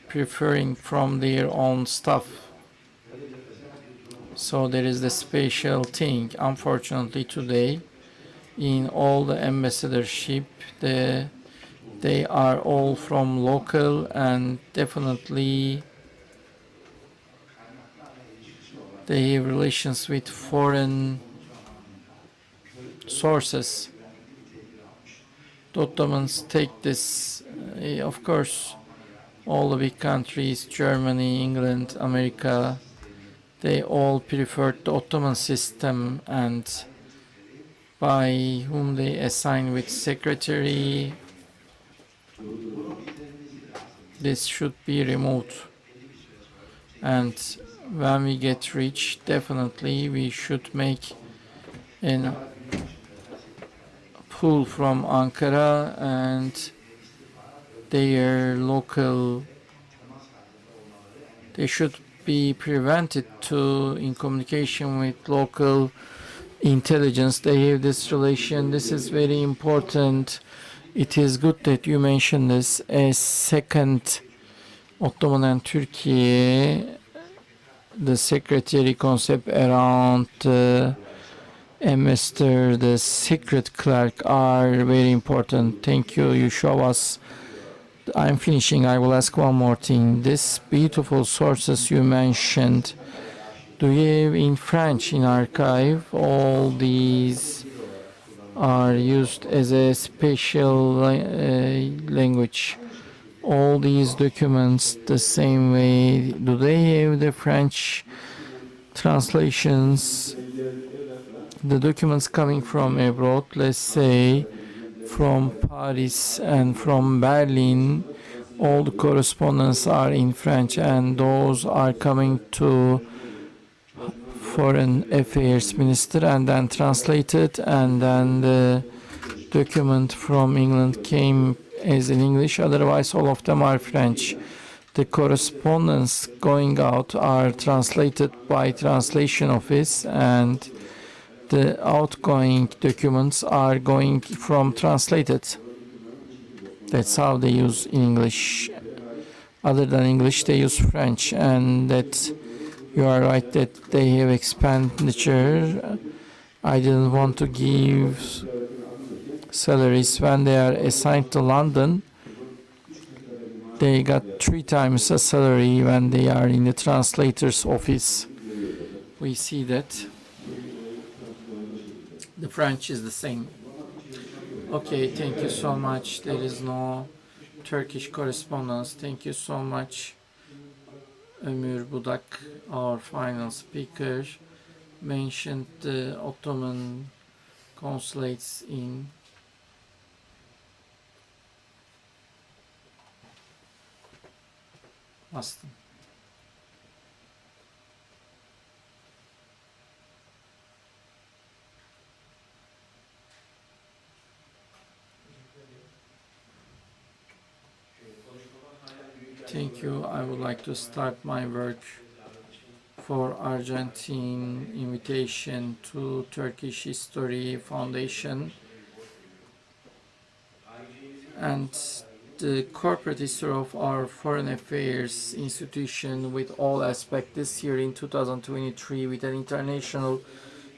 preferring from their own staff. So there is the special thing. Unfortunately today, in all the ambassadorship, they are all from local, and definitely they have relations with foreign sources. The Ottomans take this, of course, all the big countries, Germany, England, America, they all preferred the Ottoman system, and by whom they assign with secretary, this should be removed. And when we get rich, definitely we should make a pull from Ankara and their local, they should be prevented to in communication with local intelligence. They have this relation. This is very important. It is good that you mentioned this as second Ottoman and Turkey, the secretary concept around ambassador, the secret clerk are very important. Thank you. You show us. I'm finishing. I will ask one more thing. This beautiful sources you mentioned, do you have in French in archive? All these are used as a special language. All these documents the same way. Do they have the French translations? The documents coming from abroad, let's say from Paris and from Berlin, all the correspondence are in French, and those are coming to Foreign Affairs Minister and then translated, and then the document from England came as in English. Otherwise all of them are French. The correspondence going out are translated by translation office, and the outgoing documents are going from translated. That's how they use in English. Other than English, they use French, and that you are right that they have expenditure. I didn't want to give salaries when they are assigned to London. They got 3 times a salary when they are in the translator's office. We see that. The French is the same. Okay, thank you so much. There is no Turkish correspondence. Thank you so much. Ömür Budak, our final speaker, mentioned the Ottoman consulates in Bastım. Thank you. I would like to start my work for Argentine invitation to Turkish History Foundation and the corporate history of our foreign affairs institution with all aspects this year in 2023 with an international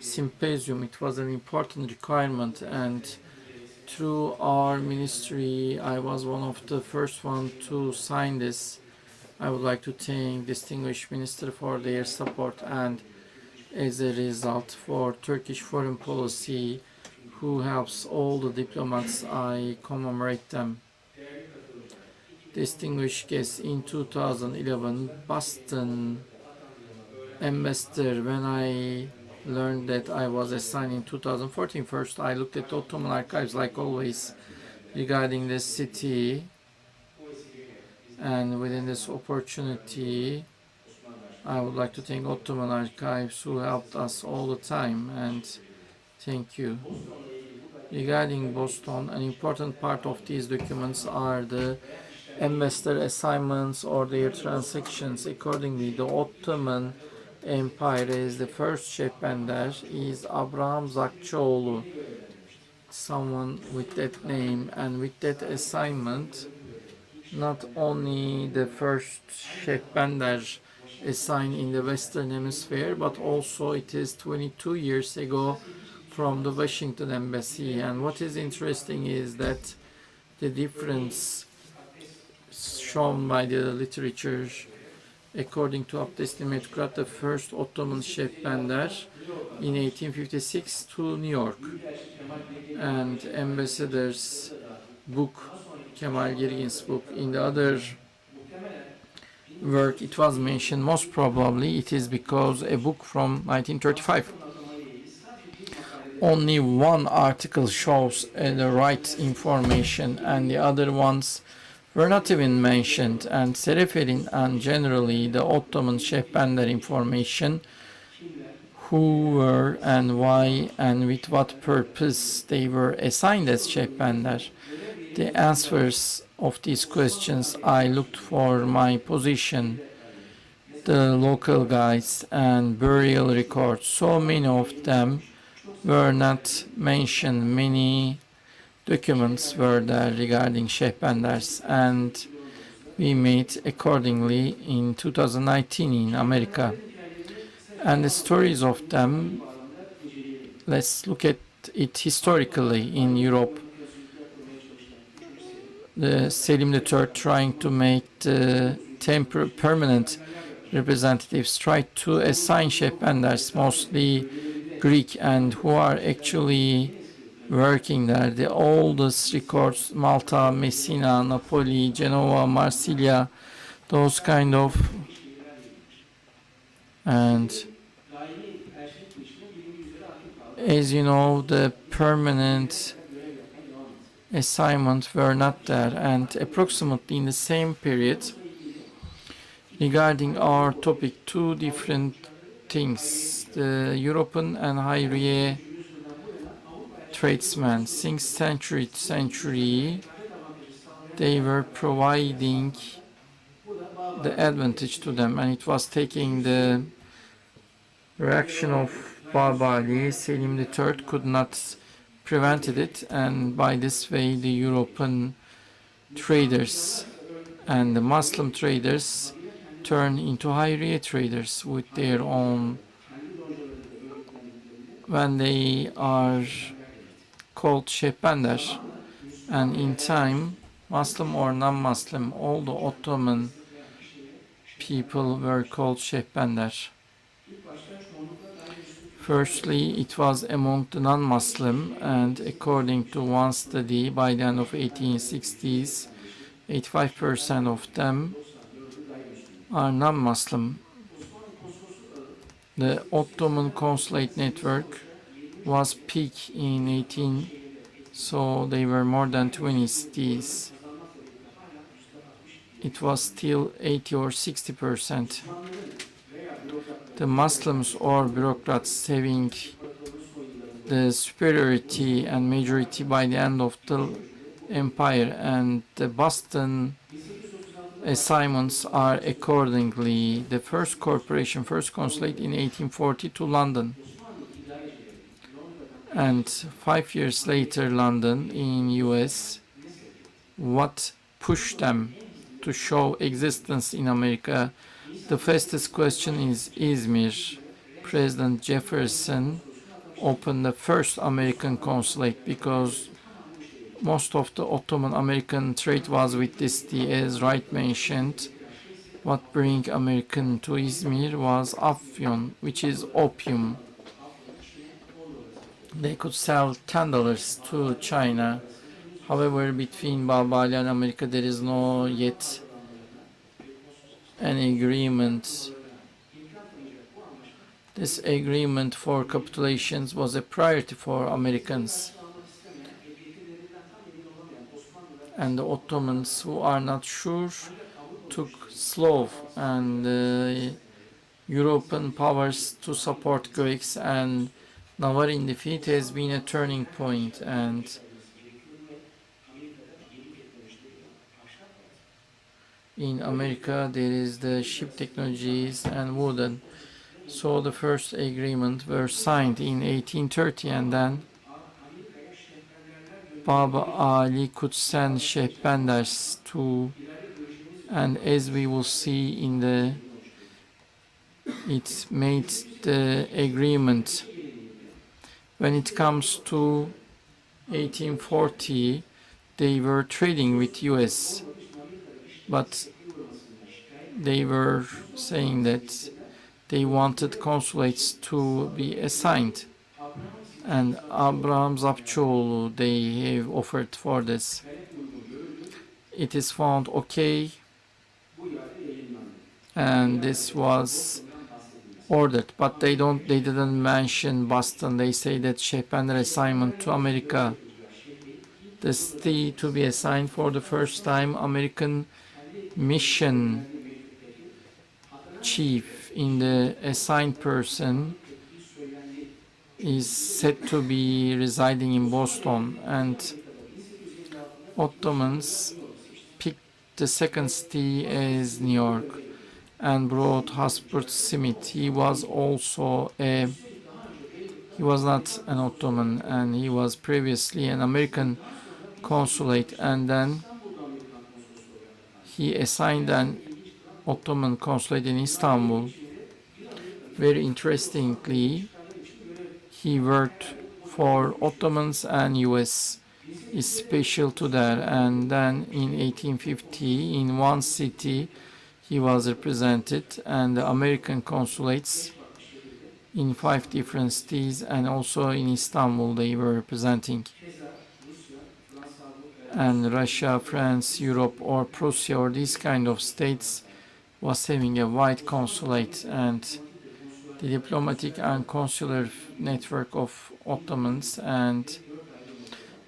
symposium. It was an important requirement, and through our ministry I was one of the first one to sign this. I would like to thank distinguished minister for their support, and as a result for Turkish foreign policy who helps all the diplomats. I commemorate them. Distinguished guests in 2011 Boston ambassador. When I learned that I was assigned in 2014, first I looked at Ottoman archives like always regarding the city, and within this opportunity I would like to thank Ottoman archives who helped us all the time, and thank you. Regarding Boston, an important part of these documents are the ambassador assignments or their transactions. Accordingly, the Ottoman Empire is the first Şehbender is Abraham Zakçıoğlu, someone with that name, and with that assignment, not only the first Şehbender assigned in the Western Hemisphere, but also it is 22 years ago from the Washington Embassy. And what is interesting is that the difference shown by the literature, according to Abdesli Metkrat, the first Ottoman Şehbender in 1856 to New York, and ambassador's book, Kemal Girgin's book. In the other work it was mentioned, most probably it is because a book from 1935. Only one article shows the right information and the other ones were not even mentioned, and Sereferin and generally the Ottoman Şehbender information, who were and why and with what purpose they were assigned as Şehbender. The answers of these questions I looked for my position, the local guides and burial records. So many of them were not mentioned. Many documents were there regarding Şehbenders, and we made accordingly in 2019 in America. And the stories of them, let's look at it historically in Europe. The Selim III trying to make the permanent representatives tried to assign Şehbenders, mostly Greek, and who are actually working there. The oldest records, Malta, Messina, Napoli, Genoa, Marsiglia, those kind of, and as you know, the permanent assignments were not there. And approximately in the same period, regarding our topic, two different things, the European and Hayriye tradesmen, since century, they were providing the advantage to them, and it was taking the reaction of Babali. Selim III could not prevent it, and by this way the European traders and the Muslim traders turn into Hayriye traders with their own, when they are called Şehbender, and in time, Muslim or non-Muslim, all the Ottoman people were called Şehbender. Firstly, it was among the non-Muslim, and according to one study, by the end of 1860s, 85% of them are non-Muslim. The Ottoman consulate network was peak in 18, so they were more than 20 cities. it was still 80 or 60%. The Muslims or bureaucrats having the superiority and majority by the end of the empire, and the Boston assignments are accordingly the first corporation, first consulate in 1840 to London, and 5 years later London in US. What pushed them to show existence in America? The fastest question is Izmir. President Jefferson opened the first American consulate because most of the Ottoman American trade was with this city, as Wright mentioned. What bring American to Izmir was afyon, which is opium. They could sell $10 to China. However, between Balbali and America, there is no yet an agreement. This agreement for capitulations was a priority for Americans. And the Ottomans, who are not sure, took slow, and European powers to support Greeks, and Navarin defeat has been a turning point. And in America there is the ship technologies and wooden. So the first agreement were signed in 1830, and then Baba Ali could send Shehbenders to, and as we will see in the, it made the agreement. When it comes to 1840, they were trading with US, but they were saying that they wanted consulates to be assigned, and Abraham Zapçoğlu they have offered for this. It is found okay, and this was ordered, but they didn't mention Boston. They say that Shehbender assignment to America, the city to be assigned for the first time. American mission chief in the assigned person is said to be residing in Boston, and Ottomans picked the second city as New York and brought Hotspur Smith. He was also he was not an Ottoman, and he was previously an American consulate, and then he assigned an Ottoman consulate in Istanbul. Very interestingly, he worked for Ottomans and US, is special to that. And then in 1850, in one city, he was represented, and the American consulates in 5 different cities, and also in Istanbul they were representing. And Russia, France, Europe, or Prussia, or these kind of states was having a wide consulate, and the diplomatic and consular network of Ottomans. And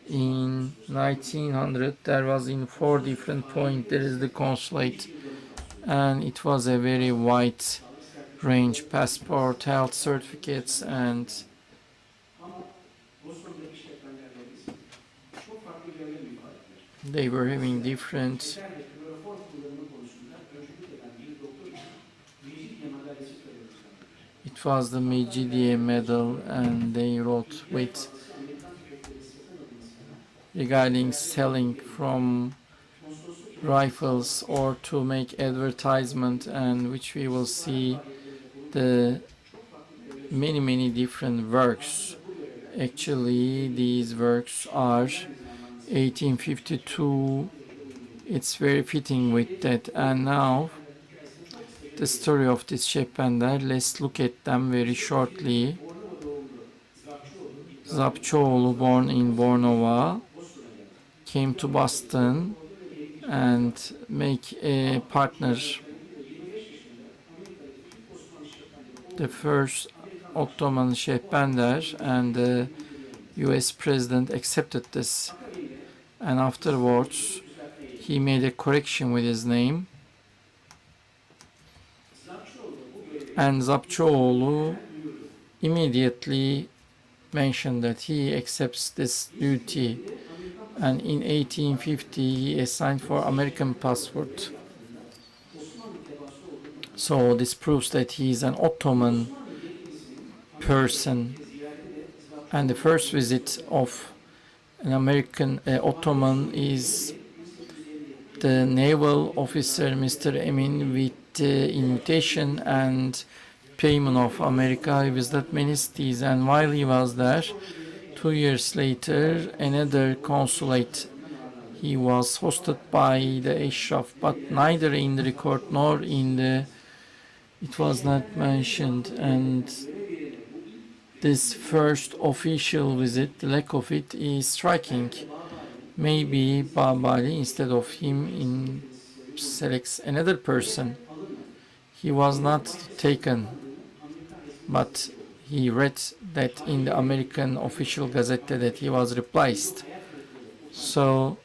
in 1900 there was in 4 different points there is the consulate, and it was a very wide range: passport, health certificates, and they were having different it was the Mecidiye medal, and they wrote with regarding selling from rifles or to make advertisement, and which we will see the many different works. Actually these works are 1852. It's very fitting with that. And now the story of this Shehbender, let's look at them very shortly. Zapçoğlu, born in Bornova, came to Boston and make a partner. The first Ottoman Shehbender, and the US president accepted this, and afterwards he made a correction with his name. And Zapçıoğlu immediately mentioned that he accepts this duty, and in 1850 he assigned for American passport. So this proves that he is an Ottoman person, and the first visit of an American Ottoman is the naval officer Mr. Emin with the invitation and payment of America. He visited many cities, and while he was there, 2 years later, another consulate, he was hosted by the Ashraf, but neither in the record nor in the, it was not mentioned. And this first official visit, the lack of it is striking. Maybe Babali, instead of him, selects another person. He was not taken, but he read that in the American official gazette that he was replaced. So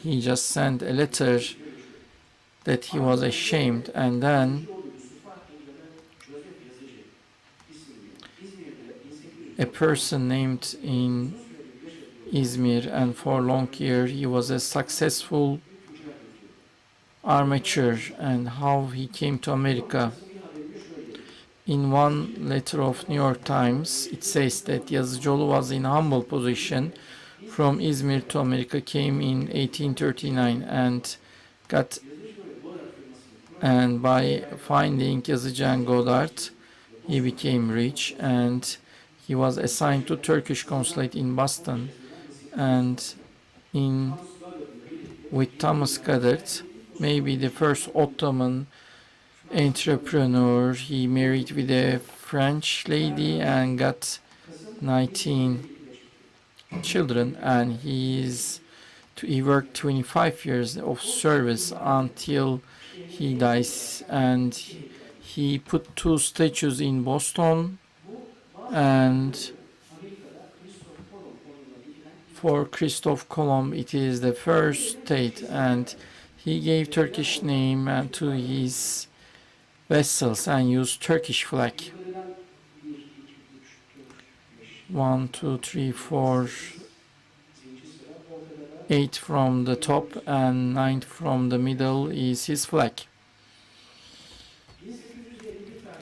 he just sent a letter that he was ashamed, and then a person named in Izmir, and for long years he was a successful armature, and how he came to America. In one letter of New York Times, it says that Yazıcıoğlu was in humble position from Izmir to America, came in 1839 and by finding Yazıcı and Goddard, he became rich, and he was assigned to Turkish consulate in Boston, and with Thomas Goddard, maybe the first Ottoman entrepreneur. He married with a French lady and got 19 children, and he worked 25 years of service until he dies, and he put 2 statues in Boston, and for Christoph Kolomb it is the first state, and he gave Turkish name to his vessels and used Turkish flag. 1, 2, 3, 4, 8 from the top and 9 from the middle is his flag.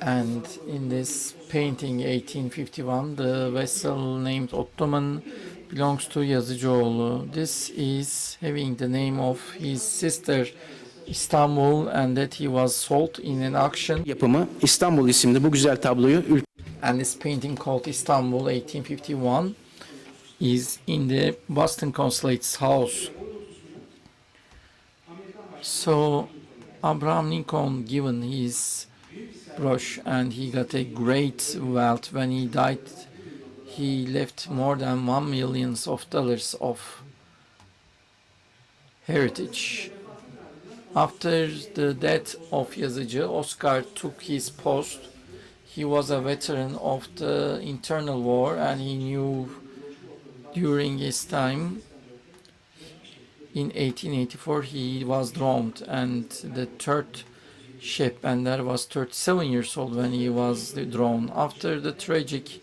And in this painting 1851, the vessel named Ottoman belongs to Yazıcıoğlu. This is having the name of his sister Istanbul, and that he was sold in an auction. Yapımı İstanbul isimli bu güzel tabloyu And this painting called Istanbul 1851 is in the Boston Consulate's house. So Abraham Lincoln given his brush, and he got a great wealth. When he died, he left more than $1 million of heritage. After the death of Yazıcı, Oscar took his post. He was a veteran of the internal war, and he knew during his time in 1884 he was drowned, and the third ship, and there was 37 years old when he was drowned. After the tragic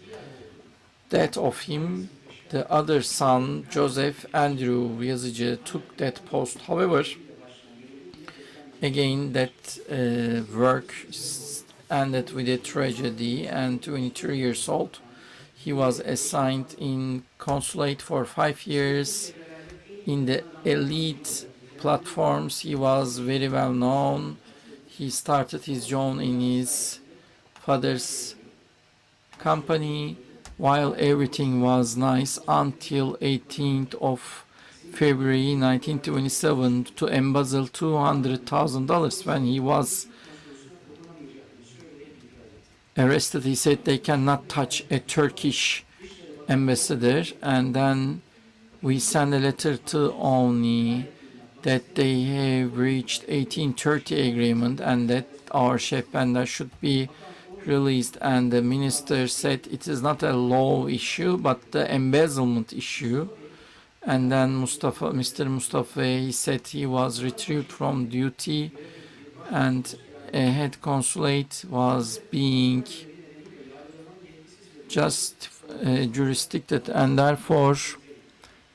death of him, the other son, Joseph Andrew Yazıcı, took that post. However, again, that work ended with a tragedy, and 23 years old, he was assigned in consulate for 5 years. In the elite platforms, he was very well known. He started his job in his father's company, while everything was nice until 18th of February 1927 to embezzle $200,000 when he was arrested. He said they cannot touch a Turkish ambassador, and then we sent a letter to ONI that they have reached 1830 agreement and that our shipbuilder should be released, and the minister said it is not a law issue but the embezzlement issue, And then Mr. Mustafa, he said he was retrieved from duty, and a head consulate was being just jurisdicted, and therefore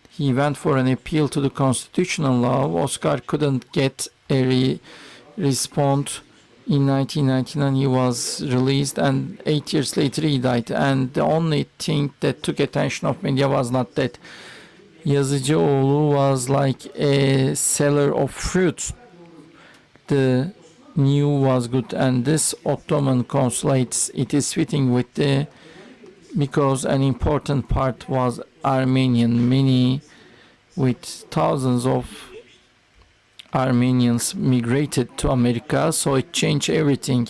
he went for an appeal to the constitutional law. Oscar couldn't get a response. In 1999 he was released, and 8 years later he died. And the only thing that took attention of media was not that Yazıcıoğlu was like a seller of fruits. The news was good, and this Ottoman consulate, it is fitting with the, because an important part was Armenian. Many, with thousands of Armenians migrated to America, so it changed everything.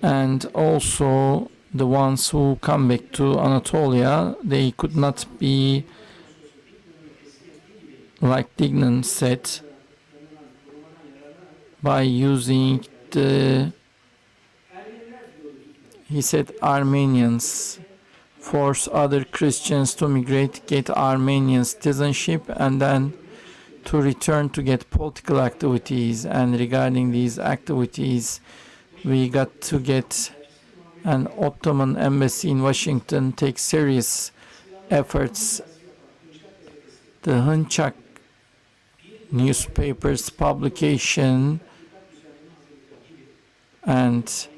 And also the ones who come back to Anatolia, they could not be, like Dignan said, by using the, he said, Armenians force other Christians to migrate, get Armenian citizenship, and then to return to get political activities. And regarding these activities, we got to get an Ottoman embassy in Washington take serious efforts. The Hınçak newspapers publication, and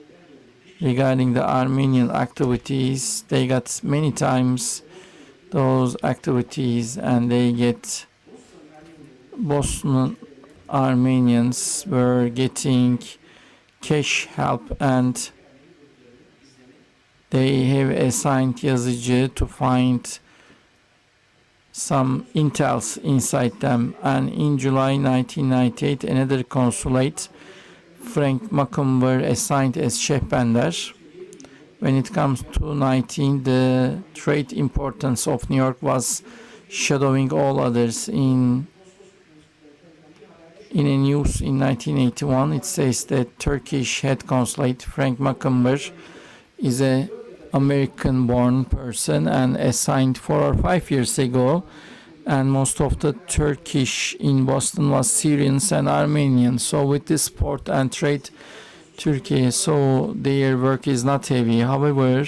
regarding the Armenian activities, they got many times those activities, and they get Bosnian Armenians were getting cash help, and they have assigned Yazıcı to find some intels inside them. And in July 1998, another consulate, Frank Macomb, were assigned as Şehbender. When it comes to 19, the trade importance of New York was shadowing all others. In a news in 1981, it says that Turkish head consulate Frank Macomber is a American-born person and assigned 4 or 5 years ago, and most of the Turkish in Boston was Syrians and Armenians. So with this port and trade, Turkey, so their work is not heavy. However,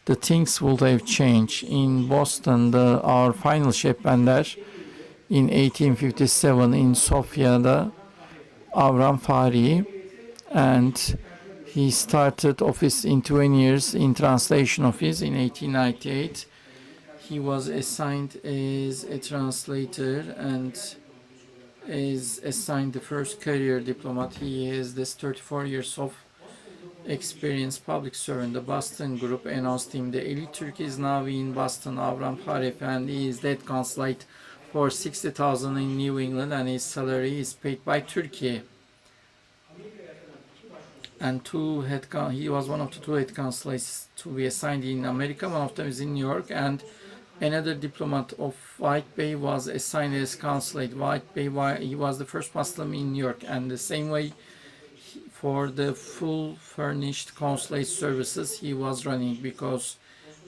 the things would have changed. In Boston, our final Şehbender in 1857 in Sofya'da, Avram Fahri, and he started office in 20 years in translation office. In 1898, he was assigned as a translator and is assigned the first career diplomat. He has this 34 years of experience public servant. The Boston group announced him. The elite Turk is now in Boston. Avram Fahri Efendi is that consulate for 60,000 in New England, and his salary is paid by Turkey. And he was one of the 2 head consulates to be assigned in America. One of them is in New York, and another diplomat of White Bay was assigned as consulate. White Bay, he was the first Muslim in New York, and the same way for the full furnished consulate services he was running, because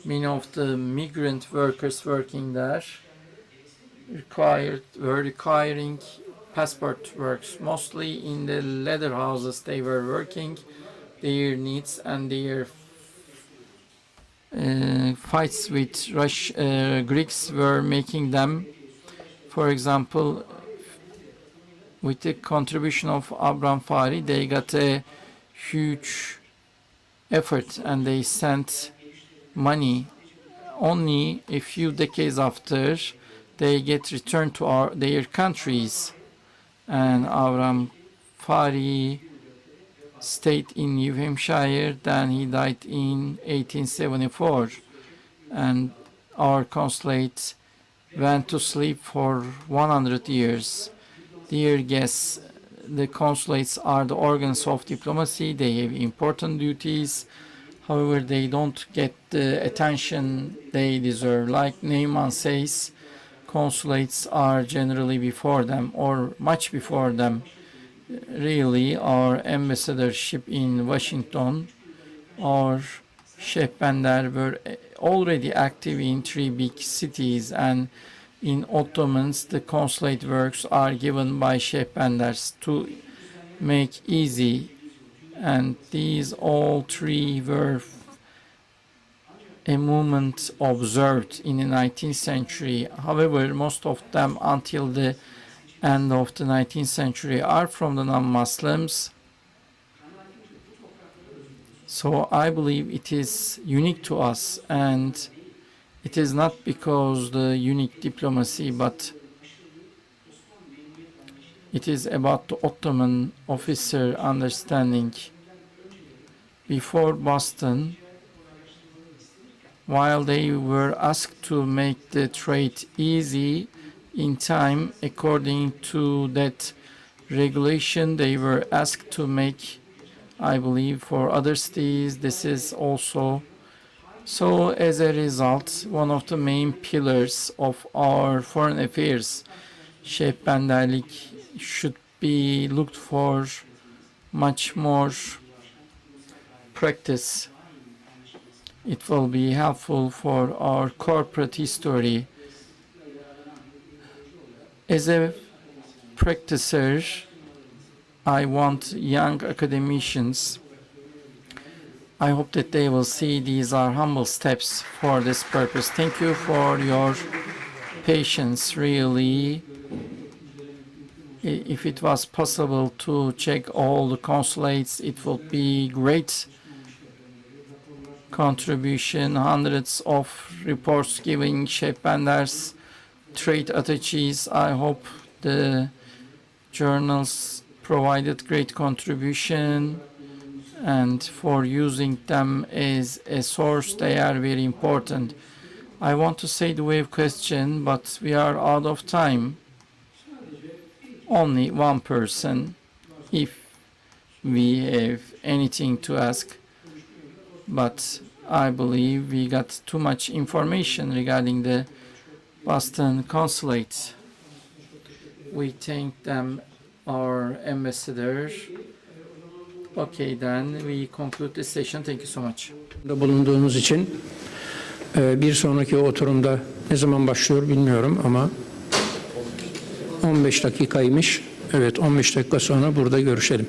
many of the migrant workers working there were requiring passport works. Mostly in the leather houses they were working. Their needs and their fights with Greeks were making them, for example, with the contribution of Avram Fahri, they got a huge effort, and they sent money. Only a few decades after, they get returned to their countries. And Avram Fahri stayed in New Hampshire, then he died in 1874. And our consulate went to sleep for 100 years. Dear guests, the consulates are the organs of diplomacy. They have important duties. However, they don't get the attention they deserve. Like Neyman says, consulates are generally before them, or much before them. Really, our ambassadorship in Washington, our Şehbender were already active in 3 big cities, and In Ottomans, the consulate works are given by Shehbanders to make easy, and these all three were a movement observed in the 19th century. However, most of them until the end of the 19th century are from the non-Muslims. So I believe it is unique to us, and it is not because the unique diplomacy, but it is about the Ottoman officer understanding. Before Boston, while they were asked to make the trade easy in time, according to that regulation, they were asked to make, I believe, for other cities, this is also. So as a result, one of the main pillars of our foreign affairs, Şehbenderlik, should be looked for much more practice. It will be helpful for our corporate history. As a practicer, I want young academicians. I hope that they will see these are humble steps for this purpose. Thank you for your patience, really. If it was possible to check all the consulates, it would be great contribution. Hundreds of reports giving Shehbanders, trade attaches. I hope the journals provided great contribution, and for using them as a source, they are very important. I want to say the wave question, but we are out of time. Only one person, if we have anything to ask. But I believe we got too much information regarding the Boston consulate. We thank them, our ambassador. Okay, then we conclude this session. Thank you so much. Bulunduğunuz için bir sonraki oturumda ne zaman başlıyor bilmiyorum ama 15 dakikaymış. Evet, 15 dakika sonra burada görüşelim.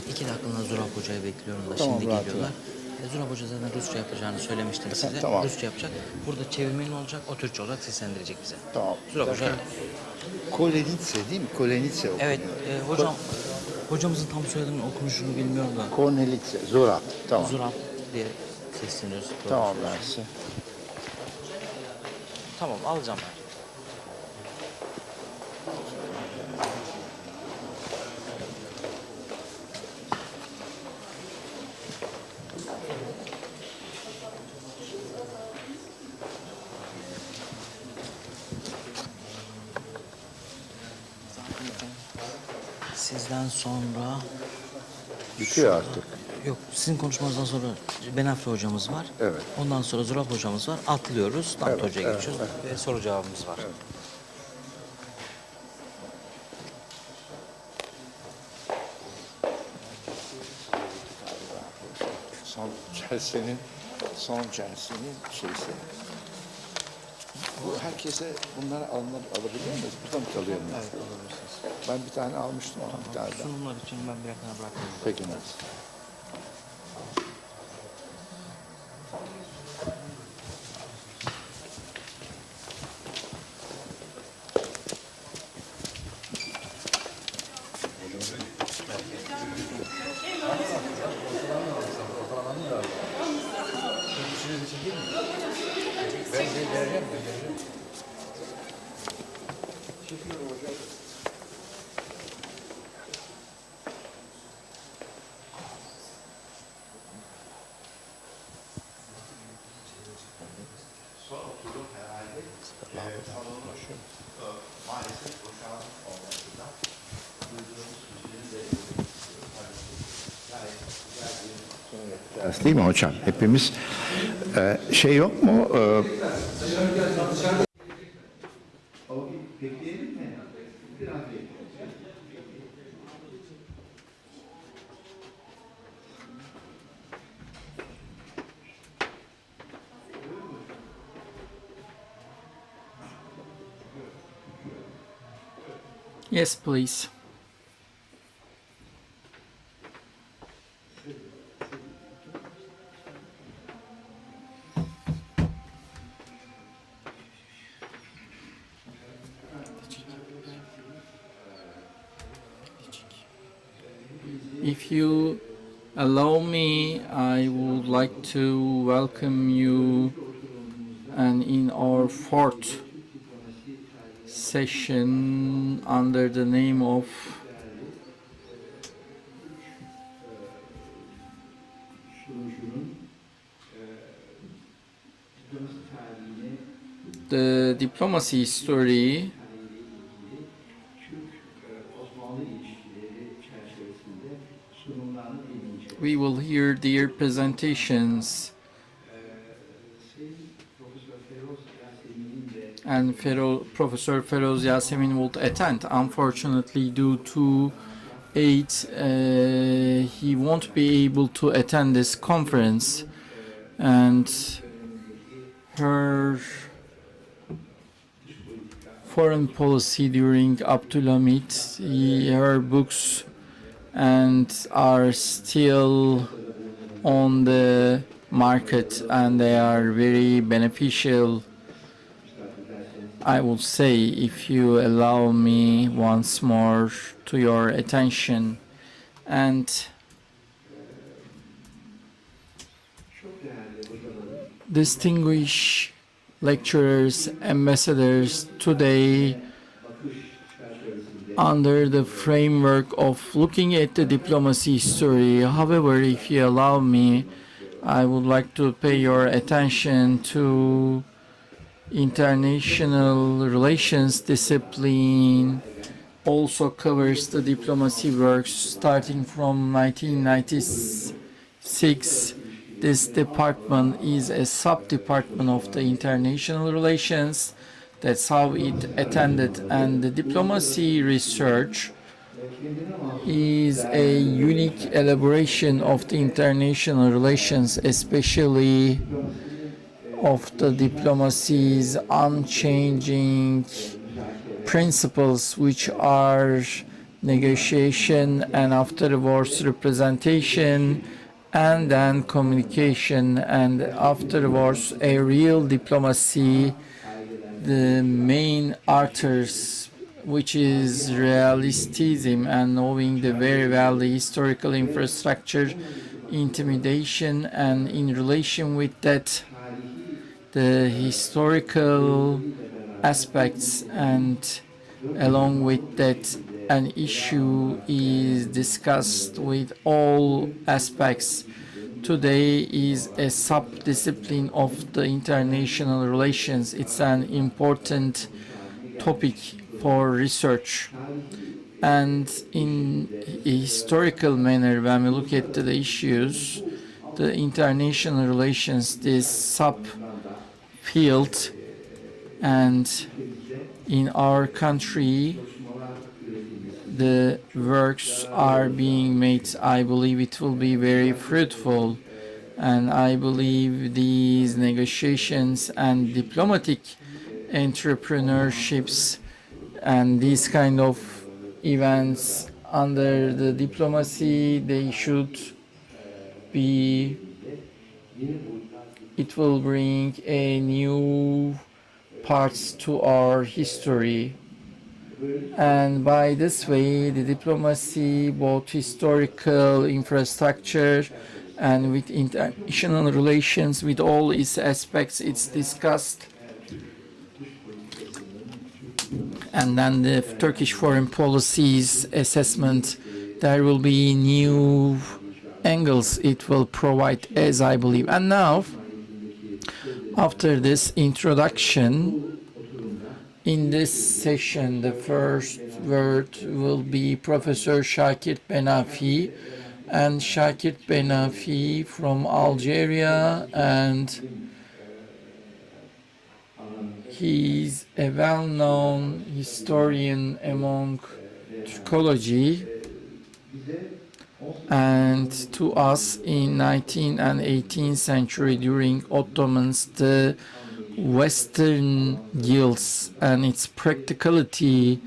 İki dakikalığına Zurab Hoca'yı bekliyorum da şimdi geliyorlar. Zurab Hoca zaten Rusça yapacağını söylemiştim size. Tamam. Rusça yapacak. Burada çevirmen olacak, o Türkçe olacak, seslendirecek bize. Tamam. Zurab Hoca. Kolenitse değil mi? Kolenitse okunuyor. Evet, hocamızın tam soyadının okunuşunu bilmiyorum da. Kornelitse, Zurab. Tamam. Zurab diye sesleniyoruz. Tamam mersi. Tamam, alacağım ben. Sizden sonra... Bitiyor artık. Yok, sizin konuşmanızdan sonra Benafri hocamız var. Evet. Ondan sonra Zurab hocamız var. Atlıyoruz, Dant hocaya geçiyoruz ve soru cevabımız var. Evet. Son celsenin şeysi. Bu herkese bunları alabiliyor muyuz? Burada mı kalıyor mu? Evet, alabilirsiniz. Ben bir tane almıştım ama bir tane daha. Sunumlar için ben bir yakına bırakıyorum. Peki nasıl? Değil mi hocam? Hepimiz şey yok mu? Yes, please. If you allow me, I would like to welcome you and in our fourth session under the name of the diplomacy story. We will hear their presentations and Professor Feroz Yasemin will attend. Unfortunately, due to AIDS, he won't be able to attend this conference, and her foreign policy during Abdülhamit, her books and are still on the market, and they are very beneficial, I would say, if you allow me once more to your attention. And distinguished lecturers, ambassadors, today under the framework of looking at the diplomacy story. However, if you allow me, I would like to pay your attention to international relations discipline. Also covers the diplomacy works starting from 1996. This department is a sub-department of the international relations. That's how it attended, and the diplomacy research is a unique elaboration of the international relations, especially of the diplomacy's unchanging principles, which are negotiation and afterwards representation, and then communication, and afterwards a real diplomacy, the main authors, which is realistism and knowing the very well the historical infrastructure, intimidation, and in relation with that the historical aspects, and along with that an issue is discussed with all aspects. Today is a sub-discipline of the international relations. It's an important topic for research. And in a historical manner, when we look at the issues, the international relations, this sub-field, and in our country, the works are being made. I believe it will be very fruitful, and I believe these negotiations and diplomatic entrepreneurships and these kind of events under the diplomacy, they should be, it will bring a new parts to our history. And by this way, the diplomacy, both historical infrastructure and with international relations, with all its aspects, it's discussed. And then the Turkish foreign policy's assessment, there will be new angles it will provide, as I believe. And now, after this introduction, in this session, the first word will be Professor Shakir Benafi, and Shakir Benafi from Algeria, and he's a well-known historian among Turkology, and to us in 19th and 18th century during Ottomans, the Western guilds and its practicality.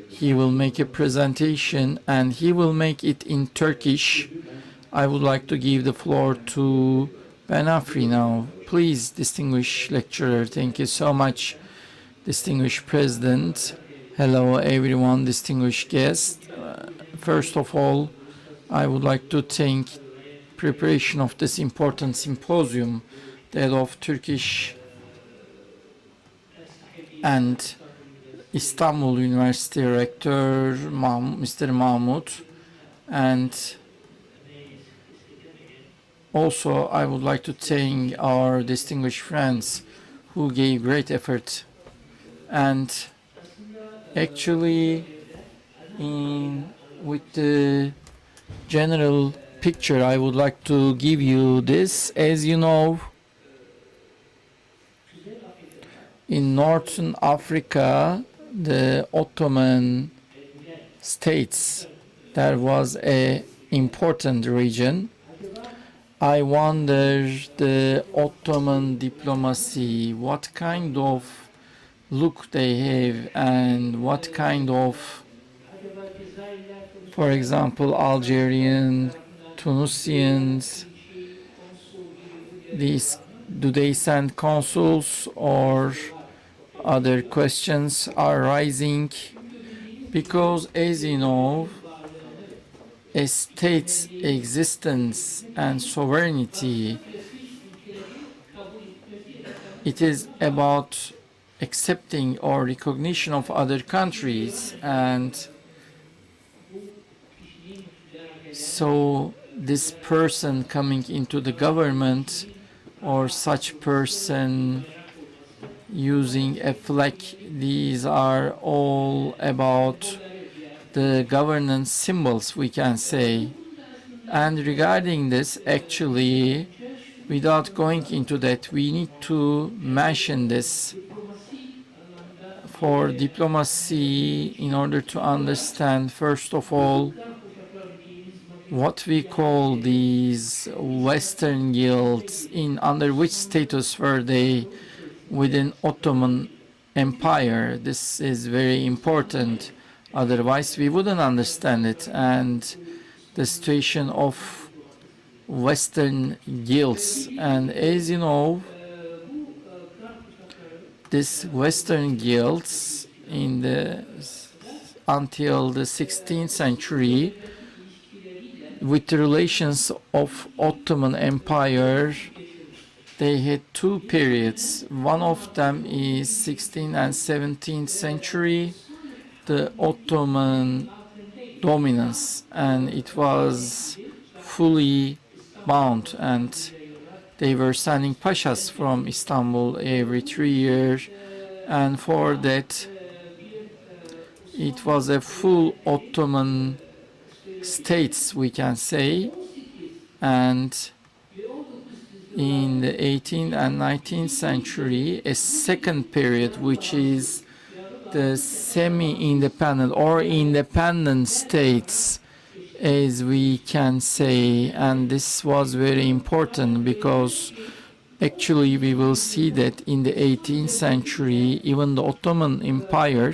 He will make a presentation, and he will make it in Turkish. I would like to give the floor to Benafi now. Please, distinguished lecturer. Thank you so much, distinguished president. Hello everyone, distinguished guests. First of all, I would like to thank preparation of this important symposium, that of Turkish and Istanbul University Rector Mr. Mahmut, and also I would like to thank our distinguished friends who gave great effort. And actually, with the general picture, I would like to give you this. As you know, in Northern Africa, the Ottoman states, there was an important region. I wonder the Ottoman diplomacy, what kind of look they have, and what kind of, for example, Algerian, Tunisians, these, do they send consuls, or other questions are rising? Because as you know, a state's existence and sovereignty, it is about accepting or recognition of other countries, and so this person coming into the government, or such person using a flag, these are all about the governance symbols, we can say. And regarding this, actually, without going into that, we need to mention this for diplomacy in order to understand, first of all, what we call these Western guilds, under which status were they within Ottoman Empire? This is very important. Otherwise, we wouldn't understand it. And the situation of Western guilds. And as you know, this Western guilds until the 16th century, with the relations of Ottoman Empire, they had two periods. One of them is 16th and 17th century, the Ottoman dominance, and it was fully bound, and they were sending pashas from Istanbul every 3 years, and for that it was a full Ottoman states, we can say. And in the 18th and 19th century, a second period, which is the semi-independent or independent states, as we can say. And this was very important because actually we will see that in the 18th century, even the Ottoman Empire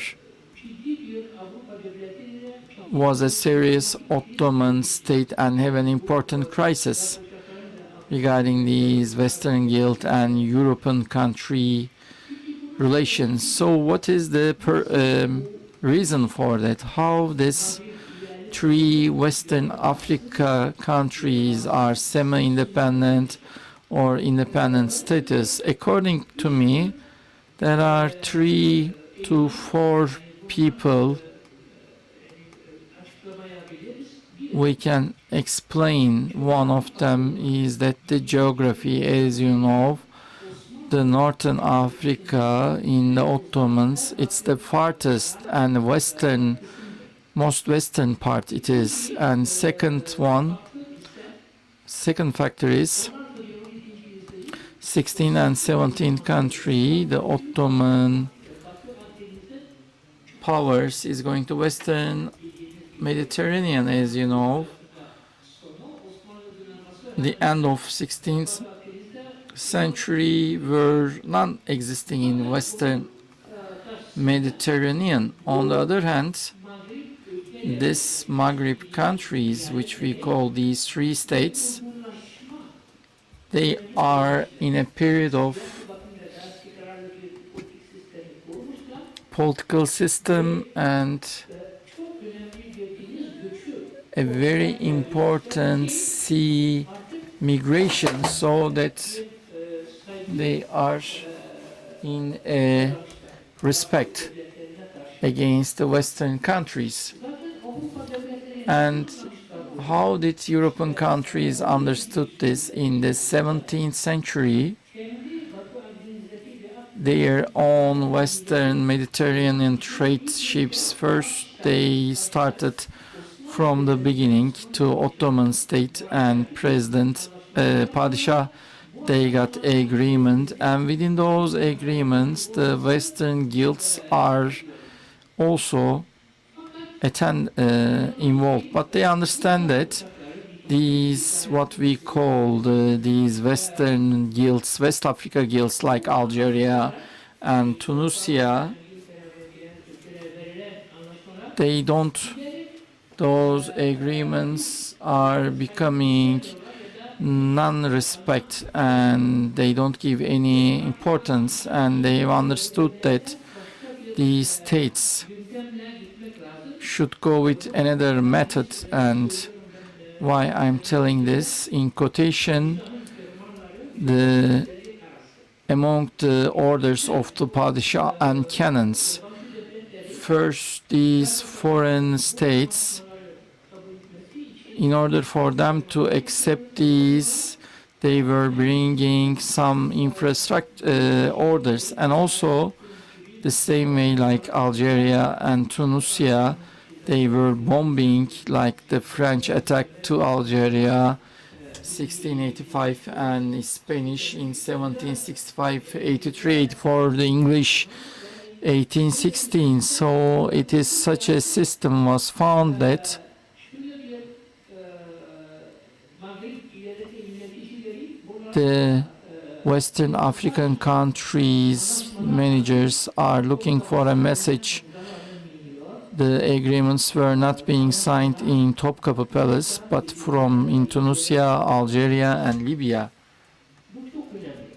was a serious Ottoman state and have an important crisis regarding these Western guild and European country relations. So what is the reason for that? How these three Western Africa countries are semi-independent or independent status? According to me, there are 3 to 4 people we can explain. One of them is that the geography, as you know, the Northern Africa in the Ottomans, it's the farthest and most western part it is. And second factor is 16th and 17th country, the Ottoman powers is going to Western Mediterranean, as you know. The end of 16th century were non-existing in Western Mediterranean. On the other hand, these Maghreb countries, which we call these 3 states, they are in a period of political system and a very important sea migration, so that they are in a respect against the Western countries. And how did European countries understood this? In the 17th century, their own Western Mediterranean trade ships, first they started from the beginning to Ottoman state and President Padişah, they got agreement, and within those agreements the Western guilds are also involved, but they understand that these what we call these Western guilds, West Africa guilds like Algeria and Tunisia, those agreements are becoming non-respect and they don't give any importance, and they have understood that these states should go with another method. And why I'm telling this in quotation, among the orders of the Padişah and canons, first these foreign states, in order for them to accept these, they were bringing some infrastructure orders, and also the same way like Algeria and Tunisia, they were bombing, like the French attack to Algeria 1685 and Spanish in 1765, 83, 84, the English 1816. So it is such a system was found that the Western African countries' managers are looking for a message. The agreements were not being signed in Topkapı Palace, but in Tunisia, Algeria, and Libya.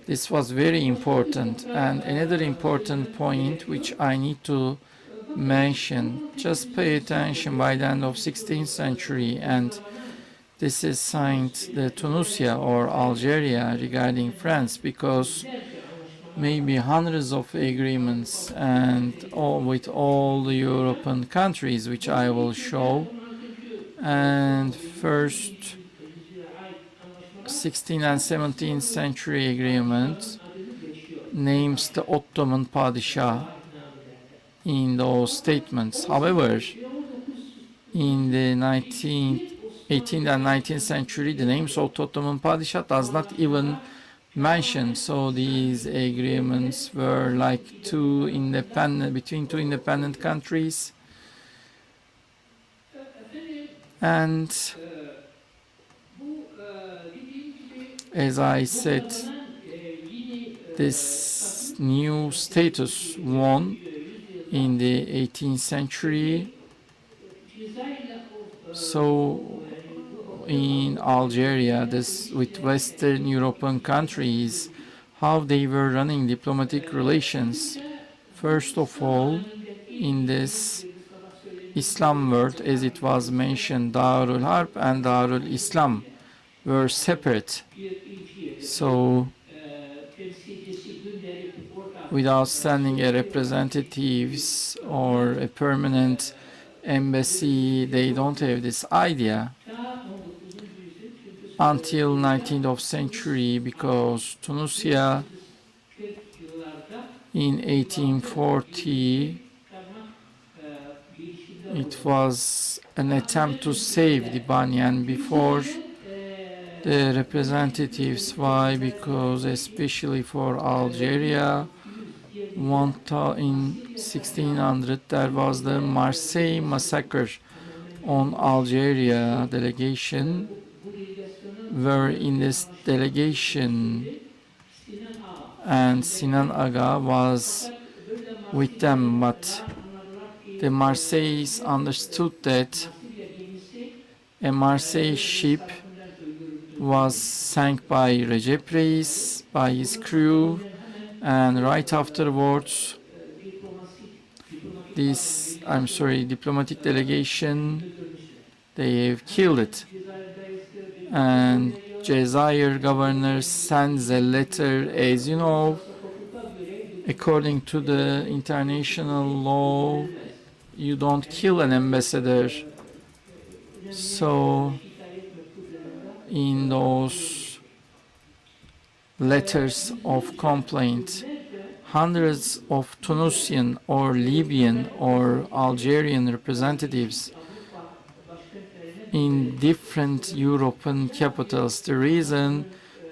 This was very important. And another important point which I need to mention, just pay attention, by the end of 16th century, and this is signed the Tunisia or Algeria regarding France, because maybe hundreds of agreements and with all the European countries, which I will show. And first 16th and 17th century agreement names the Ottoman Padişah in those statements. However, in the 18th and 19th century, the names of Ottoman Padişah does not even mention. So these agreements were like between two independent countries. And as I said, this new status won in the 18th century. So in Algeria, with Western European countries, how they were running diplomatic relations. First of all, in this Islam world, as it was mentioned, Darul Harb and Darul Islam were separate. So without sending a representatives or a permanent embassy, they don't have this idea until 19th century, because Tunisia in 1840, it was an attempt to save the Banyan before the representatives. Why? Because especially for Algeria, in 1600 there was the Marseille massacre on Algeria delegation, were in this delegation and Sinan Aga was with them, but the Marseillais understood that a Marseille ship was sank by Recep Reis, by his crew, and right afterwards this, diplomatic delegation, they have killed it. And Jazair governor sends a letter, as you know, according to the international law, you don't kill an ambassador. So in those letters of complaint, hundreds of Tunisian or Libyan or Algerian representatives in different European capitals. The reason,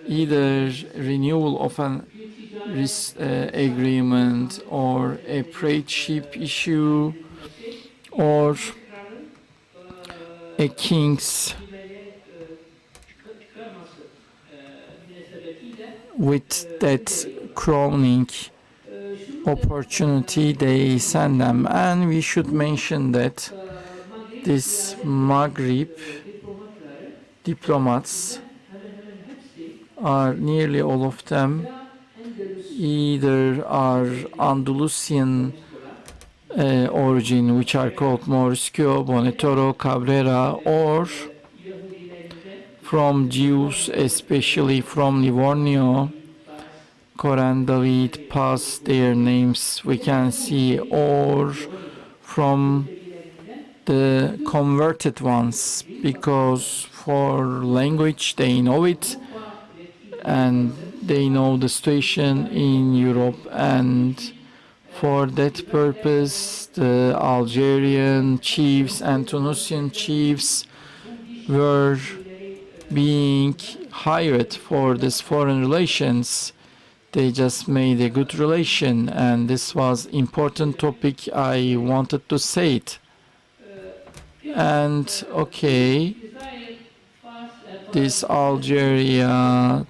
either renewal of an agreement or a trade ship issue or a king's with that crowning opportunity, they send them. And we should mention that this Maghreb diplomats are nearly all of them either are Andalusian origin, which are called Morisco, Bonetoro, Cabrera, or from Jews, especially from Livorno, Coran, David, Paz, their names we can see, or from the converted ones, because for language they know it and they know the situation in Europe, and for that purpose the Algerian chiefs and Tunisian chiefs were being hired for this foreign relations. They just made a good relation, and this was important topic. I wanted to say it. And okay, this Algeria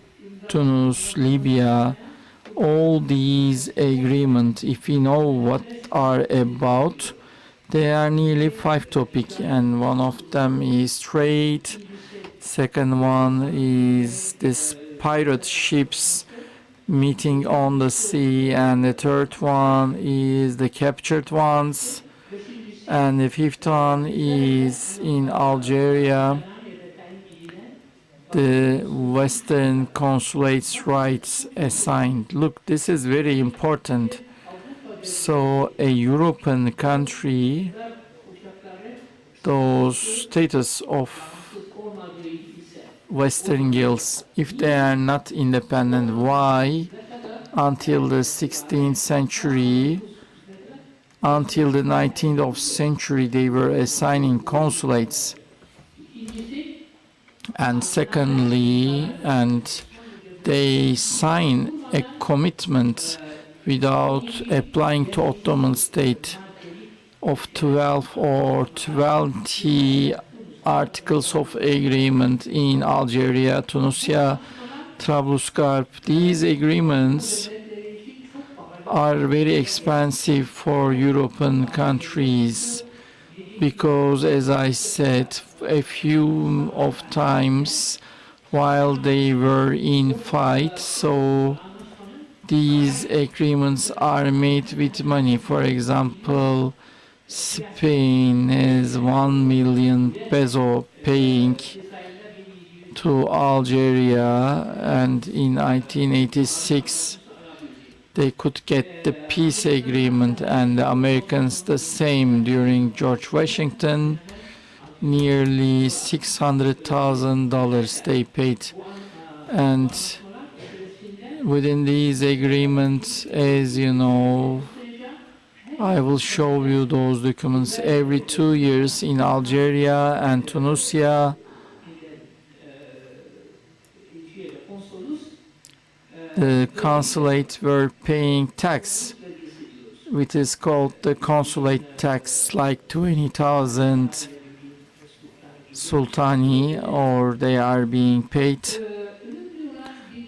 Tunis, Libya, all these agreements, if we know what are about, they are nearly 5 topics, and one of them is trade, second one is this pirate ships meeting on the sea, and the third one is the captured ones, and the fifth one is in Algeria, the Western consulates rights assigned. Look, this is very important. So a European country, those status of Western guilds, if they are not independent, why until the 16th century, until the 19th century, they were assigning consulates? And secondly, and they sign a commitment without applying to Ottoman state of 12 or 20 articles of agreement in Algeria, Tunisia, Trablusgarp. These agreements are very expensive for European countries because, as I said, a few of times while they were in fight, so these agreements are made with money. For example, Spain has 1 million peso paying to Algeria, and in 1986 they could get the peace agreement, and the Americans the same during George Washington. Nearly $600,000 they paid, and within these agreements, as you know, I will show you those documents every 2 years in Algeria and Tunisia. The consulates were paying tax, which is called the consulate tax, like 20,000 sultani, or they are being paid.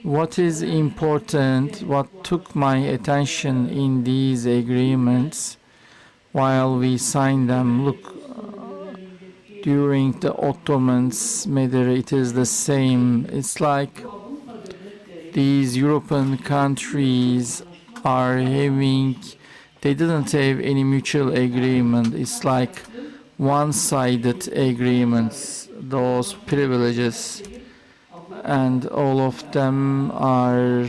What is important, what took my attention in these agreements while we signed them, look, during the Ottomans matter, it is the same. It's like these European countries are having, they didn't have any mutual agreement. It's like one-sided agreements, those privileges, and all of them are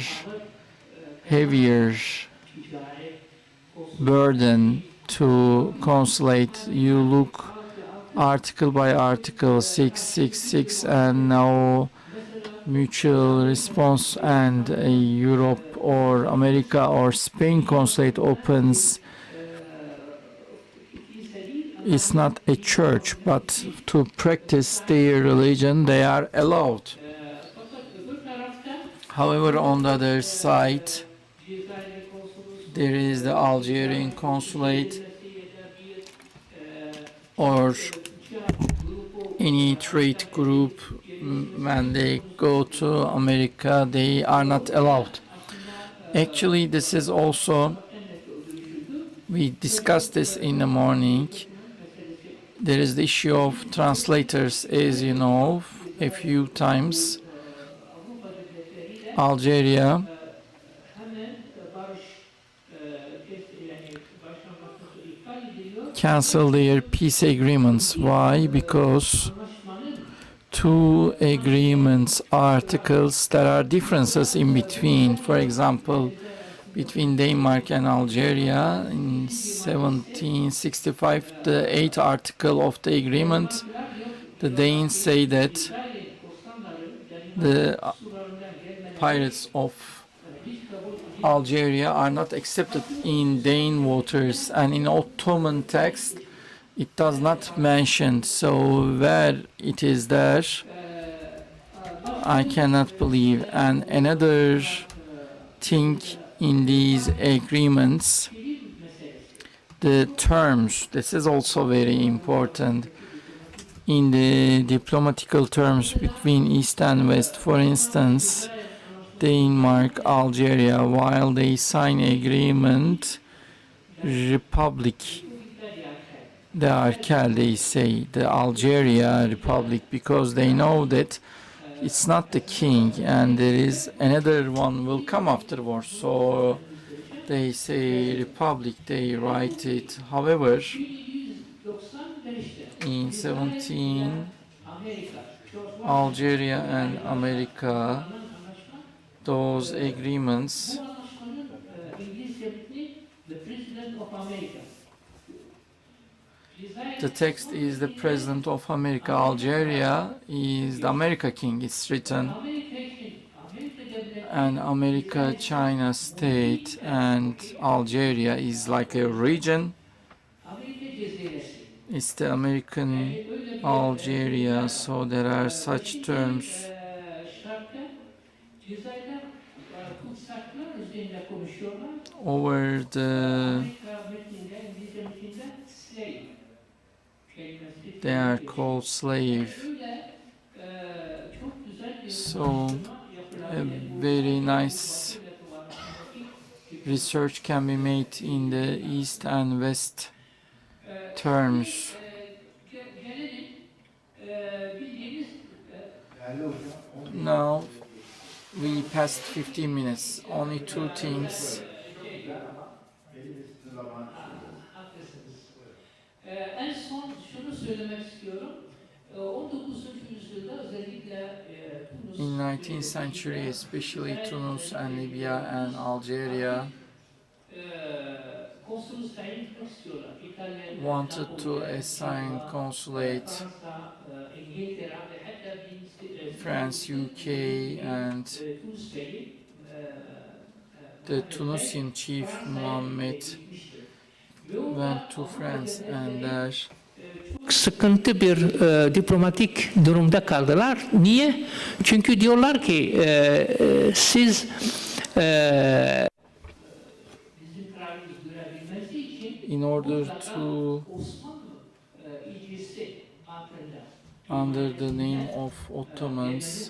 heavier burden to consulate. You look article by article 666, and now mutual response, and Europe or America or Spain consulate opens. It's not a church, but to practice their religion, they are allowed. However, on the other side, there is the Algerian consulate or any trade group. When they go to America, they are not allowed. Actually, this is also, we discussed this in the morning. There is the issue of translators, as you know, a few times. Algeria canceled their peace agreements. Why? Because two agreements articles, there are differences in between. For example, between Denmark and Algeria in 1765, the 8th article of the agreement, the Danes say that the pirates of Algeria are not accepted in Dane waters, and in Ottoman text it does not mention. So where it is there, I cannot believe. And another thing in these agreements, the terms, this is also very important. In the diplomatical terms between East and West, for instance, Denmark, Algeria, while they sign agreement, Republic de Arkel, they say, the Algeria Republic, because they know that it's not the king and there is another one will come afterwards. So they say Republic, they write it. However, in 17, Algeria and America, those agreements, the text is the President of America. Algeria is the America King, it's written. And America, China state, and Algeria is like a region. It's the American Algeria, so there are such terms. Over the, they are called slave. So a very nice research can be made in the East and West terms. Now we passed 15 minutes, only two things. En son şunu söylemek istiyorum. 19. yüzyılda özellikle In 19th century, especially Tunus and Libya and Algeria wanted to assign consulate France, UK, and the Tunisian chief Mohammed went to France and there sıkıntı bir diplomatik durumda kaldılar. Niye? Çünkü diyorlar ki siz in order to under the name of Ottomans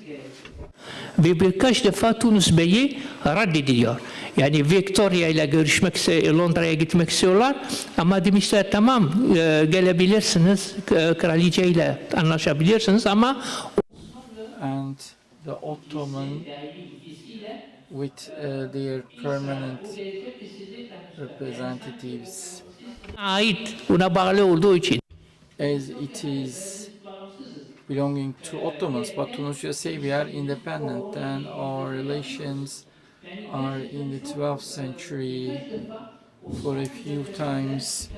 ve birkaç defa Tunus Bey'i reddediyor. Yani Victoria ile görüşmek, Londra'ya gitmek istiyorlar ama demişler tamam gelebilirsiniz, kraliçe ile anlaşabilirsiniz ama and the Ottoman with their permanent representatives ait, buna bağlı olduğu için. As it is belonging to Ottomans, but Tunisia say we are independent and our relations are in the 12th century. For a few times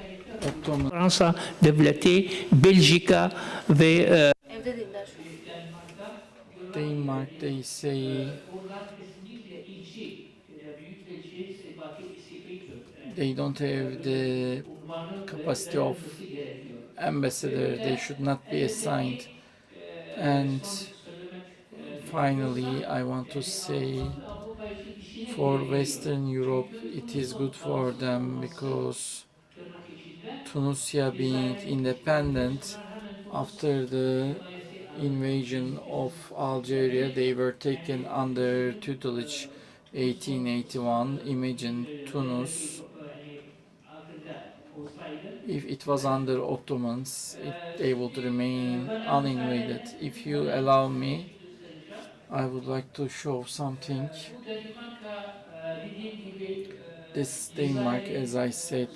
Ottoman Fransa devleti, Belçika ve Denmark, they say they don't have the capacity of ambassador, they should not be assigned. And finally, I want to say for Western Europe, it is good for them because Tunisia being independent after the invasion of Algeria, they were taken under tutelage 1881. Imagine Tunis, if it was under Ottomans, they would remain uninvaded. If you allow me, I would like to show something. This Denmark, as I said,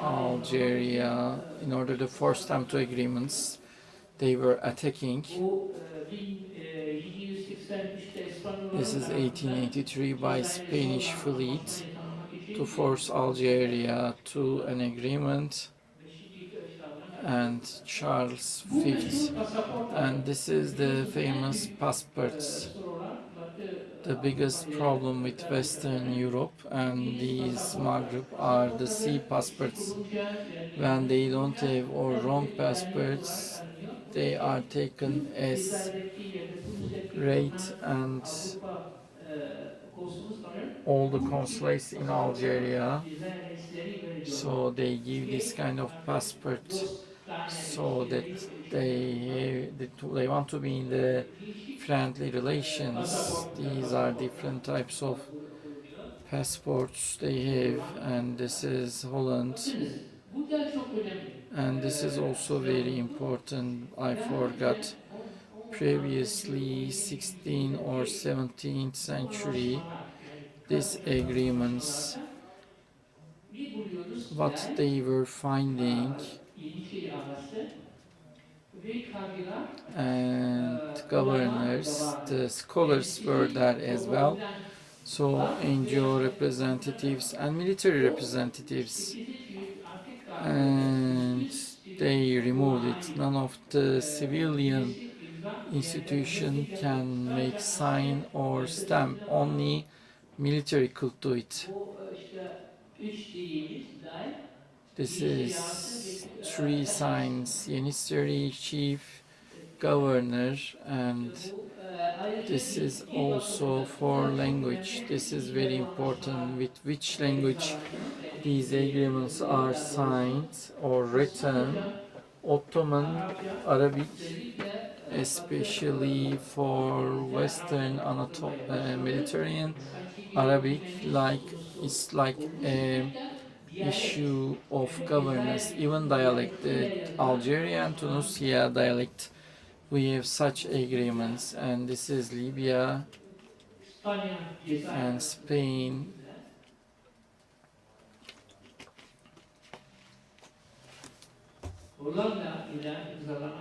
Algeria, in order to force them to agreements, they were attacking. This is 1883 by Spanish fleet to force Algeria to an agreement, and Charles V. And this is the famous passports. The biggest problem with Western Europe and these Maghreb are the sea passports. When they don't have or wrong passports, they are taken as rate, and all the consulates in Algeria, so they give this kind of passport so that they want to be in the friendly relations. These are different types of passports they have, and this is Holland, and this is also very important. I forgot. Previously 16th or 17th century, these agreements, what they were finding, and governors, the scholars were there as well, so NGO representatives and military representatives, and they removed it. None of the civilian institution can make sign or stamp, only military could do it. This is three signs: Janissary, chief, governor, and this is also for language. This is very important, with which language these agreements are signed or written. Ottoman, Arabic, especially for Western Mediterranean. Arabic is like a issue of governance, even dialect, the Algerian, Tunisia dialect. We have such agreements, and this is Libya and Spain.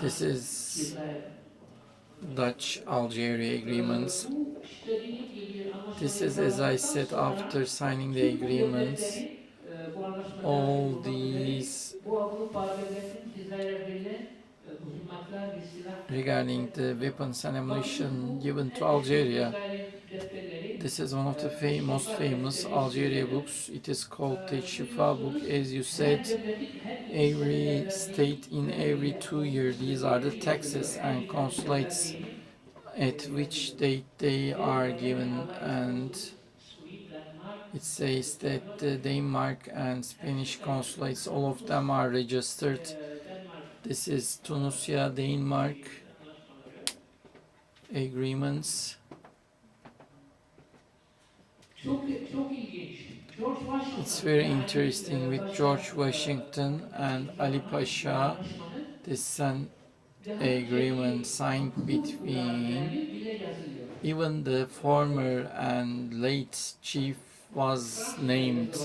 This is Dutch Algeria agreements. This is, as I said, after signing the agreements, all these regarding the weapons and ammunition given to Algeria. This is one of the most famous Algeria books. It is called the Shifa book. As you said, every state in every 2 years, these are the taxes and consulates at which date they are given, and it says that the Denmark and Spanish consulates, all of them are registered. This is Tunisia, Denmark agreements. It's very interesting with George Washington and Ali Pasha. This an agreement signed between, even the former and late chief was named.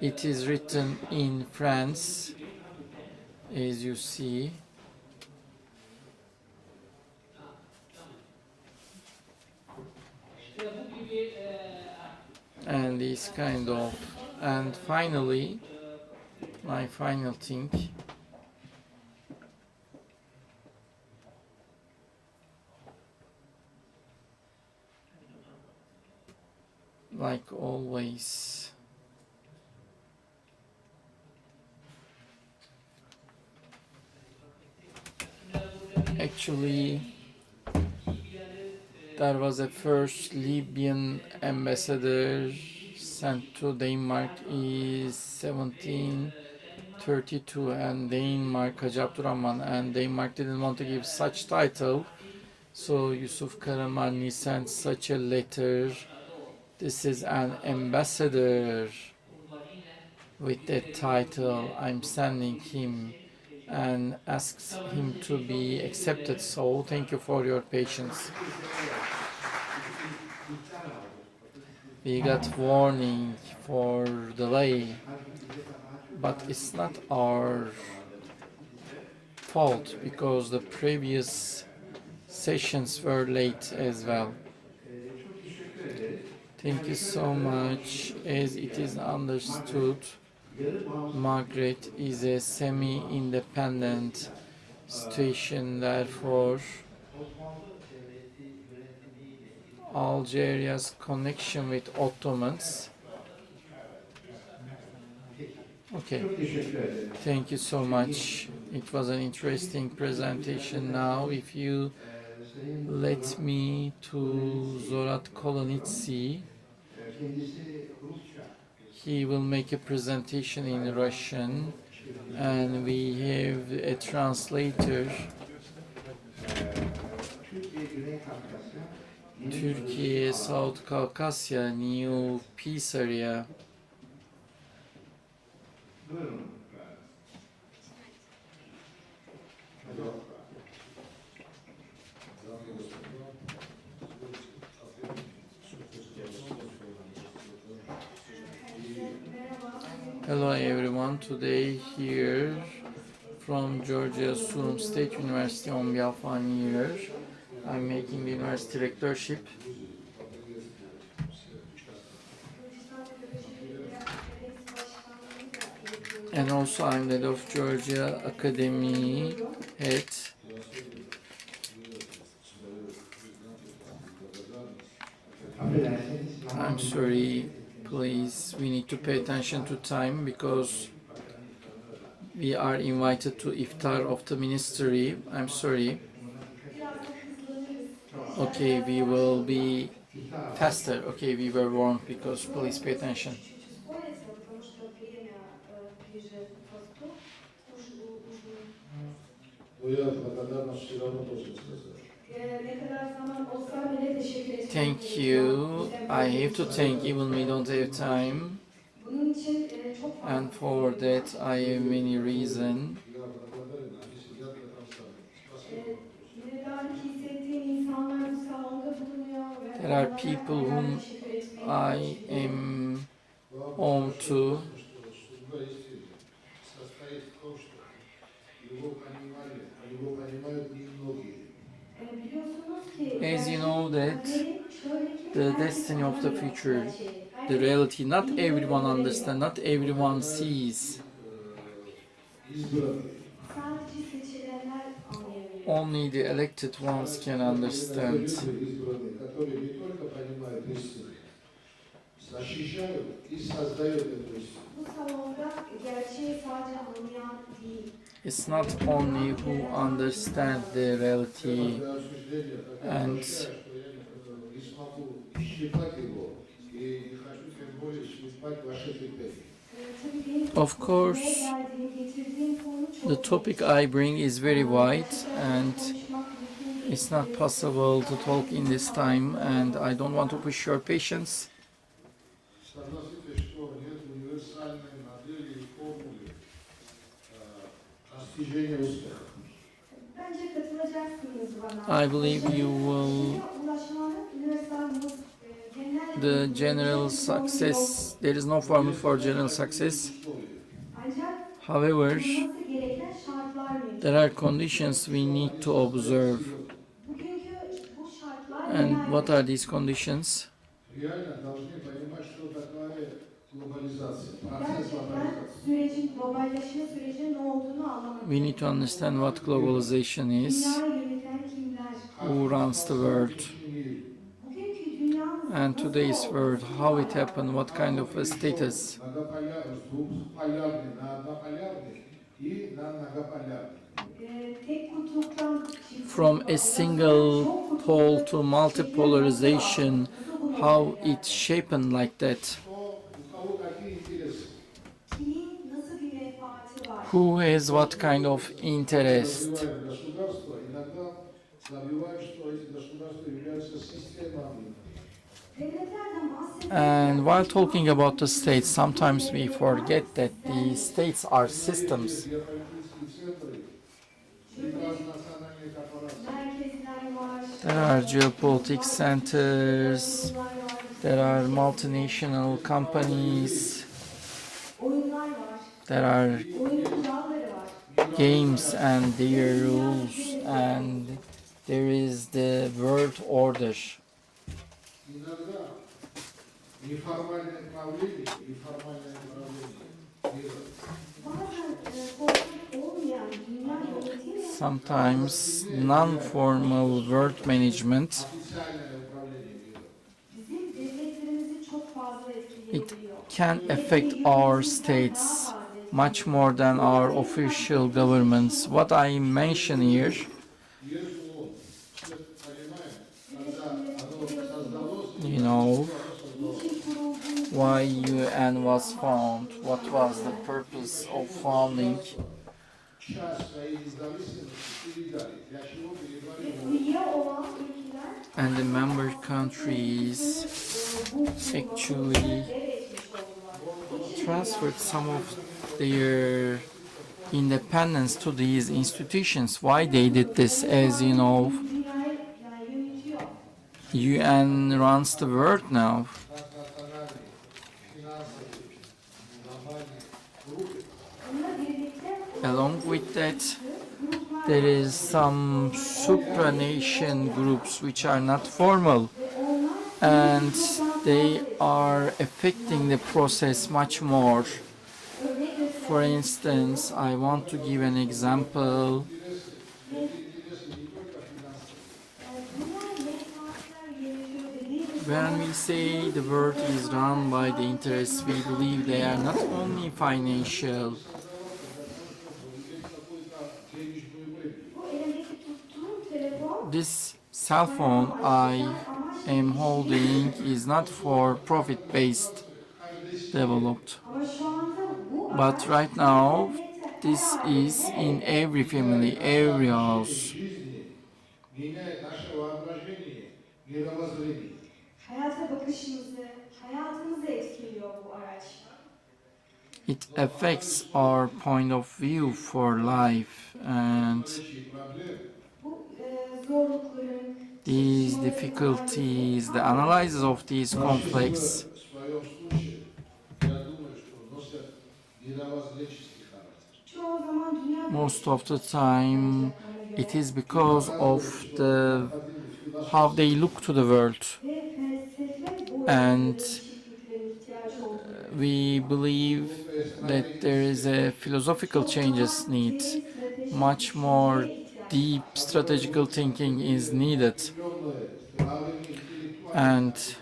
It is written in France, as you see. And this kind of, and finally, my final thing, like always, actually there was a first Libyan ambassador sent to Denmark in 1732, and Denmark, Hacı Abdurrahman, and Denmark didn't want to give such title, so Yusuf Karamanli sent such a letter. This is an ambassador with that title. I'm sending him and asks him to be accepted. So thank you for your patience. We got warning for delay, but it's not our fault because the previous sessions were late as well. Thank you so much. As it is understood, Margaret is a semi-independent station, therefore Algeria's connection with Ottomans. Okay, thank you so much. It was an interesting presentation. Now, if you let me to Zorat Kolonitsi, he will make a presentation in Russian. and we have a translator. Türkiye, South Caucasia, New Peace Area. Hello everyone, today here from Georgia Sunum State University on behalf of here. I'm making the university lectureship. And also I'm the head of Georgia Academy head. I'm sorry, please, we need to pay attention to time because we are invited to iftar of the ministry. I'm sorry. Okay, we will be faster. Okay, we were warned because please pay attention. Thank you. I have to thank even we don't have time. And for that I have many reasons. There are people whom I am on to. As you know that the destiny of the future, the reality, not everyone understands, not everyone sees. Only the elected ones can understand. It's not only who understand the reality and of course the topic I bring is very wide and it's not possible to talk in this time and I don't want to push your patience. I believe you will. The general success, there is no formula for general success. However, there are conditions we need to observe. And what are these conditions? We need to understand what globalization is, who runs the world, and today's world, how it happened, what kind of a status. From a single pole to multipolarization, how it's shaped like that. Who has what kind of interest? And while talking about the states, sometimes we forget that the states are systems. There are geopolitical centers, there are multinational companies, there are games and their rules, and there is the world order. Sometimes non-formal world management, it can affect our states much more than our official governments. What I mention here, you know, why UN was found, what was the purpose of founding, and the member countries actually transferred some of their independence to these institutions. Why they did this? As you know, UN runs the world now. Along with that, there is some supranation groups which are not formal, and they are affecting the process much more. For instance, I want to give an example. When we say the world is run by the interests, we believe they are not only financial. This cell phone I am holding is not for profit-based developed. But right now, this is in every family, every house. It affects our point of view for life, and these difficulties, the analysis of these conflicts most of the time it is because of how they look to the world, and we believe that there is a philosophical changes need. Much more deep strategical thinking is needed, and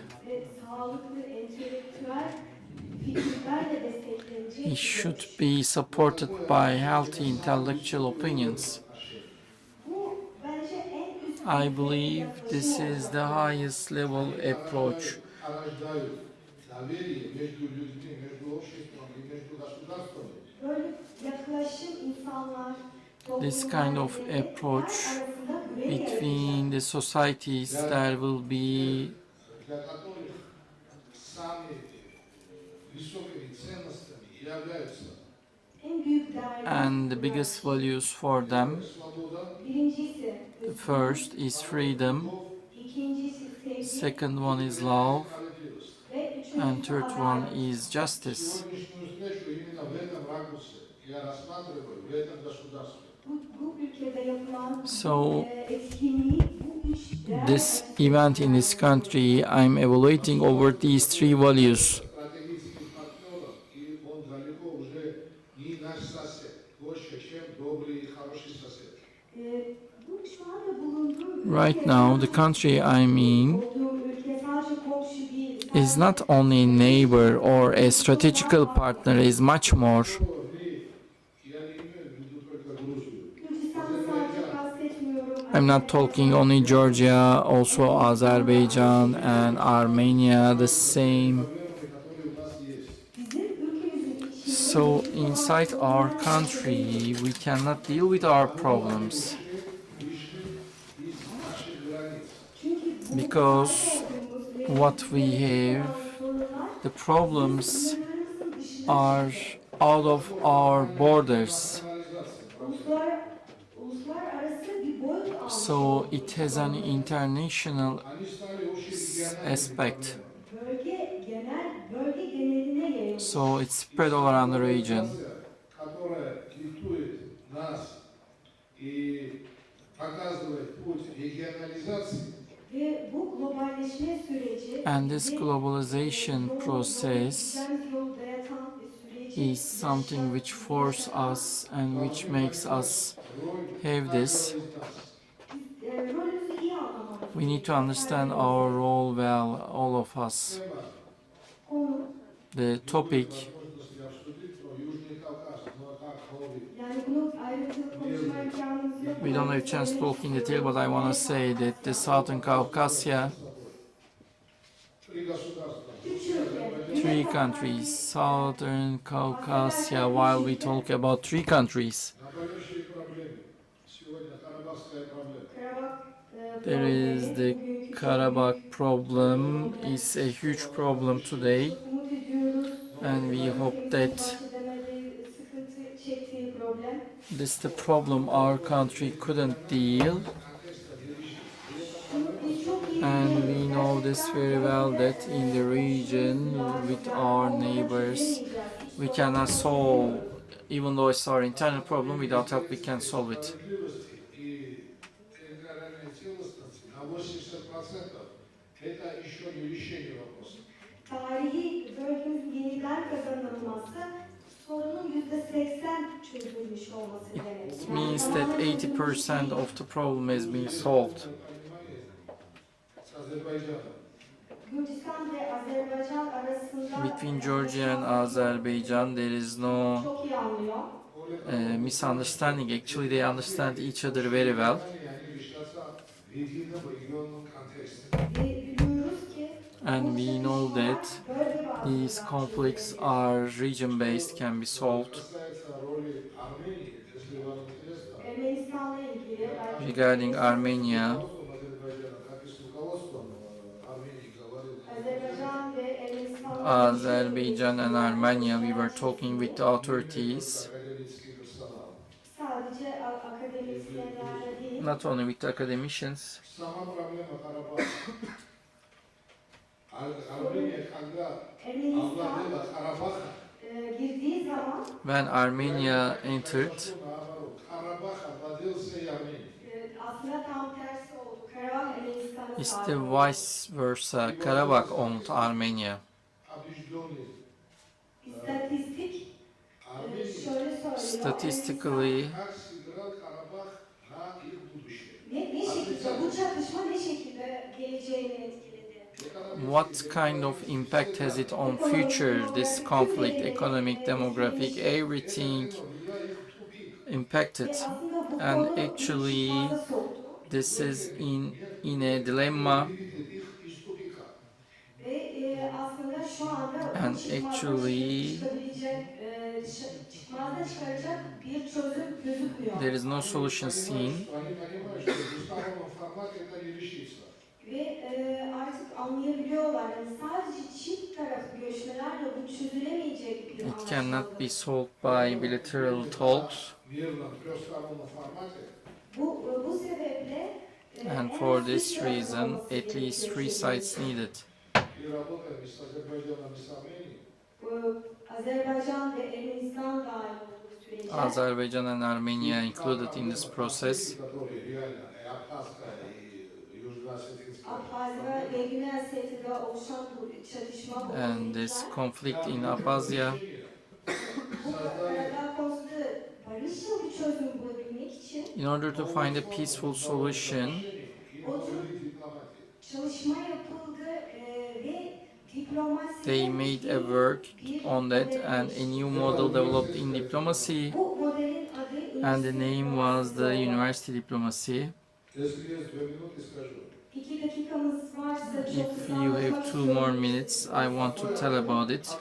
it should be supported by healthy intellectual opinions. I believe this is the highest level approach. This kind of approach between the societies, there will be and the biggest values for them. The first is freedom, second one is love, and third one is justice. So this event in this country, I'm evaluating over these three values. Right now, the country I'm in is not only a neighbor or a strategical partner, is much more. I'm not talking only Georgia, also Azerbaijan and Armenia, the same. So inside our country, we cannot deal with our problems because what we have, the problems are out of our borders. So it has an international aspect. So it's spread all around the region. And this globalization process is something which forces us and which makes us have this. We need to understand our role well, all of us. The topic we don't have a chance to talk in detail, but I want to say that the Southern Caucasia, three countries, Southern Caucasus, while we talk about three countries. There is the Karabakh problem. It's a huge problem today, and we hope that this is the problem our country couldn't deal. And we know this very well that in the region with our neighbors, we cannot solve, even though it's our internal problem, without help we can solve it. Tarihi bölgemizin yeniden kazanılması sorunun %80 çözülmüş olması demek. It means that 80% of the problem has been solved. Gürcistan ve Azerbaycan arasında Between Georgia and Azerbaijan, there is no çok iyi anlıyor. misunderstanding. Actually, they understand each other very well. And we know that these conflicts are region-based, can be solved. Regarding Armenia, Azerbaijan and Armenia, we were talking with the authorities, not only with the academicians. When Armenia entered, it's the vice versa. Karabakh owned Armenia. Statistically, what kind of impact has it on future, this conflict, economic, demographic, everything impacted? And actually, this is in a dilemma, and actually there is no solution seen. Ve artık anlayabiliyorlar. Yani sadece çift taraflı görüşmelerle bu çözülemeyecek bir It cannot be solved by bilateral talks. Bu sebeple And for this reason, at least three sides needed. Azerbaycan ve Ermenistan dahil olduğu sürece Azerbaijan and Armenia included in this process. And this conflict in Abkhazia, in order to find a peaceful solution, they made a work on that, and a new model developed in diplomacy, and the name was the university diplomacy. If you have 2 more minutes, I want to tell about it.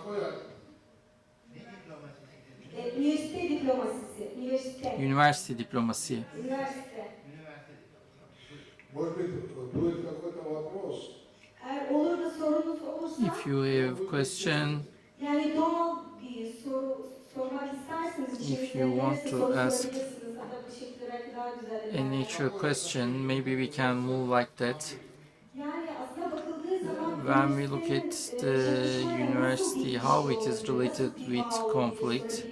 University diplomacy. If you have question, if you want to ask a natural question, maybe we can move like that. When we look at the university, how it is related with conflict,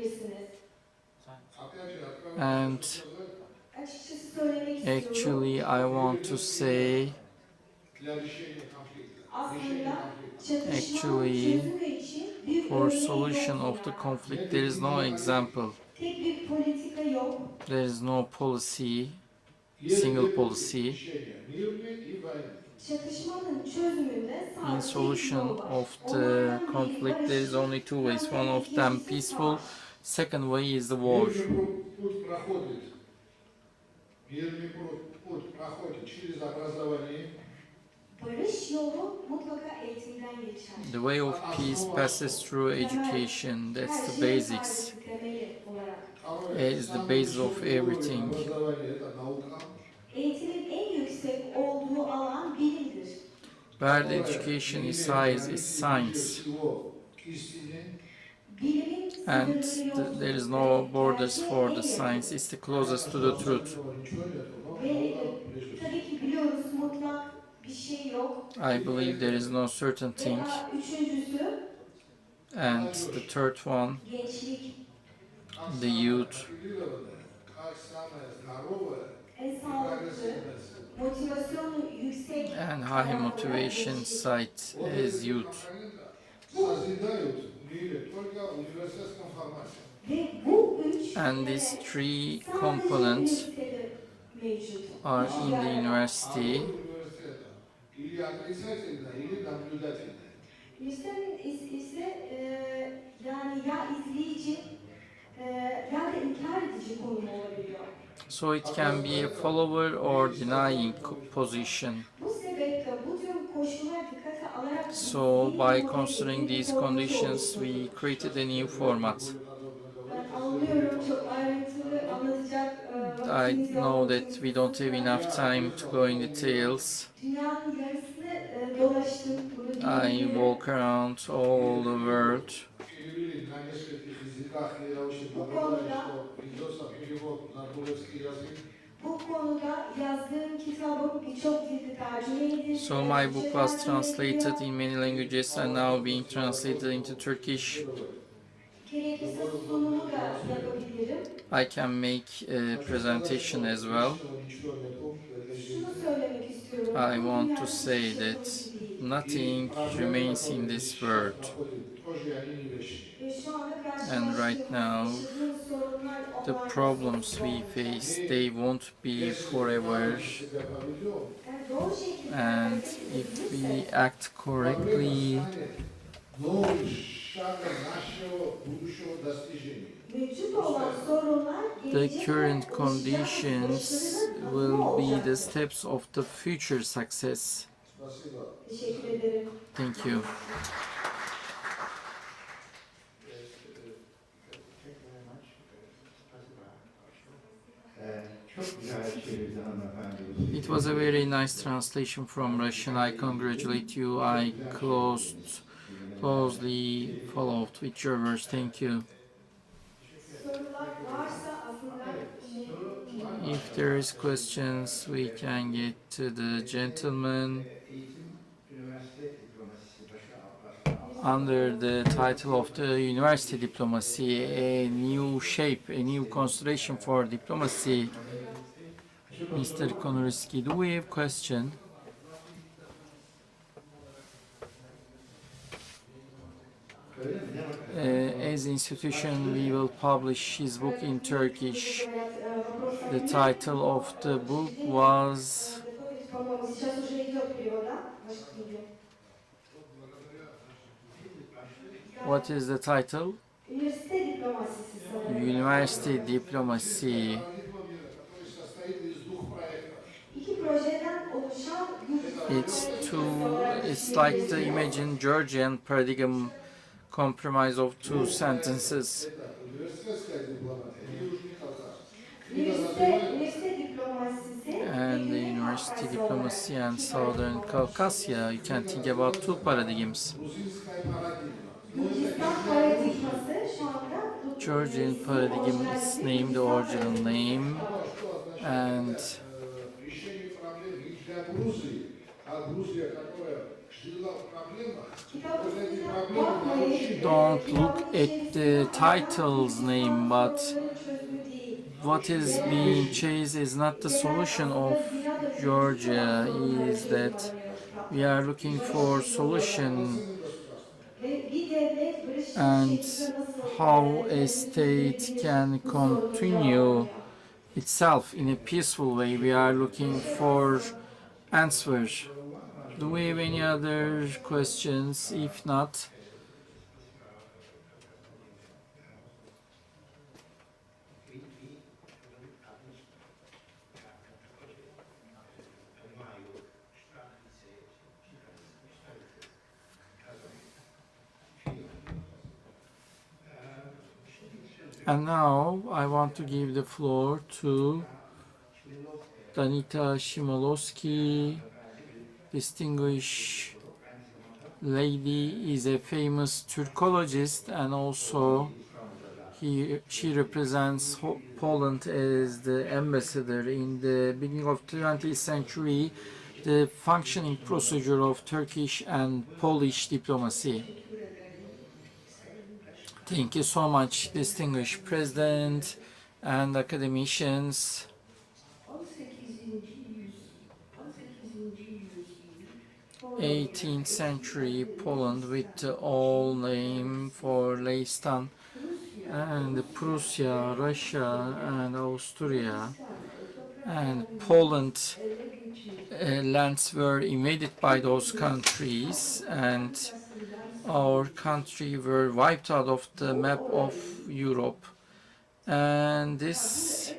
and actually I want to say, actually for solution of the conflict there is no example, there is no policy, single policy. In solution of the conflict there is only 2 ways, one of them peaceful, second way is the war. barış yolu mutlaka eğitimden geçer. The way of peace passes through education. That's Her the şey basics. yukarıdaki temeli olarak. It is the basis of everything. Eğitimin en yüksek olduğu alan bilimdir. Where the education is highest is science. Bilimin And sınırları yoktur. there is no borders for the science. It's the closest to the truth. Ve tabii ki biliyoruz mutlak bir şey yok. I believe there is no certain thing. Veya üçüncüsü And the third one, gençlik. the youth. En sağlıklı, motivasyonu yüksek. And high motivation site is youth. Ve bu üç And these three components mevcut. are in the university. Üniversitenin ise yani ya izleyici ya da inkar edici konum olabiliyor. So it can be a follower or denying position. Bu sebeple bu tür koşullar dikkate alarak So by considering these conditions, we created a new format. ben anlıyorum çok ayrıntılı anlatacak I vaktimiz know yok. that we don't have enough time to go in details. Dünyanın yarısını dolaştım. Bunu I diyebilirim. walk around all the world. Bu konuda yazdığım kitabım birçok dilde tercüme edildi. So my book was translated in many languages and now being translated into Turkish. Gerekirse sunumu da yapabilirim. I can make a presentation as well. Şunu söylemek istiyorum. I want to say that nothing remains in this world. Ve şu anda And right now, yaşadığımız sorunlar o the var. problems we face, they won't be forever. Yani doğru şekilde And if we act correctly, mevcut olan sorunlar the gelecek current ve conditions will be the steps of the future success. Teşekkür ederim. Thank you. It was a very nice translation from Russian. I congratulate you. I closely followed with your words. Thank you. Sorular varsa aslında If there is questions, we can get to the gentleman. Under the title of the University Diplomacy, a new shape, a new constellation for diplomacy. Mr. Konuriski, do we have question? As institution, we will publish his book in Turkish. The title of the book was... What is the title? University Diplomacy. It's like the Imagine Georgian paradigm compromise of two sentences. And the university diplomacy and Southern Caucasia, you can think about two paradigms. Georgian paradigm is named the original name, and don't look at the title's name, but what is being chased is not the solution of Georgia, is that we are looking for solution and how a state can continue itself in a peaceful way. We are looking for answers. Do we have any other questions? If not, And now I want to give the floor to Danita Shimolowski. Distinguished lady is a famous Turkologist, and also she represents Poland as the ambassador in the beginning of 20th century, the functioning procedure of Turkish and Polish diplomacy. Thank you so much, distinguished President and academicians. 18th century Poland with the old name for Leistan, and Prussia, Russia, and Austria, and Poland lands were invaded by those countries, and our country were wiped out of the map of Europe. And this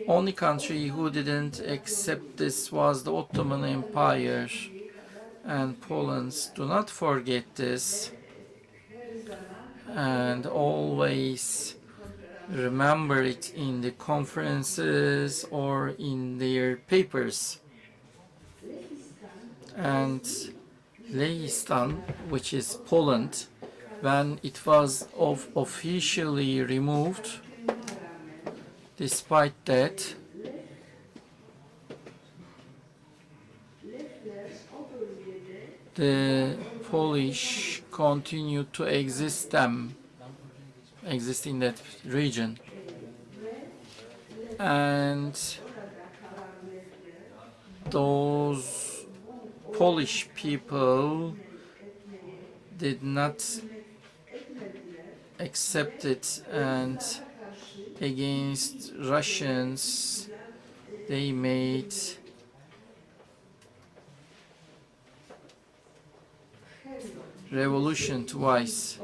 only country who didn't accept this was the Ottoman Empire, and Poland's do not forget this, and always remember it in the conferences or in their papers. And Leistan, which is Poland, when it was officially removed, despite that, the Polish continued to exist in that region, and those Polish people did not accept it, and against Russians they made revolution twice.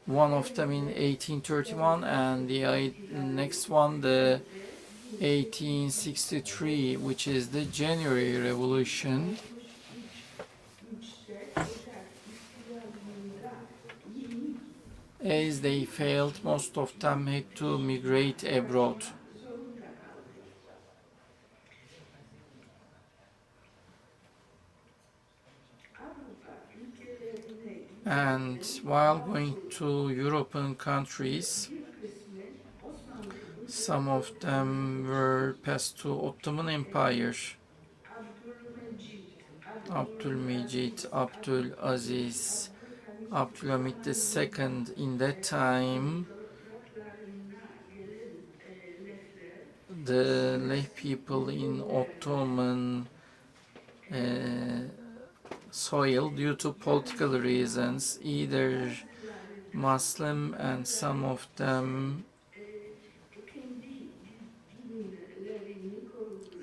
One of them in 1831 and the next one the 1863, which is the January Revolution. As they failed, most of them had to migrate abroad. And while going to European countries, some of them were passed to Ottoman Empire. Abdülmecit, Abdülaziz, Abdülhamit II. In that time, the Leh people in Ottoman soil, due to political reasons, either Muslim and some of them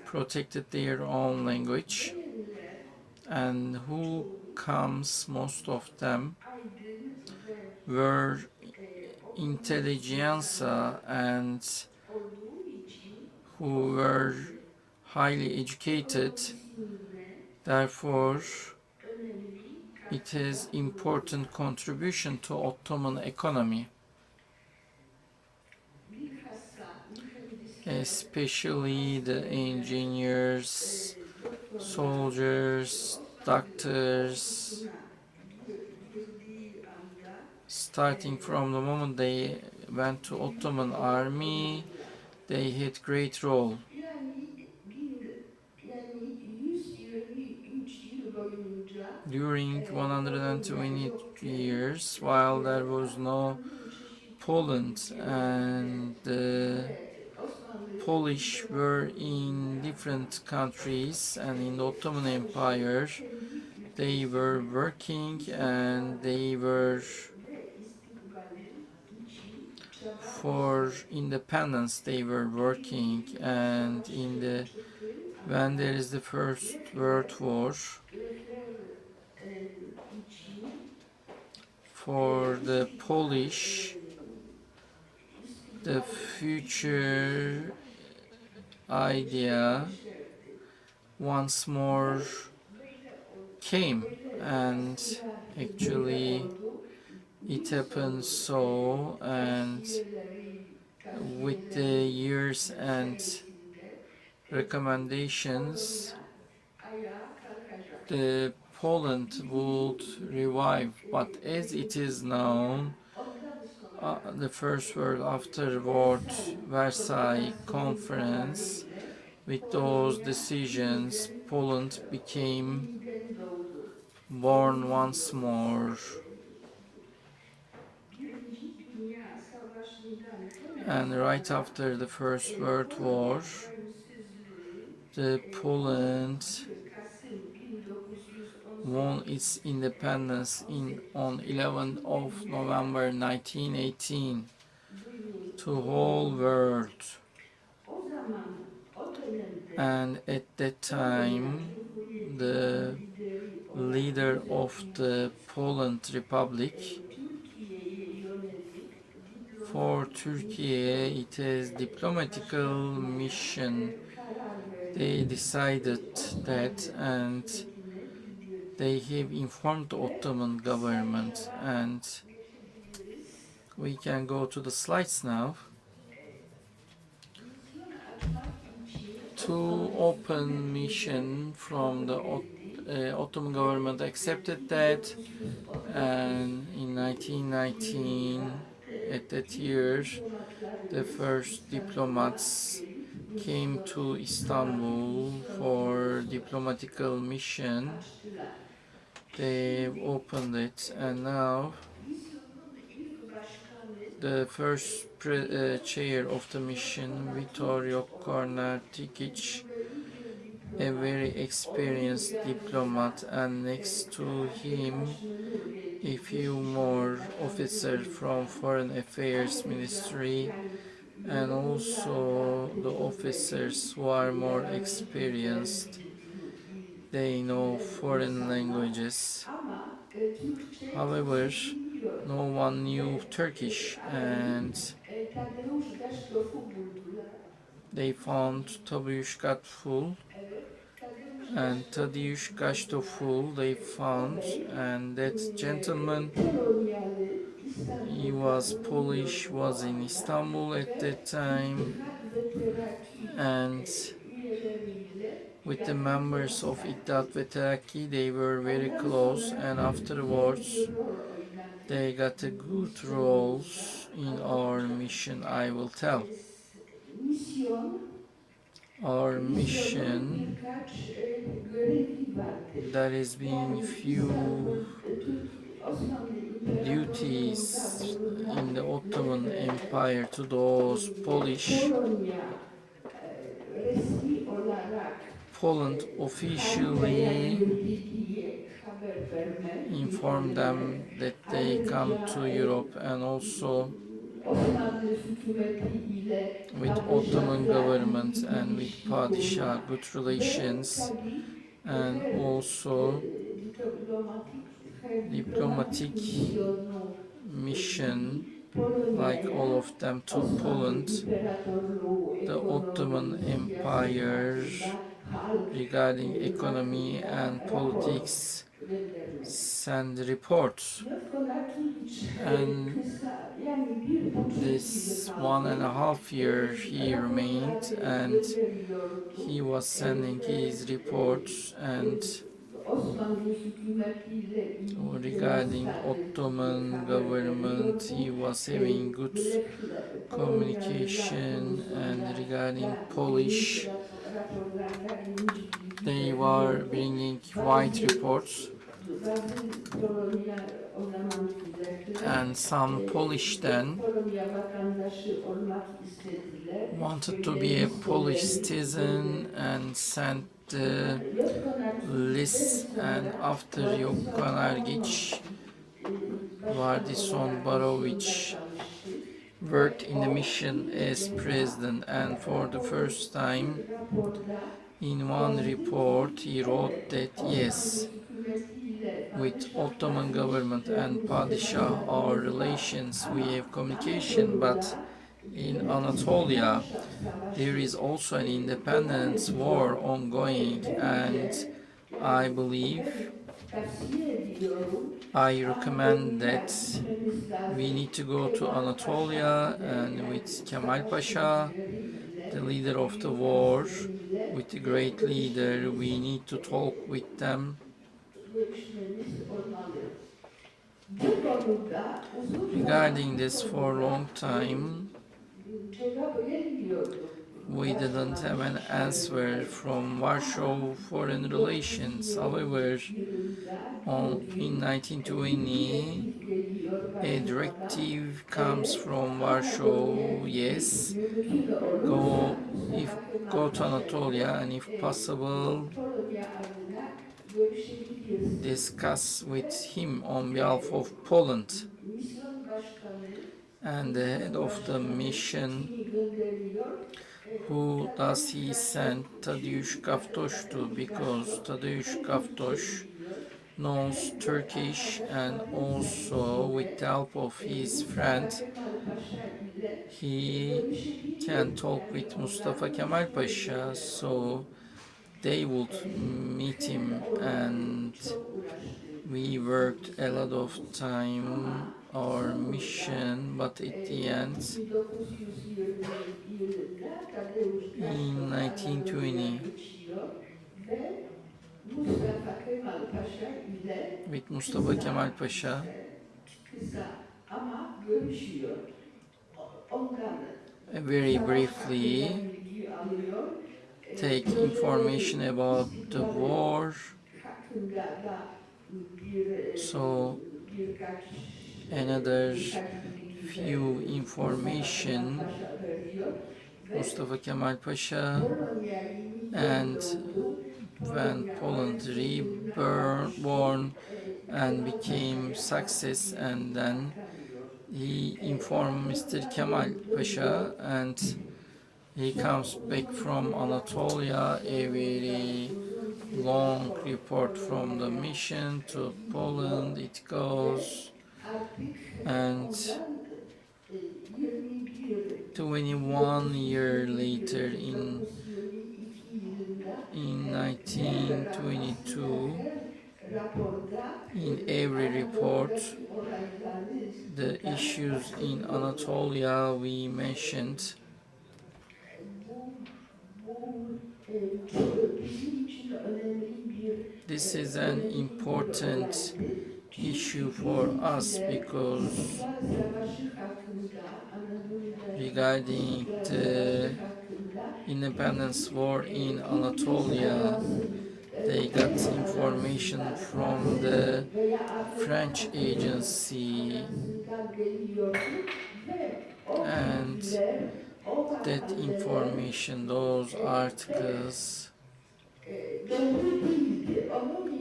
protected their own language, and who comes, most of them were intelligentsia and who were highly educated. Therefore, it has important contribution to Ottoman economy, especially the engineers, soldiers, doctors. Starting from the moment they went to Ottoman army, they had great role. During 120 years, while there was no Poland and the Polish were in different countries and in the Ottoman Empire, they were working and they were for independence, they were working, and in the when there is the First World War, for the Polish, the future idea once more came, and actually it happened so, and with the years and recommendations, the Poland would revive. But as it is known, the First World Afterward Versailles Conference, with those decisions, Poland became born once more. And right after the First World War, the Poland won its independence on 11th of November 1918 to whole world. And at that time, the leader of the Poland Republic, for Turkey, it is diplomatical mission. They decided that, and they have informed the Ottoman government, and we can go to the slides now. To open mission from the Ottoman government accepted that, and in 1919, at that year, the first diplomats came to Istanbul for diplomatical mission. They've opened it, and now the first chair of the mission, Vittorio Kornatikic, a very experienced diplomat, and next to him a few more officers from Foreign Affairs Ministry, and also the officers who are more experienced. They know foreign languages. However, no one knew Turkish, and they found Tadeusz Gatful, and Tadeusz Gatful they found, and that gentleman, he was Polish, was in Istanbul at that time, and with the members of İttihat ve Terakki they were very close, and afterwards they got a good roles in our mission. I will tell. Our mission, there has been few duties in the Ottoman Empire to those Polish. Poland officially informed them that they come to Europe, and also with Ottoman government and with Padişah good relations, and also diplomatic mission, like all of them, to Poland. The Ottoman Empire, regarding economy and politics, send reports, and this 1.5 years he remained, and he was sending his reports, and regarding Ottoman government he was having good communication, and regarding Polish they were bringing white reports, and some Polish then wanted to be a Polish citizen and sent the list, and after Jokan Ergic, Vardison Barovic worked in the mission as president, and for the first time in one report he wrote that yes, with Ottoman government and Padişah our relations, we have communication, but in Anatolia there is also an independence war ongoing, and I believe I recommend that we need to go to Anatolia and with Kemal Pasha, the leader of the war, with the great leader, we need to talk with them. Regarding this for a long time, we didn't have an answer from Warsaw Foreign Relations. However, in 1920, a directive comes from Warsaw, yes, go to Anatolia and if possible, discuss with him on behalf of Poland. And the head of the mission, who does he send Tadeusz Kaftosh to, because Tadeusz Kaftosh knows Turkish and also with the help of his friend he can talk with Mustafa Kemal Pasha, so they would meet him and we worked a lot of time our mission, but at the end in 1920 with Mustafa Kemal Pasha very briefly take information about the war. So another few information, Mustafa Kemal Pasha, and when Poland reborn and became success, and then he informed Mr. Kemal Pasha and he comes back from Anatolia, a very long report from the mission to Poland. It goes, and 21 years later in 1922, in every report, the issues in Anatolia we mentioned. This is an important issue for us because regarding the independence war in Anatolia, they got information from the French agency, and that information, those articles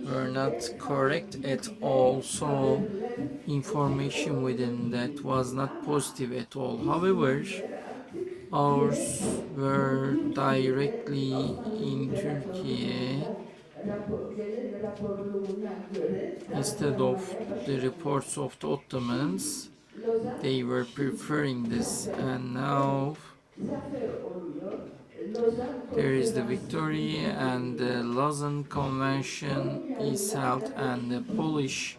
were not correct at all, so information within that was not positive at all. However, ours were directly in Turkey instead of the reports of the Ottomans. They were preferring this, and now there is the victory and the Lausanne Convention is held, and the Polish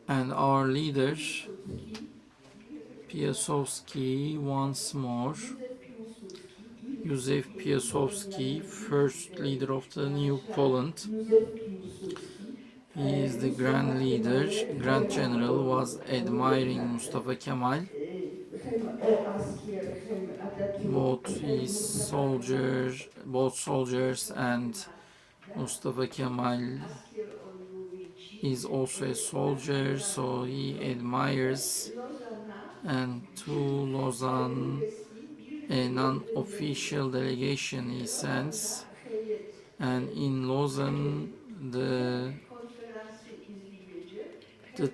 and our leader Piłsudski once more, Józef Piłsudski, first leader of the new Poland. He is the grand leader, grand general, was admiring Mustafa Kemal. Both soldiers and Mustafa Kemal is also a soldier, so he admires. And to Lausanne, a non-official delegation he sends, and in Lausanne the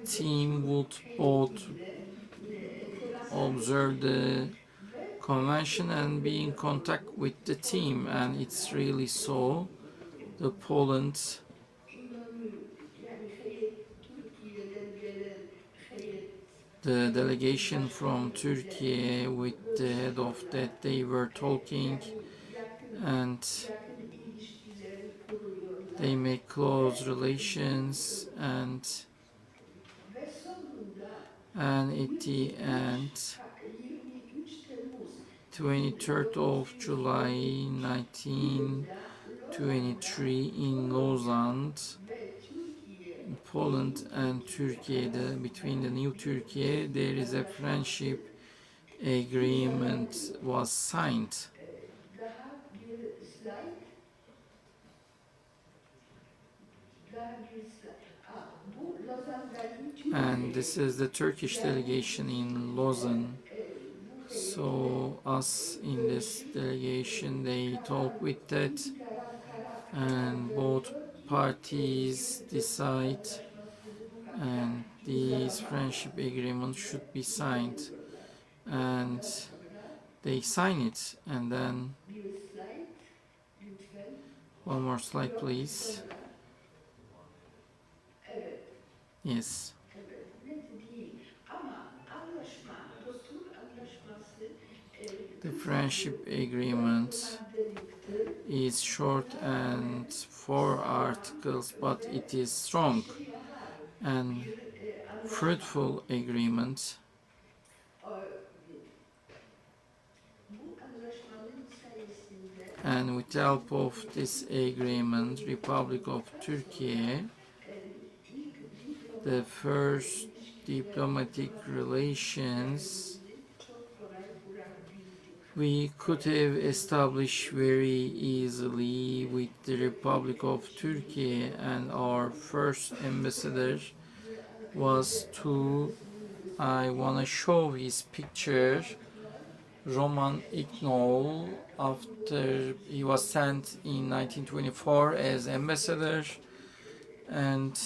team would both observe the convention and be in contact with the team, and it's really so. The Poland the delegation from Turkey with the head of that, they were talking, and they make close relations, and at the end, 23rd of July 1923 in Lausanne, Poland and Turkey, between the new Turkey, there is a friendship agreement was signed. And this is the Turkish delegation in Lausanne. So us in this delegation, they talk with that, and both parties decide, and these friendship agreements should be signed, and they sign it. And then one more slide, please. Yes. The friendship agreement is short and 4 articles, but it is strong and fruitful agreement. And with the help of this agreement, Republic of Türkiye, the first diplomatic relations we could have established very easily with the Republic of Türkiye, and our first ambassador was I want to show his picture, Roman Ignol, after he was sent in 1924 as ambassador, and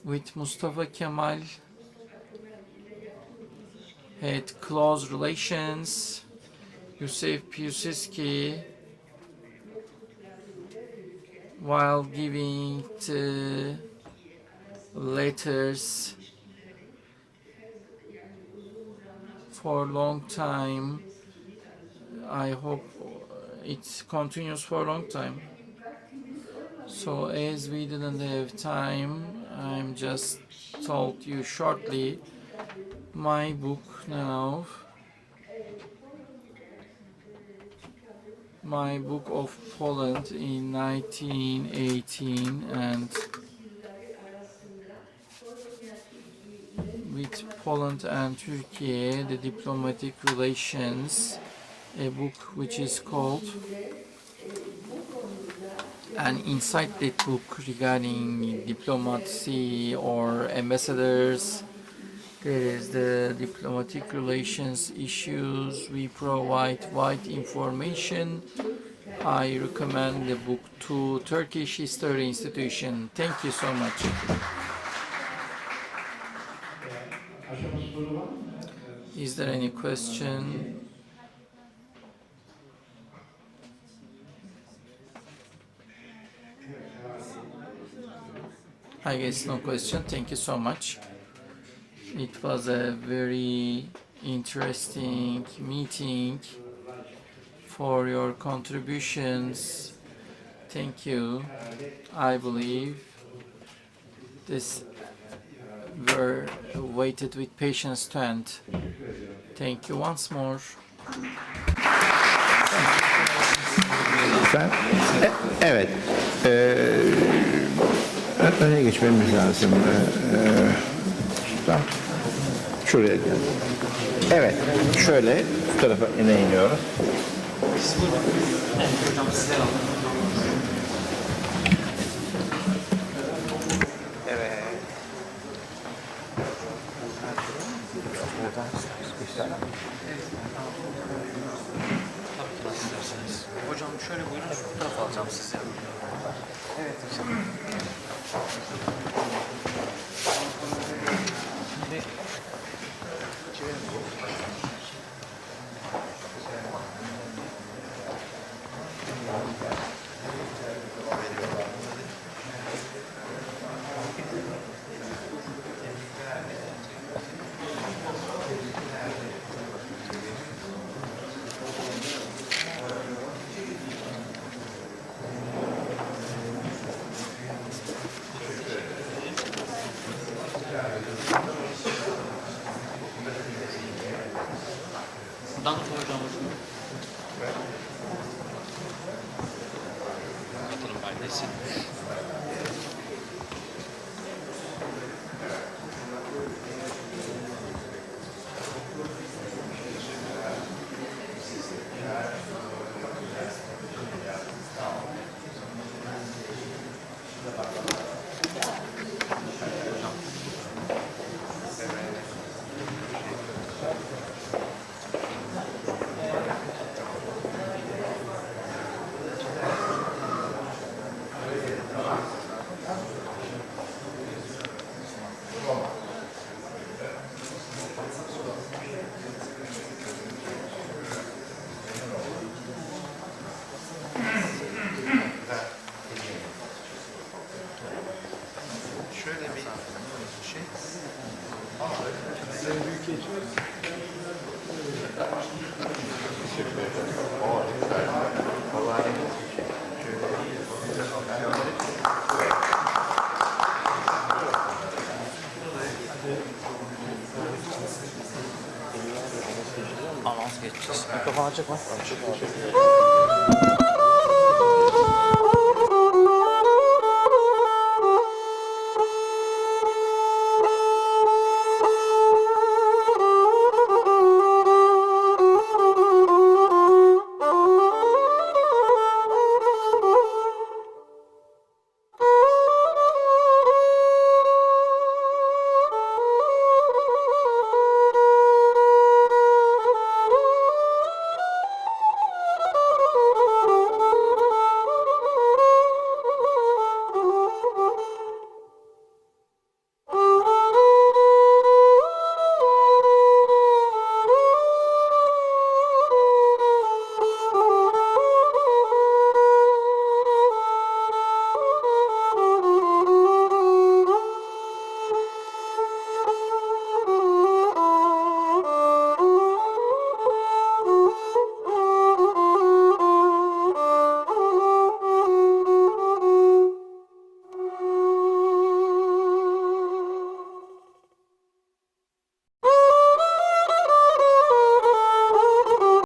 with Mustafa Kemal had close relations. Yusuf Piłsudski, while giving the letters for a long time, I hope it continues for a long time. So as we didn't have time, I'm just told you shortly my book now. My book of Poland in 1918, and with Poland and Turkey, the diplomatic relations, a book which is called, and inside that book regarding diplomacy or ambassadors, there is the diplomatic relations issues. We provide wide information. I recommend the book to Turkish History Institution. Thank you so much. Is there any question? I guess no question. Thank you so much. It was a very interesting meeting for your contributions. Thank you. I believe this were waited with patience to end. Thank you once more. Evet. Öne geçmemiz lazım. Şuraya gel. Evet. Şöyle şu tarafa iniyoruz. Evet. Hocam şöyle buyurun, şu tarafa alacağım sizi. Evet hocam. Dank hocam. Katılım belgesi. Anons geçeceğiz. Mikrofon açık mı? Açık.